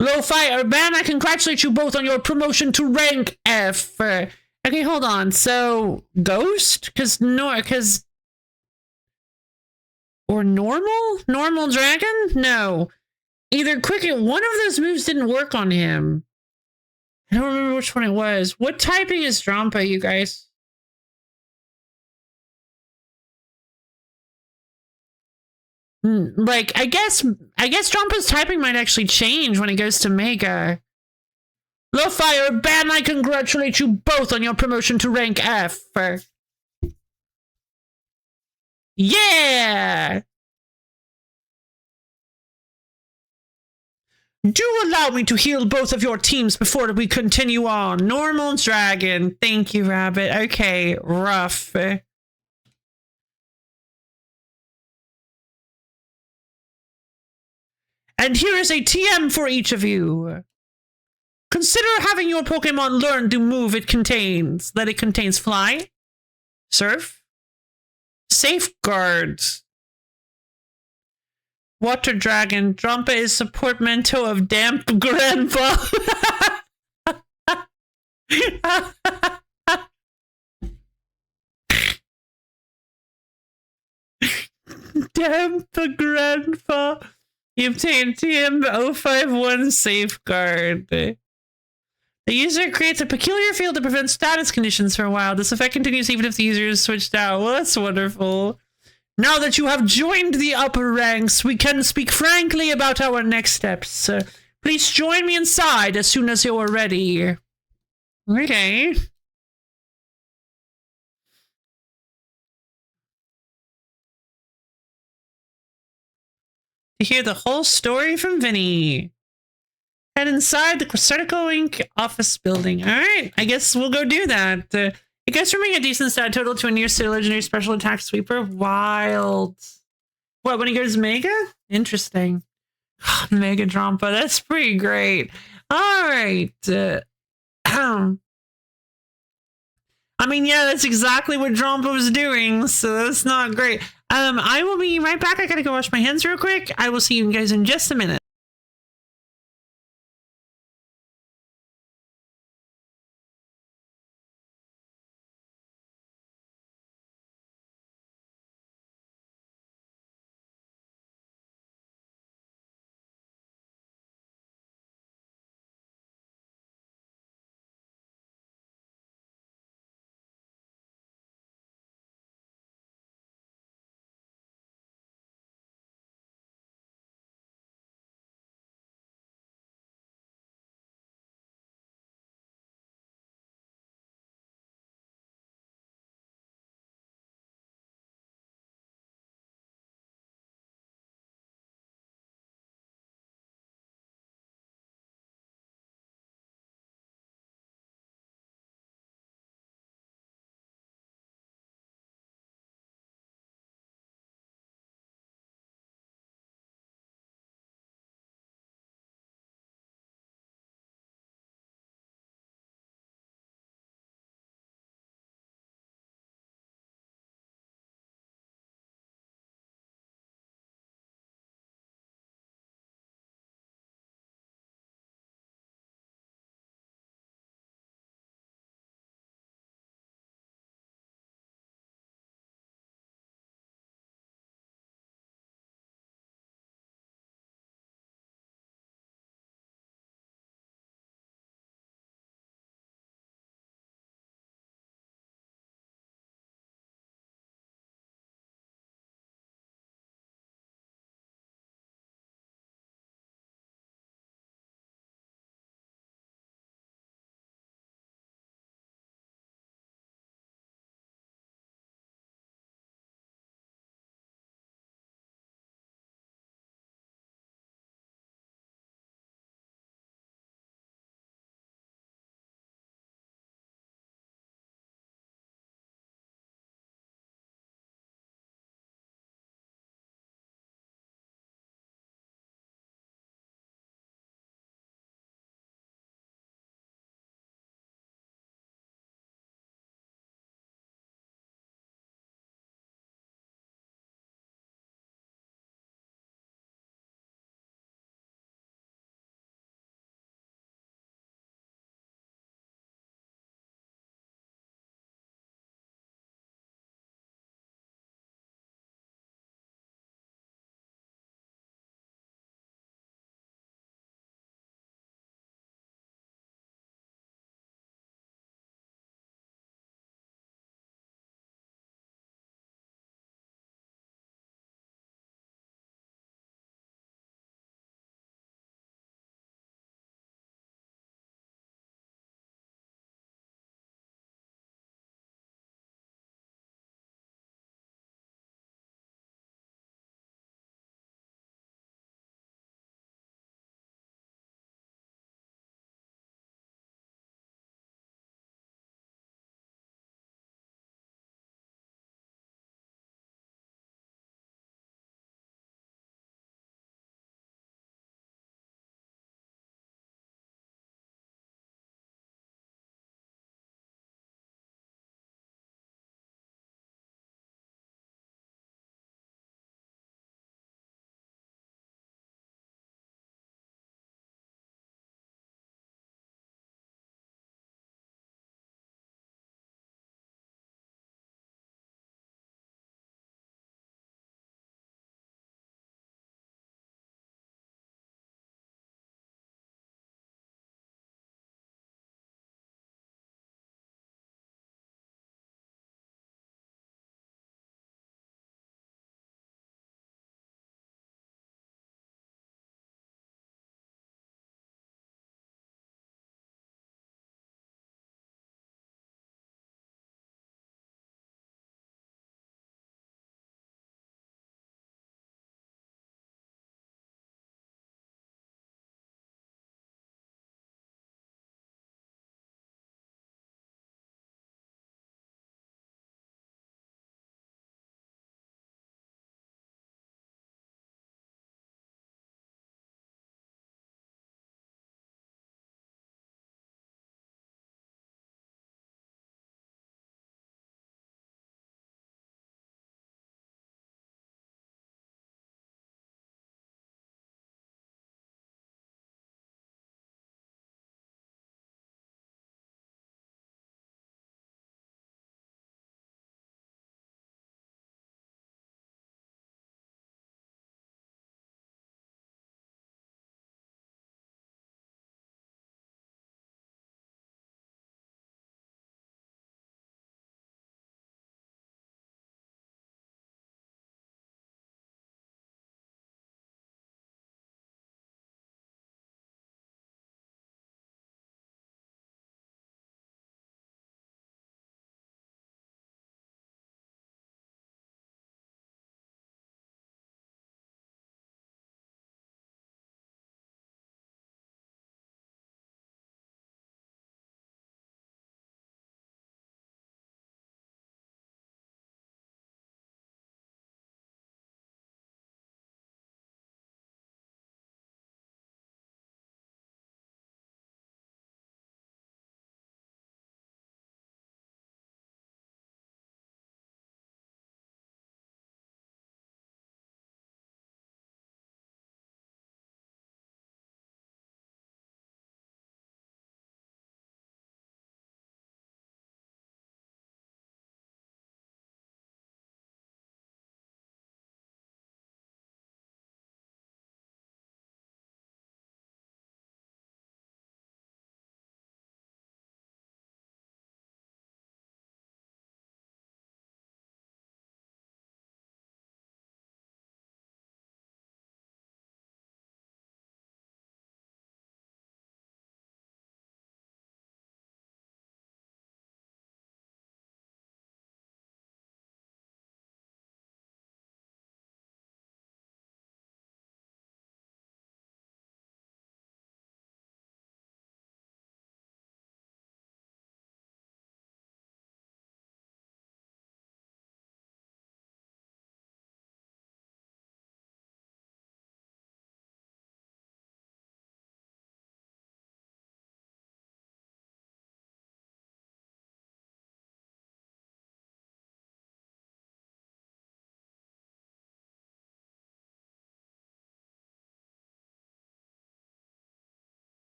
Lo-Fi Urban, I congratulate you both on your promotion to rank F. Okay, hold on. So, Ghost? Or Normal? Normal Dragon? No. Either Cricket, one of those moves didn't work on him. I don't remember which one it was. What typing is Drompa, you guys? Like, I guess Drompa's typing might actually change when it goes to Mega. Lo-Fi Urban, I congratulate you both on your promotion to rank F. Yeah! Do allow me to heal both of your teams before we continue on. Normal Dragon. Thank you, Rabbit. Okay, rough. And here is a TM for each of you. Consider having your Pokemon learn the move it contains. That it contains Fly, Surf, Safeguard, Water Dragon. Drompa is a portmanteau of Damp Grandpa. Damp Grandpa. You obtain TM 051 Safeguard. The user creates a peculiar field to prevent status conditions for a while. This effect continues even if the user is switched out. Well, that's wonderful. Now that you have joined the upper ranks, we can speak frankly about our next steps. Please join me inside as soon as you're ready. Okay. To hear the whole story from Vinny. Head inside the Quasartico Inc. office building. Alright, I guess we'll go do that. You guys from being a decent stat total to a near state legendary special attack sweeper. Wild. What, when he goes Mega? Interesting. Mega Drompa, that's pretty great. Alright. I mean, yeah, that's exactly what Drompa was doing, so that's not great. I will be right back. I gotta go wash my hands real quick. I will see you guys in just a minute.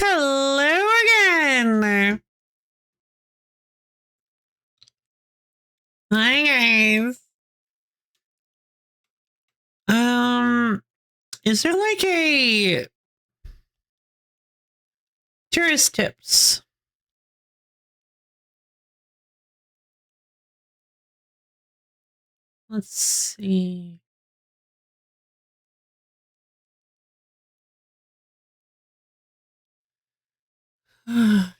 Hello again. Hi guys. Is there like a tourist tips? Let's see. Time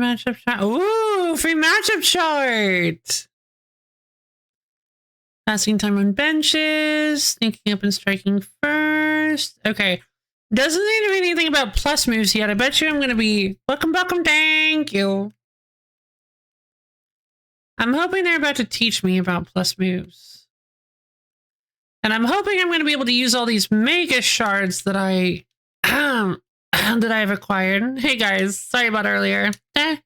matchup chart. Ooh, free matchup chart. Passing time on benches, sneaking up and striking first. Okay. Doesn't seem to be anything about plus moves yet. I bet you I'm going to be... Welcome, thank you. I'm hoping they're about to teach me about plus moves. And I'm hoping I'm going to be able to use all these mega shards that I... that I've acquired. Hey guys, sorry about earlier. Today!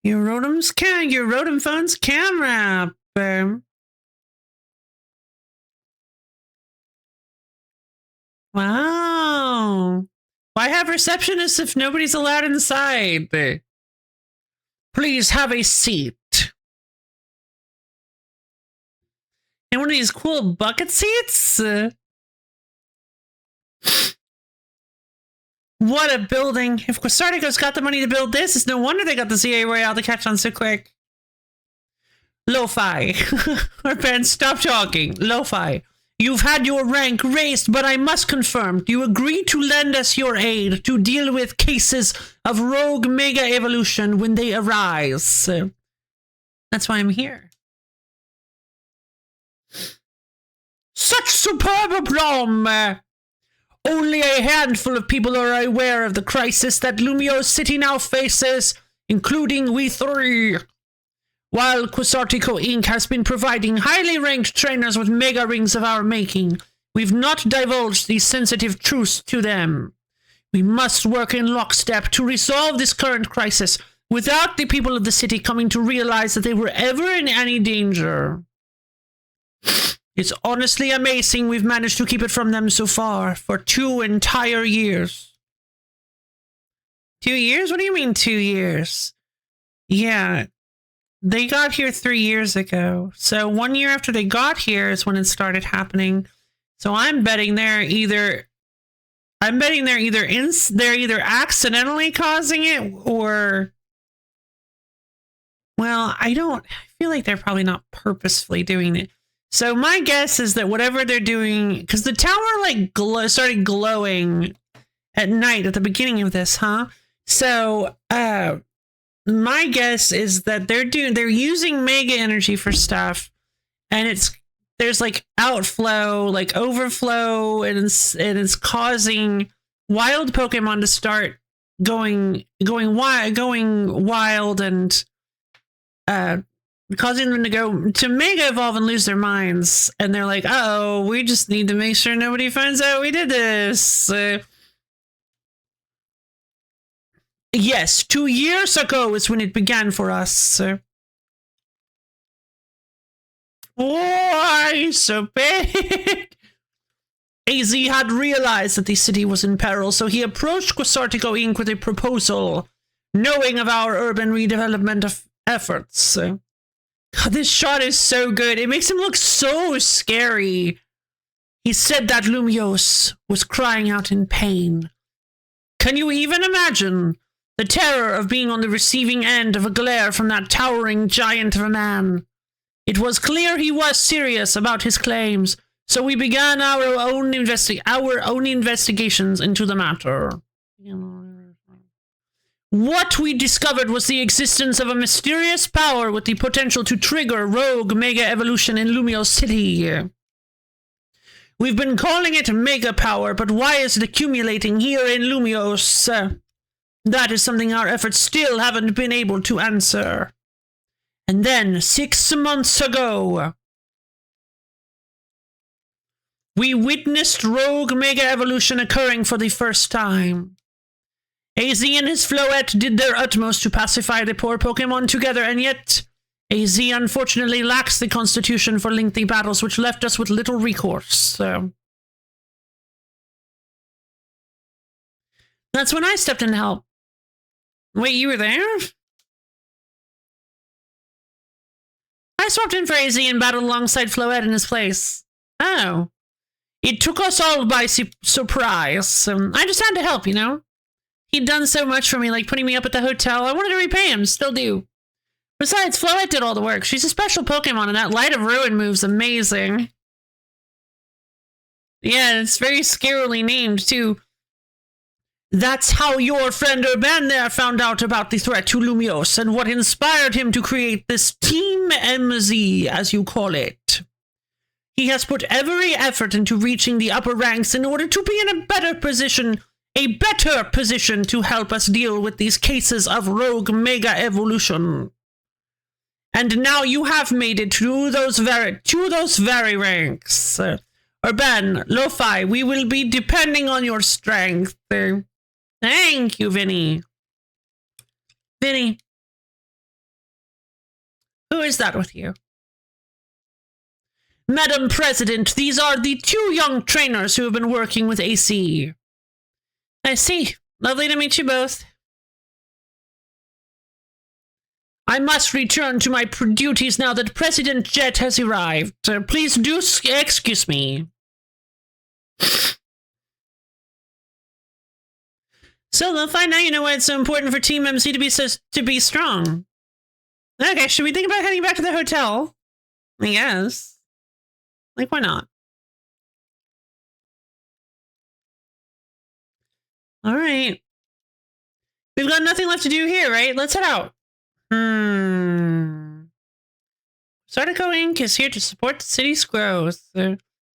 Your Rotom phone's camera. Wow. Why have receptionists if nobody's allowed inside? Please have a seat. And one of these cool bucket seats? What a building. If Quasartico's got the money to build this, it's no wonder they got the ZA Royale to catch on so quick. Lo-Fi. Our parents, stop talking. Lo-Fi. You've had your rank raised, but I must confirm, you agree to lend us your aid to deal with cases of rogue mega evolution when they arise. That's why I'm here. Such superb aplomb! Only a handful of people are aware of the crisis that Lumiose City now faces, including we three. While Quasartico Inc. has been providing highly ranked trainers with mega rings of our making, we've not divulged these sensitive truths to them. We must work in lockstep to resolve this current crisis without the people of the city coming to realize that they were ever in any danger. It's honestly amazing we've managed to keep it from them so far, for 2 entire years. 2 years? What do you mean 2 years? Yeah, they got here 3 years ago. So 1 year after they got here is when it started happening. So I'm betting they're either accidentally causing it or, well, I feel like they're probably not purposefully doing it. So my guess is that whatever they're doing, because the tower like started glowing at night at the beginning of this, huh? So my guess is that they're using mega energy for stuff, and there's like outflow, like overflow, and it's causing wild Pokemon to start going wild and causing them to mega evolve and lose their minds. And they're like, uh-oh, we just need to make sure nobody finds out we did this. Yes, 2 years ago is when it began for us. Why so big? AZ had realized that the city was in peril, so he approached Quasartico Inc. with a proposal, knowing of our urban redevelopment efforts. God, this shot is so good. It makes him look so scary. He said that Lumiose was crying out in pain. Can you even imagine the terror of being on the receiving end of a glare from that towering giant of a man? It was clear he was serious about his claims, so we began our own investigations into the matter. What we discovered was the existence of a mysterious power with the potential to trigger rogue mega evolution in Lumiose City. We've been calling it mega power, but why is it accumulating here in Lumiose? That is something our efforts still haven't been able to answer. And then, 6 months ago, we witnessed rogue mega evolution occurring for the first time. AZ and his Floette did their utmost to pacify the poor Pokemon together, and yet AZ unfortunately lacks the constitution for lengthy battles, which left us with little recourse. So that's when I stepped in to help. Wait, you were there? I swapped in for AZ and battled alongside Floette in his place. Oh. It took us all by surprise. I just had to help, you know? He'd done so much for me, like putting me up at the hotel. I wanted to repay him, still do. Besides, Floette did all the work. She's a special Pokemon, and that Light of Ruin move's amazing. Yeah, it's very scarily named, too. That's how your friend Urban there found out about the threat to Lumiose, and what inspired him to create this Team MZ, as you call it. He has put every effort into reaching the upper ranks in order to be in a better position to help us deal with these cases of rogue mega evolution. And now you have made it to those very ranks. Urban, Lo-Fi, we will be depending on your strength. Thank you, Vinny. Vinny. Who is that with you? Madam President, these are the 2 young trainers who have been working with AC. I see. Lovely to meet you both. I must return to my duties now that President Jet has arrived. Please do excuse me. So they'll find out, you know why it's so important for Team MC to be strong. Okay, should we think about heading back to the hotel? I guess. Like, why not? All right. We've got nothing left to do here, right? Let's head out. Sardico Inc. is here to support the city's growth.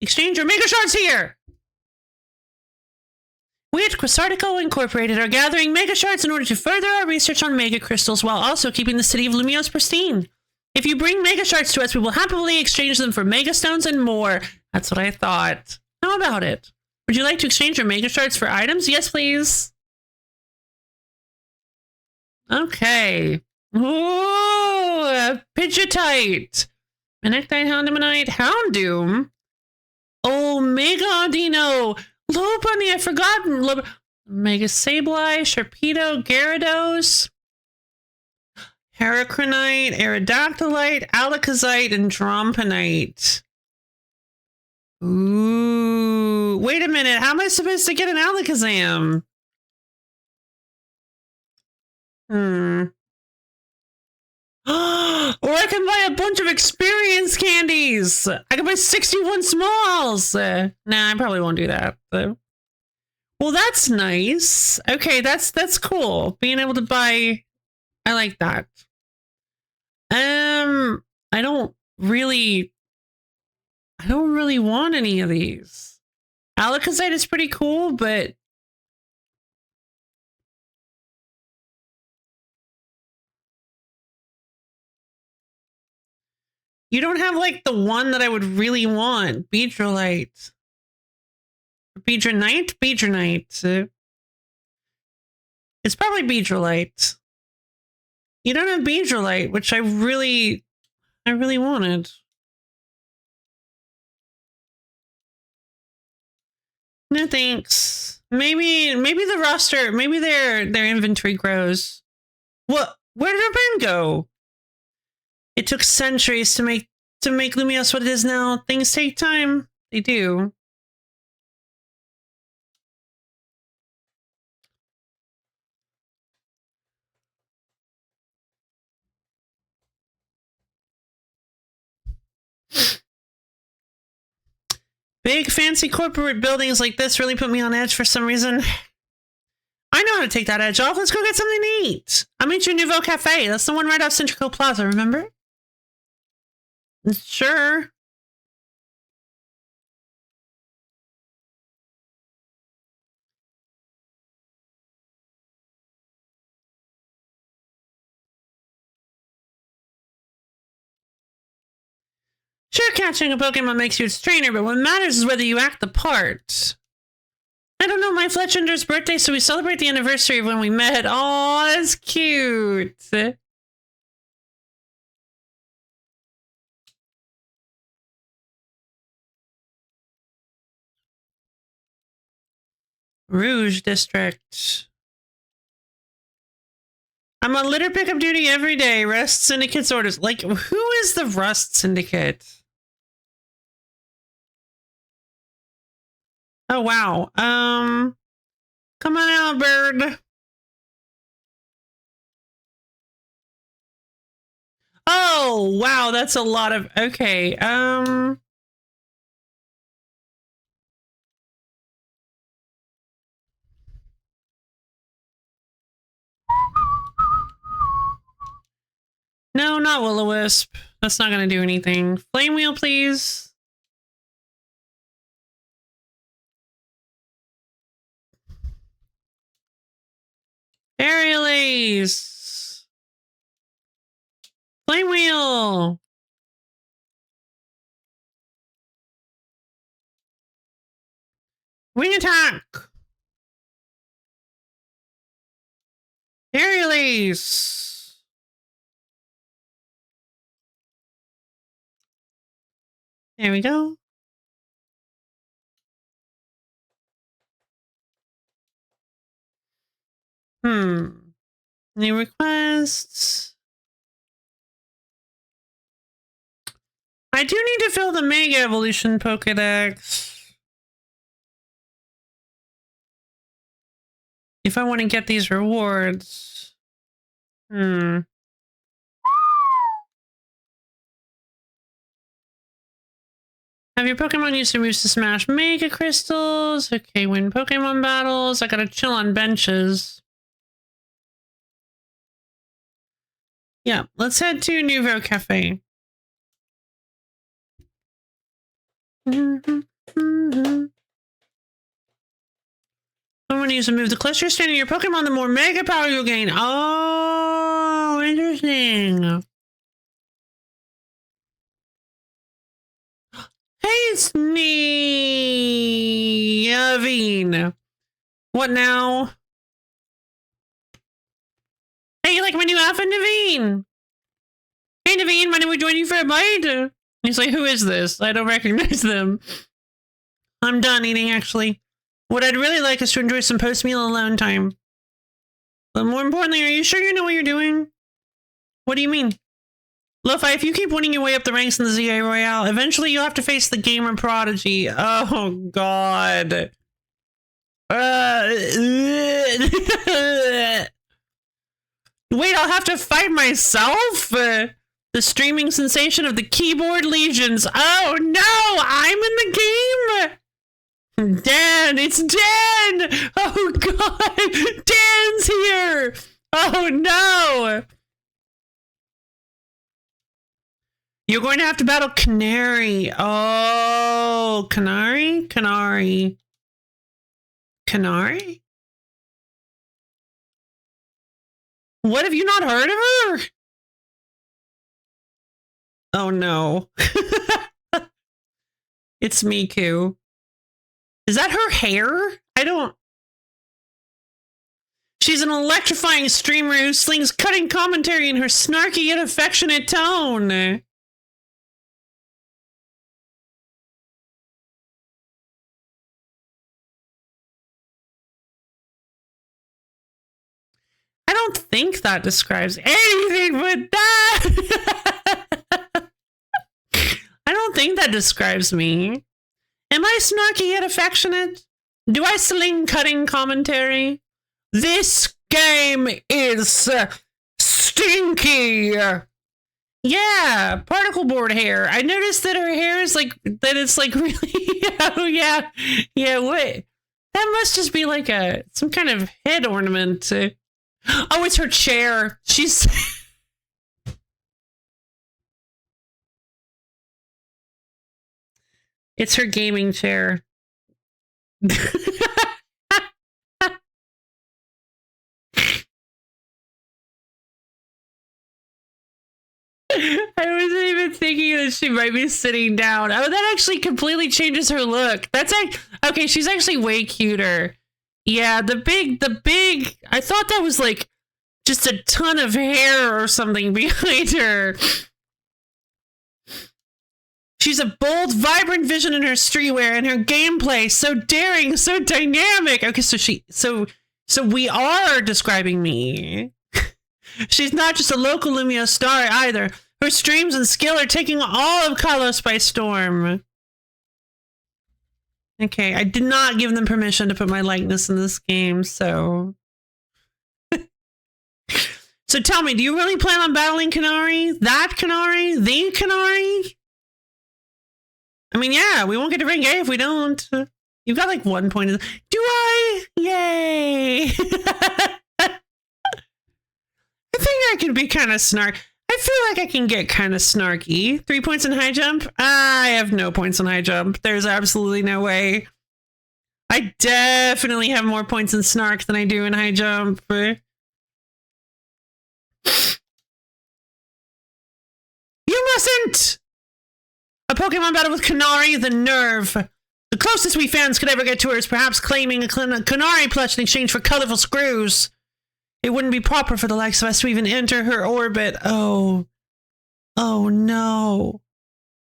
Exchange your Mega Shards here! We at Quasartico Incorporated are gathering Mega Shards in order to further our research on Mega Crystals while also keeping the city of Lumiose pristine. If you bring Mega Shards to us, we will happily exchange them for Mega Stones and more. That's what I thought. How about it? Would you like to exchange your Mega Shards for items? Yes, please. Okay. Ooh, Pidgeotite. Manectite, Houndoomite, Houndoom. Omega Audino. Lopunny, I forgot. Mega Sableye, Sharpedo, Gyarados. Heracronite, Aerodactylite, Alakazite, and Drompanite. Ooh. Wait a minute. How am I supposed to get an Alakazam? Or I can buy a bunch of experience candies. I can buy 61 smalls. Nah, I probably won't do that. Well, that's nice. Okay, that's cool. Being able to buy, I like that. I don't really want any of these. Alakazite is pretty cool, but you don't have, like, the one that I would really want. Beedrillite. Beedronite? Beedronite. It's probably Beedrillite. You don't have Beedrillite, which I really wanted. No thanks. Maybe the roster, maybe their inventory grows. What? Where did our band go? It took centuries to make Lumiose what it is now. Things take time. They do. Big fancy corporate buildings like this really put me on edge for some reason. I know how to take that edge off. Let's go get something to eat. I'll meet you at Nouveau Cafe. That's the one right off Centrico Plaza, remember? Sure. Sure, catching a Pokemon makes you its trainer, but what matters is whether you act the part. I don't know, my Fletchender's birthday, so we celebrate the anniversary of when we met. Oh, that's cute. Rouge District. I'm on litter pickup duty every day. Rust Syndicate's orders. Like, who is the Rust Syndicate? Oh, wow. Come on out, bird. Oh, wow, that's a lot of... Okay, no, not Will-O-Wisp. That's not gonna do anything. Flame Wheel, please. Aerial Ace. Flame Wheel. Wing Attack. Aerial Ace. There we go. New requests. I do need to fill the Mega Evolution Pokedex. If I want to get these rewards. Have your Pokemon used to moves to smash Mega Crystals. Okay, win Pokemon battles. I gotta chill on benches. Yeah, let's head to Nouveau Cafe. Someone use a move. The closer you're standing to your Pokemon, the more Mega Power you'll gain. Oh, interesting. Hey, it's me, Aveen. What now? Hey, you like my new outfit, Naveen? Hey, Naveen, why don't we join you for a bite? He's like, who is this? I don't recognize them. I'm done eating, actually. What I'd really like is to enjoy some post-meal alone time. But more importantly, are you sure you know what you're doing? What do you mean? Lo-Fi, if you keep winning your way up the ranks in the ZA Royale, eventually you'll have to face the Gamer Prodigy. Oh, God. Wait, I'll have to fight myself? The streaming sensation of the keyboard legions. Oh no, I'm in the game! Dan, it's Dan! Oh God, Dan's here! Oh no! You're going to have to battle Canary. Oh, Canary? Canary? Canary? What, have you not heard of her? Oh no. It's Miku. Is that her hair? I don't... She's an electrifying streamer who slings cutting commentary in her snarky yet affectionate tone. I don't think that describes anything but that. I don't think that describes me. Am I snarky yet affectionate? Do I sling cutting commentary? This game is stinky. Yeah, particle board hair. I noticed that her hair is like, that it's like really, oh yeah. Yeah, wait. That must just be like some kind of head ornament. Oh, it's her chair. She's... It's her gaming chair. I wasn't even thinking that she might be sitting down. Oh, that actually completely changes her look. That's okay, she's actually way cuter. Yeah, the big, I thought that was like just a ton of hair or something behind her. She's a bold, vibrant vision in her streetwear and her gameplay. So daring, so dynamic. Okay, so we are describing me. She's not just a local Lumio star either. Her streams and skill are taking all of Kalos by storm. Okay, I did not give them permission to put my likeness in this game, so... So tell me, do you really plan on battling Kanari? That Kanari? The Kanari? I mean, yeah, we won't get to rank A if we don't. You've got like 1 point. Do I? Yay! I think I can be kind of snarky. I feel like I can get kind of snarky. 3 points in high jump? I have no points in high jump. There's absolutely no way. I definitely have more points in snark than I do in high jump. You mustn't! A Pokemon battle with Kanari, the nerve. The closest we fans could ever get to her is perhaps claiming a Kanari plush in exchange for colorful screws. It wouldn't be proper for the likes of us to even enter her orbit. Oh. Oh no.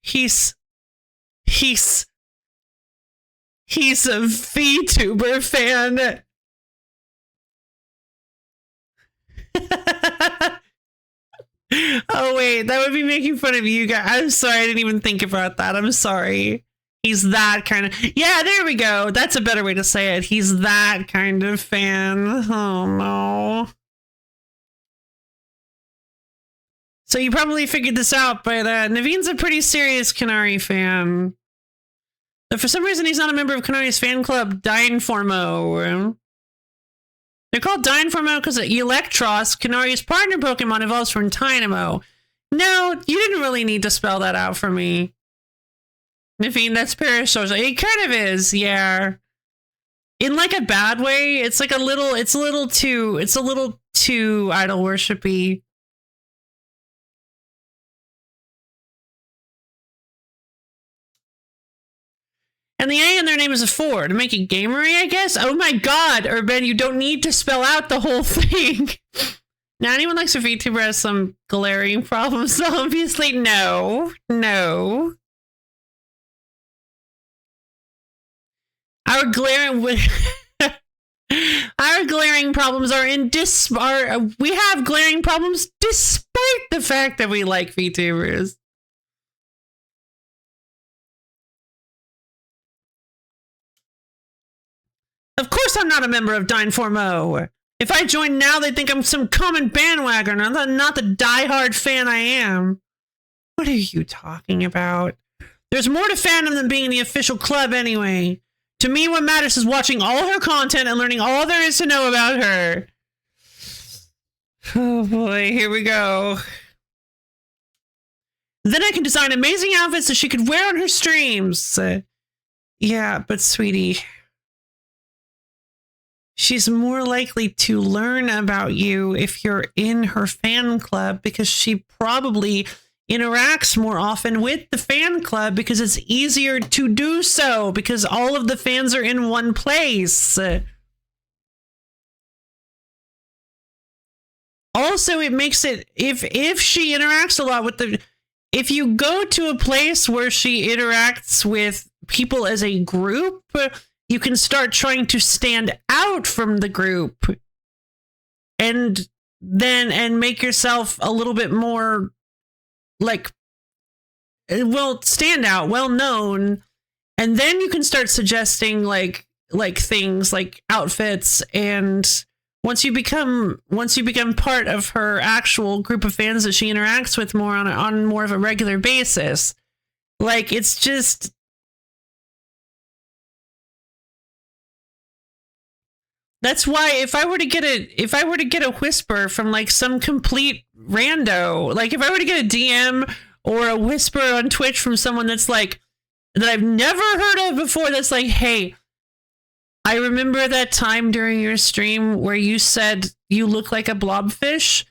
He's a VTuber fan. Oh wait, that would be making fun of you guys. I'm sorry, I didn't even think about that. I'm sorry. He's that kind of... Yeah, there we go. That's a better way to say it. He's that kind of fan. Oh, no. So you probably figured this out, but Naveen's a pretty serious Kanari fan. But for some reason, he's not a member of Kanari's fan club, Dynformo. They're called Dynformo because Electros, Kanari's partner Pokemon, evolves from Dynamo. No, you didn't really need to spell that out for me. Naveen, that's parasocial. It kind of is, yeah. In like a bad way. It's like a little too idol worshipy. And the A in their name is a 4 to make it gamery, I guess. Oh my god, Urban, you don't need to spell out the whole thing. Now, anyone likes a VTuber has some glaring problems, obviously. No. No. Our glaring problems are we have glaring problems despite the fact that we like VTubers. Of course I'm not a member of Dynformo. If I join now, they'd think I'm some common bandwagoner, not the diehard fan I am. What are you talking about? There's more to fandom than being in the official club anyway. To me, what matters is watching all her content and learning all there is to know about her. Oh boy, here we go. Then I can design amazing outfits that she could wear on her streams. Yeah, but sweetie... She's more likely to learn about you if you're in her fan club because she probably interacts more often with the fan club because it's easier to do so because all of the fans are in one place. Also, it makes it, if she interacts a lot with if you go to a place where she interacts with people as a group, you can start trying to stand out from the group and make yourself a little bit more like, well, stand out, well known. And then you can start suggesting like things like outfits. And once you become part of her actual group of fans that she interacts with more on more of a regular basis, like it's just, that's why if I were to get a whisper from like some complete rando, like if I were to get a DM or a whisper on Twitch from someone that's like, that I've never heard of before, that's like, hey, I remember that time during your stream where you said you look like a blobfish,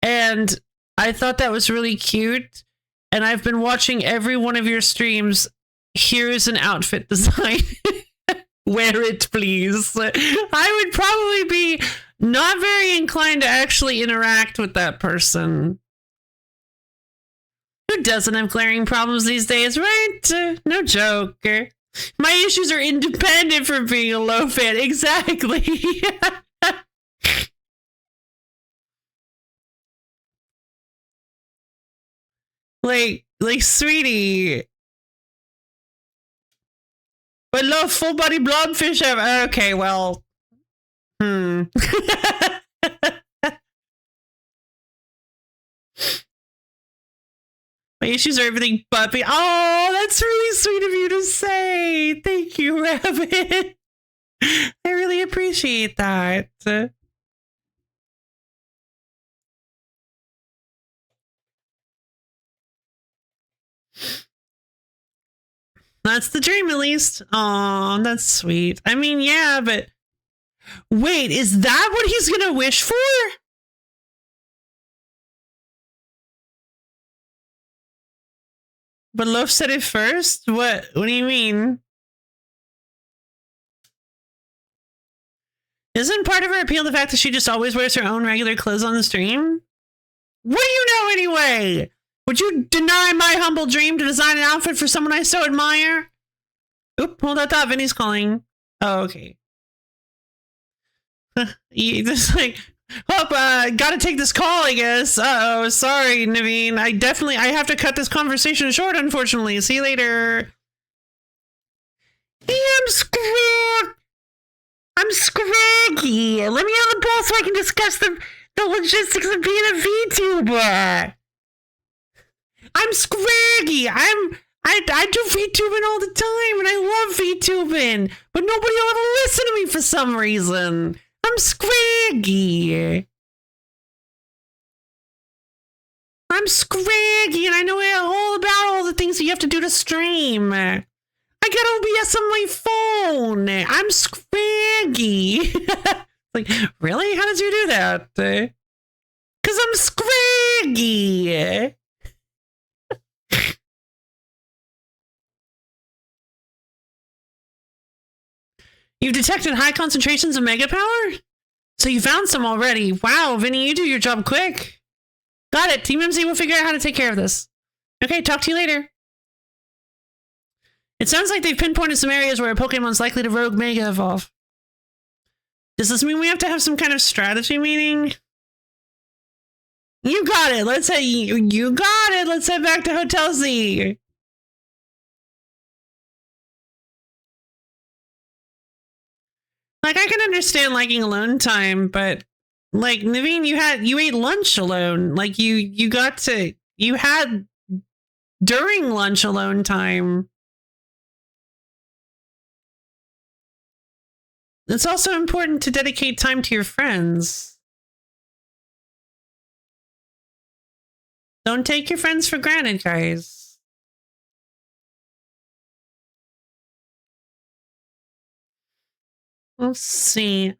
and I thought that was really cute, and I've been watching every one of your streams. Here's an outfit design. Wear it, please. I would probably be not very inclined to actually interact with that person. Who doesn't have glaring problems these days, right? No joke. My issues are independent from being a low fan. Exactly. like, sweetie. But love full body blobfish have. Okay, well. My issues are everything but be. Oh, that's really sweet of you to say. Thank you, Rabbit. I really appreciate that. That's the dream, at least. Oh, that's sweet. I mean, yeah, but wait, is that what he's gonna wish for? But Loaf said it first? What do you mean? Isn't part of her appeal the fact that she just always wears her own regular clothes on the stream? What do you know anyway? Would you deny my humble dream to design an outfit for someone I so admire? Oop, hold that thought, Vinny's calling. Oh, okay. You just like, gotta take this call, I guess. Uh-oh, sorry, Naveen. I have to cut this conversation short, unfortunately. See you later. I'm screwed. I'm scraggy. Let me on the ball so I can discuss the logistics of being a VTuber. I'm scraggy. I do VTubing all the time, and I love VTubing, but nobody will ever listen to me for some reason. I'm scraggy. I'm scraggy, and I know all about all the things that you have to do to stream. I got OBS on my phone. I'm scraggy. Like, really? How did you do that? 'Cause I'm scraggy. You've detected high concentrations of mega power? So you found some already. Wow, Vinny, you do your job quick. Got it. Team MC will figure out how to take care of this. Okay, talk to you later. It sounds like they've pinpointed some areas where a Pokemon's likely to rogue mega evolve. Does this mean we have to have some kind of strategy meeting? You got it. Let's head. You got it. Let's head back to Hotel Z. Like, I can understand liking alone time, but like, Naveen, you ate lunch alone. Like, you had during lunch alone time. It's also important to dedicate time to your friends. Don't take your friends for granted, guys. Let's see.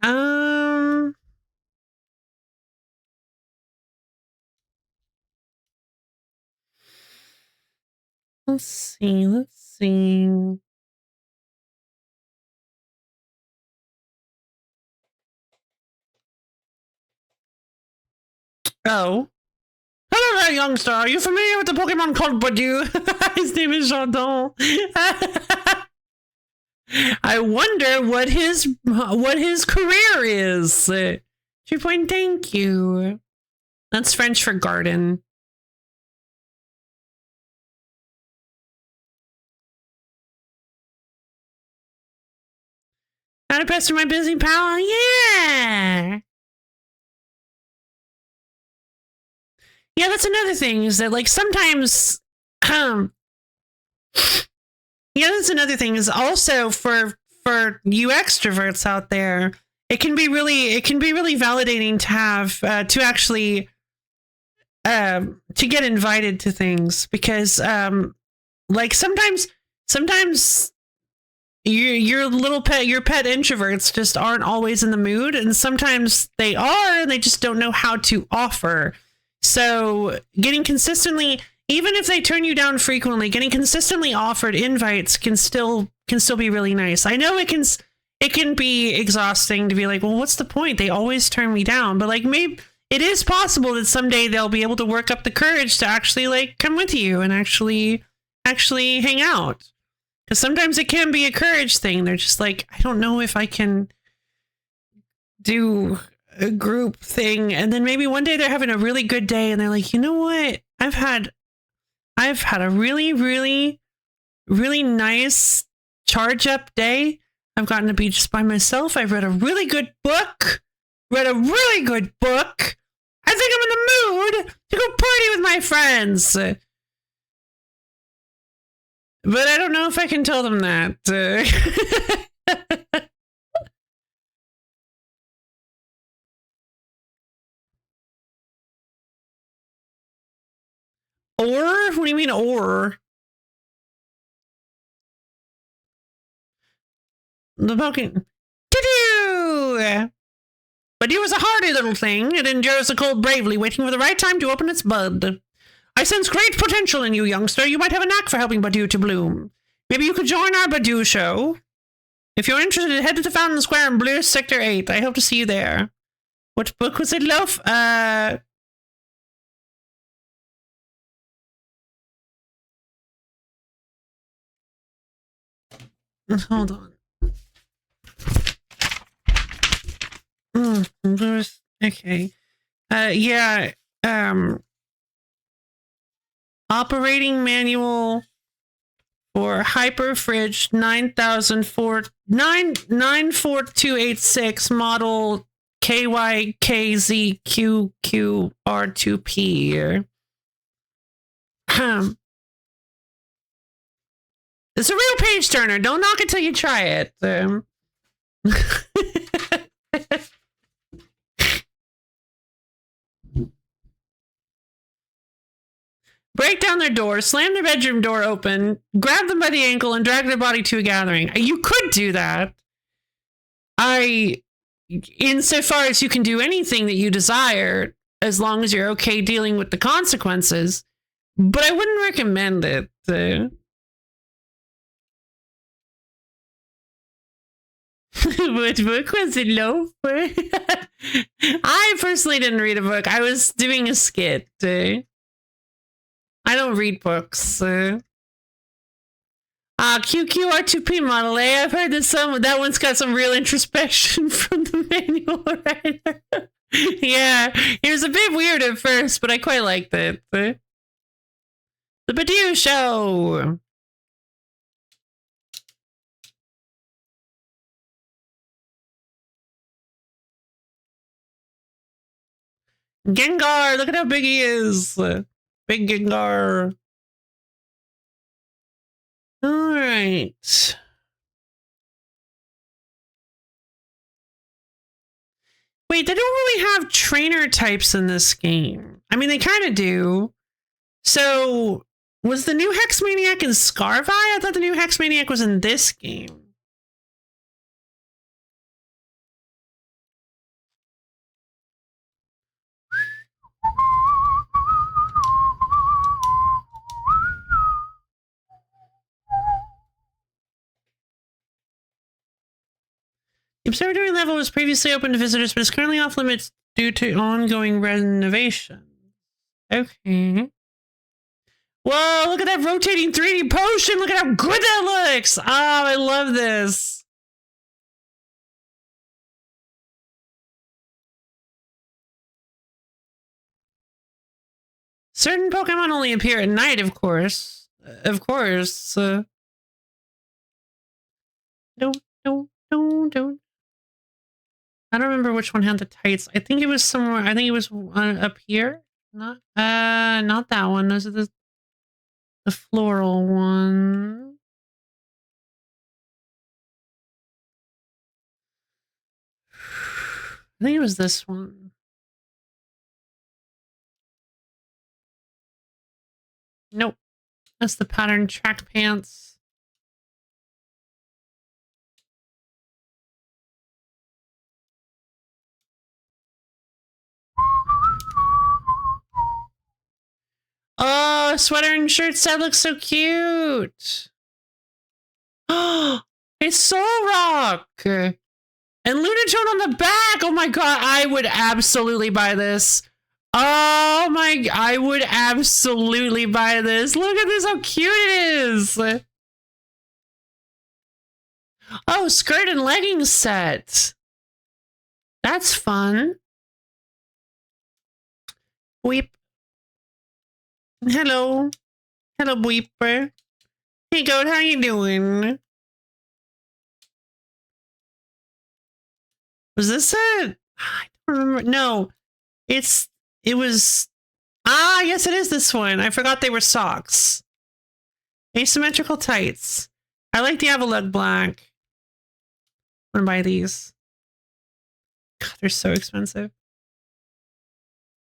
Let's see. Oh. Hello there, youngster. Are you familiar with the Pokemon called Badu? His name is Jardin. I wonder what his career is. 3 point, thank you. That's French for garden. How to pester my busy pal? Yeah. Yeah, that's another thing, is that, like, sometimes, yeah, that's another thing, is also for you extroverts out there, it can be really validating to have, to actually, to get invited to things, because, like, sometimes your pet introverts just aren't always in the mood, and sometimes they are, and they just don't know how to offer. So getting consistently, even if they turn you down frequently, getting consistently offered invites can still be really nice. I know it can be exhausting to be like, well, what's the point? They always turn me down. But like, maybe it is possible that someday they'll be able to work up the courage to actually like come with you and actually hang out. Because sometimes it can be a courage thing. They're just like, I don't know if I can do a group thing. And then maybe one day they're having a really good day and they're like, you know what? I've had a really, really, really nice charge up day. I've gotten to be just by myself. I've read a really good book. I think I'm in the mood to go party with my friends. But I don't know if I can tell them that. Or? What do you mean, or? The Pokemon. Doo-doo! Badoo is a hardy little thing. It endures the cold bravely, waiting for the right time to open its bud. I sense great potential in you, youngster. You might have a knack for helping Badoo to bloom. Maybe you could join our Badoo show. If you're interested, head to the Fountain Square in Blue Sector 8. I hope to see you there. What book was it, Loaf? Hold on. Okay. Yeah. Operating manual for Hyperfridge 94286 model KYKZQQR2P. It's a real page turner. Don't knock it till you try it. Break down their door, slam their bedroom door open, grab them by the ankle, and drag their body to a gathering. You could do that. Insofar as you can do anything that you desire, as long as you're okay dealing with the consequences. But I wouldn't recommend it. What book was it, Loaf? I personally didn't read a book. I was doing a skit. I don't read books. QQR2P model A. I've heard that one's got some real introspection from the manual writer. Yeah, it was a bit weird at first, but I quite liked it. The Badoo Show. Gengar, look at how big he is. Big Gengar. All right. Wait, they don't really have trainer types in this game. I mean, they kind of do. So, was the new Hex Maniac in Scarvi? I thought the new Hex Maniac was in this game. The observatory level was previously open to visitors, but is currently off limits due to ongoing renovation. Okay. Whoa, look at that rotating 3D potion. Look at how good that looks. Oh, I love this. Certain Pokemon only appear at night, of course. Of course. Don't. I don't remember which one had the tights. I think it was somewhere. I think it was up here. Not that one. Those are the floral one. I think it was this one. Nope. That's the pattern track pants. Oh, sweater and shirt set looks so cute. Oh, it's Solrock. And Lunatone on the back. Oh my god, I would absolutely buy this. Oh my, I would absolutely buy this. Look at this, how cute it is. Oh, skirt and leggings set. That's fun. Weep. Hello. Hello, Weeper. Hey, Goat, how you doing? Was this it? I don't remember. No, it was, yes, it is this one. I forgot they were socks. Asymmetrical tights. I like the Avalug black. I'm gonna buy these. God, they're so expensive.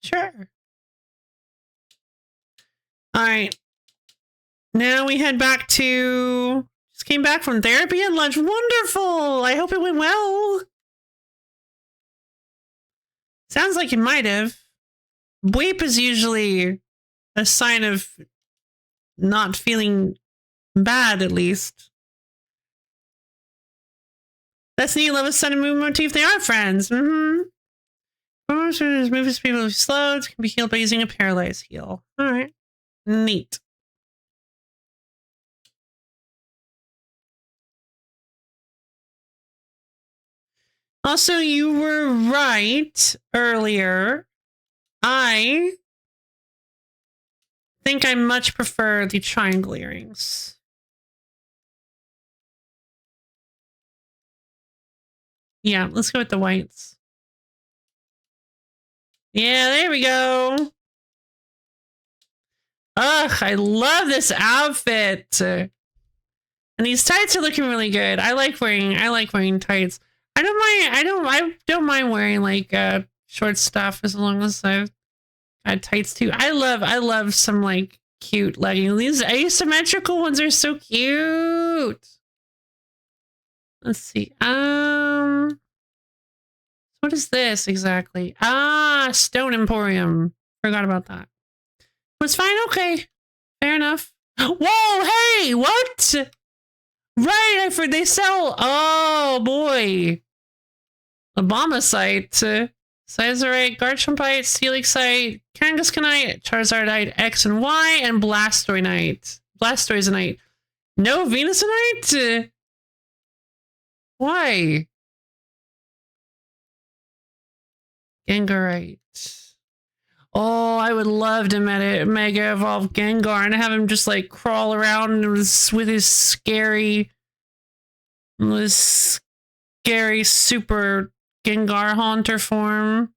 Sure. All right. Now we head back to, just came back from therapy and lunch. Wonderful. I hope it went well. Sounds like you might have. Weep is usually a sign of not feeling bad, at least. That's neat. Love a sun and moon motif. They are friends. Mm-hmm. Moves people slow. It can be healed by using a paralyze heal. All right. Neat. Also, you were right earlier. I think I much prefer the triangle earrings. Yeah, let's go with the whites. Yeah, there we go. Ugh, I love this outfit. And these tights are looking really good. I like wearing tights. I don't mind wearing like short stuff as long as I've got tights too. I love some like cute leggings. These asymmetrical ones are so cute. Let's see. What is this exactly? Ah, Stone Emporium. Forgot about that. Was fine. Okay, fair enough. Whoa, hey, what? Right, I forgot they sell. Oh boy, Abomasite, Sizerite, Garchompite, Steelixite, Kangaskhanite, Charizardite, X and Y, and Blastoise. Blastoiseite. No Venusaurite? Why? Gengarite. Oh, I would love to Mega Evolve Gengar and have him just like crawl around with his scary super Gengar Haunter form.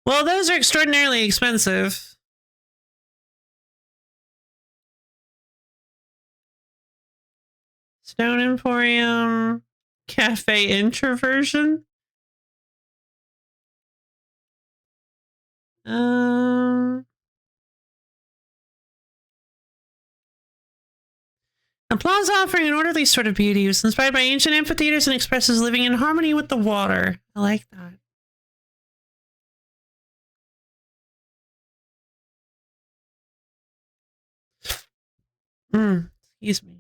Well, those are extraordinarily expensive. Stone Emporium, Cafe Introversion. A plaza offering an orderly sort of beauty was inspired by ancient amphitheaters and expresses living in harmony with the water. I like that. Excuse me.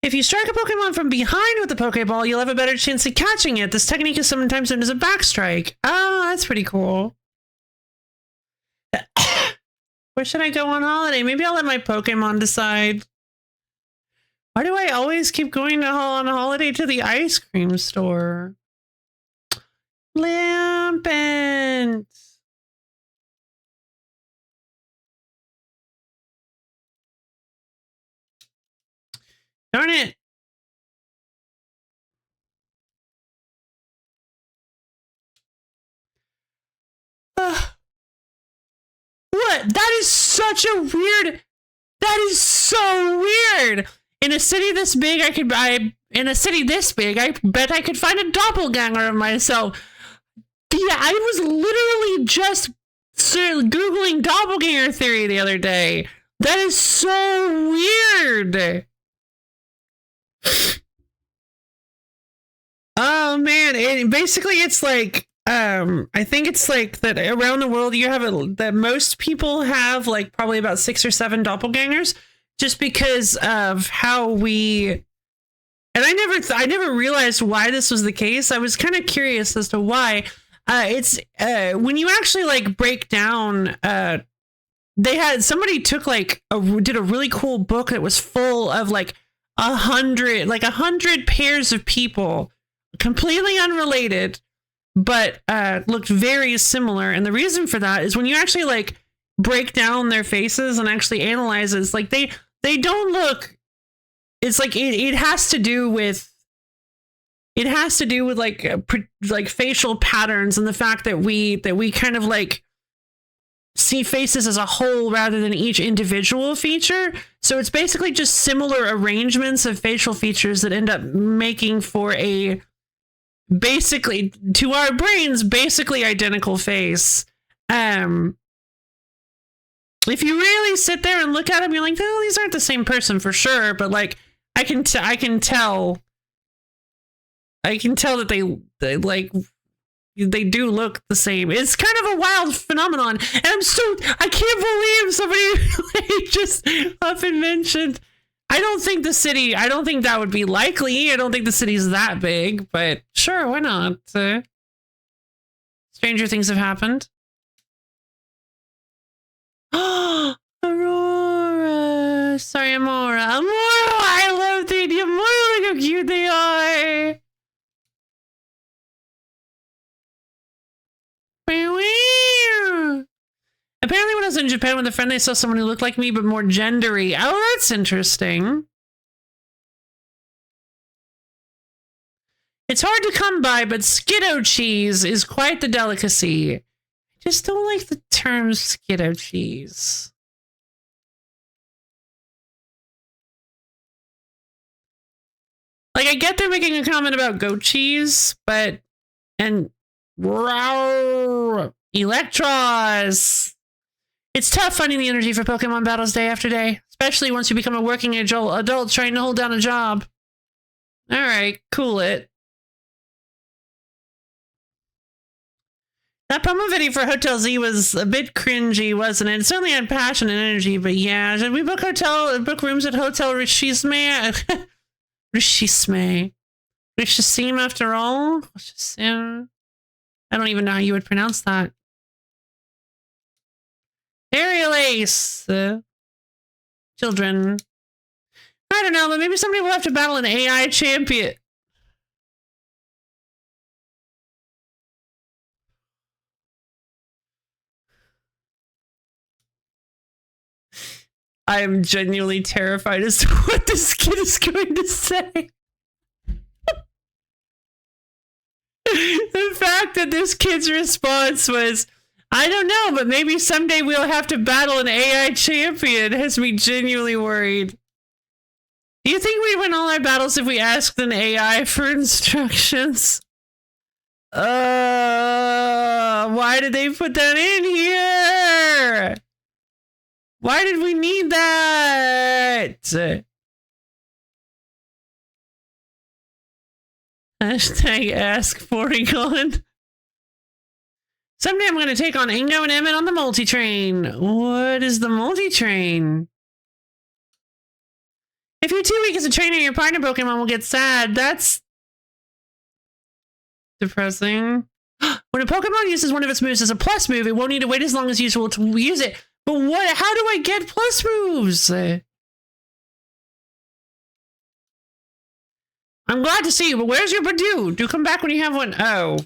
If you strike a Pokemon from behind with the Pokeball, you'll have a better chance of catching it. This technique is sometimes known as a backstrike. Oh, that's pretty cool. Where should I go on holiday? Maybe I'll let my Pokemon decide. Why do I always keep going on holiday to the ice cream store? Lampent. Darn it. What? That is such a weird... That is so weird. In a city this big, I bet I could find a doppelganger of myself. Yeah, I was literally just Googling doppelganger theory the other day. That is so weird. Oh man, basically it's like I think it's like that around the world you have that most people have like probably about 6 or 7 doppelgangers, just because of how we. And I never realized why this was the case. I was kind of curious as to why. It's when you actually like break down. Somebody took did a really cool book that was full of like 100 pairs of people, completely unrelated, but looked very similar. And the reason for that is when you actually like break down their faces and actually analyze it, it's like they don't look. It's like it has to do with like facial patterns and the fact that we kind of like see faces as a whole rather than each individual feature. So it's basically just similar arrangements of facial features that end up making for a basically, to our brains, basically identical face. If you really sit there and look at them, you're like, oh, these aren't the same person for sure. But like, I can tell that they do look the same. It's kind of a wild phenomenon, and I can't believe somebody just up and mentioned. I don't think that would be likely. I don't think the city's that big, but sure, why not? Stranger things have happened. Aurora, sorry, Amora, I love the Amora. Look how cute they are. Apparently when I was in Japan with a friend, they saw someone who looked like me but more gendery. Oh, that's interesting. It's hard to come by, but Skiddo cheese is quite the delicacy. I just don't like the term Skiddo cheese. Like, I get they're making a comment about goat cheese, but... And... Electros! It's tough finding the energy for Pokemon battles day after day, especially once you become a working adult trying to hold down a job. Alright, cool it. That promo video for Hotel Z was a bit cringy, wasn't it? It certainly had passion and energy, but yeah, should we book rooms at Hotel Rishisme? Rishisme. Rishisim after all? Rishisim. I don't even know how you would pronounce that. Aerial Ace. Children. I don't know, but maybe somebody will have to battle an AI champion. I am genuinely terrified as to what this kid is going to say. The fact that this kid's response was, I don't know, but maybe someday we'll have to battle an AI champion has me genuinely worried. Do you think we'd win all our battles if we asked an AI for instructions? Why did they put that in here? Why did we need that? Hashtag ask Porygon. Someday I'm going to take on Ingo and Emmett on the multi-train. What is the multi-train? If you're too weak as a trainer, your partner Pokemon will get sad. That's depressing. When a Pokemon uses one of its moves as a plus move, it won't need to wait as long as usual to use it. But what? How do I get plus moves? I'm glad to see you, but where's your Badoo? Do come back when you have one. Oh.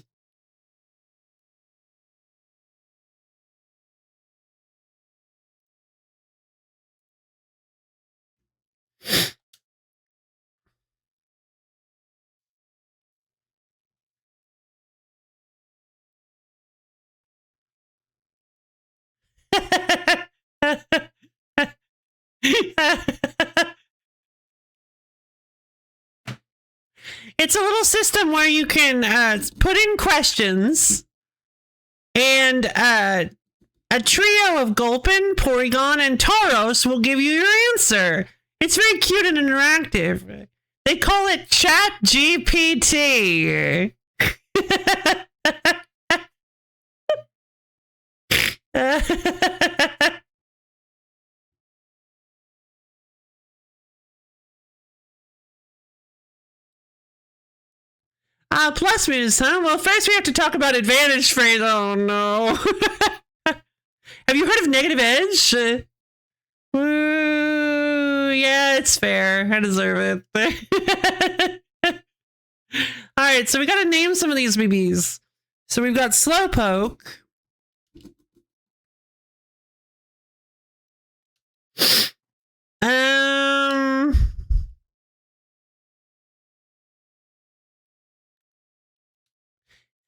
It's a little system where you can put in questions, and a trio of Gulpin, Porygon, and Tauros will give you your answer. It's very cute and interactive. They call it Chat GPT. Plus minus, huh? Well, first we have to talk about advantage phrase. Oh, no. Have you heard of negative edge? Yeah, it's fair. I deserve it. Alright, so we gotta name some of these BBs. So we've got Slowpoke.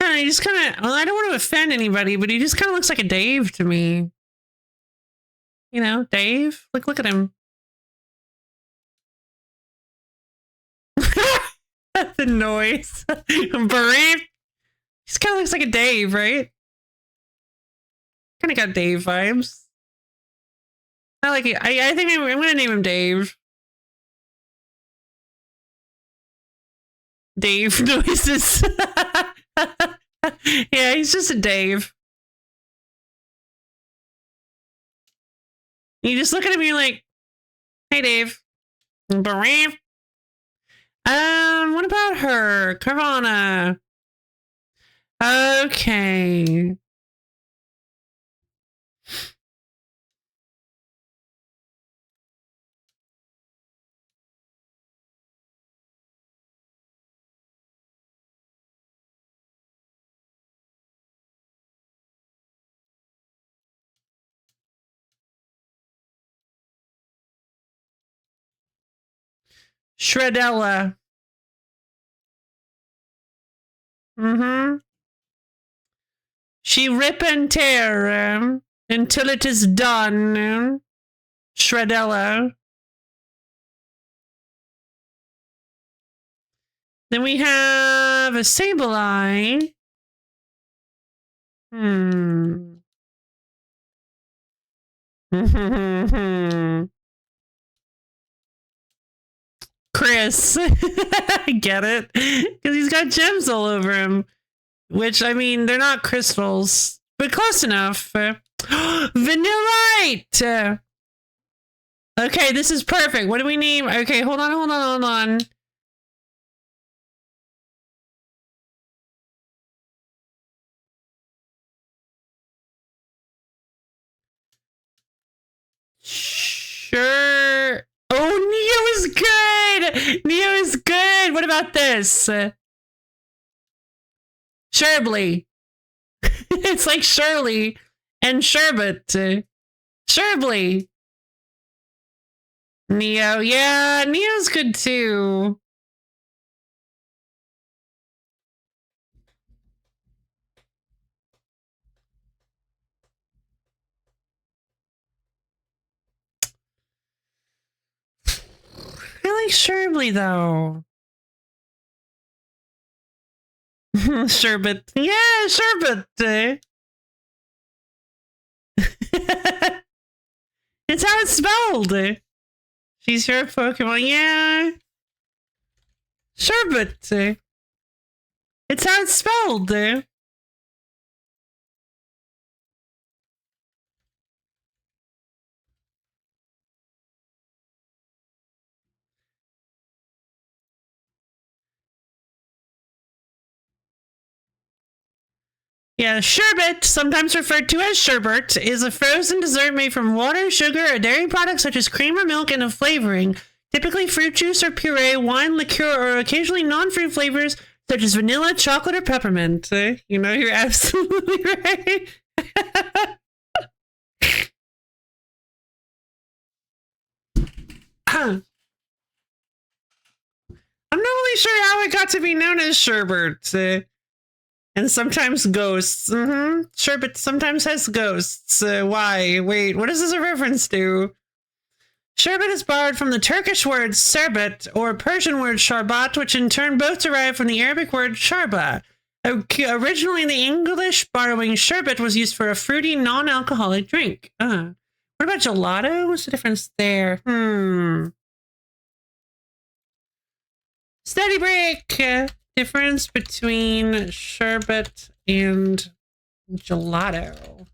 Yeah, he just kind of, well, I don't want to offend anybody, but he just kind of looks like a Dave to me. You know, Dave? Look at him. The noise. Bereaved. He just kind of looks like a Dave, right? Kind of got Dave vibes. I like it. I think I'm going to name him Dave. Dave noises. Yeah, he's just a Dave. You just look at him and you're like, hey, Dave. Bereaved. What about her? Carvana. Okay. Shredella. Mm-hmm. She rip and tear until it is done. Shredella. Then we have a Sableye. Chris. Get it? Because he's got gems all over him. Which, I mean, they're not crystals, but close enough. Vanillite! Okay, this is perfect. What do we name? Okay, hold on. Sure. Oh, Neo is good! Neo is good! What about this? Sherbly. It's like Shirley and Sherbet. Sherbly. Neo. Yeah, Neo's good too. I like Sherbly though. Sherbet. Yeah, Sherbet. It's how it's spelled. She's your Pokemon. Yeah. Sherbet. It's how it's spelled. Yeah, sherbet, sometimes referred to as sherbet, is a frozen dessert made from water, sugar, or dairy products such as cream or milk, and a flavoring, typically fruit juice or puree, wine, liqueur, or occasionally non-fruit flavors such as vanilla, chocolate, or peppermint. You know, you're absolutely right. I'm not really sure how it got to be known as sherbet. And sometimes ghosts. Sherbet sometimes has ghosts. Why? Wait, what is this a reference to? Sherbet is borrowed from the Turkish word serbet or Persian word sharbat, which in turn both derive from the Arabic word sharba. Originally in the English, borrowing sherbet was used for a fruity, non-alcoholic drink. What about gelato? What's the difference there? Steady break! Difference between sherbet and gelato.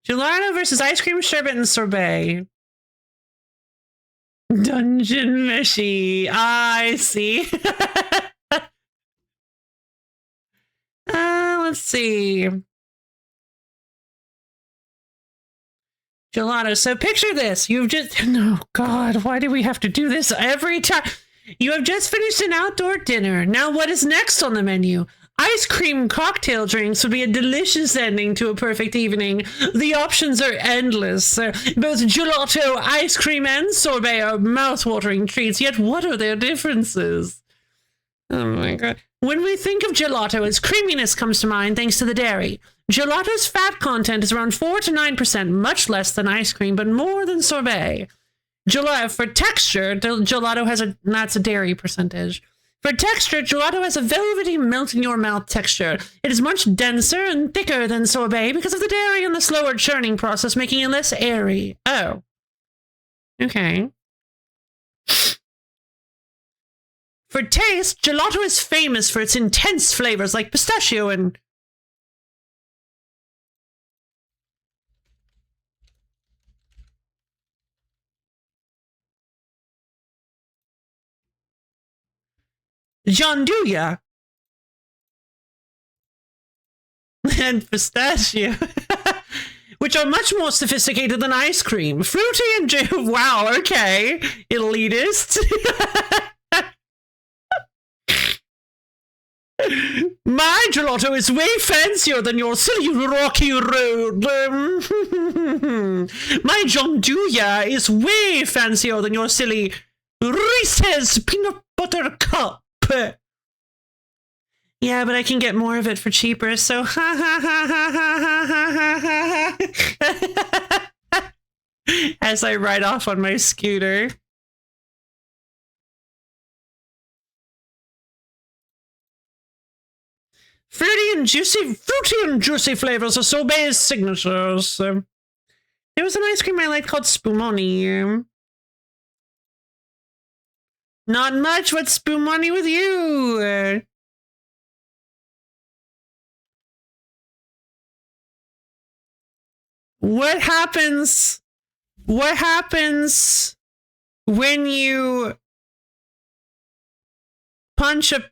Gelato versus ice cream, sherbet, and sorbet. Dungeon Meshy. I see. Let's see. Gelato. So picture this. You've just... Oh, God. Why do we have to do this every time? You have just finished an outdoor dinner. Now what is next on the menu? Ice cream cocktail drinks would be a delicious ending to a perfect evening. The options are endless. Both gelato, ice cream, and sorbet are mouth-watering treats, yet what are their differences? Oh my God. When we think of gelato, its creaminess comes to mind thanks to the dairy. Gelato's fat content is around 4 to 9%, much less than ice cream, but more than sorbet. For texture, gelato has that's a dairy percentage. For texture, gelato has a velvety melt-in-your-mouth texture. It is much denser and thicker than sorbet because of the dairy and the slower churning process, making it less airy. Oh. Okay. For taste, gelato is famous for its intense flavors like pistachio and... gianduja. And pistachio. Which are much more sophisticated than ice cream. Fruity and... Wow, okay. Elitist. My gelato is way fancier than your silly rocky road. My gianduja is way fancier than your silly Reese's peanut butter cup. Yeah, but I can get more of it for cheaper, so as I ride off on my scooter. Fruity and juicy flavors are sorbet's signatures. There was an ice cream I liked called Spumoni. Not much. What's Spumoni with you? What happens when you punch a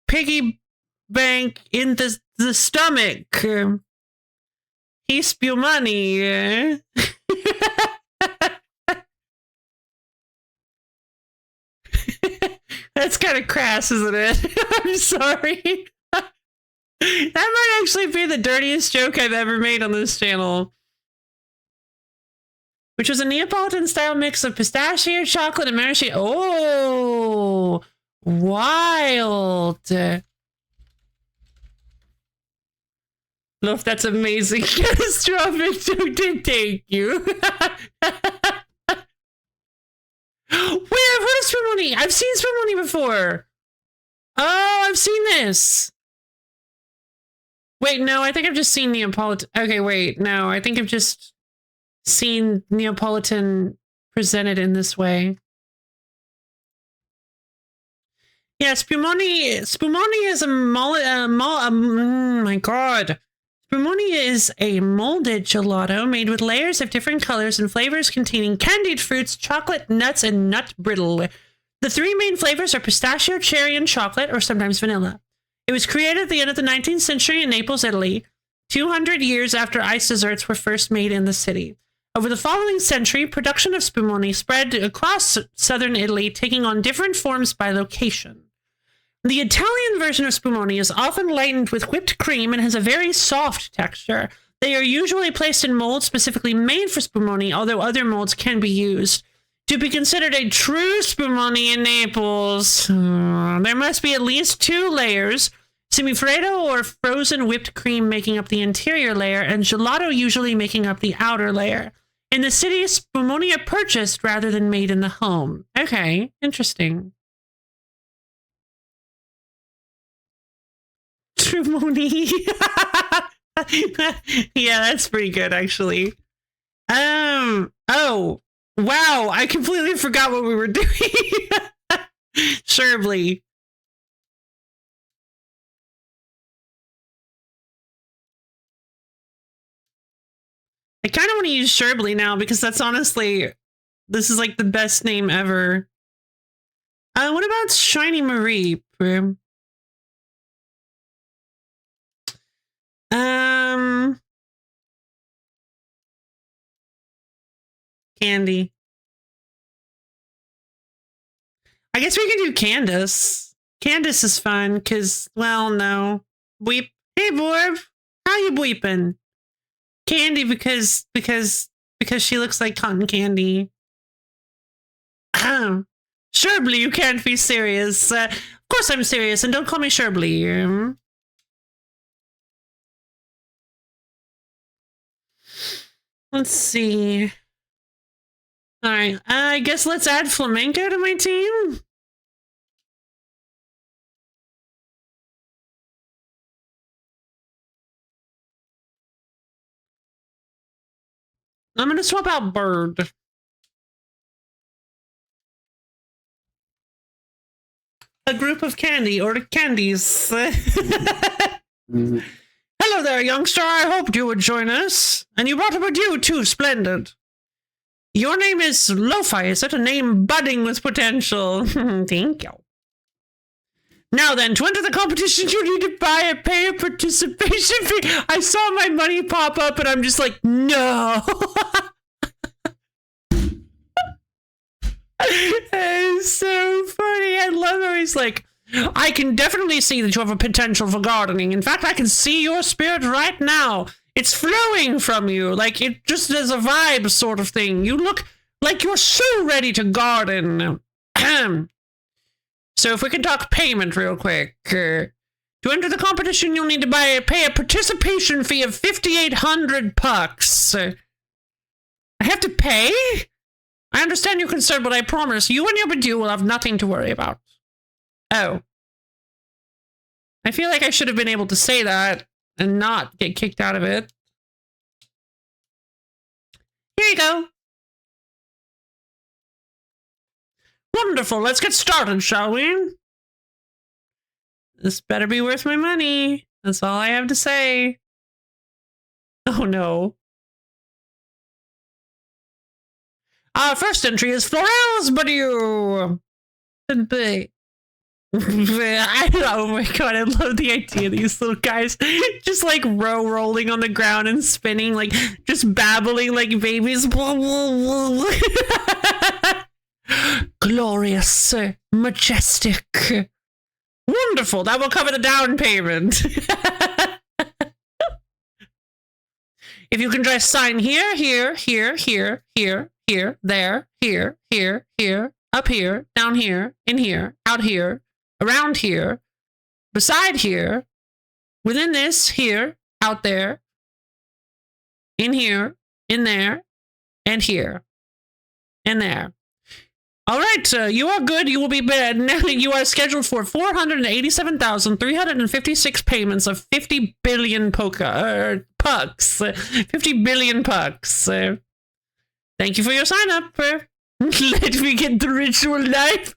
piggy bank in the stomach? He's Spumoni. That's kind of crass, isn't it? I'm sorry. That might actually be the dirtiest joke I've ever made on this channel. Which was a Neapolitan-style mix of pistachio, chocolate, and maraschino. Oh, wild. Look, that's amazing. Catastrophic joke. Thank you. Wait, I've heard of Spumoni. I've seen Spumoni before. Oh, I've seen this. Wait, no, I think I've just seen Neapolitan. Okay, wait, no, I think I've just seen Neapolitan presented in this way. Yeah, Spumoni is a my God. Spumoni is a molded gelato made with layers of different colors and flavors containing candied fruits, chocolate, nuts, and nut brittle. The three main flavors are pistachio, cherry, and chocolate, or sometimes vanilla. It was created at the end of the 19th century in Naples, Italy, 200 years after ice desserts were first made in the city. Over the following century, production of Spumoni spread across southern Italy, taking on different forms by location. The Italian version of Spumoni is often lightened with whipped cream and has a very soft texture. They are usually placed in molds specifically made for Spumoni, although other molds can be used. To be considered a true Spumoni in Naples, there must be at least 2 layers, semifreddo or frozen whipped cream making up the interior layer, and gelato usually making up the outer layer. In the city, Spumoni are purchased rather than made in the home. Okay, interesting. Spumoni. Yeah, that's pretty good, actually. Oh, wow, I completely forgot what we were doing. Sherbly. I kind of want to use Sherbly now because that's honestly, this is like the best name ever. What about Shiny Marie? Candy. I guess we can do Candace. Candace is fun because, well, no. Weep. Hey, Borb. How you weeping? Candy because she looks like cotton candy. Sherbly, you can't be serious. Of course I'm serious, and don't call me Sherbly. Let's see. All right, I guess let's add Flamenco to my team. I'm going to swap out Bird. A group of candy or candies. Hello there, youngster. I hoped you would join us. And you brought a Badoo too. Splendid. Your name is Lo-Fi. Is that a name budding with potential? Thank you. Now then, to enter the competition, you need to pay a participation fee. I saw my money pop up and I'm just like, no. It's so funny. I love how he's like, I can definitely see that you have a potential for gardening. In fact, I can see your spirit right now. It's flowing from you. Like, it just is a vibe sort of thing. You look like you're so ready to garden. So if we can talk payment real quick. To enter the competition, you'll need to pay a participation fee of 5,800 pucks. I have to pay? I understand you're concerned, but I promise you and your Badoo will have nothing to worry about. Oh. I feel like I should have been able to say that and not get kicked out of it. Here you go. Wonderful. Let's get started, shall we? This better be worth my money. That's all I have to say. Oh no. Our first entry is Florel's Badoo. Oh my god, I love the idea of these little guys just like rolling on the ground and spinning, like just babbling like babies. Glorious, majestic, wonderful. That will cover the down payment. If you can just sign here, here, here, here, here, here, there, here, here, here, up here, down here, in here, out here, around here, beside here, within this, here, out there, in here, in there, and here, and there. All right, you are good. You will be bad. You are scheduled for 487,356 payments of 50 billion pucks. 50 billion pucks. Thank you for your sign up. Let me get the ritual knife.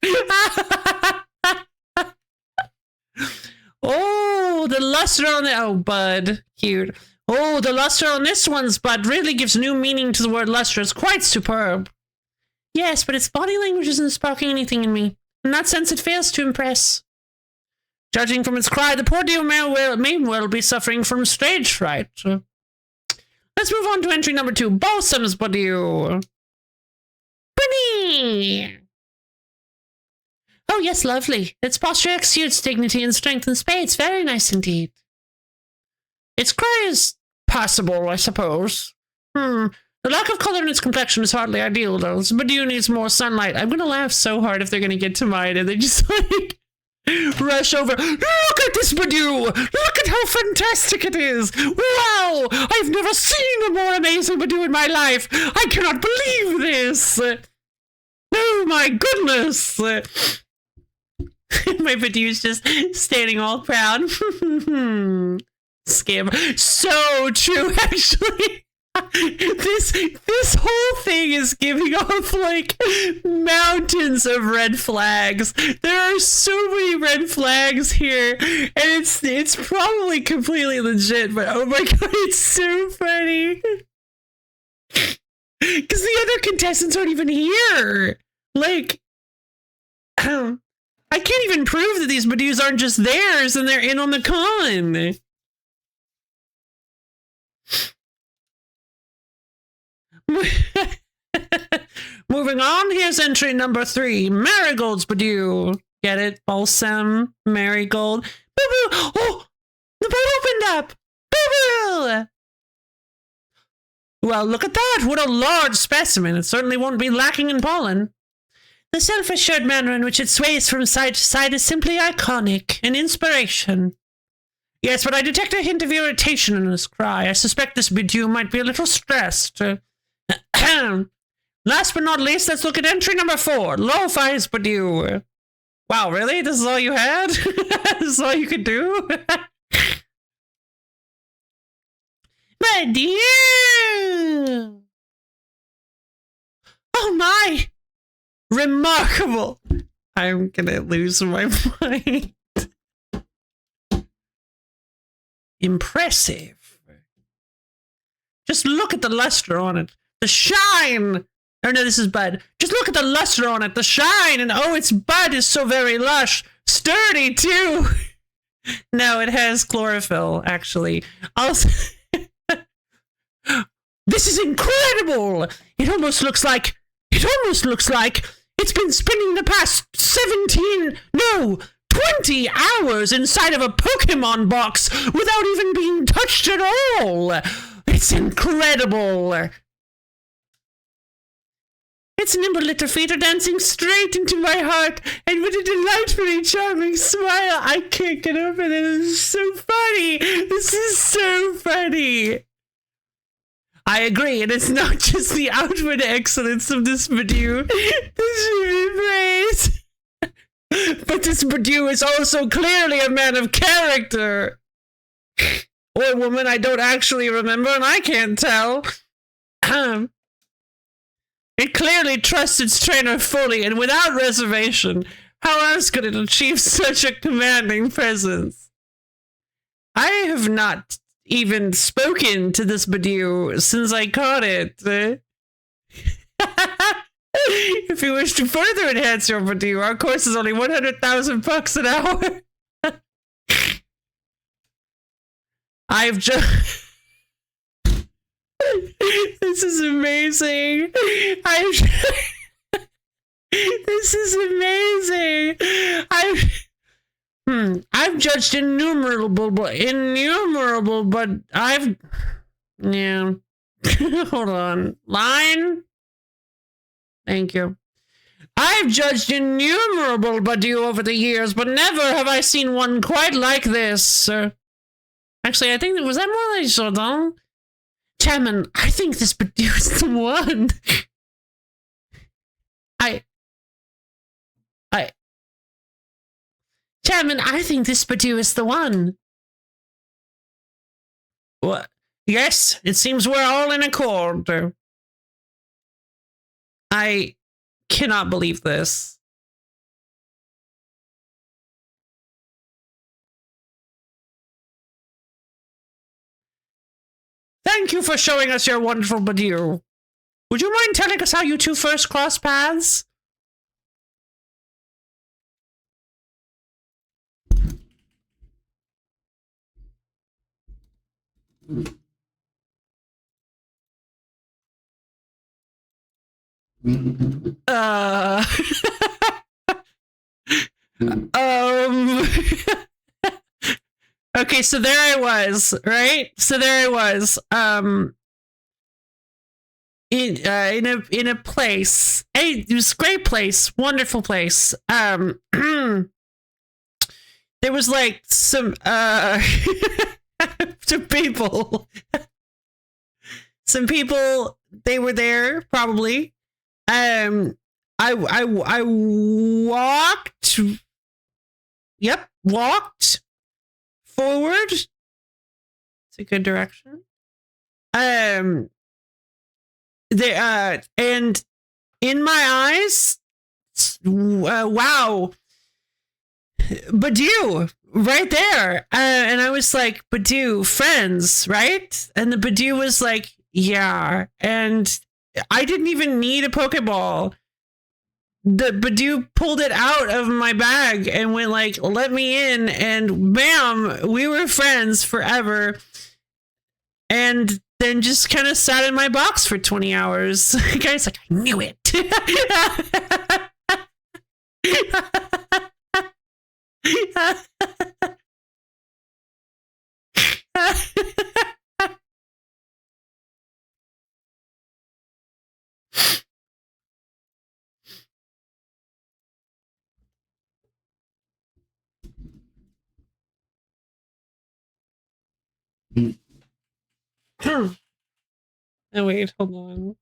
Oh, the luster on the... Oh, bud. Cute. Oh, the luster on this one's bud really gives new meaning to the word luster. It's quite superb. Yes, but its body language isn't sparking anything in me. In that sense, it fails to impress. Judging from its cry, the poor dear may well be suffering from stage fright. Let's move on to entry number 2. Balsam's Badoo. Bunny! Oh, yes, lovely. Its posture exudes dignity and strength in spades. Very nice indeed. Its cry is passable, I suppose. The lack of color in its complexion is hardly ideal, though. This Badoo needs more sunlight. I'm gonna laugh so hard if they're gonna get to mine and they just, like, rush over. Look at this Badoo! Look at how fantastic it is! Wow! I've never seen a more amazing Badoo in my life! I cannot believe this! Oh my goodness! My Badoo's just standing all proud. Scam. So true, actually. This whole thing is giving off like mountains of red flags. There are so many red flags here, and it's probably completely legit, but oh my god, it's so funny. Because the other contestants aren't even here. Like, I can't even prove that these Badus aren't just theirs and they're in on the con. Moving on, here's entry number 3. Marigold's Badu. Get it? Balsam, marigold. Boo-boo! Oh! The boat opened up! Boo-boo! Well, look at that! What a large specimen! It certainly won't be lacking in pollen. The self-assured manner in which it sways from side to side is simply iconic, an inspiration. Yes, but I detect a hint of irritation in his cry. I suspect this Badu might be a little stressed. Last but not least, let's look at entry number 4. Lo-Fi's Badu. Wow, really? This is all you had? This is all you could do? Badu! Oh my! Remarkable! I'm gonna lose my mind. Impressive. Just look at the luster on it. The shine! Oh no, this is bud. Just look at the luster on it, the shine, and oh, its bud is so very lush. Sturdy, too! No, it has chlorophyll, actually. Also, this is incredible! It almost looks like it's been spending the past 20 hours inside of a Pokemon box without even being touched at all! It's incredible! Its nimble little feet are dancing straight into my heart, and with a delightfully charming smile, I can't get over it. It's so funny! This is so funny! I agree, and it's not just the outward excellence of this Badu. This should be praised. But this Badu is also clearly a man of character. Or woman, I don't actually remember, and I can't tell. It clearly trusts its trainer fully and without reservation. How else could it achieve such a commanding presence? I have not even spoken to this Badu since I caught it. If you wish to further enhance your Badu, our course is only 100,000 bucks an hour. I've just... This is amazing. This is amazing. I've judged innumerable, but yeah. Hold on. Line? Thank you. I've judged innumerable Badu over the years, but never have I seen one quite like this. Actually, I think, was that more like Jordan? Chairman, I think this Badu is the one. Chairman, I think this Badu is the one. What? Yes, it seems we're all in accord. I cannot believe this. Thank you for showing us your wonderful Badu. Would you mind telling us how you two first crossed paths? Okay, so there I was, right? So there I was, in a place. Hey, it was a great place, wonderful place. There was like some some people, they were there probably. I walked forward. It's a good direction. And in my eyes, wow, Badu right there. And I was like, Badu, friends, right? And the Badu was like, Yeah, and I didn't even need a Pokeball. The Badoo pulled it out of my bag and went like, let me in, and bam, we were friends forever. And then just kind of sat in my box for 20 hours. The guy's like, I knew it. Oh, wait, hold on.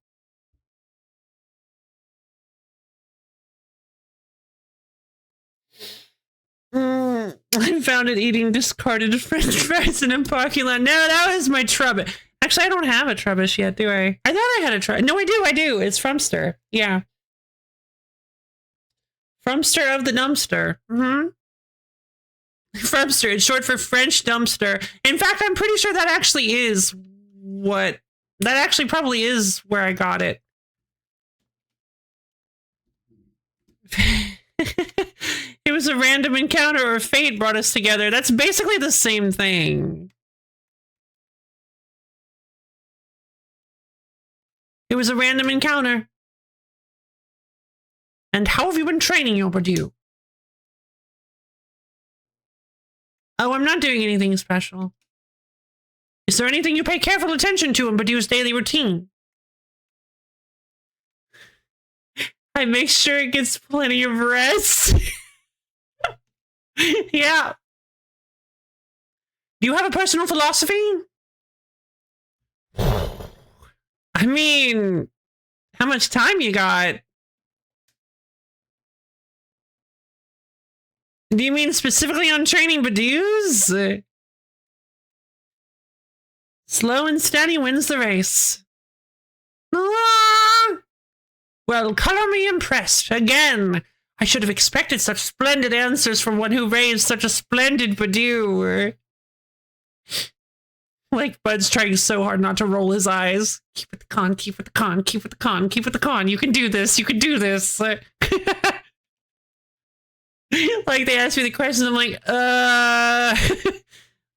I found it eating discarded French fries in a parking lot. No, that was my Trubbish. Actually, I don't have a Trubbish yet, do I? I thought I had a Trubbish. No, I do. It's Frumster. Yeah. Frumster of the dumpster. Mm-hmm. Frumster. It's short for French dumpster. In fact, I'm pretty sure that actually is what... That actually probably is where I got it. It was a random encounter or fate brought us together. That's basically the same thing. It was a random encounter. And how have you been training your Badoo? Oh, I'm not doing anything special. Is there anything you pay careful attention to in Badoo's daily routine? I make sure it gets plenty of rest. Yeah. Do you have a personal philosophy? I mean, how much time you got? Do you mean specifically on training Badoos? Slow and steady wins the race. Ah! Well, color me impressed. Again, I should have expected such splendid answers from one who raised such a splendid Badoo. Like Bud's trying so hard not to roll his eyes. Keep with the con, keep with the con, keep with the con, keep with the con. You can do this, you can do this. Like they asked me the question, I'm like, I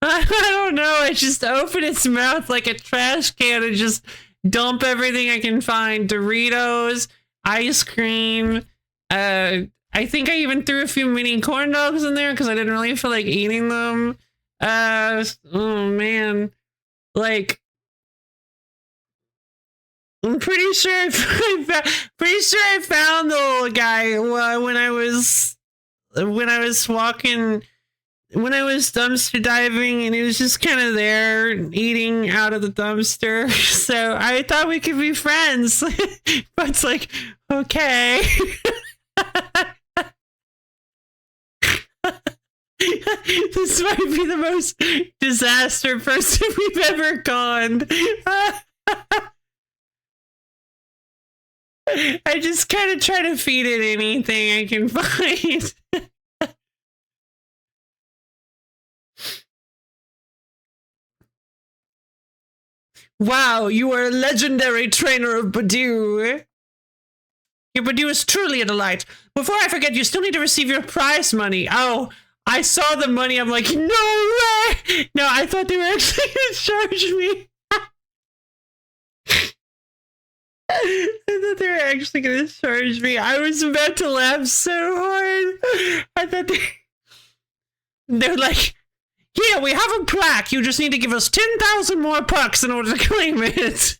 don't know. I just open its mouth like a trash can and just dump everything I can find. Doritos, ice cream. I think I even threw a few mini corn dogs in there because I didn't really feel like eating them. Oh man. Like, I'm pretty sure I found the little guy when I was walking, when I was dumpster diving, and he was just kind of there eating out of the dumpster. So I thought we could be friends. But it's like, okay. This might be the most disaster person we've ever gone. I just kind of try to feed it anything I can find. Wow, you are a legendary trainer of Badoo. Your Badoo is truly a delight. Before I forget, you still need to receive your prize money. Oh, I saw the money. I'm like, no way! No, I thought they were actually going to charge me. I thought they were actually going to charge me. I was about to laugh so hard. I thought they're like, here, we have a plaque. You just need to give us 10,000 more pucks in order to claim it.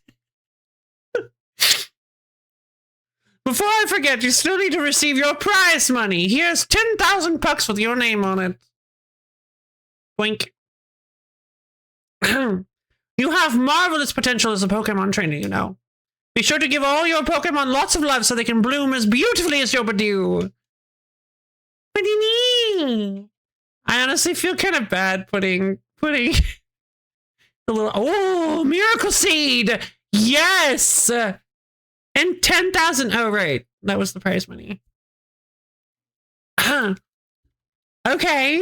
Before I forget, you still need to receive your prize money. Here's 10,000 pucks with your name on it. Boink. You have marvelous potential as a Pokemon trainer, you know. Be sure to give all your Pokemon lots of love so they can bloom as beautifully as your Badoo. What do you mean? I honestly feel kind of bad putting the little... Oh, Miracle Seed! Yes! And 10,000... Oh, right. That was the prize money. Okay.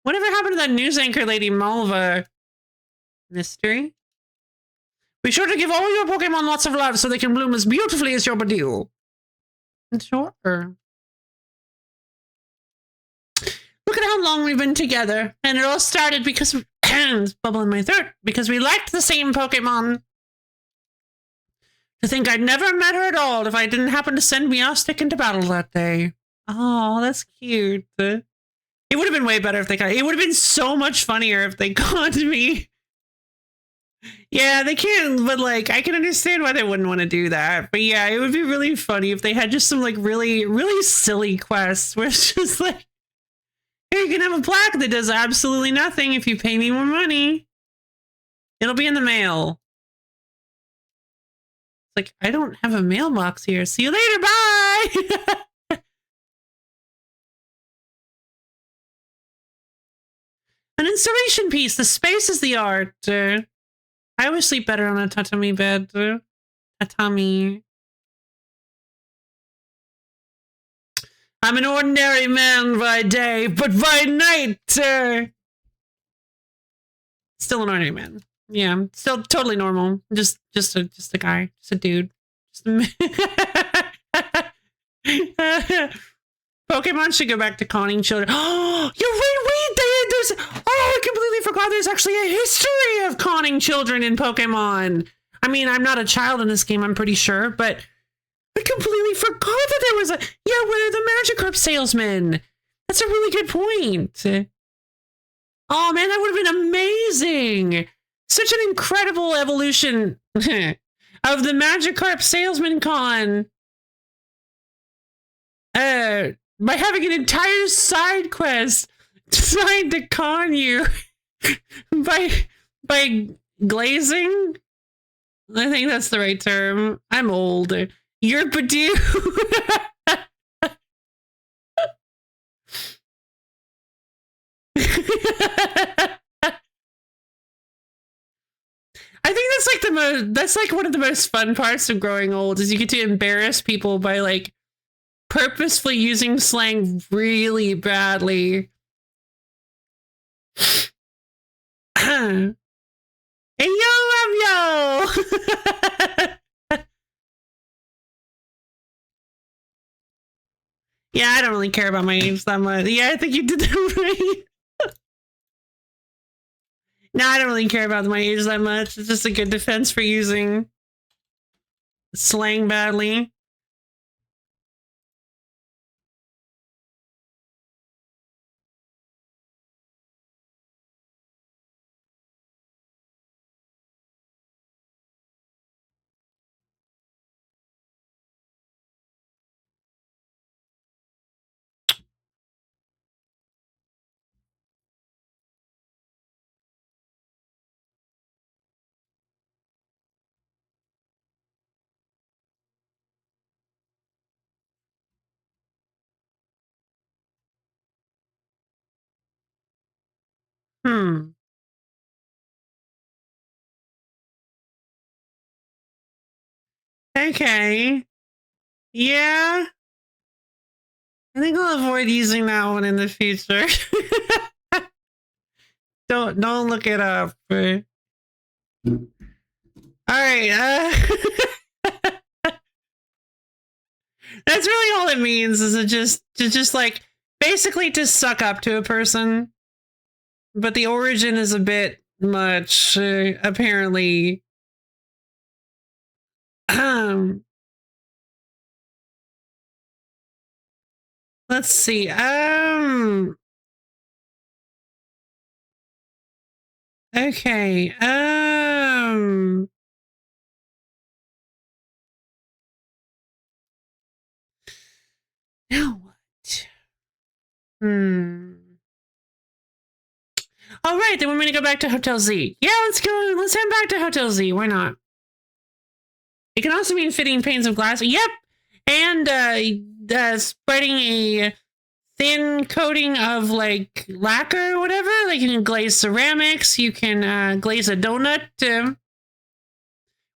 Whatever happened to that news anchor lady, Malva? Mystery? Be sure to give all your Pokemon lots of love so they can bloom as beautifully as your Badoo. Sure. Look at how long we've been together. And it all started because... bubble in my throat. Because we liked the same Pokemon. To think I'd never met her at all if I didn't happen to send Meowstic into battle that day. Oh, that's cute. It would have been way better if they got... It would have been so much funnier if they caught me. Yeah, they can't, but like, I can understand why they wouldn't want to do that. But yeah, it would be really funny if they had just some like really, really silly quests where it's just like, hey, you can have a plaque that does absolutely nothing if you pay me more money. It'll be in the mail. It's like, I don't have a mailbox here. See you later, bye! An installation piece. The space is the art. I always sleep better on a tatami bed. Tatami. I'm an ordinary man by day, but by night, still an ordinary man. Yeah, still totally normal. Just a guy, just a dude. Pokemon should go back to conning children. Oh, there's... Oh, I completely forgot there's actually a history of conning children in Pokemon. I mean, I'm not a child in this game, I'm pretty sure, but I completely forgot that there was a... Yeah, we're the Magikarp salesman. That's a really good point. Oh, man, that would have been amazing. Such an incredible evolution of the Magikarp salesman con. By having an entire side quest designed to con you by glazing. I think that's the right term. I'm old. You're Badoo. I think that's like that's like one of the most fun parts of growing old is you get to embarrass people by like purposefully using slang really badly. Hey yo. Yeah, I don't really care about my age that much. Yeah, I think you did that right. No, I don't really care about my age that much. It's just a good defense for using slang badly. Okay. Yeah. I think I'll avoid using that one in the future. Don't look it up. All right. That's really all it means. Is it just like basically to suck up to a person, but the origin is a bit much. Apparently. Let's see. Okay. Now what? All right, then we're going to go back to Hotel Z. Yeah, let's go. Let's head back to Hotel Z. Why not? It can also mean fitting panes of glass. Yep. And spreading a thin coating of like lacquer or whatever. Like you can glaze ceramics. You can glaze a donut.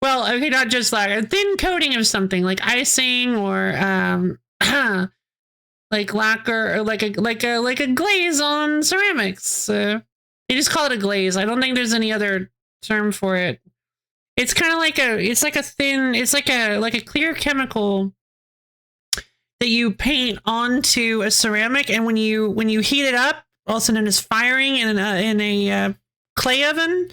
Well, okay, not just lacquer. A thin coating of something like icing or like lacquer or like a glaze on ceramics. They just call it a glaze. I don't think there's any other term for it. It's kind of like a clear chemical that you paint onto a ceramic, and when you heat it up, also known as firing in a clay oven,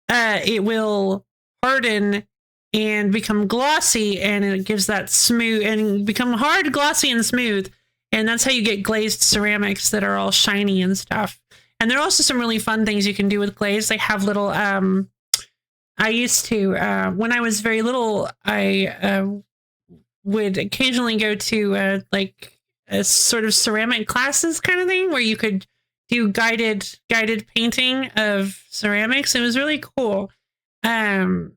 it will harden and become glossy, and it gives that smooth and become hard, glossy, and smooth. And that's how you get glazed ceramics that are all shiny and stuff. And there are also some really fun things you can do with glaze. They have little, I used to, when I was very little, I would occasionally go to like a sort of ceramic classes kind of thing where you could do guided painting of ceramics. It was really cool. And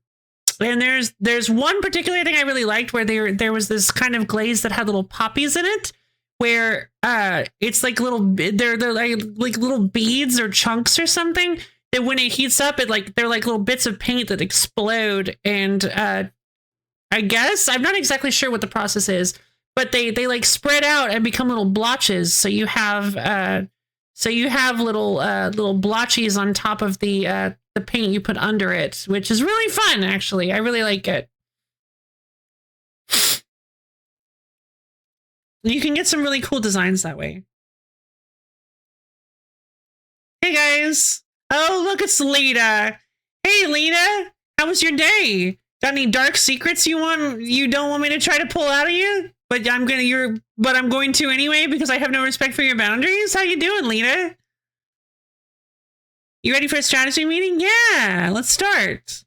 there's one particular thing I really liked where there was this kind of glaze that had little poppies in it, where it's like they're like little beads or chunks or something that when it heats up, they're like little bits of paint that explode. And I guess I'm not exactly sure what the process is, but they like spread out and become little blotches. So you have little blotches on top of the paint you put under it, which is really fun. Actually, I really like it. You can get some really cool designs that way. Hey guys. Oh, look, it's Lita. Hey Lita, how was your day? Got any dark secrets you don't want me to try to pull out of you? But I'm going to anyway because I have no respect for your boundaries. How you doing, Lita? You ready for a strategy meeting? Yeah, let's start.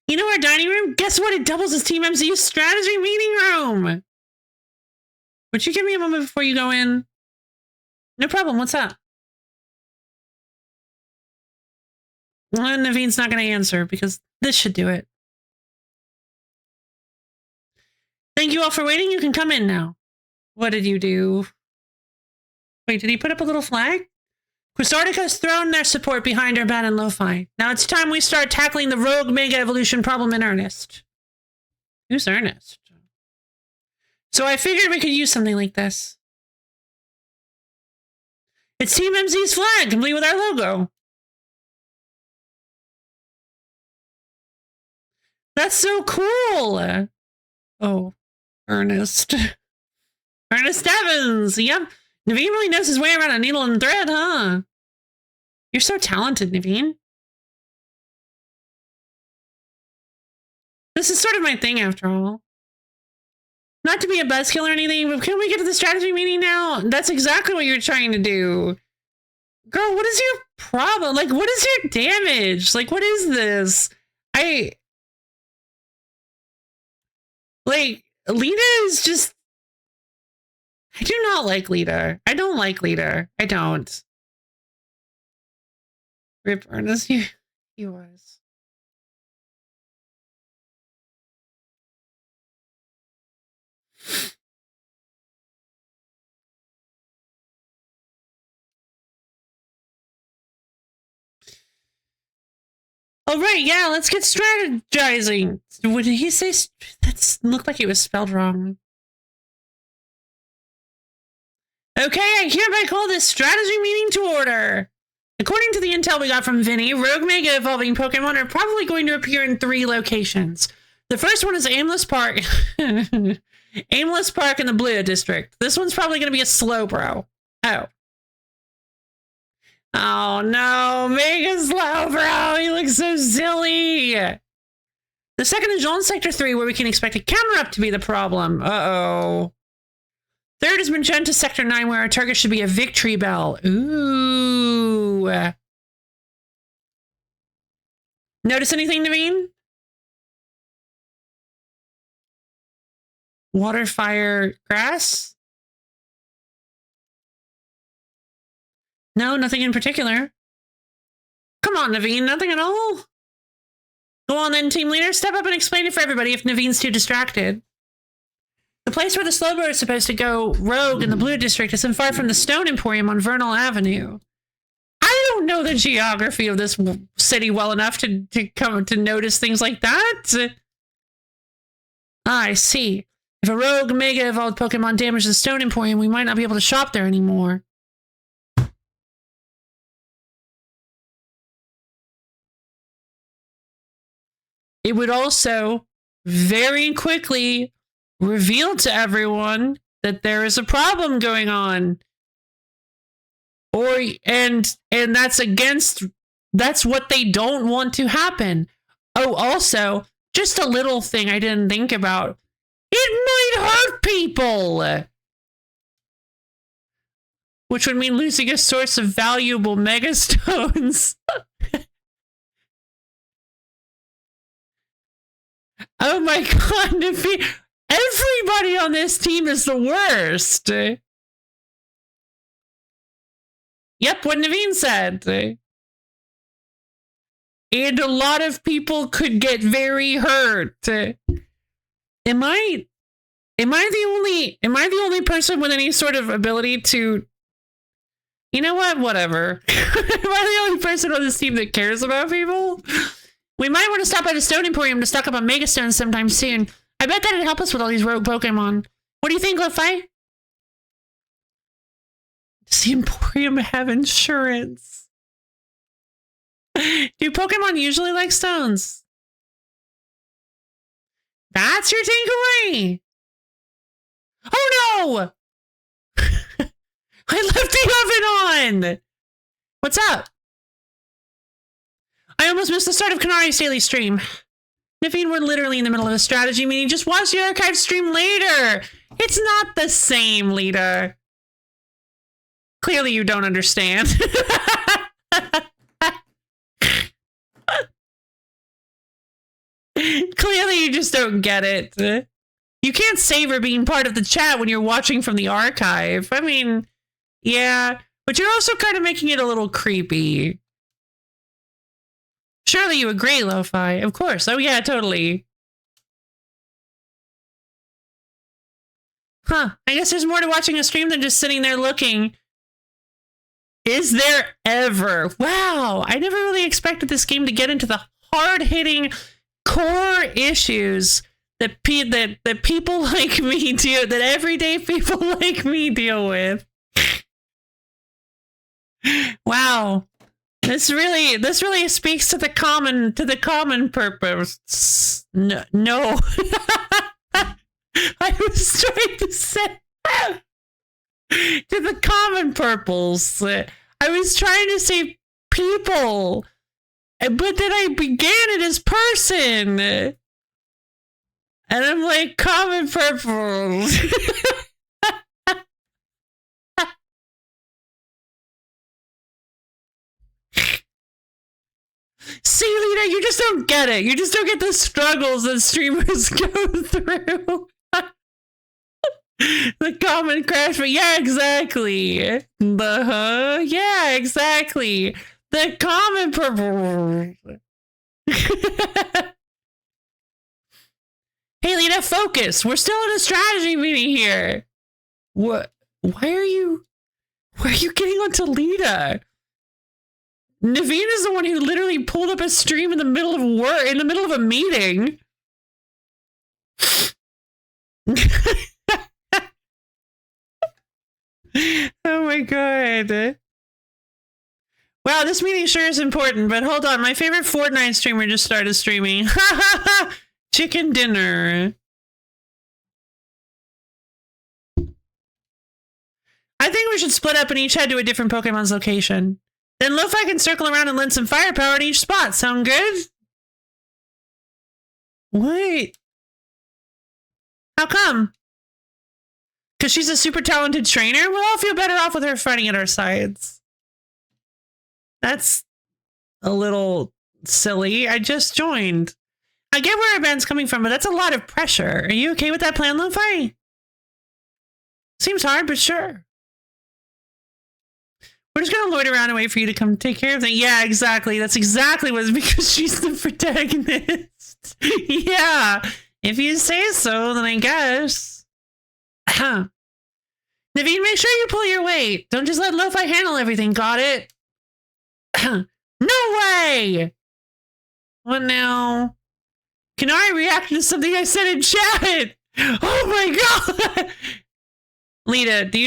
You know our dining room? Guess what? It doubles as Team MCU's strategy meeting room. Would you give me a moment before you go in? No problem. What's up? Well, Naveen's not going to answer because this should do it. Thank you all for waiting. You can come in now. What did you do? Wait, did he put up a little flag? Quasartica has thrown their support behind Urban and Lo-Fi. Now it's time we start tackling the rogue mega evolution problem in earnest. Who's Ernest? So I figured we could use something like this. It's Team MZ's flag, complete with our logo. That's so cool. Oh, Ernest. Ernest Evans. Yep. Naveen really knows his way around a needle and thread, huh? You're so talented, Naveen. This is sort of my thing, after all. Not to be a buzzkill or anything, but can we get to the strategy meeting now? That's exactly what you're trying to do. Girl, what is your problem? Like, what is your damage? Like, what is this? Like, Lita is just... I do not like Lita. I don't like Lita. I don't. Rip Ernest, he was. All right, yeah, let's get strategizing. What did he say? That looked like it was spelled wrong. Okay, I hereby call this strategy meeting to order. According to the intel we got from Vinny, rogue mega evolving Pokemon are probably going to appear in 3 locations. The first one is Aimless Park. Aimless Park in the Blue District. This one's probably going to be a Slowbro. Oh. Oh no, Mega Slowbro! He looks so silly! The second is Jean Sector 3, where we can expect a counter-up to be the problem. Uh-oh. Third has been sent to Sector 9, where our target should be a Victory Bell. Ooh. Notice anything, Naveen? Water, fire, grass? No, nothing in particular. Come on, Naveen, nothing at all? Go on then, team leader. Step up and explain it for everybody if Naveen's too distracted. The place where the Slowbro is supposed to go rogue in the Blue District isn't far from the Stone Emporium on Vernal Avenue. I don't know the geography of this city well enough to come to notice things like that. I see. If a rogue mega evolved Pokemon damages the Stone Emporium, we might not be able to shop there anymore. it would also very quickly reveal to everyone that there is a problem going on. And that's what they don't want to happen. Oh, also, just a little thing I didn't think about. It might hurt people. Which would mean losing a source of valuable megastones. Oh my god, everybody on this team is the worst. Yep, what Naveen said. And a lot of people could get very hurt. Am I the only person with any sort of ability to, you know what? Whatever. Am I the only person on this team that cares about people? We might want to stop by the Stone Emporium to stock up on Megastones sometime soon. I bet that'd help us with all these rogue Pokemon. What do you think, Lo-Fi? Does the Emporium have insurance? Do Pokemon usually like stones? That's your takeaway. Oh no! I left the oven on! What's up? I almost missed the start of Kanari's daily stream. Naveen, we're literally in the middle of a strategy meeting. Just watch the archive stream later. It's not the same, Lita. Clearly you don't understand. Clearly you just don't get it. You can't savor being part of the chat when you're watching from the archive. I mean, yeah, but you're also kind of making it a little creepy. Surely you agree, Lo-Fi. Of course. Oh yeah, totally. Huh. I guess there's more to watching a stream than just sitting there looking. Is there ever? Wow. I never really expected this game to get into the hard-hitting core issues that people like me deal, that everyday people like me deal with. Wow. This really speaks to the common purpose. No. I was trying to say to the common purpose. I was trying to say people, but then I began it as person, and I'm like common purpose. See, Lita, you just don't get it. You just don't get the struggles that streamers go through. The common crash, but yeah, exactly. Yeah, exactly. The common purpose. Hey, Lita, focus. We're still in a strategy meeting here. What? Why are you getting onto Lita? Naveen is the one who literally pulled up a stream in the middle of work, in the middle of a meeting. Oh my god. Wow, this meeting sure is important, but hold on. My favorite Fortnite streamer just started streaming. Chicken dinner. I think we should split up and each head to a different Pokemon's location. Then Lo-Fi can circle around and lend some firepower at each spot. Sound good? Wait. How come? Because she's a super talented trainer? We'll all feel better off with her fighting at our sides. That's a little silly. I just joined. I get where Ben's coming from, but that's a lot of pressure. Are you okay with that plan, Lo-Fi? Seems hard, but sure. We're just gonna loiter around and wait for you to come take care of things. Yeah, exactly. That's exactly what it's because she's the protagonist. Yeah. If you say so, then I guess. Naveen, make sure you pull your weight. Don't just let Lo-Fi handle everything. Got it? No way! What now? Can I react to something I said in chat? Oh my god! Lita, do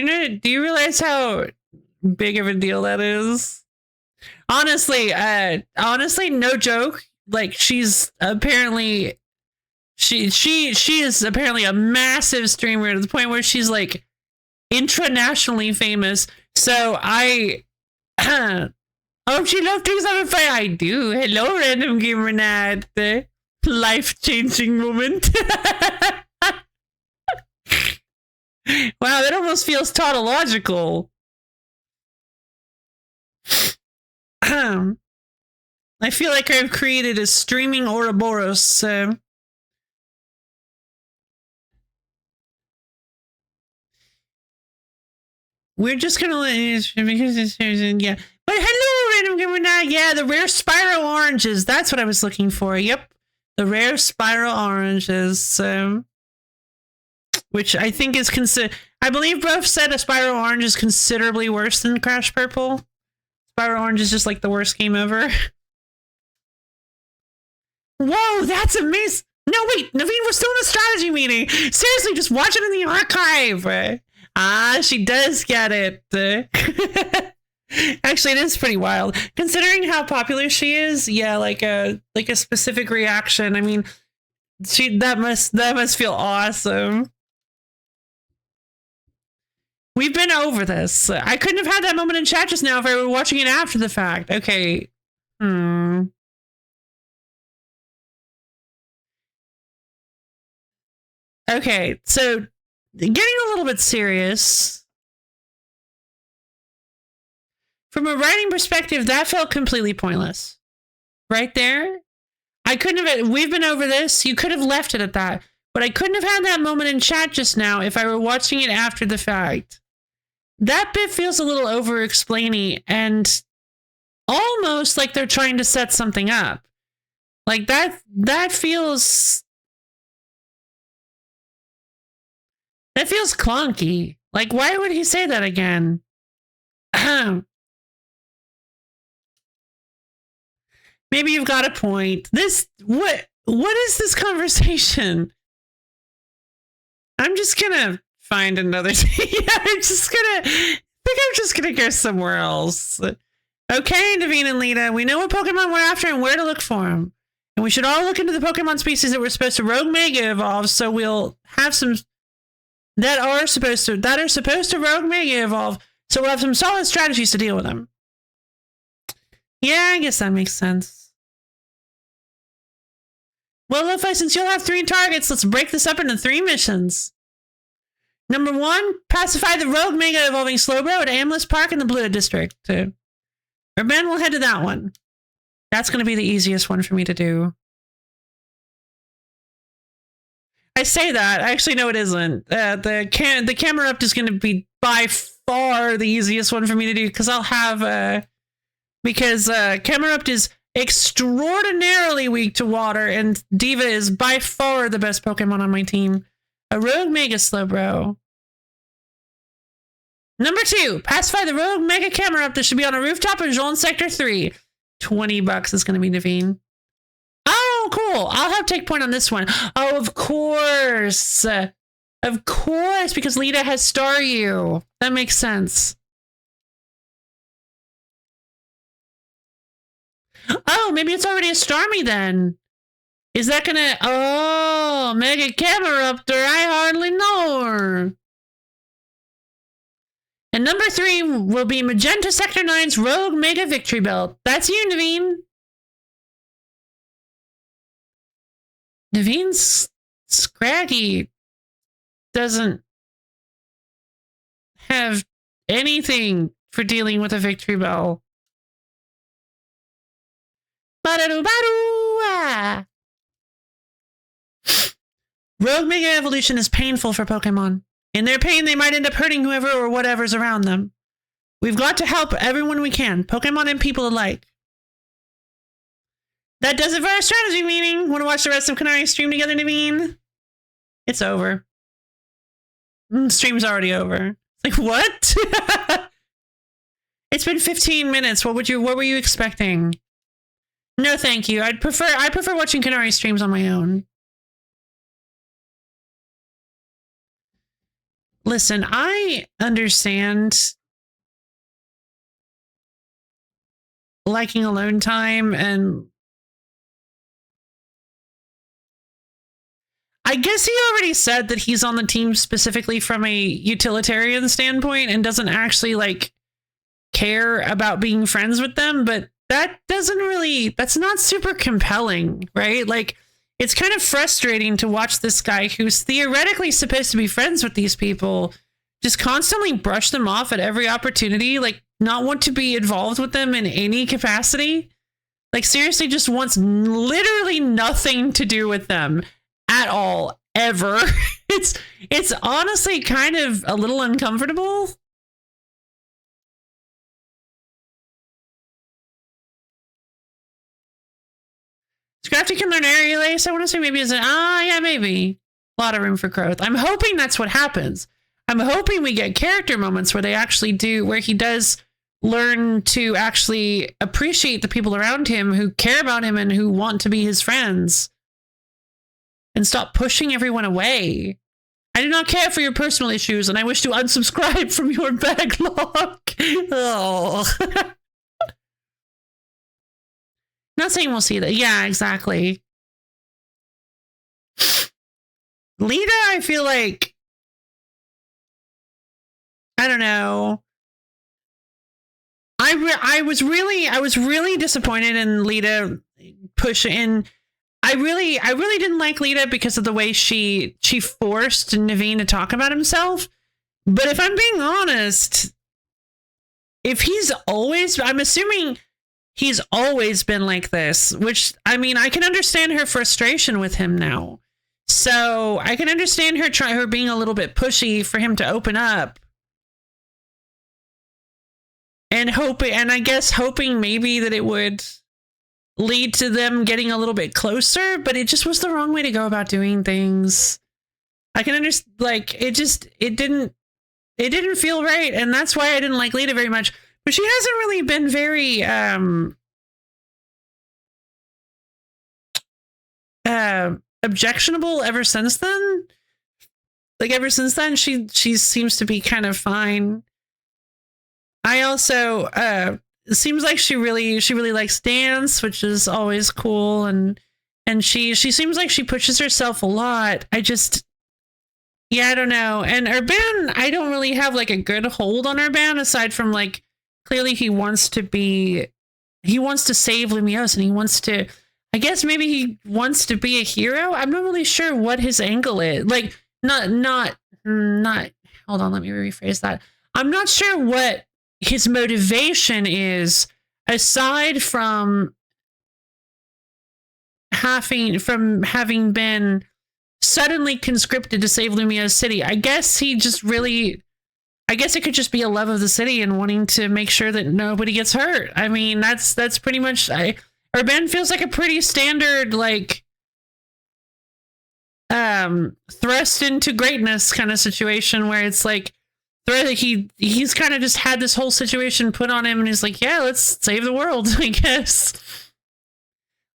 you realize how big of a deal that is? Honestly, no joke. like she's apparently she is apparently a massive streamer to the point where she's like internationally famous. So I oh, she loves things I'm fine. I do. Hello, random gamer Nat. Life-changing moment. Wow, that almost feels tautological. I feel like I've created a streaming Ouroboros. We're just gonna let you, because it's, yeah. But hello, random gamer Nat. Yeah, the rare spiral oranges. That's what I was looking for. Yep. The rare spiral oranges, which I think is I believe Bruff said a spiral orange is considerably worse than Crash Purple. Spiral orange is just like the worst game ever. Whoa, that's amazing. No, wait, Naveen, we're still in a strategy meeting. Seriously, just watch it in the archive. Ah, she does get it. Actually, it is pretty wild considering how popular she is. Yeah, like a specific reaction. I mean, that must feel awesome. We've been over this. I couldn't have had that moment in chat just now if I were watching it after the fact. Okay. Okay, so getting a little bit serious. From a writing perspective, that felt completely pointless. Right there. I couldn't have, we've been over this. You could have left it at that. But I couldn't have had that moment in chat just now if I were watching it after the fact. That bit feels a little over-explainy and almost like they're trying to set something up. Like that feels clunky. Like, why would he say that again? Maybe you've got a point. What is this conversation? I'm just gonna find another I'm just gonna go somewhere else. Okay, Naveen and Lita, we know what Pokemon we're after and where to look for them. And we should all look into the Pokemon species that we're supposed to Rogue Mega evolve, so we'll have some that are supposed to Rogue Mega evolve, so we'll have some solid strategies to deal with them. Yeah, I guess that makes sense. Well, Lo-Fi, since you'll have 3 targets, let's break this up into 3 missions. Number 1, pacify the Rogue Mega evolving Slowbro at Amleth Park in the Blue District. Or Ben will head to that one. That's going to be the easiest one for me to do. I say that. Actually, no, it isn't. The Camerupt is going to be by far the easiest one for me to do because I'll have... because Camerupt is extraordinarily weak to water, and Diva is by far the best Pokemon on my team. A Rogue Mega Slowbro. Number 2, pacify the Rogue Mega Camerupt that should be on a rooftop in Jaune Sector 3. $20 is going to be Naveen. Oh, cool. I'll have take point on this one. Oh, of course. Of course, because Lita has Staryu. That makes sense. Oh, maybe it's already a Starmie then. Is that gonna... Oh, Mega Cameruptor, I hardly know her. And number 3 will be Magenta Sector 9's Rogue Mega Victory Belt. That's you, Naveen. Naveen's Scraggy doesn't have anything for dealing with a Victory Bell. Rogue Mega Evolution is painful for Pokemon. In their pain, they might end up hurting whoever or whatever's around them. We've got to help everyone we can, Pokemon and people alike. That does it for our strategy meeting. Want to watch the rest of Kanari stream together, Naveen? It's over. Stream's already over. It's like, what? It's been 15 minutes. What were you expecting? No, thank you. I prefer watching Kanari streams on my own. Listen, I understand liking alone time and I guess he already said that he's on the team specifically from a utilitarian standpoint and doesn't actually like care about being friends with them, but that's not super compelling, right? Like, it's kind of frustrating to watch this guy who's theoretically supposed to be friends with these people just constantly brush them off at every opportunity, like not want to be involved with them in any capacity. Like, seriously, just wants literally nothing to do with them at all, ever. It's honestly kind of a little uncomfortable. Scrafty can learn aerial ace. I want to say maybe yeah, maybe. A lot of room for growth. I'm hoping that's what happens. I'm hoping we get character moments where they actually do, where he does learn to actually appreciate the people around him who care about him and who want to be his friends. And stop pushing everyone away. I do not care for your personal issues, and I wish to unsubscribe from your backlog. Oh. Not saying we'll see that. Yeah, exactly. Lita, I feel like, I don't know. I was really disappointed in Lita pushing. I really didn't like Lita because of the way she forced Naveen to talk about himself. But if I'm being honest, I'm assuming he's always been like this, which, I mean, I can understand her frustration with him now. So I can understand her being a little bit pushy for him to open up. And I guess hoping maybe that it would lead to them getting a little bit closer, but it just was the wrong way to go about doing things. I can understand, like, it didn't feel right, and that's why I didn't like Lita very much. But she hasn't really been very objectionable ever since then. Like, ever since then, she seems to be kind of fine. I also it seems like she really likes dance, which is always cool, and she seems like she pushes herself a lot. I don't know. And Urban, I don't really have like a good hold on Urban aside from like clearly he wants to save Lumiose, and he wants to, I guess maybe he wants to be a hero. I'm not really sure what his angle is. Like not hold on, let me rephrase that. I'm not sure what his motivation is aside from having been suddenly conscripted to save Lumiose City. I guess it could just be a love of the city and wanting to make sure that nobody gets hurt. I mean, that's pretty much, Urban feels like a pretty standard, like, thrust into greatness kind of situation where it's like, he's kind of just had this whole situation put on him and he's like, yeah, let's save the world, I guess.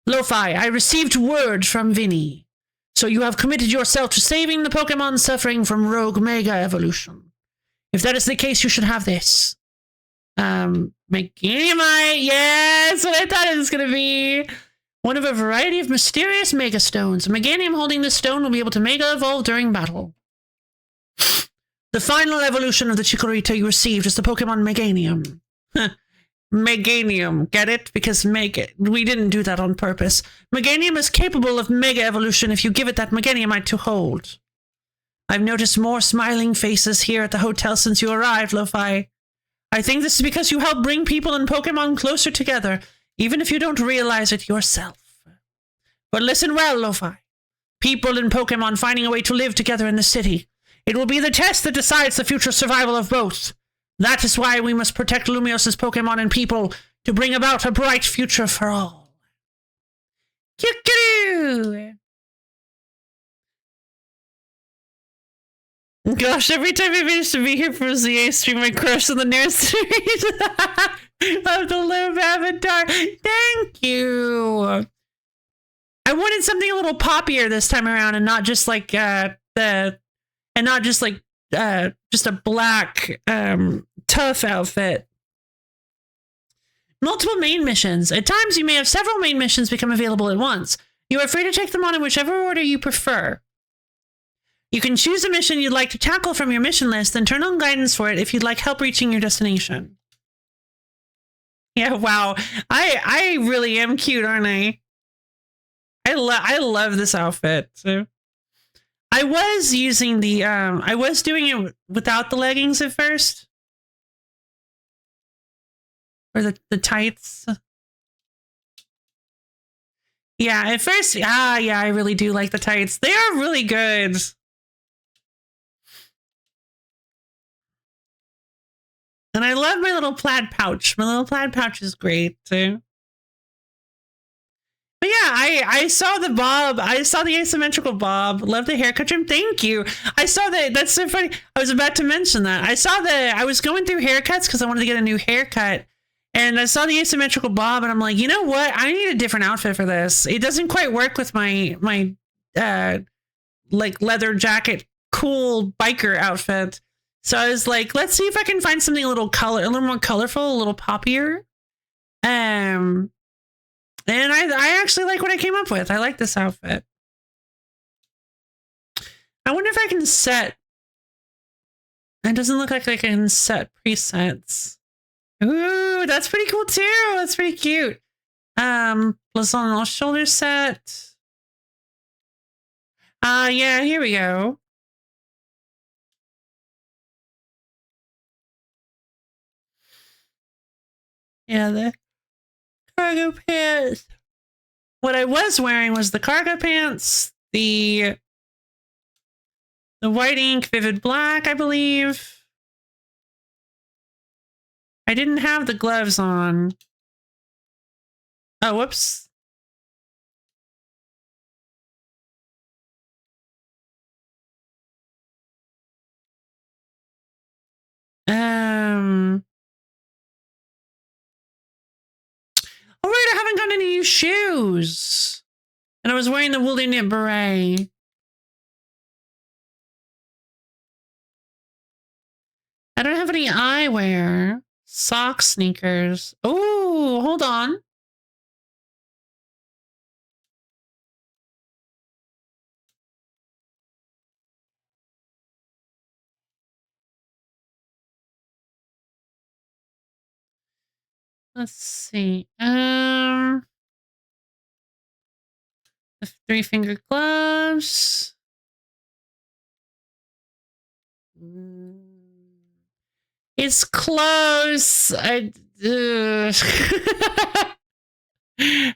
Lo-Fi, I received word from Vinny. So you have committed yourself to saving the Pokemon suffering from rogue mega evolution. If that is the case, you should have this. Meganimite, yeah, that's what I thought it was going to be. One of a variety of mysterious Mega Stones. A Meganium holding this stone will be able to Mega Evolve during battle. The final evolution of the Chikorita you received is the Pokemon Meganium. Meganium, get it? Because we didn't do that on purpose. Meganium is capable of Mega Evolution if you give it that Meganiumite to hold. I've noticed more smiling faces here at the hotel since you arrived, Lo-Fi. I think this is because you help bring people and Pokemon closer together, even if you don't realize it yourself. But listen well, Lo-Fi. People and Pokemon finding a way to live together in the city. It will be the test that decides the future survival of both. That is why we must protect Lumiose's Pokemon and people to bring about a bright future for all. Kikuru! Gosh, every time I manage to be here for a ZA stream, I crush on the nearest series of the Loom Avatar. Thank you! I wanted something a little poppier this time around and not just like just a black tough outfit. Multiple main missions. At times you may have several main missions become available at once. You are free to take them on in whichever order you prefer. You can choose a mission you'd like to tackle from your mission list, then turn on guidance for it if you'd like help reaching your destination. Yeah, wow. I really am cute, aren't I? I love this outfit. So I was using the I was doing it without the leggings at first. Or the tights. Yeah, at first, yeah, I really do like the tights. They are really good. And I love my little plaid pouch. My little plaid pouch is great too. But yeah, I saw the bob. I saw the asymmetrical bob. Love the haircut trim. Thank you. I saw that. That's so funny. I was about to mention that. I saw I was going through haircuts because I wanted to get a new haircut. And I saw the asymmetrical bob and I'm like, you know what? I need a different outfit for this. It doesn't quite work with my like leather jacket, cool biker outfit. So I was like, let's see if I can find something a little more colorful, a little poppier. And I actually like what I came up with. I like this outfit. I wonder if I can set. It doesn't look like I can set presets. Ooh, that's pretty cool too. That's pretty cute. Plus on all shoulder set. Yeah, here we go. Yeah, the cargo pants. What I was wearing was the cargo pants, the white ink vivid black, I believe. I didn't have the gloves on. Oh, whoops. All right, I haven't got any new shoes. And I was wearing the woolly knit beret. I don't have any eyewear. Sock sneakers. Oh, hold on. Let's see. The 3-finger gloves. It's close. I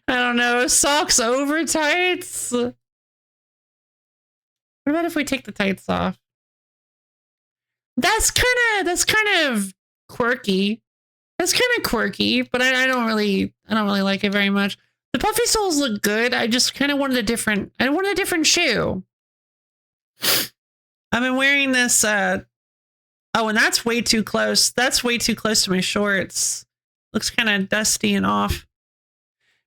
don't know. Socks over tights. What about if we take the tights off? That's kind of quirky. That's kind of quirky, but I don't really like it very much. The puffy soles look good. I just kind of wanted a different shoe. I've been wearing this oh, and that's way too close. That's way too close to my shorts. Looks kind of dusty and off.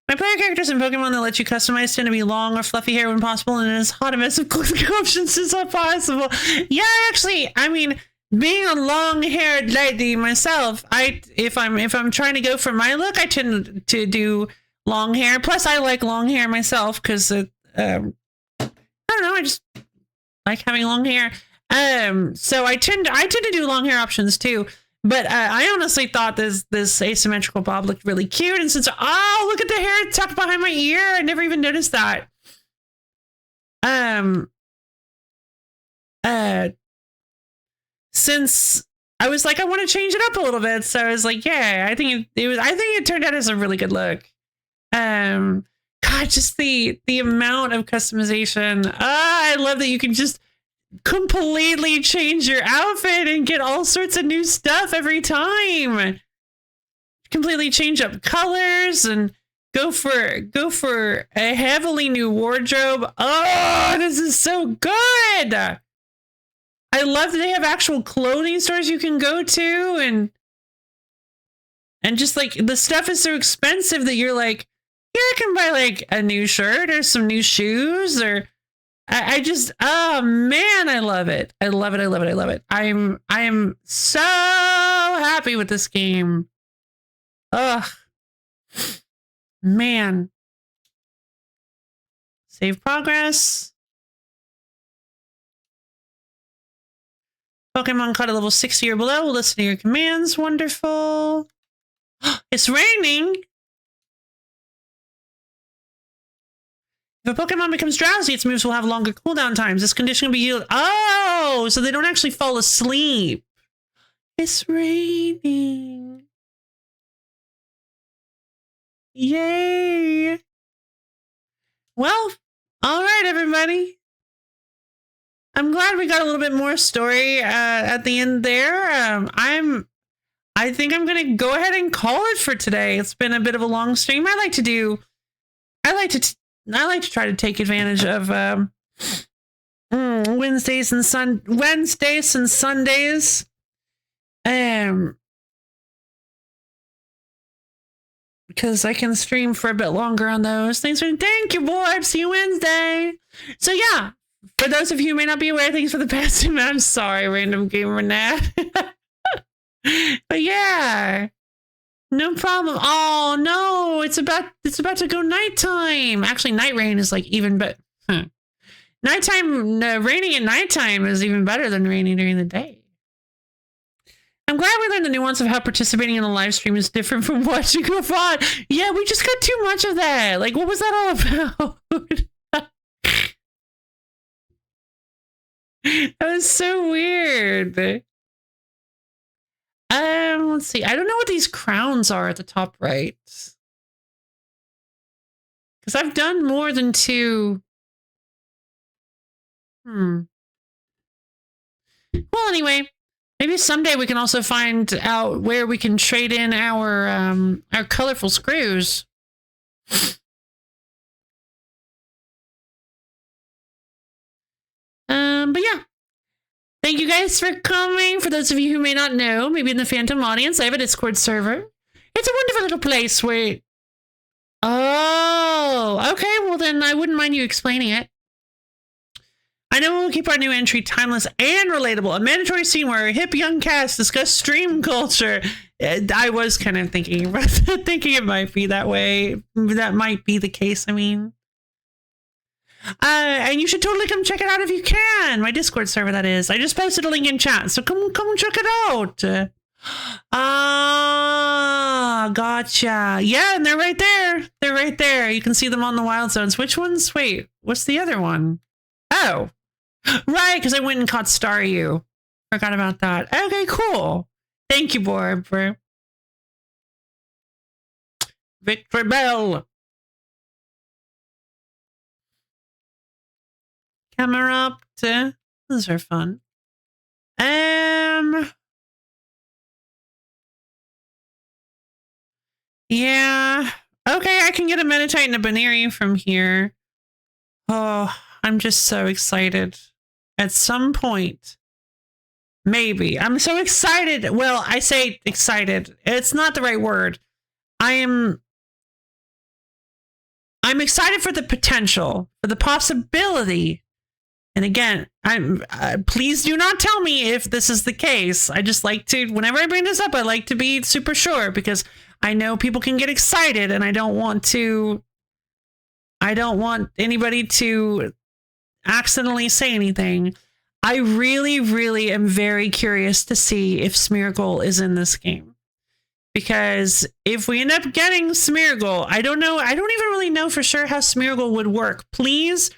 My player characters in Pokemon that let you customize tend to be long or fluffy hair when possible, and as hot a mess of clothing options as possible. Yeah, actually, I mean, being a long-haired lady myself, if I'm trying to go for my look, I tend to do long hair. Plus, I like long hair myself because I don't know, I just like having long hair. So I tend to do long hair options too. But I honestly thought this asymmetrical bob looked really cute, and since look at the hair tucked behind my ear, I never even noticed that. Since I was like, I want to change it up a little bit, so I was like, yeah, I think it turned out as a really good look. God, just the amount of customization. I love that you can just completely change your outfit and get all sorts of new stuff every time. Completely change up colors and go for a heavily new wardrobe. Oh, this is so good. I love that they have actual clothing stores you can go to, and just like the stuff is so expensive that you're like, here I can buy like a new shirt or some new shoes, or I just, oh man, I love it. I love it. I love it. I love it. I am so happy with this game. Ugh, man. Save progress. Pokemon caught at level 60 or below will listen to your commands. Wonderful. It's raining. If a Pokemon becomes drowsy, its moves will have longer cooldown times. This condition will be healed. Oh, so they don't actually fall asleep. It's raining. Yay. Well, all right, everybody. I'm glad we got a little bit more story at the end there. I think I'm gonna go ahead and call it for today. It's been a bit of a long stream. I like to try to take advantage of Wednesdays and Sundays. Because I can stream for a bit longer on those. Thank you, boy. See you Wednesday. So yeah, for those of you who may not be aware, thanks for the past. I'm sorry, random gamer Nat. But yeah, no problem. Oh no, it's about to go nighttime. Actually, night rain is like even better. Nighttime raining at nighttime is even better than raining during the day. I'm glad we learned the nuance of how participating in a live stream is different from watching a VOD. Yeah, we just got too much of that. Like, what was that all about? That was so weird. Let's see. I don't know what these crowns are at the top right. Because I've done more than 2. Well, anyway. Maybe someday we can also find out where we can trade in our colorful screws. But yeah. Thank you guys for coming. For those of you who may not know, maybe in the Phantom audience, I have a Discord server. It's a wonderful little place where... Oh, okay. Well, then I wouldn't mind you explaining it. I know we'll keep our new entry timeless and relatable. A mandatory scene where a hip young cast discuss stream culture. I was kind of thinking it might be that way. That might be the case, I mean. And you should totally come check it out if you can. My Discord server, that is. I just posted a link in chat, so come check it out. Ah, gotcha. Yeah, and they're right there. They're right there. You can see them on the Wild Zones. Which ones? Wait, what's the other one? Oh, right, because I went and caught Staryu. Forgot about that. Okay, cool. Thank you, Borb. Victory Bell. Camera up to... Those are fun. Yeah. Okay, I can get a Meditite and a Baneri from here. Oh, I'm just so excited. At some point. Maybe. I'm so excited. Well, I say excited. It's not the right word. I'm excited for the potential, for the possibility. And again, please do not tell me if this is the case. I just like to, whenever I bring this up, I like to be super sure because I know people can get excited and I don't want anybody to accidentally say anything. I really, really am very curious to see if Smeargle is in this game. Because if we end up getting Smeargle, I don't know. I don't even really know for sure how Smeargle would work. Please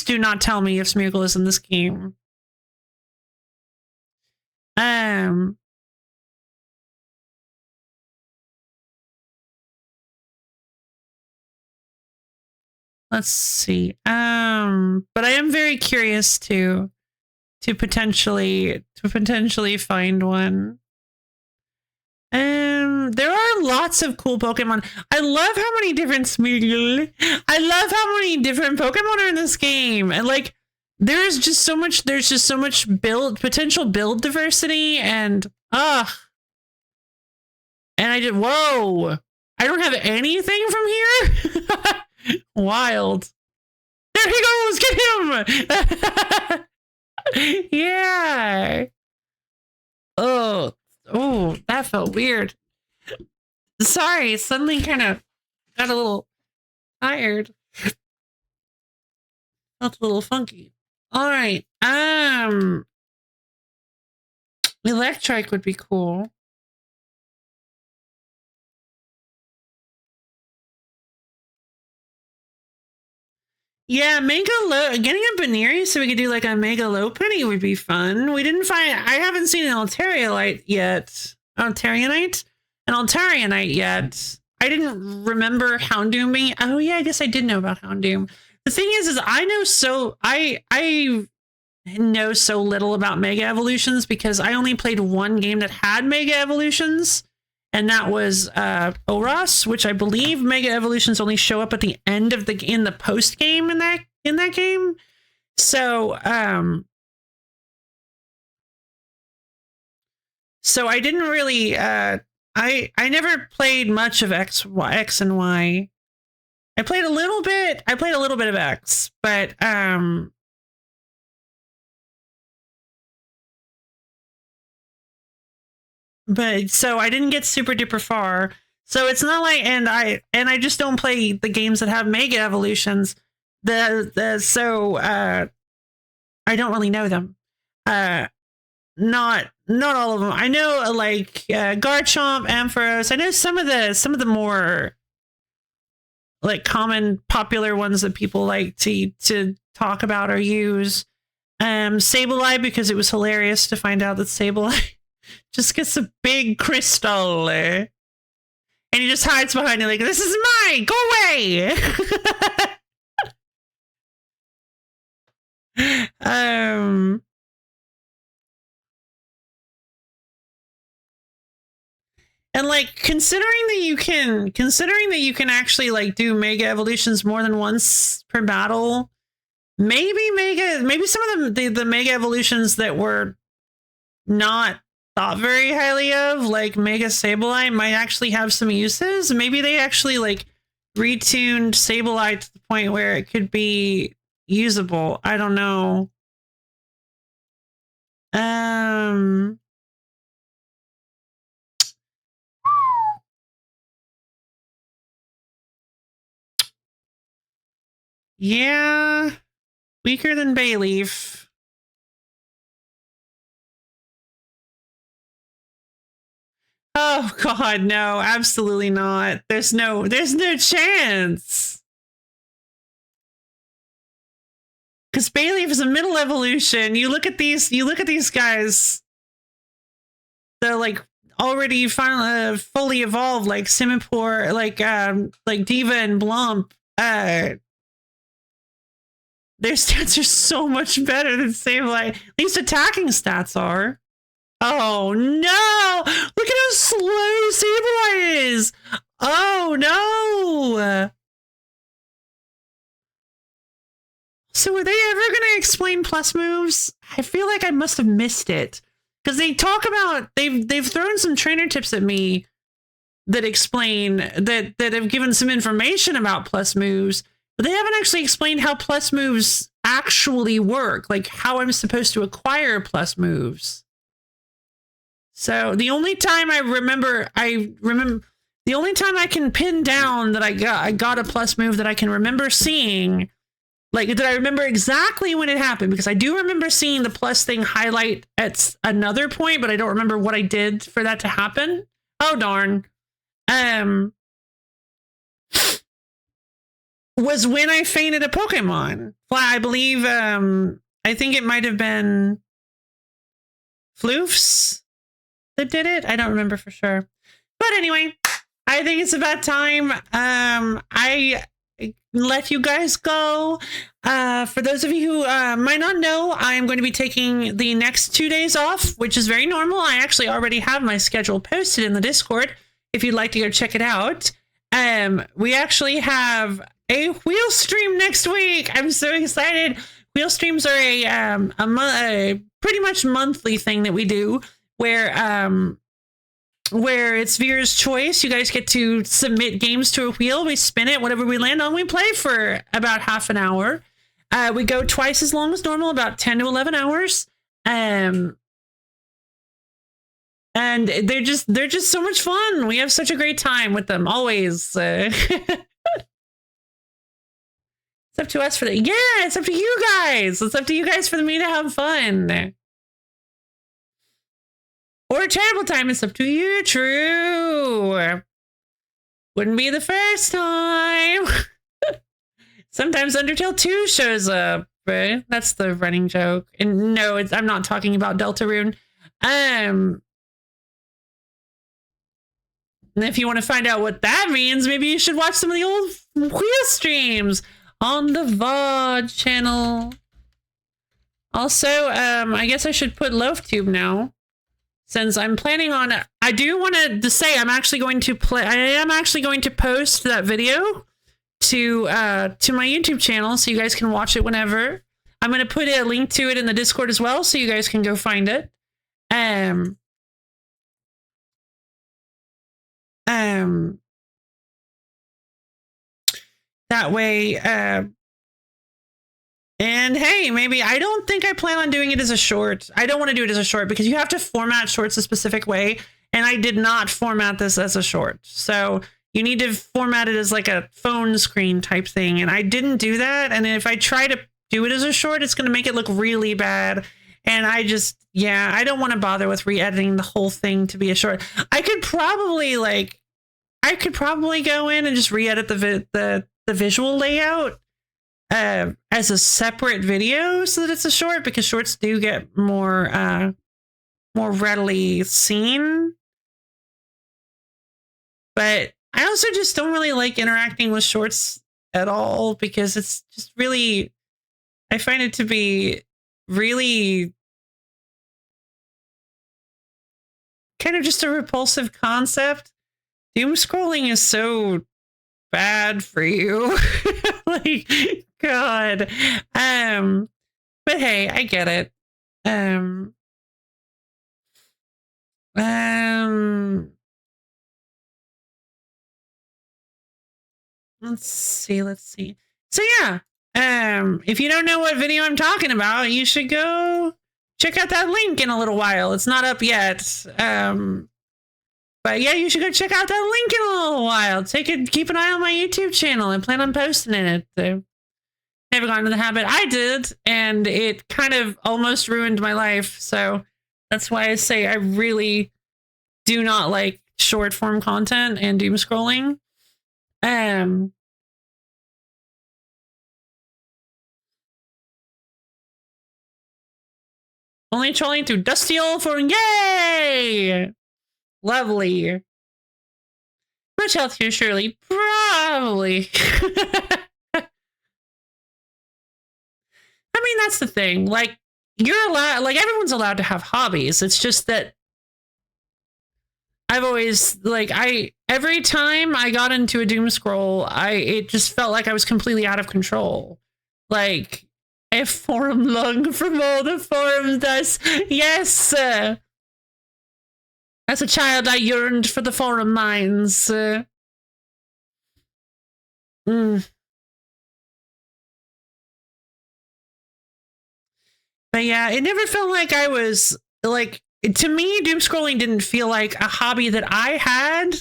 do not tell me if Smeargle is in this game. Let's see. But I am very curious to potentially find one. There are lots of cool Pokemon. I love how many different Smeargle. I love how many different Pokemon are in this game. And like there's just so much potential build diversity and and I did whoa. I don't have anything from here. Wild. There he goes. Get him. Yeah. Oh, that felt weird. Sorry, suddenly kind of got a little tired. Felt a little funky. All right. Electrike would be cool. Yeah, getting a Baneri so we could do like a Mega Lopunny would be fun. We didn't find, I haven't seen an Altarionite yet. Altarionite? An Altarionite yet. I didn't remember Houndoom being, oh yeah, I guess I did know about Houndoom. The thing is I know so little about Mega Evolutions because I only played one game that had Mega Evolutions. And that was Oros, which I believe Mega Evolutions only show up at the end of in the post game in that game. So so I didn't really I never played much of X and Y. I played a little bit of X, but so I didn't get super duper far. So it's not like, and I just don't play the games that have Mega Evolutions. So I don't really know them. Not all of them. I know like Garchomp, Ampharos. I know some of the more like common popular ones that people like to talk about or use. Sableye, because it was hilarious to find out that Sableye just gets a big crystal and he just hides behind it like, this is mine, go away. And like considering that you can actually like do Mega Evolutions more than once per battle, maybe some of the Mega Evolutions that were not thought very highly of, like Mega Sableye, might actually have some uses. Maybe they actually like retuned Sableye to the point where it could be usable. I don't know. Yeah, weaker than Bayleaf. Oh God, no, absolutely not. There's no chance. Because Bayleaf is a middle evolution. You look at these guys. They're like already finally fully evolved, like Simipour, like Diva and Blump. Their stats are so much better than Sableye. At least attacking stats are. Oh no! Look at how slow Sableye is! Oh no! So are they ever going to explain plus moves? I feel like I must have missed it. Because they talk about, they've thrown some trainer tips at me that explain, that have given some information about plus moves, but they haven't actually explained how plus moves actually work, like how I'm supposed to acquire plus moves. So the only time the only time I can pin down that I got a plus move that I can remember seeing, like, did I remember exactly when it happened? Because I do remember seeing the plus thing highlight at another point, but I don't remember what I did for that to happen. Oh, darn. Was when I fainted a Pokemon. I believe, I think it might have been Floofs that did it. I don't remember for sure. But anyway, I think it's about time. I let you guys go. For those of you who might not know, I'm going to be taking the next 2 days off, which is very normal. I actually already have my schedule posted in the Discord if you'd like to go check it out. We actually have a wheel stream next week. I'm so excited. Wheel streams are a pretty much monthly thing that we do where it's viewer's choice. You guys get to submit games to a wheel. We spin it. Whatever we land on, we play for about half an hour. We go twice as long as normal, about 10 to 11 hours. And they're just so much fun. We have such a great time with them, always. It's up to us for that. Yeah, it's up to you guys. It's up to you guys for me to have fun. Or a terrible time. It's up to you. True. Wouldn't be the first time. Sometimes Undertale 2 shows up. Right? That's the running joke. And no, I'm not talking about Deltarune. And if you want to find out what that means, maybe you should watch some of the old wheel streams on the VOD channel. Also, I guess I should put LoafTube now, since I'm planning on. I do want to say I'm actually going to play. I am actually going to post that video to my YouTube channel, so you guys can watch it whenever. I'm going to put a link to it in the Discord as well, so you guys can go find it. That way, and hey, maybe I don't think I plan on doing it as a short. I don't want to do it as a short because you have to format shorts a specific way, and I did not format this as a short. So you need to format it as like a phone screen type thing, and I didn't do that. And if I try to do it as a short, it's going to make it look really bad. And I just, yeah, I don't want to bother with re-editing the whole thing to be a short. I could probably go in and just re-edit the visual layout as a separate video so that it's a short, because shorts do get more readily seen. But I also just don't really like interacting with shorts at all, because it's just really, I find it to be really kind of just a repulsive concept. Doom scrolling is so bad for you. Like, God. But hey, I get it. Let's see. So yeah, if you don't know what video I'm talking about, you should go check out that link in a little while. It's not up yet. But yeah, you should go check out that link in a little while. Keep an eye on my YouTube channel. I plan on posting it. Never got into the habit. I did, and it kind of almost ruined my life. So that's why I say I really do not like short form content and doom scrolling. Only trolling through Dusty Old Forum. Yay! Lovely. Much healthier, surely. Probably. I mean, that's the thing. Like, you're allowed, like, everyone's allowed to have hobbies. It's just that I've always, like, every time I got into a doom scroll, it just felt like I was completely out of control. Like, a forum lung from all the forum does. Yes. As a child, I yearned for the forum mines. But yeah, it never felt like I was, like, to me, doom scrolling didn't feel like a hobby that I had.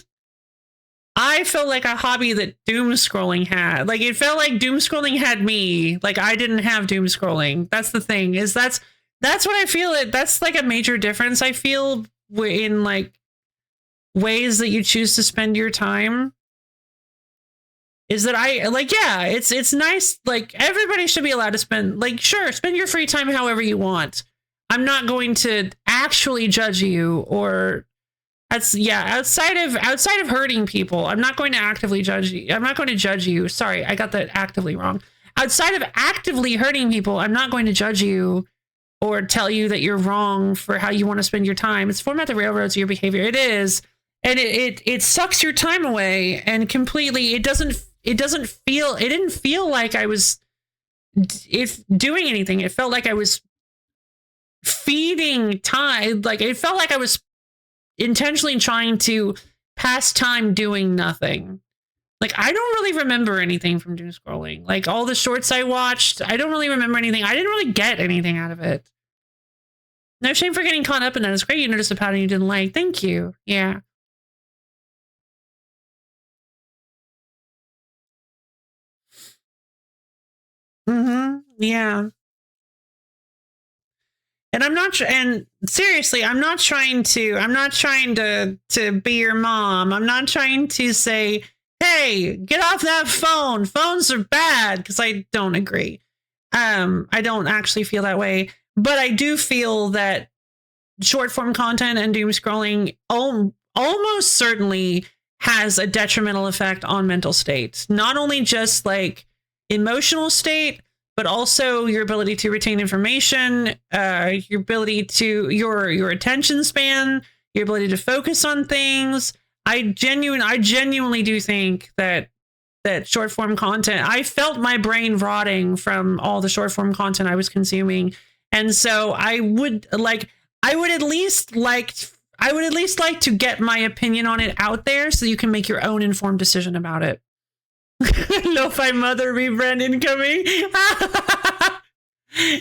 I felt like a hobby that doom scrolling had. Like, it felt like doom scrolling had me. Like, I didn't have doom scrolling. That's the thing, is that's what I feel. That's like a major difference I feel in, like, ways that you choose to spend your time. Is that it's nice. Like, everybody should be allowed to spend, like, sure, spend your free time however you want. I'm not going to actually judge you, or outside of hurting people, I'm not going to actively judge you. I'm not going to judge you. Sorry, I got that actively wrong. Outside of actively hurting people, I'm not going to judge you or tell you that you're wrong for how you want to spend your time. It's format the railroads of your behavior. It is. And it sucks your time away, and completely, it didn't feel like I was doing anything. It felt like I was feeding time. Like, it felt like I was intentionally trying to pass time doing nothing. Like, I don't really remember anything from doom scrolling. Like, all the shorts I watched, I don't really remember anything. I didn't really get anything out of it. No shame for getting caught up in that. It's great you noticed a pattern you didn't like. Thank you. Yeah. Yeah. And and seriously, I'm not trying to be your mom. I'm not trying to say, hey, get off that phone. Phones are bad, because I don't agree. I don't actually feel that way, but I do feel that short form content and doom scrolling almost certainly has a detrimental effect on mental state. Not only just like emotional state, but also your ability to retain information, your ability to your attention span, your ability to focus on things. I genuinely do think that short form content, I felt my brain rotting from all the short form content I was consuming. And so I would at least like to get my opinion on it out there so you can make your own informed decision about it. Lo-fi mother rebrand incoming.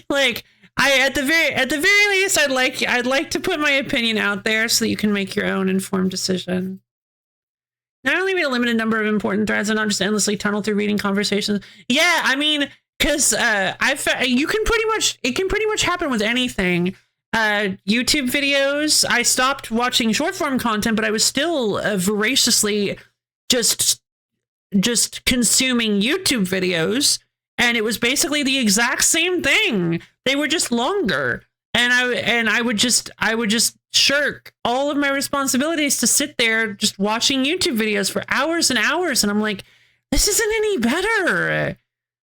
Like, at the very least, I'd like to put my opinion out there so that you can make your own informed decision. Not only read a limited number of important threads and not just endlessly tunnel through reading conversations. Yeah, I mean, because it can pretty much happen with anything. YouTube videos. I stopped watching short form content, but I was still voraciously just consuming YouTube videos, and it was basically the exact same thing. They were just longer, and I would just shirk all of my responsibilities to sit there just watching YouTube videos for hours and hours, and I'm like, this isn't any better.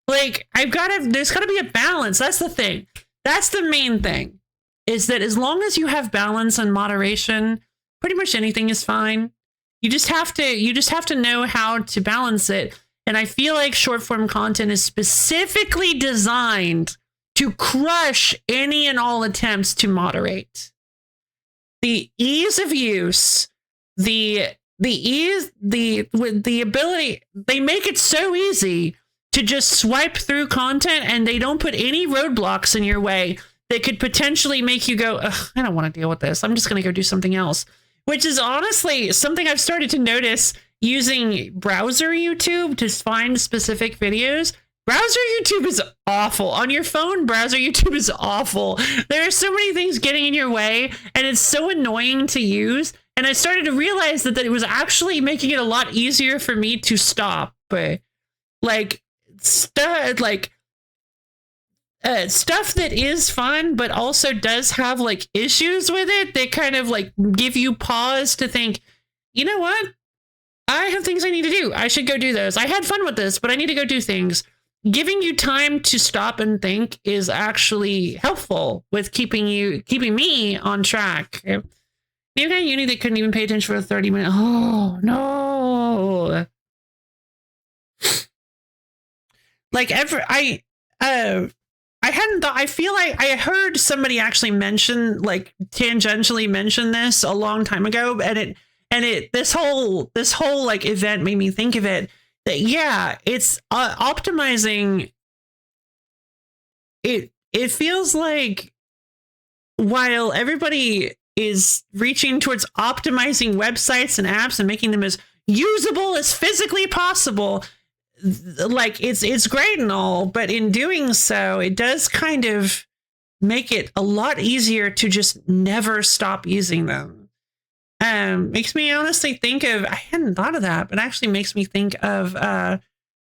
Like, there's gotta be a balance. That's the thing. That's the main thing. Is that as long as you have balance and moderation, pretty much anything is fine. You just have to know how to balance it. And I feel like short form content is specifically designed to crush any and all attempts to moderate. The ease of use, the ability, they make it so easy to just swipe through content, and they don't put any roadblocks in your way that could potentially make you go, ugh, I don't want to deal with this. I'm just going to go do something else, which is honestly something I've started to notice using browser YouTube to find specific videos. Browser YouTube is awful. On your phone, browser YouTube is awful. There are so many things getting in your way, and it's so annoying to use. And I started to realize that it was actually making it a lot easier for me to stop. But stuff that is fun, but also does have like issues with it, they kind of like give you pause to think, you know what? I have things I need to do. I should go do those. I had fun with this, but I need to go do things. Giving you time to stop and think is actually helpful with keeping me on track. Maybe a guy at uni that couldn't even pay attention for 30 minutes. Oh no. Like I feel like I heard somebody actually tangentially mention this a long time ago, and this whole like event made me think of it. That yeah, it's optimizing. It feels like while everybody is reaching towards optimizing websites and apps and making them as usable as physically possible, like it's great and all, but in doing so, it does kind of make it a lot easier to just never stop using them. Makes me honestly think of, I hadn't thought of that, but actually makes me think of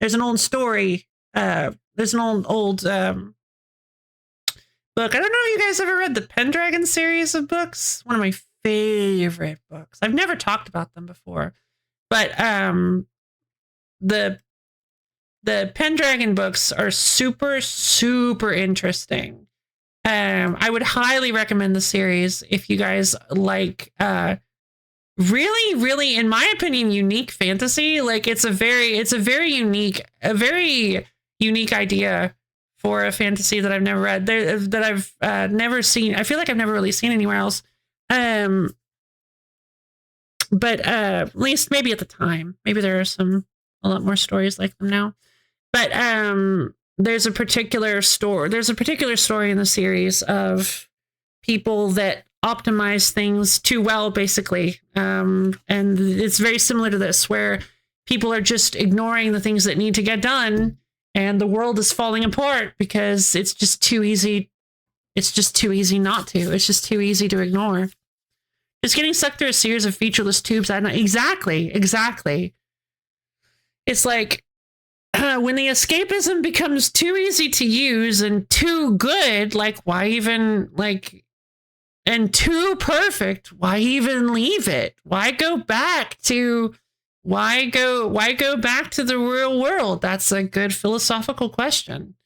there's an old story, there's an old book. I don't know if you guys ever read the Pendragon series of books. One of my favorite books. I've never talked about them before, but the Pendragon books are super, super interesting. I would highly recommend the series if you guys like really, really, in my opinion, unique fantasy. Like it's a very unique idea for a fantasy that I've never read, that I've never seen. I feel like I've never really seen anywhere else. But at least maybe at the time, maybe there are a lot more stories like them now. But there's a particular story in the series of people that optimize things too well, basically. And it's very similar to this, where people are just ignoring the things that need to get done, and the world is falling apart because it's just too easy. It's just too easy not to. It's just too easy to ignore. Just getting sucked through a series of featureless tubes. Exactly. It's like when the escapism becomes too easy to use and too good, like why even like, and too perfect, why even leave it? Why go back to the real world? That's a good philosophical question.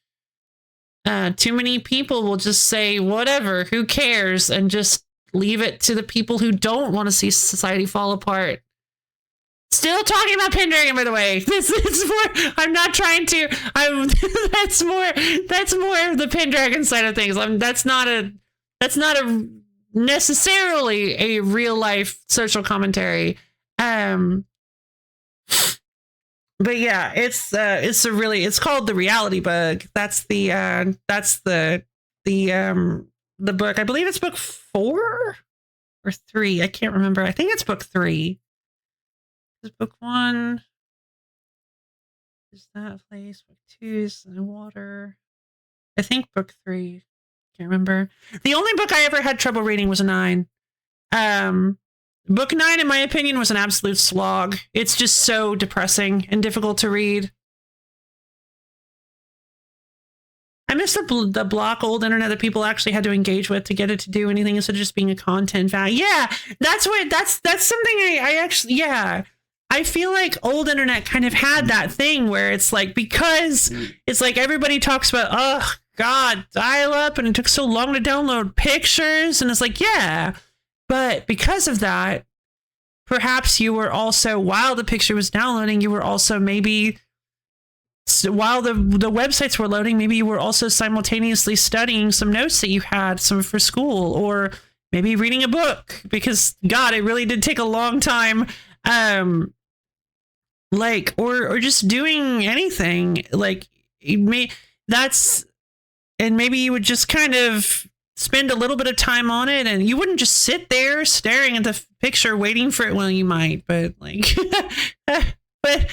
Too many people will just say whatever, who cares, and just leave it to the people who don't want to see society fall apart. Still talking about Pendragon, by the way. This is more. I'm not trying to. That's more of the Pendragon side of things. That's not a necessarily a real life social commentary. But yeah, it's called The Reality Bug. That's the book. I believe it's book 4 or 3. I can't remember. I think it's book 3. Is book 1? Is that a place? Book 2 is the water. I think book 3. Can't remember. The only book I ever had trouble reading was a 9. Book 9, in my opinion, was an absolute slog. It's just so depressing and difficult to read. I miss the block old internet that people actually had to engage with to get it to do anything instead of just being a content value. Yeah, that's something I actually, yeah. I feel like old internet kind of had that thing where it's like, because it's like everybody talks about, oh God, dial up, and it took so long to download pictures. And it's like, yeah, but because of that, perhaps you were also, while the picture was downloading, you were also maybe, while the websites were loading, maybe you were also simultaneously studying some notes that you had for school, or maybe reading a book, because God, it really did take a long time. Like, or just doing anything, like and maybe you would just kind of spend a little bit of time on it, and you wouldn't just sit there staring at the picture waiting for it. Well, you might, but like, but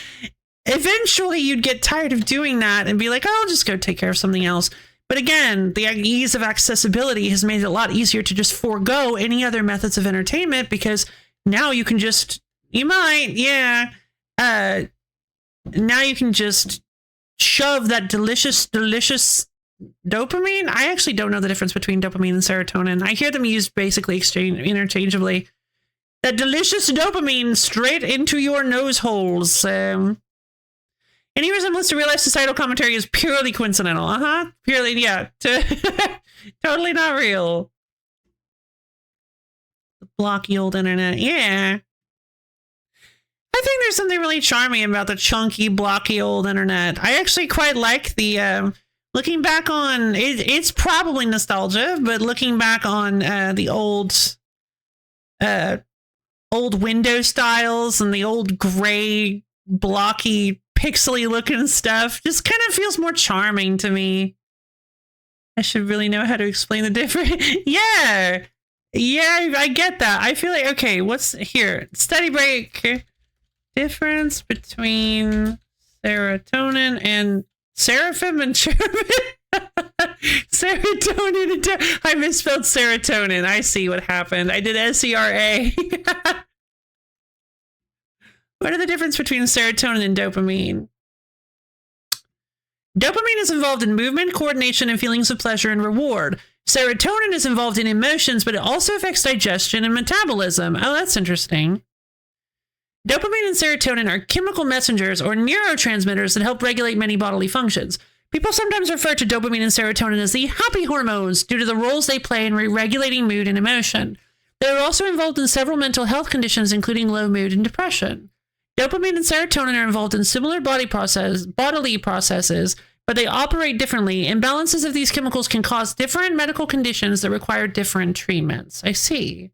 eventually you'd get tired of doing that and be like, oh, I'll just go take care of something else. But again, the ease of accessibility has made it a lot easier to just forego any other methods of entertainment, because now you can just, now you can just shove that delicious dopamine. I actually don't know the difference between dopamine and serotonin. I hear them used basically interchangeably. That delicious dopamine straight into your nose holes. Any resemblance to real life societal commentary is purely coincidental. Purely, yeah. Totally not real. The blocky old internet. Yeah. I think there's something really charming about the chunky, blocky old internet. I actually quite like the, looking back on, it's probably nostalgia, but looking back on the old window styles and the old gray, blocky, pixely looking stuff just kind of feels more charming to me. I should really know how to explain the difference. Yeah, I get that. I feel like, okay, what's here? Study break. Difference between serotonin and seraphim and cherubim. Serotonin and I misspelled serotonin. I see what happened. I did SERA. What are the difference between serotonin and dopamine? Dopamine is involved in movement, coordination, and feelings of pleasure and reward. Serotonin is involved in emotions, but it also affects digestion and metabolism. Oh, that's interesting. Dopamine and serotonin are chemical messengers or neurotransmitters that help regulate many bodily functions. People sometimes refer to dopamine and serotonin as the happy hormones due to the roles they play in regulating mood and emotion. They are also involved in several mental health conditions, including low mood and depression. Dopamine and serotonin are involved in similar bodily processes, but they operate differently. Imbalances of these chemicals can cause different medical conditions that require different treatments. I see.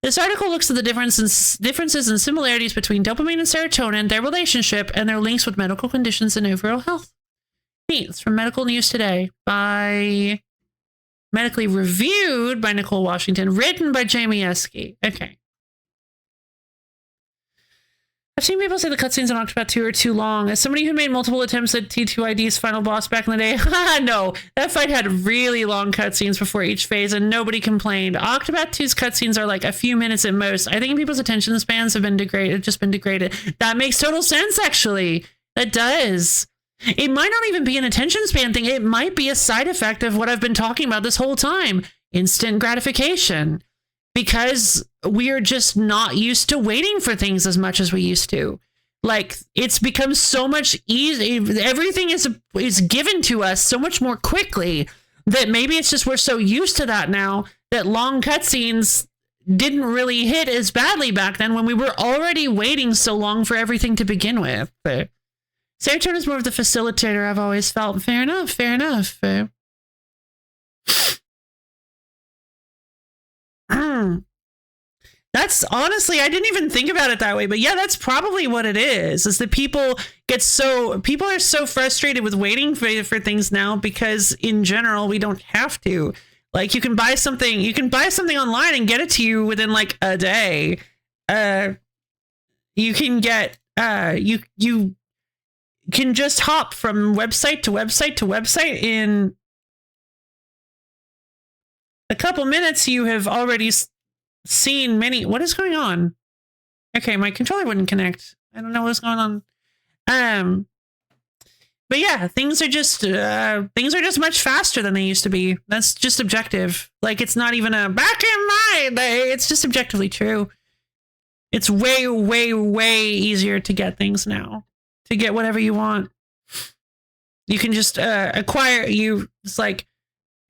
This article looks at the differences and similarities between dopamine and serotonin, their relationship, and their links with medical conditions and overall health. Neat. It's from Medical News Today by Medically Reviewed by Nicole Washington, written by Jamie Eske. Okay. I've seen people say the cutscenes in Octopath 2 are too long. As somebody who made multiple attempts at T2ID's final boss back in the day, no, that fight had really long cutscenes before each phase, and nobody complained. Octopath 2's cutscenes are like a few minutes at most. I think people's attention spans have been degraded, That makes total sense, actually. That does. It might not even be an attention span thing. It might be a side effect of what I've been talking about this whole time. Instant gratification. Because we are just not used to waiting for things as much as we used to. Like, it's become so much easy. Everything is given to us so much more quickly that maybe it's just we're so used to that now that long cutscenes didn't really hit as badly back then when we were already waiting so long for everything to begin with. Serotonin is more of the facilitator, I've always felt. Fair enough. That's honestly, I didn't even think about it that way, but yeah, that's probably what it is that people are so frustrated with waiting for things now because in general, we don't have to. Like, you can buy something online and get it to you within like a day. You can get, you can just hop from website to website in a couple minutes. You have already seen many. What is going on? Okay, my controller wouldn't connect. I don't know what's going on. But yeah, things are just much faster than they used to be. That's just objective. Like, it's not even a back in my day. It's just objectively true. It's way, way, way easier to get things now. To get whatever you want. You can just acquire. It's like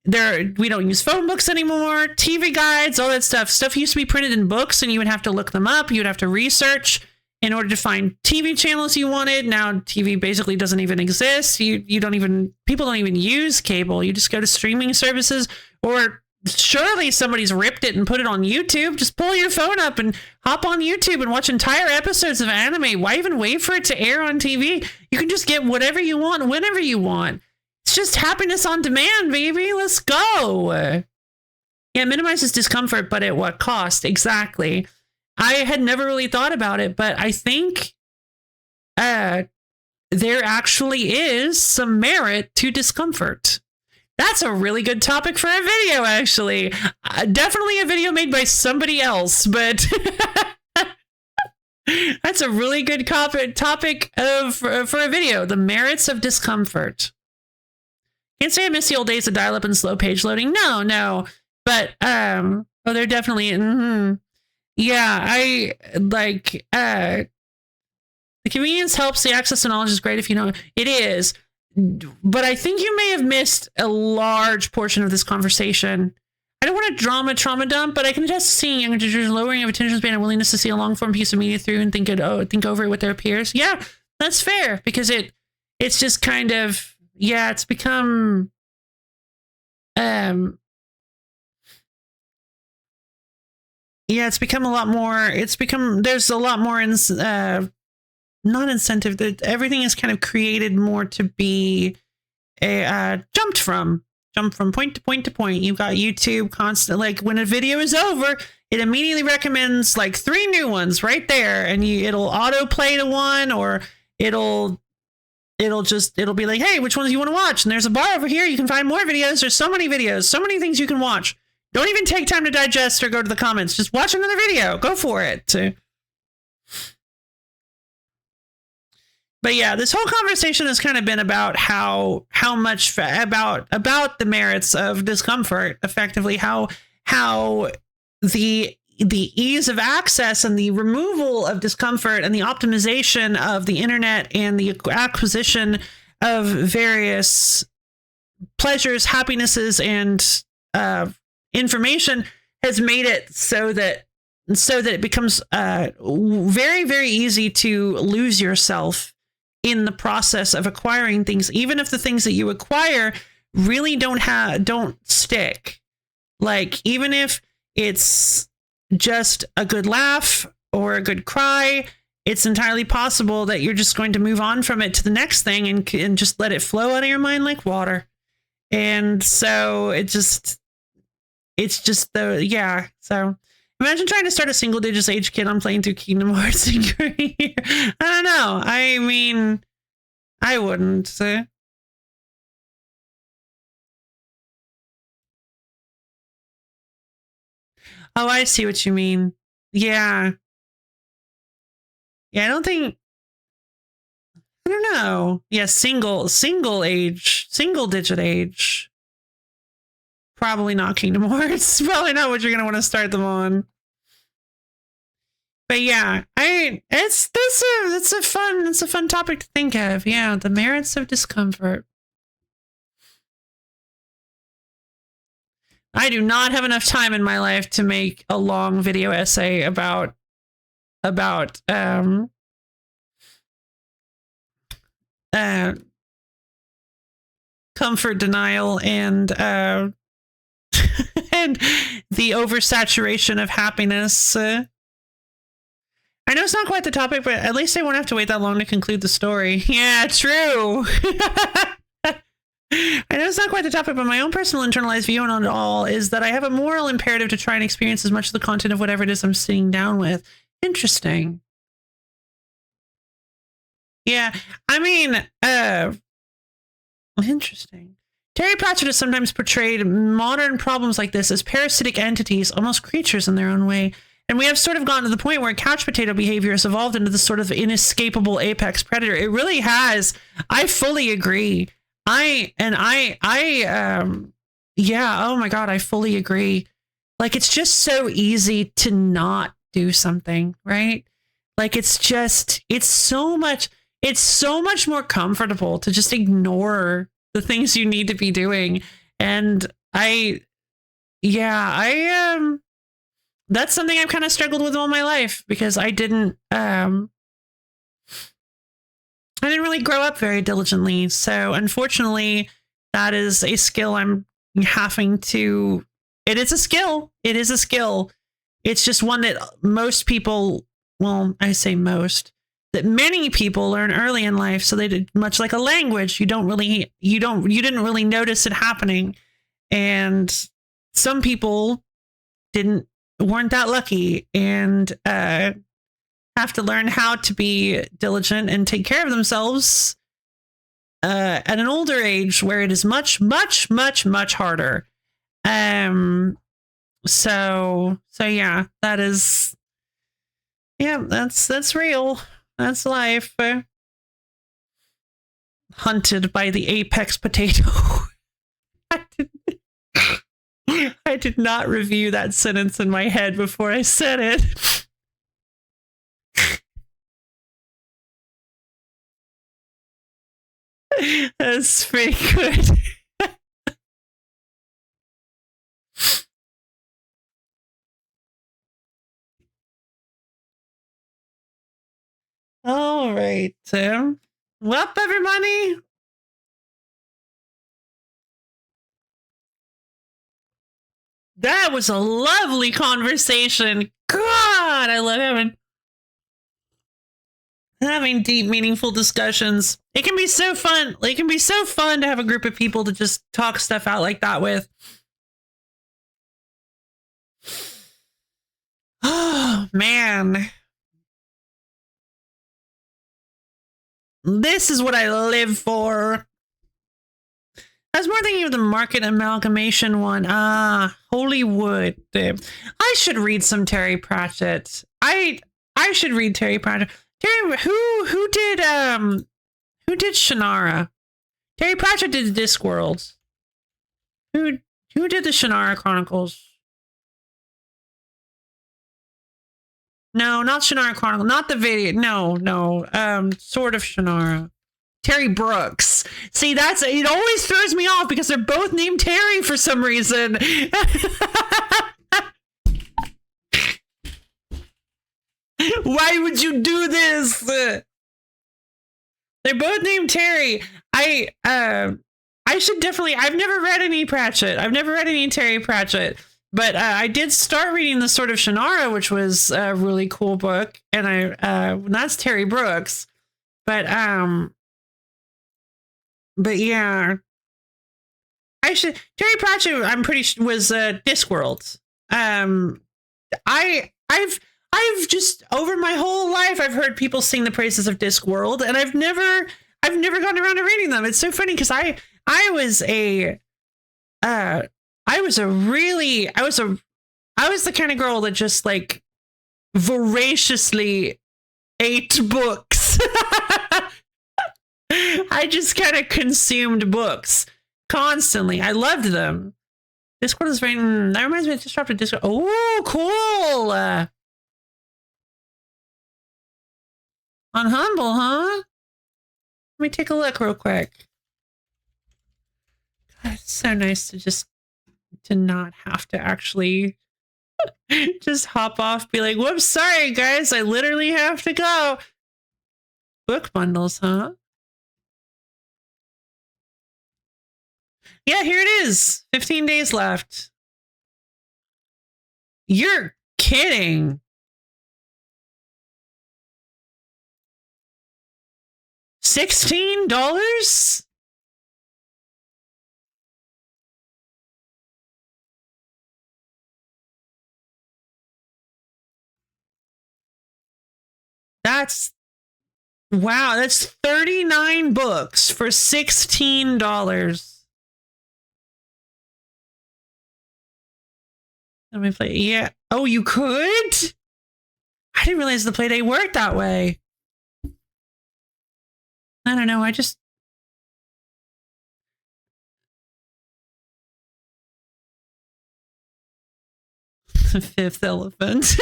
we don't use phone books anymore. TV guides, all that stuff. Stuff used to be printed in books, and you would have to look them up. You would have to research in order to find TV channels you wanted. Now TV basically doesn't even exist. People don't even use cable. You just go to streaming services, or surely somebody's ripped it and put it on YouTube. Just pull your phone up and hop on YouTube and watch entire episodes of anime. Why even wait for it to air on TV? You can just get whatever you want whenever you want. It's just happiness on demand, baby. Let's go. Yeah, it minimizes discomfort, but at what cost? Exactly. I had never really thought about it, but I think there actually is some merit to discomfort. That's a really good topic for a video, actually. Definitely a video made by somebody else, but that's a really good topic for a video. The merits of discomfort. Can't say I miss the old days of dial-up and slow page loading. No. But, they're definitely, yeah, I like, the convenience helps. The access to knowledge is great if you know it is. But I think you may have missed a large portion of this conversation. I don't want to trauma dump, but I can just see young individuals lowering of attention span and willingness to see a long form piece of media through and think over it with their peers. Yeah, that's fair, because it's just kind of, yeah, it's become it's become a lot more. There's a lot more not incentive, that everything is kind of created more to be jumped from point to point to point. You've got YouTube constant, like when a video is over, it immediately recommends like 3 new ones right there, and it'll auto play to one, or it'll be like, hey, which ones do you want to watch? And there's a bar over here. You can find more videos. There's so many videos, so many things you can watch. Don't even take time to digest or go to the comments. Just watch another video. Go for it. But yeah, this whole conversation has kind of been about how much about the merits of discomfort, effectively how the ease of access and the removal of discomfort and the optimization of the internet and the acquisition of various pleasures, happinesses, and information has made it so that it becomes very, very easy to lose yourself in the process of acquiring things, even if the things that you acquire really don't stick. Like, even if it's just a good laugh or a good cry, it's entirely possible that you're just going to move on from it to the next thing and just let it flow out of your mind like water. And so so Imagine trying to start a single digits age kid on playing through Kingdom Hearts in your year. I don't know. I mean, I wouldn't. Oh, I see what you mean. Yeah. Yeah, I don't think. I don't know. Yeah, single digit age. Probably not Kingdom Hearts. Probably not what you're gonna want to start them on. But yeah, it's a fun topic to think of. Yeah, the merits of discomfort. I do not have enough time in my life to make a long video essay about comfort denial and and the oversaturation of happiness. I know it's not quite the topic, but at least I won't have to wait that long to conclude the story. Yeah, true. I know it's not quite the topic, but my own personal internalized view on it all is that I have a moral imperative to try and experience as much of the content of whatever it is I'm sitting down with. Interesting. Yeah, I mean, interesting. Terry Pratchett has sometimes portrayed modern problems like this as parasitic entities, almost creatures in their own way. And we have sort of gotten to the point where couch potato behavior has evolved into this sort of inescapable apex predator. It really has. I fully agree. Yeah, oh my God, I fully agree. Like, it's just so easy to not do something, right? Like, it's so much more comfortable to just ignore the things you need to be doing. And that's something I've kind of struggled with all my life because I didn't really grow up very diligently. So unfortunately, that is a skill I'm having to. It is a skill. It is a skill. It's just one that most people, well, I say most, that many people learn early in life. So they did, much like a language, you didn't really notice it happening. And some people weren't that lucky and have to learn how to be diligent and take care of themselves at an older age where it is much, much, much, much harder. So yeah, that's real. That's life. Hunted by the apex potato. I did not review that sentence in my head before I said it. That's pretty good. All right. Well, everybody. That was a lovely conversation. God, I love having deep, meaningful discussions. It can be so fun. It can be so fun to have a group of people to just talk stuff out like that with. Oh, man. This is what I live for. I was more thinking of the market amalgamation one. Hollywood. I should read some Terry Pratchett. I should read Terry Pratchett. Terry, who did Shannara? Terry Pratchett did Discworld. Who did the Shannara Chronicles? No, not Shannara Chronicles. Not the video. No. Sword of Shannara. Terry Brooks. See, it always throws me off because they're both named Terry for some reason. Why would you do this? They're both named Terry. I should definitely. I've never read any Pratchett. I've never read any Terry Pratchett. But I did start reading The Sword of Shannara, which was a really cool book, and that's Terry Brooks. But yeah, Terry Pratchett, I'm pretty sure was Discworld. I've just over my whole life I've heard people sing the praises of Discworld, and I've never gotten around to reading them. It's so funny because I was the kind of girl that just like voraciously ate books. I just kind of consumed books constantly. I loved them. Discworld is very. That reminds me. I just dropped a Discworld. Oh, cool. On Humble, huh? Let me take a look real quick. God, it's so nice to not have to actually just hop off, be like, whoops, sorry guys, I literally have to go. Book bundles, huh? Yeah, here it is. 15 days left. You're kidding. $16? Wow, that's 39 books for $16. Let me play. Yeah. Oh, you could? I didn't realize the Playday worked that way. I don't know. I just. The Fifth Elephant.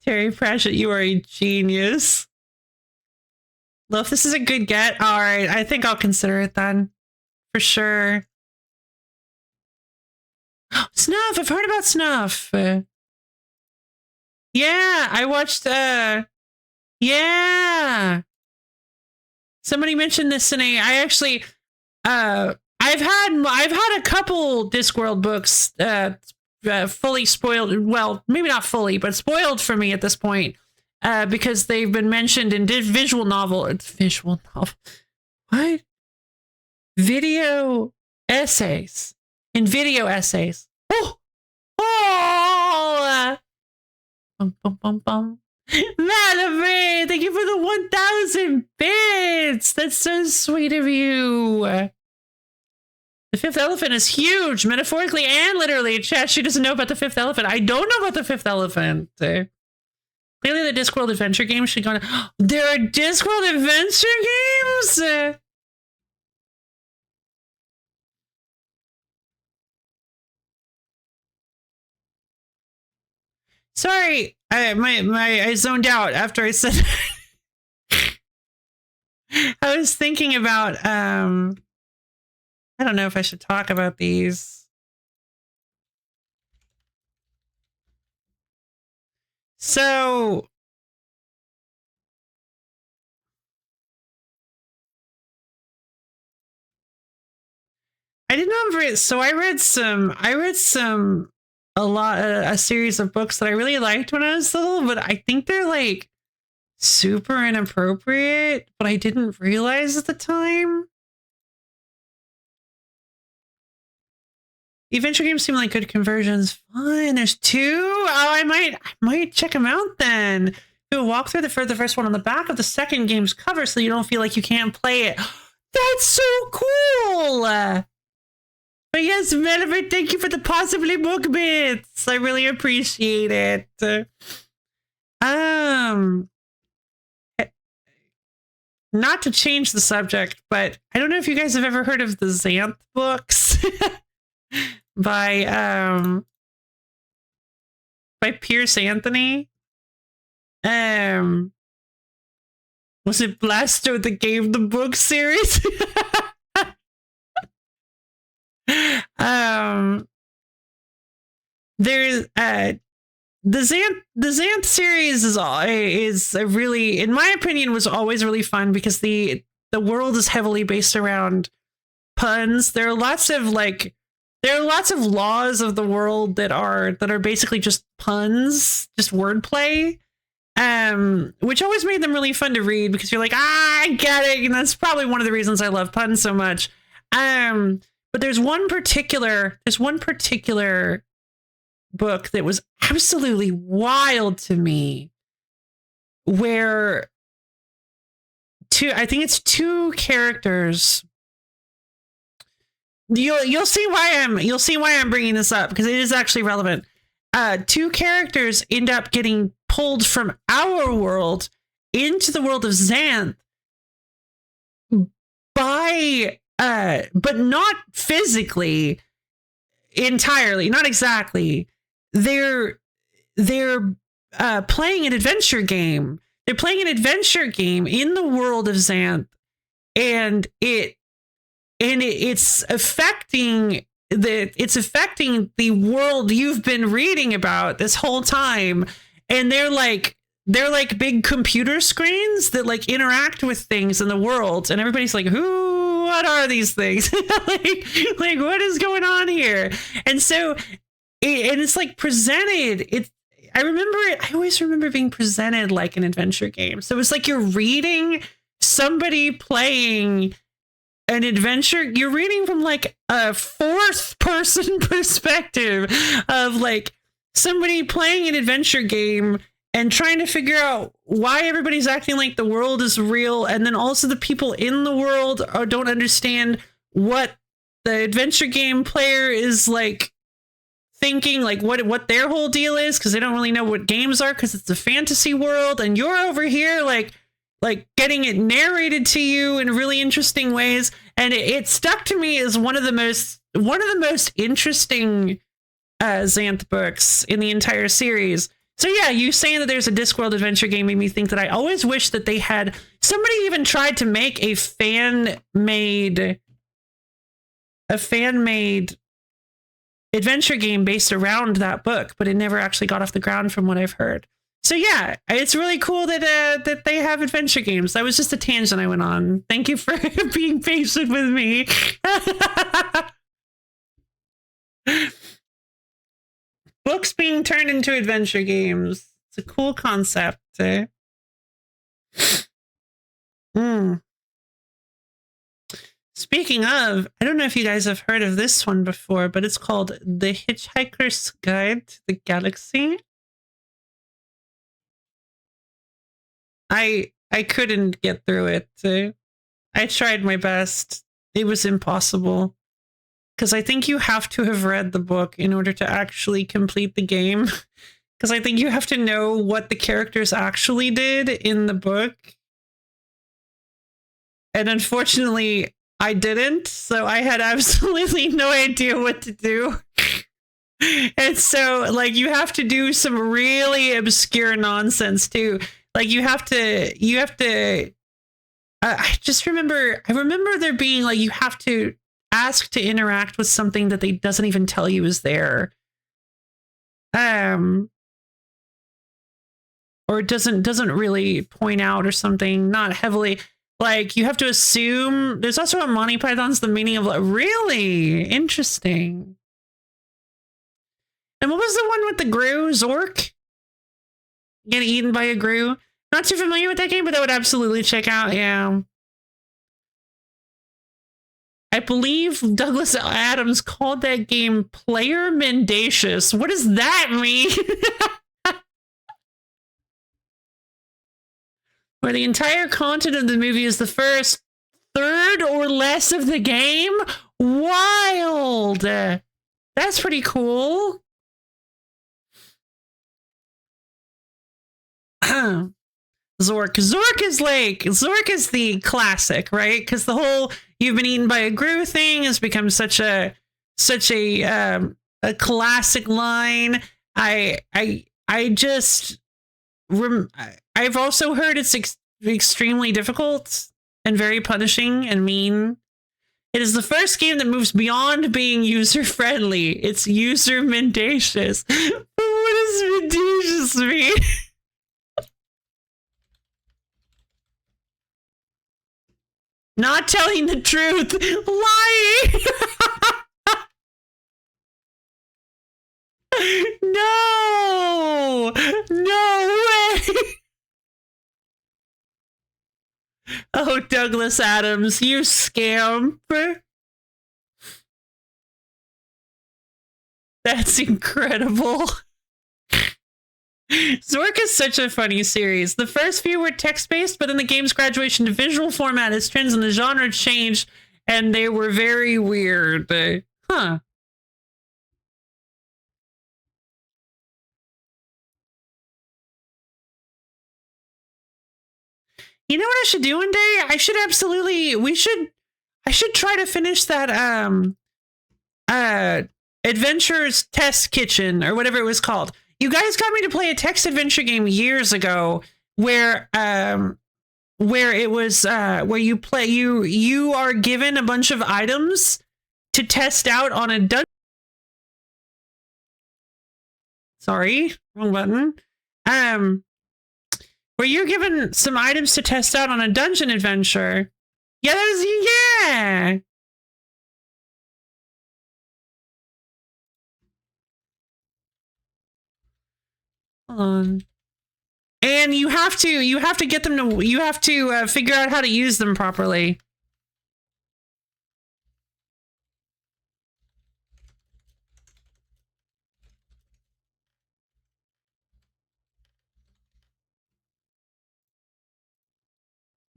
Terry Pratchett, you are a genius. Well, if this is a good get, all right, I think I'll consider it then. For sure. Snuff, I've heard about Snuff. Yeah, I watched, yeah. Somebody mentioned this in I actually, I've had a couple Discworld books, fully spoiled. Well, maybe not fully, but spoiled for me at this point, because they've been mentioned in visual novel. What? Video essays. In video essays. Oh! Bum, bum, bum, bum. Mallory, thank you for the 1,000 bits. That's so sweet of you. The Fifth Elephant is huge, metaphorically and literally. Chat, she doesn't know about the Fifth Elephant. I don't know about the Fifth Elephant. Clearly, the Discworld adventure games should go on. There are Discworld adventure games? Sorry, I zoned out after I said. I was thinking about I don't know if I should talk about these. So I did not read. So I read a series of books that I really liked when I was little, but I think they're like super inappropriate, but I didn't realize at the time. The adventure games seem like good conversions. Fine, there's 2. Oh, I might check them out then. Do a walkthrough for the first one on the back of the second game's cover, so you don't feel like you can't play it. That's so cool. But yes, Melvin, thank you for the possibly book bits. I really appreciate it. Not to change the subject, but I don't know if you guys have ever heard of the Xanth books by Pierce Anthony. Was it Blasto that gave the book series? There's the Xanth series is a really, in my opinion, was always really fun because the world is heavily based around puns. There are lots of laws of the world that are basically just puns, just wordplay. Which always made them really fun to read because you're like, I get it. And that's probably one of the reasons I love puns so much. But there's one particular book that was absolutely wild to me, where I think it's two characters. You'll see why I'm bringing this up, because it is actually relevant. Two characters end up getting pulled from our world into the world of Xanth by but not physically entirely, not exactly. They're playing an adventure game. They're playing an adventure game in the world of Xanth, and it's affecting the world you've been reading about this whole time. And they're like big computer screens that like interact with things in the world, and everybody's like, what are these things? like what is going on here? And so it's like presented, I always remember being presented like an adventure game. So it's like you're reading somebody playing an adventure. You're reading from like a fourth person perspective of like somebody playing an adventure game and trying to figure out why everybody's acting like the world is real. And then also the people in the world don't understand what the adventure game player is like thinking, like what their whole deal is, because they don't really know what games are, because it's a fantasy world, and you're over here like getting it narrated to you in really interesting ways. And it stuck to me as one of the most interesting Xanth books in the entire series. So yeah, you saying that there's a Discworld adventure game made me think that I always wish that they had somebody even tried to make a fan made adventure game based around that book, but it never actually got off the ground from what I've heard. So yeah, it's really cool that they have adventure games. That was just a tangent I went on. Thank you for being patient with me. Books being turned into adventure games. It's a cool concept. Speaking of, I don't know if you guys have heard of this one before, but it's called The Hitchhiker's Guide to the Galaxy. I couldn't get through it. I tried my best. It was impossible. Because I think you have to have read the book in order to actually complete the game. Because I think you have to know what the characters actually did in the book. And unfortunately, I didn't. So I had absolutely no idea what to do. And so, like, you have to do some really obscure nonsense, too. Like, you have to, I remember there being, like, you have to ask to interact with something that they doesn't even tell you is there. Or doesn't really point out or something, not heavily. Like, you have to assume. There's also a Monty Python's The Meaning of Life. Really interesting. And what was the one with the Gru? Zork? Getting eaten by a Gru? Not too familiar with that game, but I would absolutely check out. Yeah. I believe Douglas Adams called that game Player Mendacious. What does that mean? Where the entire content of the movie is the first third or less of the game? Wild! That's pretty cool. Zork is the classic, right? Because the whole "you've been eaten by a Gru" thing has become such a classic line. I've also heard it's extremely difficult and very punishing and mean. It is the first game that moves beyond being user-friendly. It's user-mendacious. What does mendacious mean? Not telling the truth. Lying. No way. Oh, Douglas Adams, you scamp. That's incredible. Zork is such a funny series. The first few were text-based, but then the game's graduation to visual format as trends in the genre changed, and they were very weird. Huh. You know what I should do one day? I should try to finish that Adventures Test Kitchen or whatever it was called. You guys got me to play a text adventure game years ago where it was where you are given a bunch of items to test out on a dungeon. Sorry, wrong button. Where you're given some items to test out on a dungeon adventure. Yeah, yeah. Hold on. And you have to get them to, you have to figure out how to use them properly.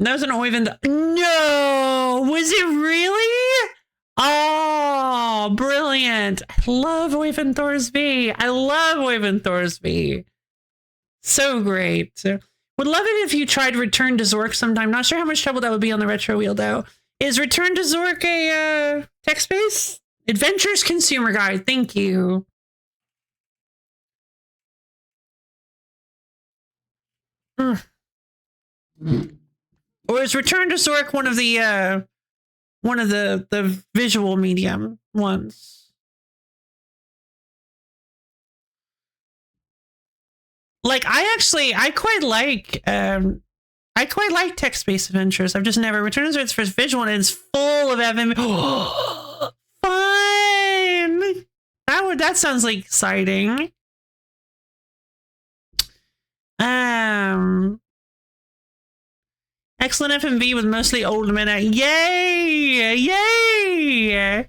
That was an Oyvind. No, was it really? Oh, brilliant. I love Oyvind Thorsby. I love Oyvind Thorsby. So great. Would love it if you tried Return to Zork sometime. Not sure how much trouble that would be on the retro wheel, though. Is Return to Zork a text-based? Adventures Consumer Guide. Thank you. Or is Return to Zork one of the visual medium ones? Like I quite like text-based adventures. I've just never Return to Zork's first visual and it's full of FMV. Fun. That sounds like exciting. Excellent FMV with mostly old men. Yay! Yay!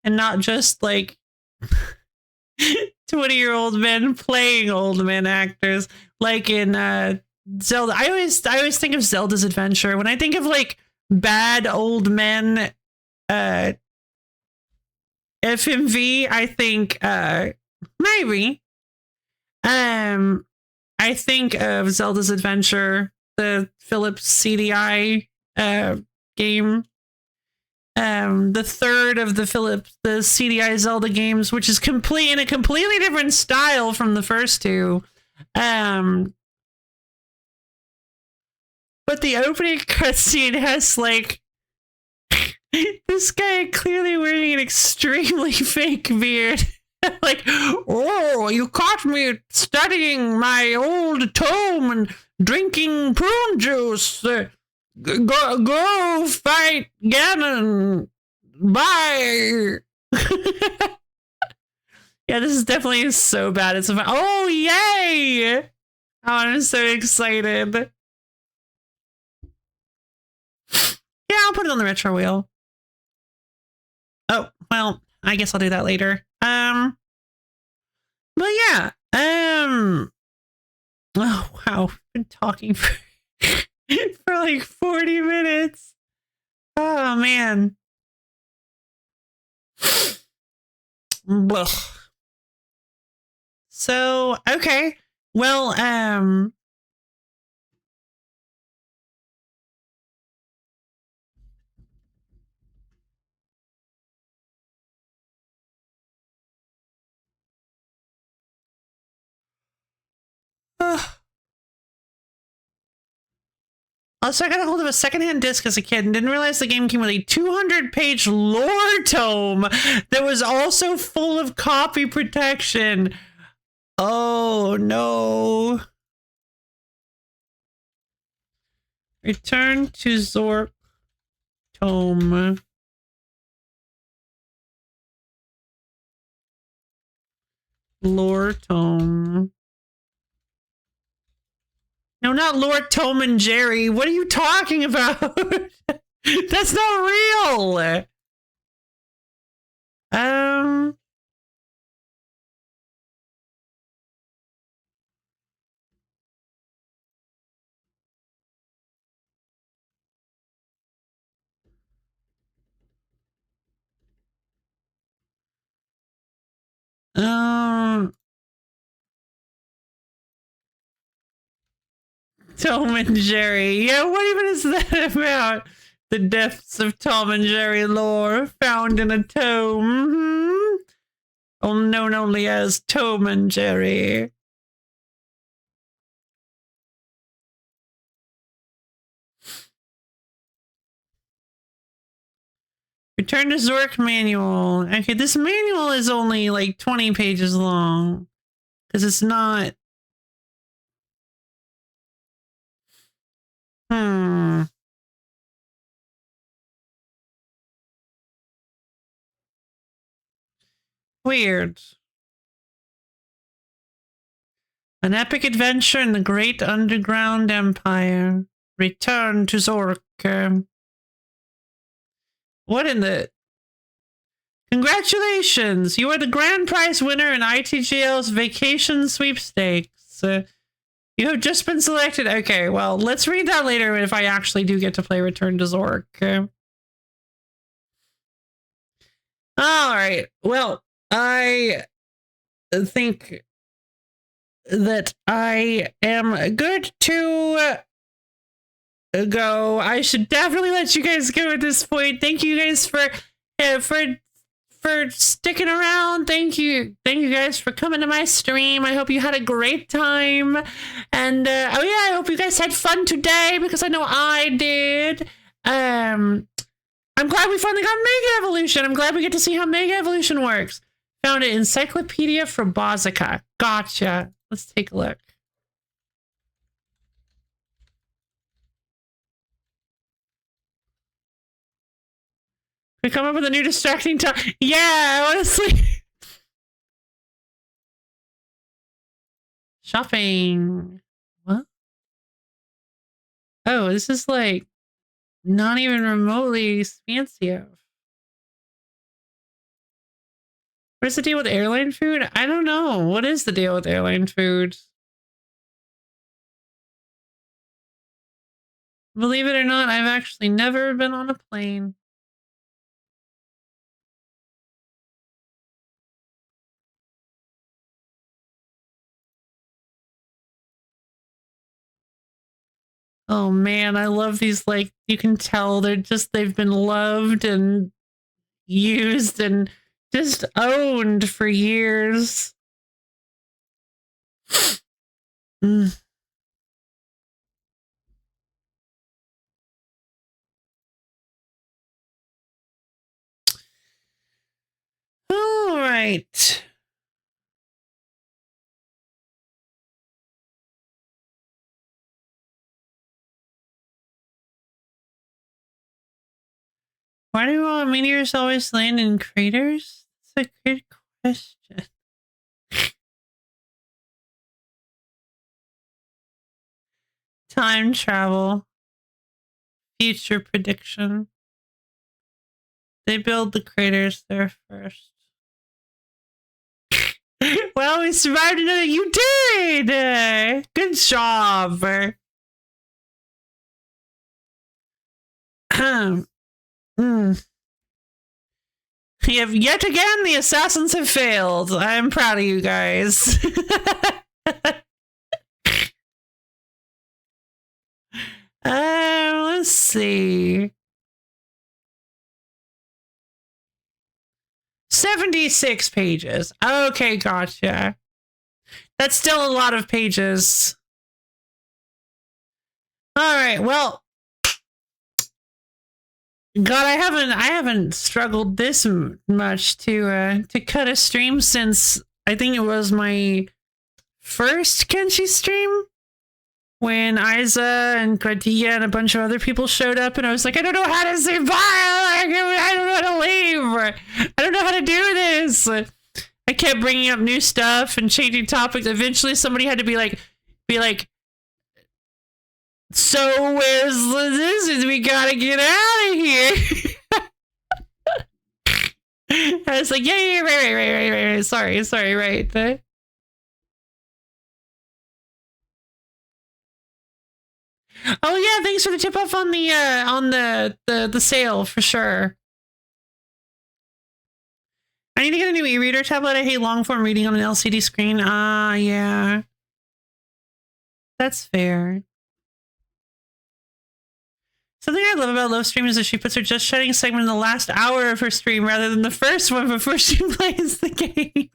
And not just like 20-year-old men playing old men actors like in Zelda. I always think of Zelda's Adventure when I think of like bad old men FMV. I think maybe I think of Zelda's Adventure, the Philips CDI game. The third of the CDI Zelda games, which is in a completely different style from the first two. But the opening cutscene has like this guy clearly wearing an extremely fake beard. Like, oh, you caught me studying my old tome and drinking prune juice. Go fight Ganon. Bye. Yeah, this is definitely so bad. It's about, oh yay! Oh, I'm so excited. Yeah, I'll put it on the retro wheel. Oh, well, I guess I'll do that later. But yeah, oh wow, I've been talking for for like 40 minutes. Oh man. Blech. So, okay. Well, also, I got a hold of a secondhand disc as a kid and didn't realize the game came with a 200-page lore tome that was also full of copy protection. Oh, no. Return to Zork tome. Lore tome. No, not Lord Tom and Jerry. What are you talking about? That's not real. Tom and Jerry. Yeah, what even is that about? The depths of Tom and Jerry lore found in a tome. Known only as Tom and Jerry. Return to Zork manual. Okay, this manual is only like 20 pages long. Because it's not... Weird. An epic adventure in the great underground empire. Return to Zork. What in the... Congratulations! You are the grand prize winner in ITGL's vacation sweepstakes. You have just been selected. Okay, well, let's read that later if I actually do get to play Return to Zork. Alright, well, I think that I am good to go. I should definitely let you guys go at this point. Thank you guys for sticking around. Thank you guys for coming to my stream. I hope you had a great time. And oh yeah, I hope you guys had fun today because I know I did. I'm glad we finally got Mega Evolution. I'm glad we get to see how Mega Evolution works. Found it Encyclopedia for Bozica. Gotcha. Let's take a look. We come up with a new distracting time. Yeah, honestly. Shopping. What? Oh, this is like not even remotely fancy. What's the deal with airline food? I don't know. What is the deal with airline food? Believe it or not, I've actually never been on a plane. Oh man, I love these, like, you can tell they've been loved and used and just owned for years. Mm. All right. Why do all meteors always land in craters? That's a good question. Time travel. Future prediction. They build the craters there first. Well, we survived another. You did! Good job. Yet again, the assassins have failed. I'm proud of you guys. Let's see. 76 pages. Okay, gotcha. That's still a lot of pages. All right, well, God, I haven't struggled this much to cut a stream since I think it was my first Kenshi stream when Isa and Gradia and a bunch of other people showed up, and I was like, I don't know how to say bye. I don't know how to leave. I don't know how to do this. I kept bringing up new stuff and changing topics. Eventually, somebody had to be like, So where's the distance? We gotta get out of here. I was like, yeah, right. Sorry, right. Oh yeah, thanks for the tip off on the sale for sure. I need to get a new e-reader tablet. I hate long form reading on an LCD screen. Yeah. That's fair. Something I love about Love Stream is that she puts her just chatting segment in the last hour of her stream rather than the first one before she plays the game.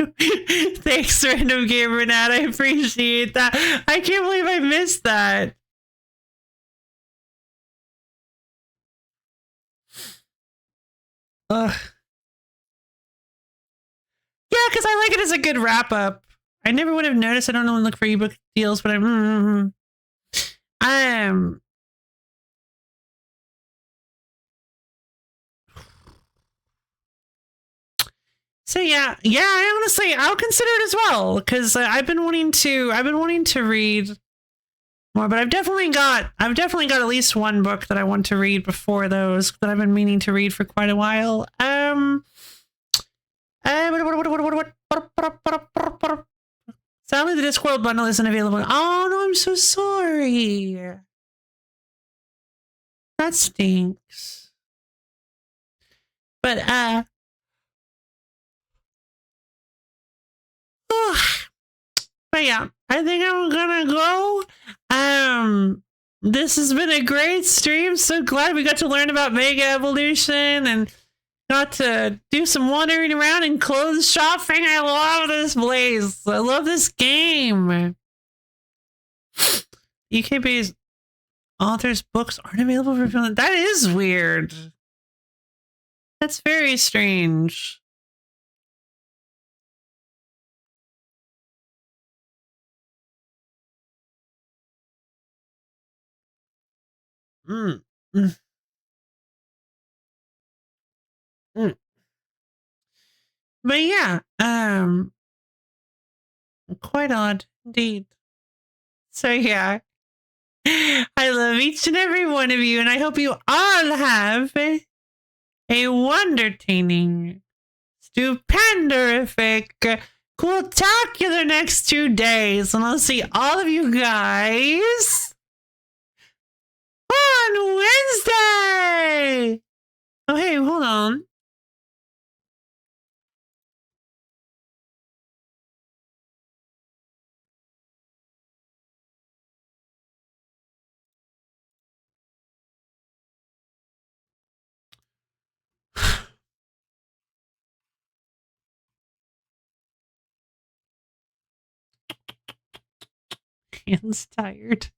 Thanks, Random Gamer Nat. I appreciate that. I can't believe I missed that. Ugh. Yeah, because I like it as a good wrap up. I never would have noticed. I don't know look for ebook deals, but So yeah, I honestly I'll consider it as well because I've been wanting to read more, but I've definitely got at least one book that I want to read before those that I've been meaning to read for quite a while. Sadly, the Discworld bundle isn't available. Oh no, I'm so sorry. That stinks. But but yeah, I think I'm gonna go. This has been a great stream. So glad we got to learn about Mega Evolution and got to do some wandering around and clothes shopping. I love this place. I love this game. UKB's authors' books aren't available for film. That is weird. That's very strange. But yeah, quite odd indeed. So yeah, I love each and every one of you, and I hope you all have a wondertaining, stupendorific, cool-tacular next 2 days, and I'll see all of you guys on Wednesday. Oh hey, hold on. Hands tired.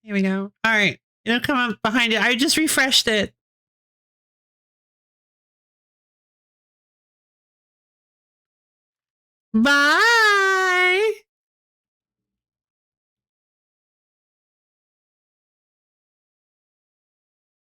Here we go. All right. It'll come up behind it. I just refreshed it. Bye.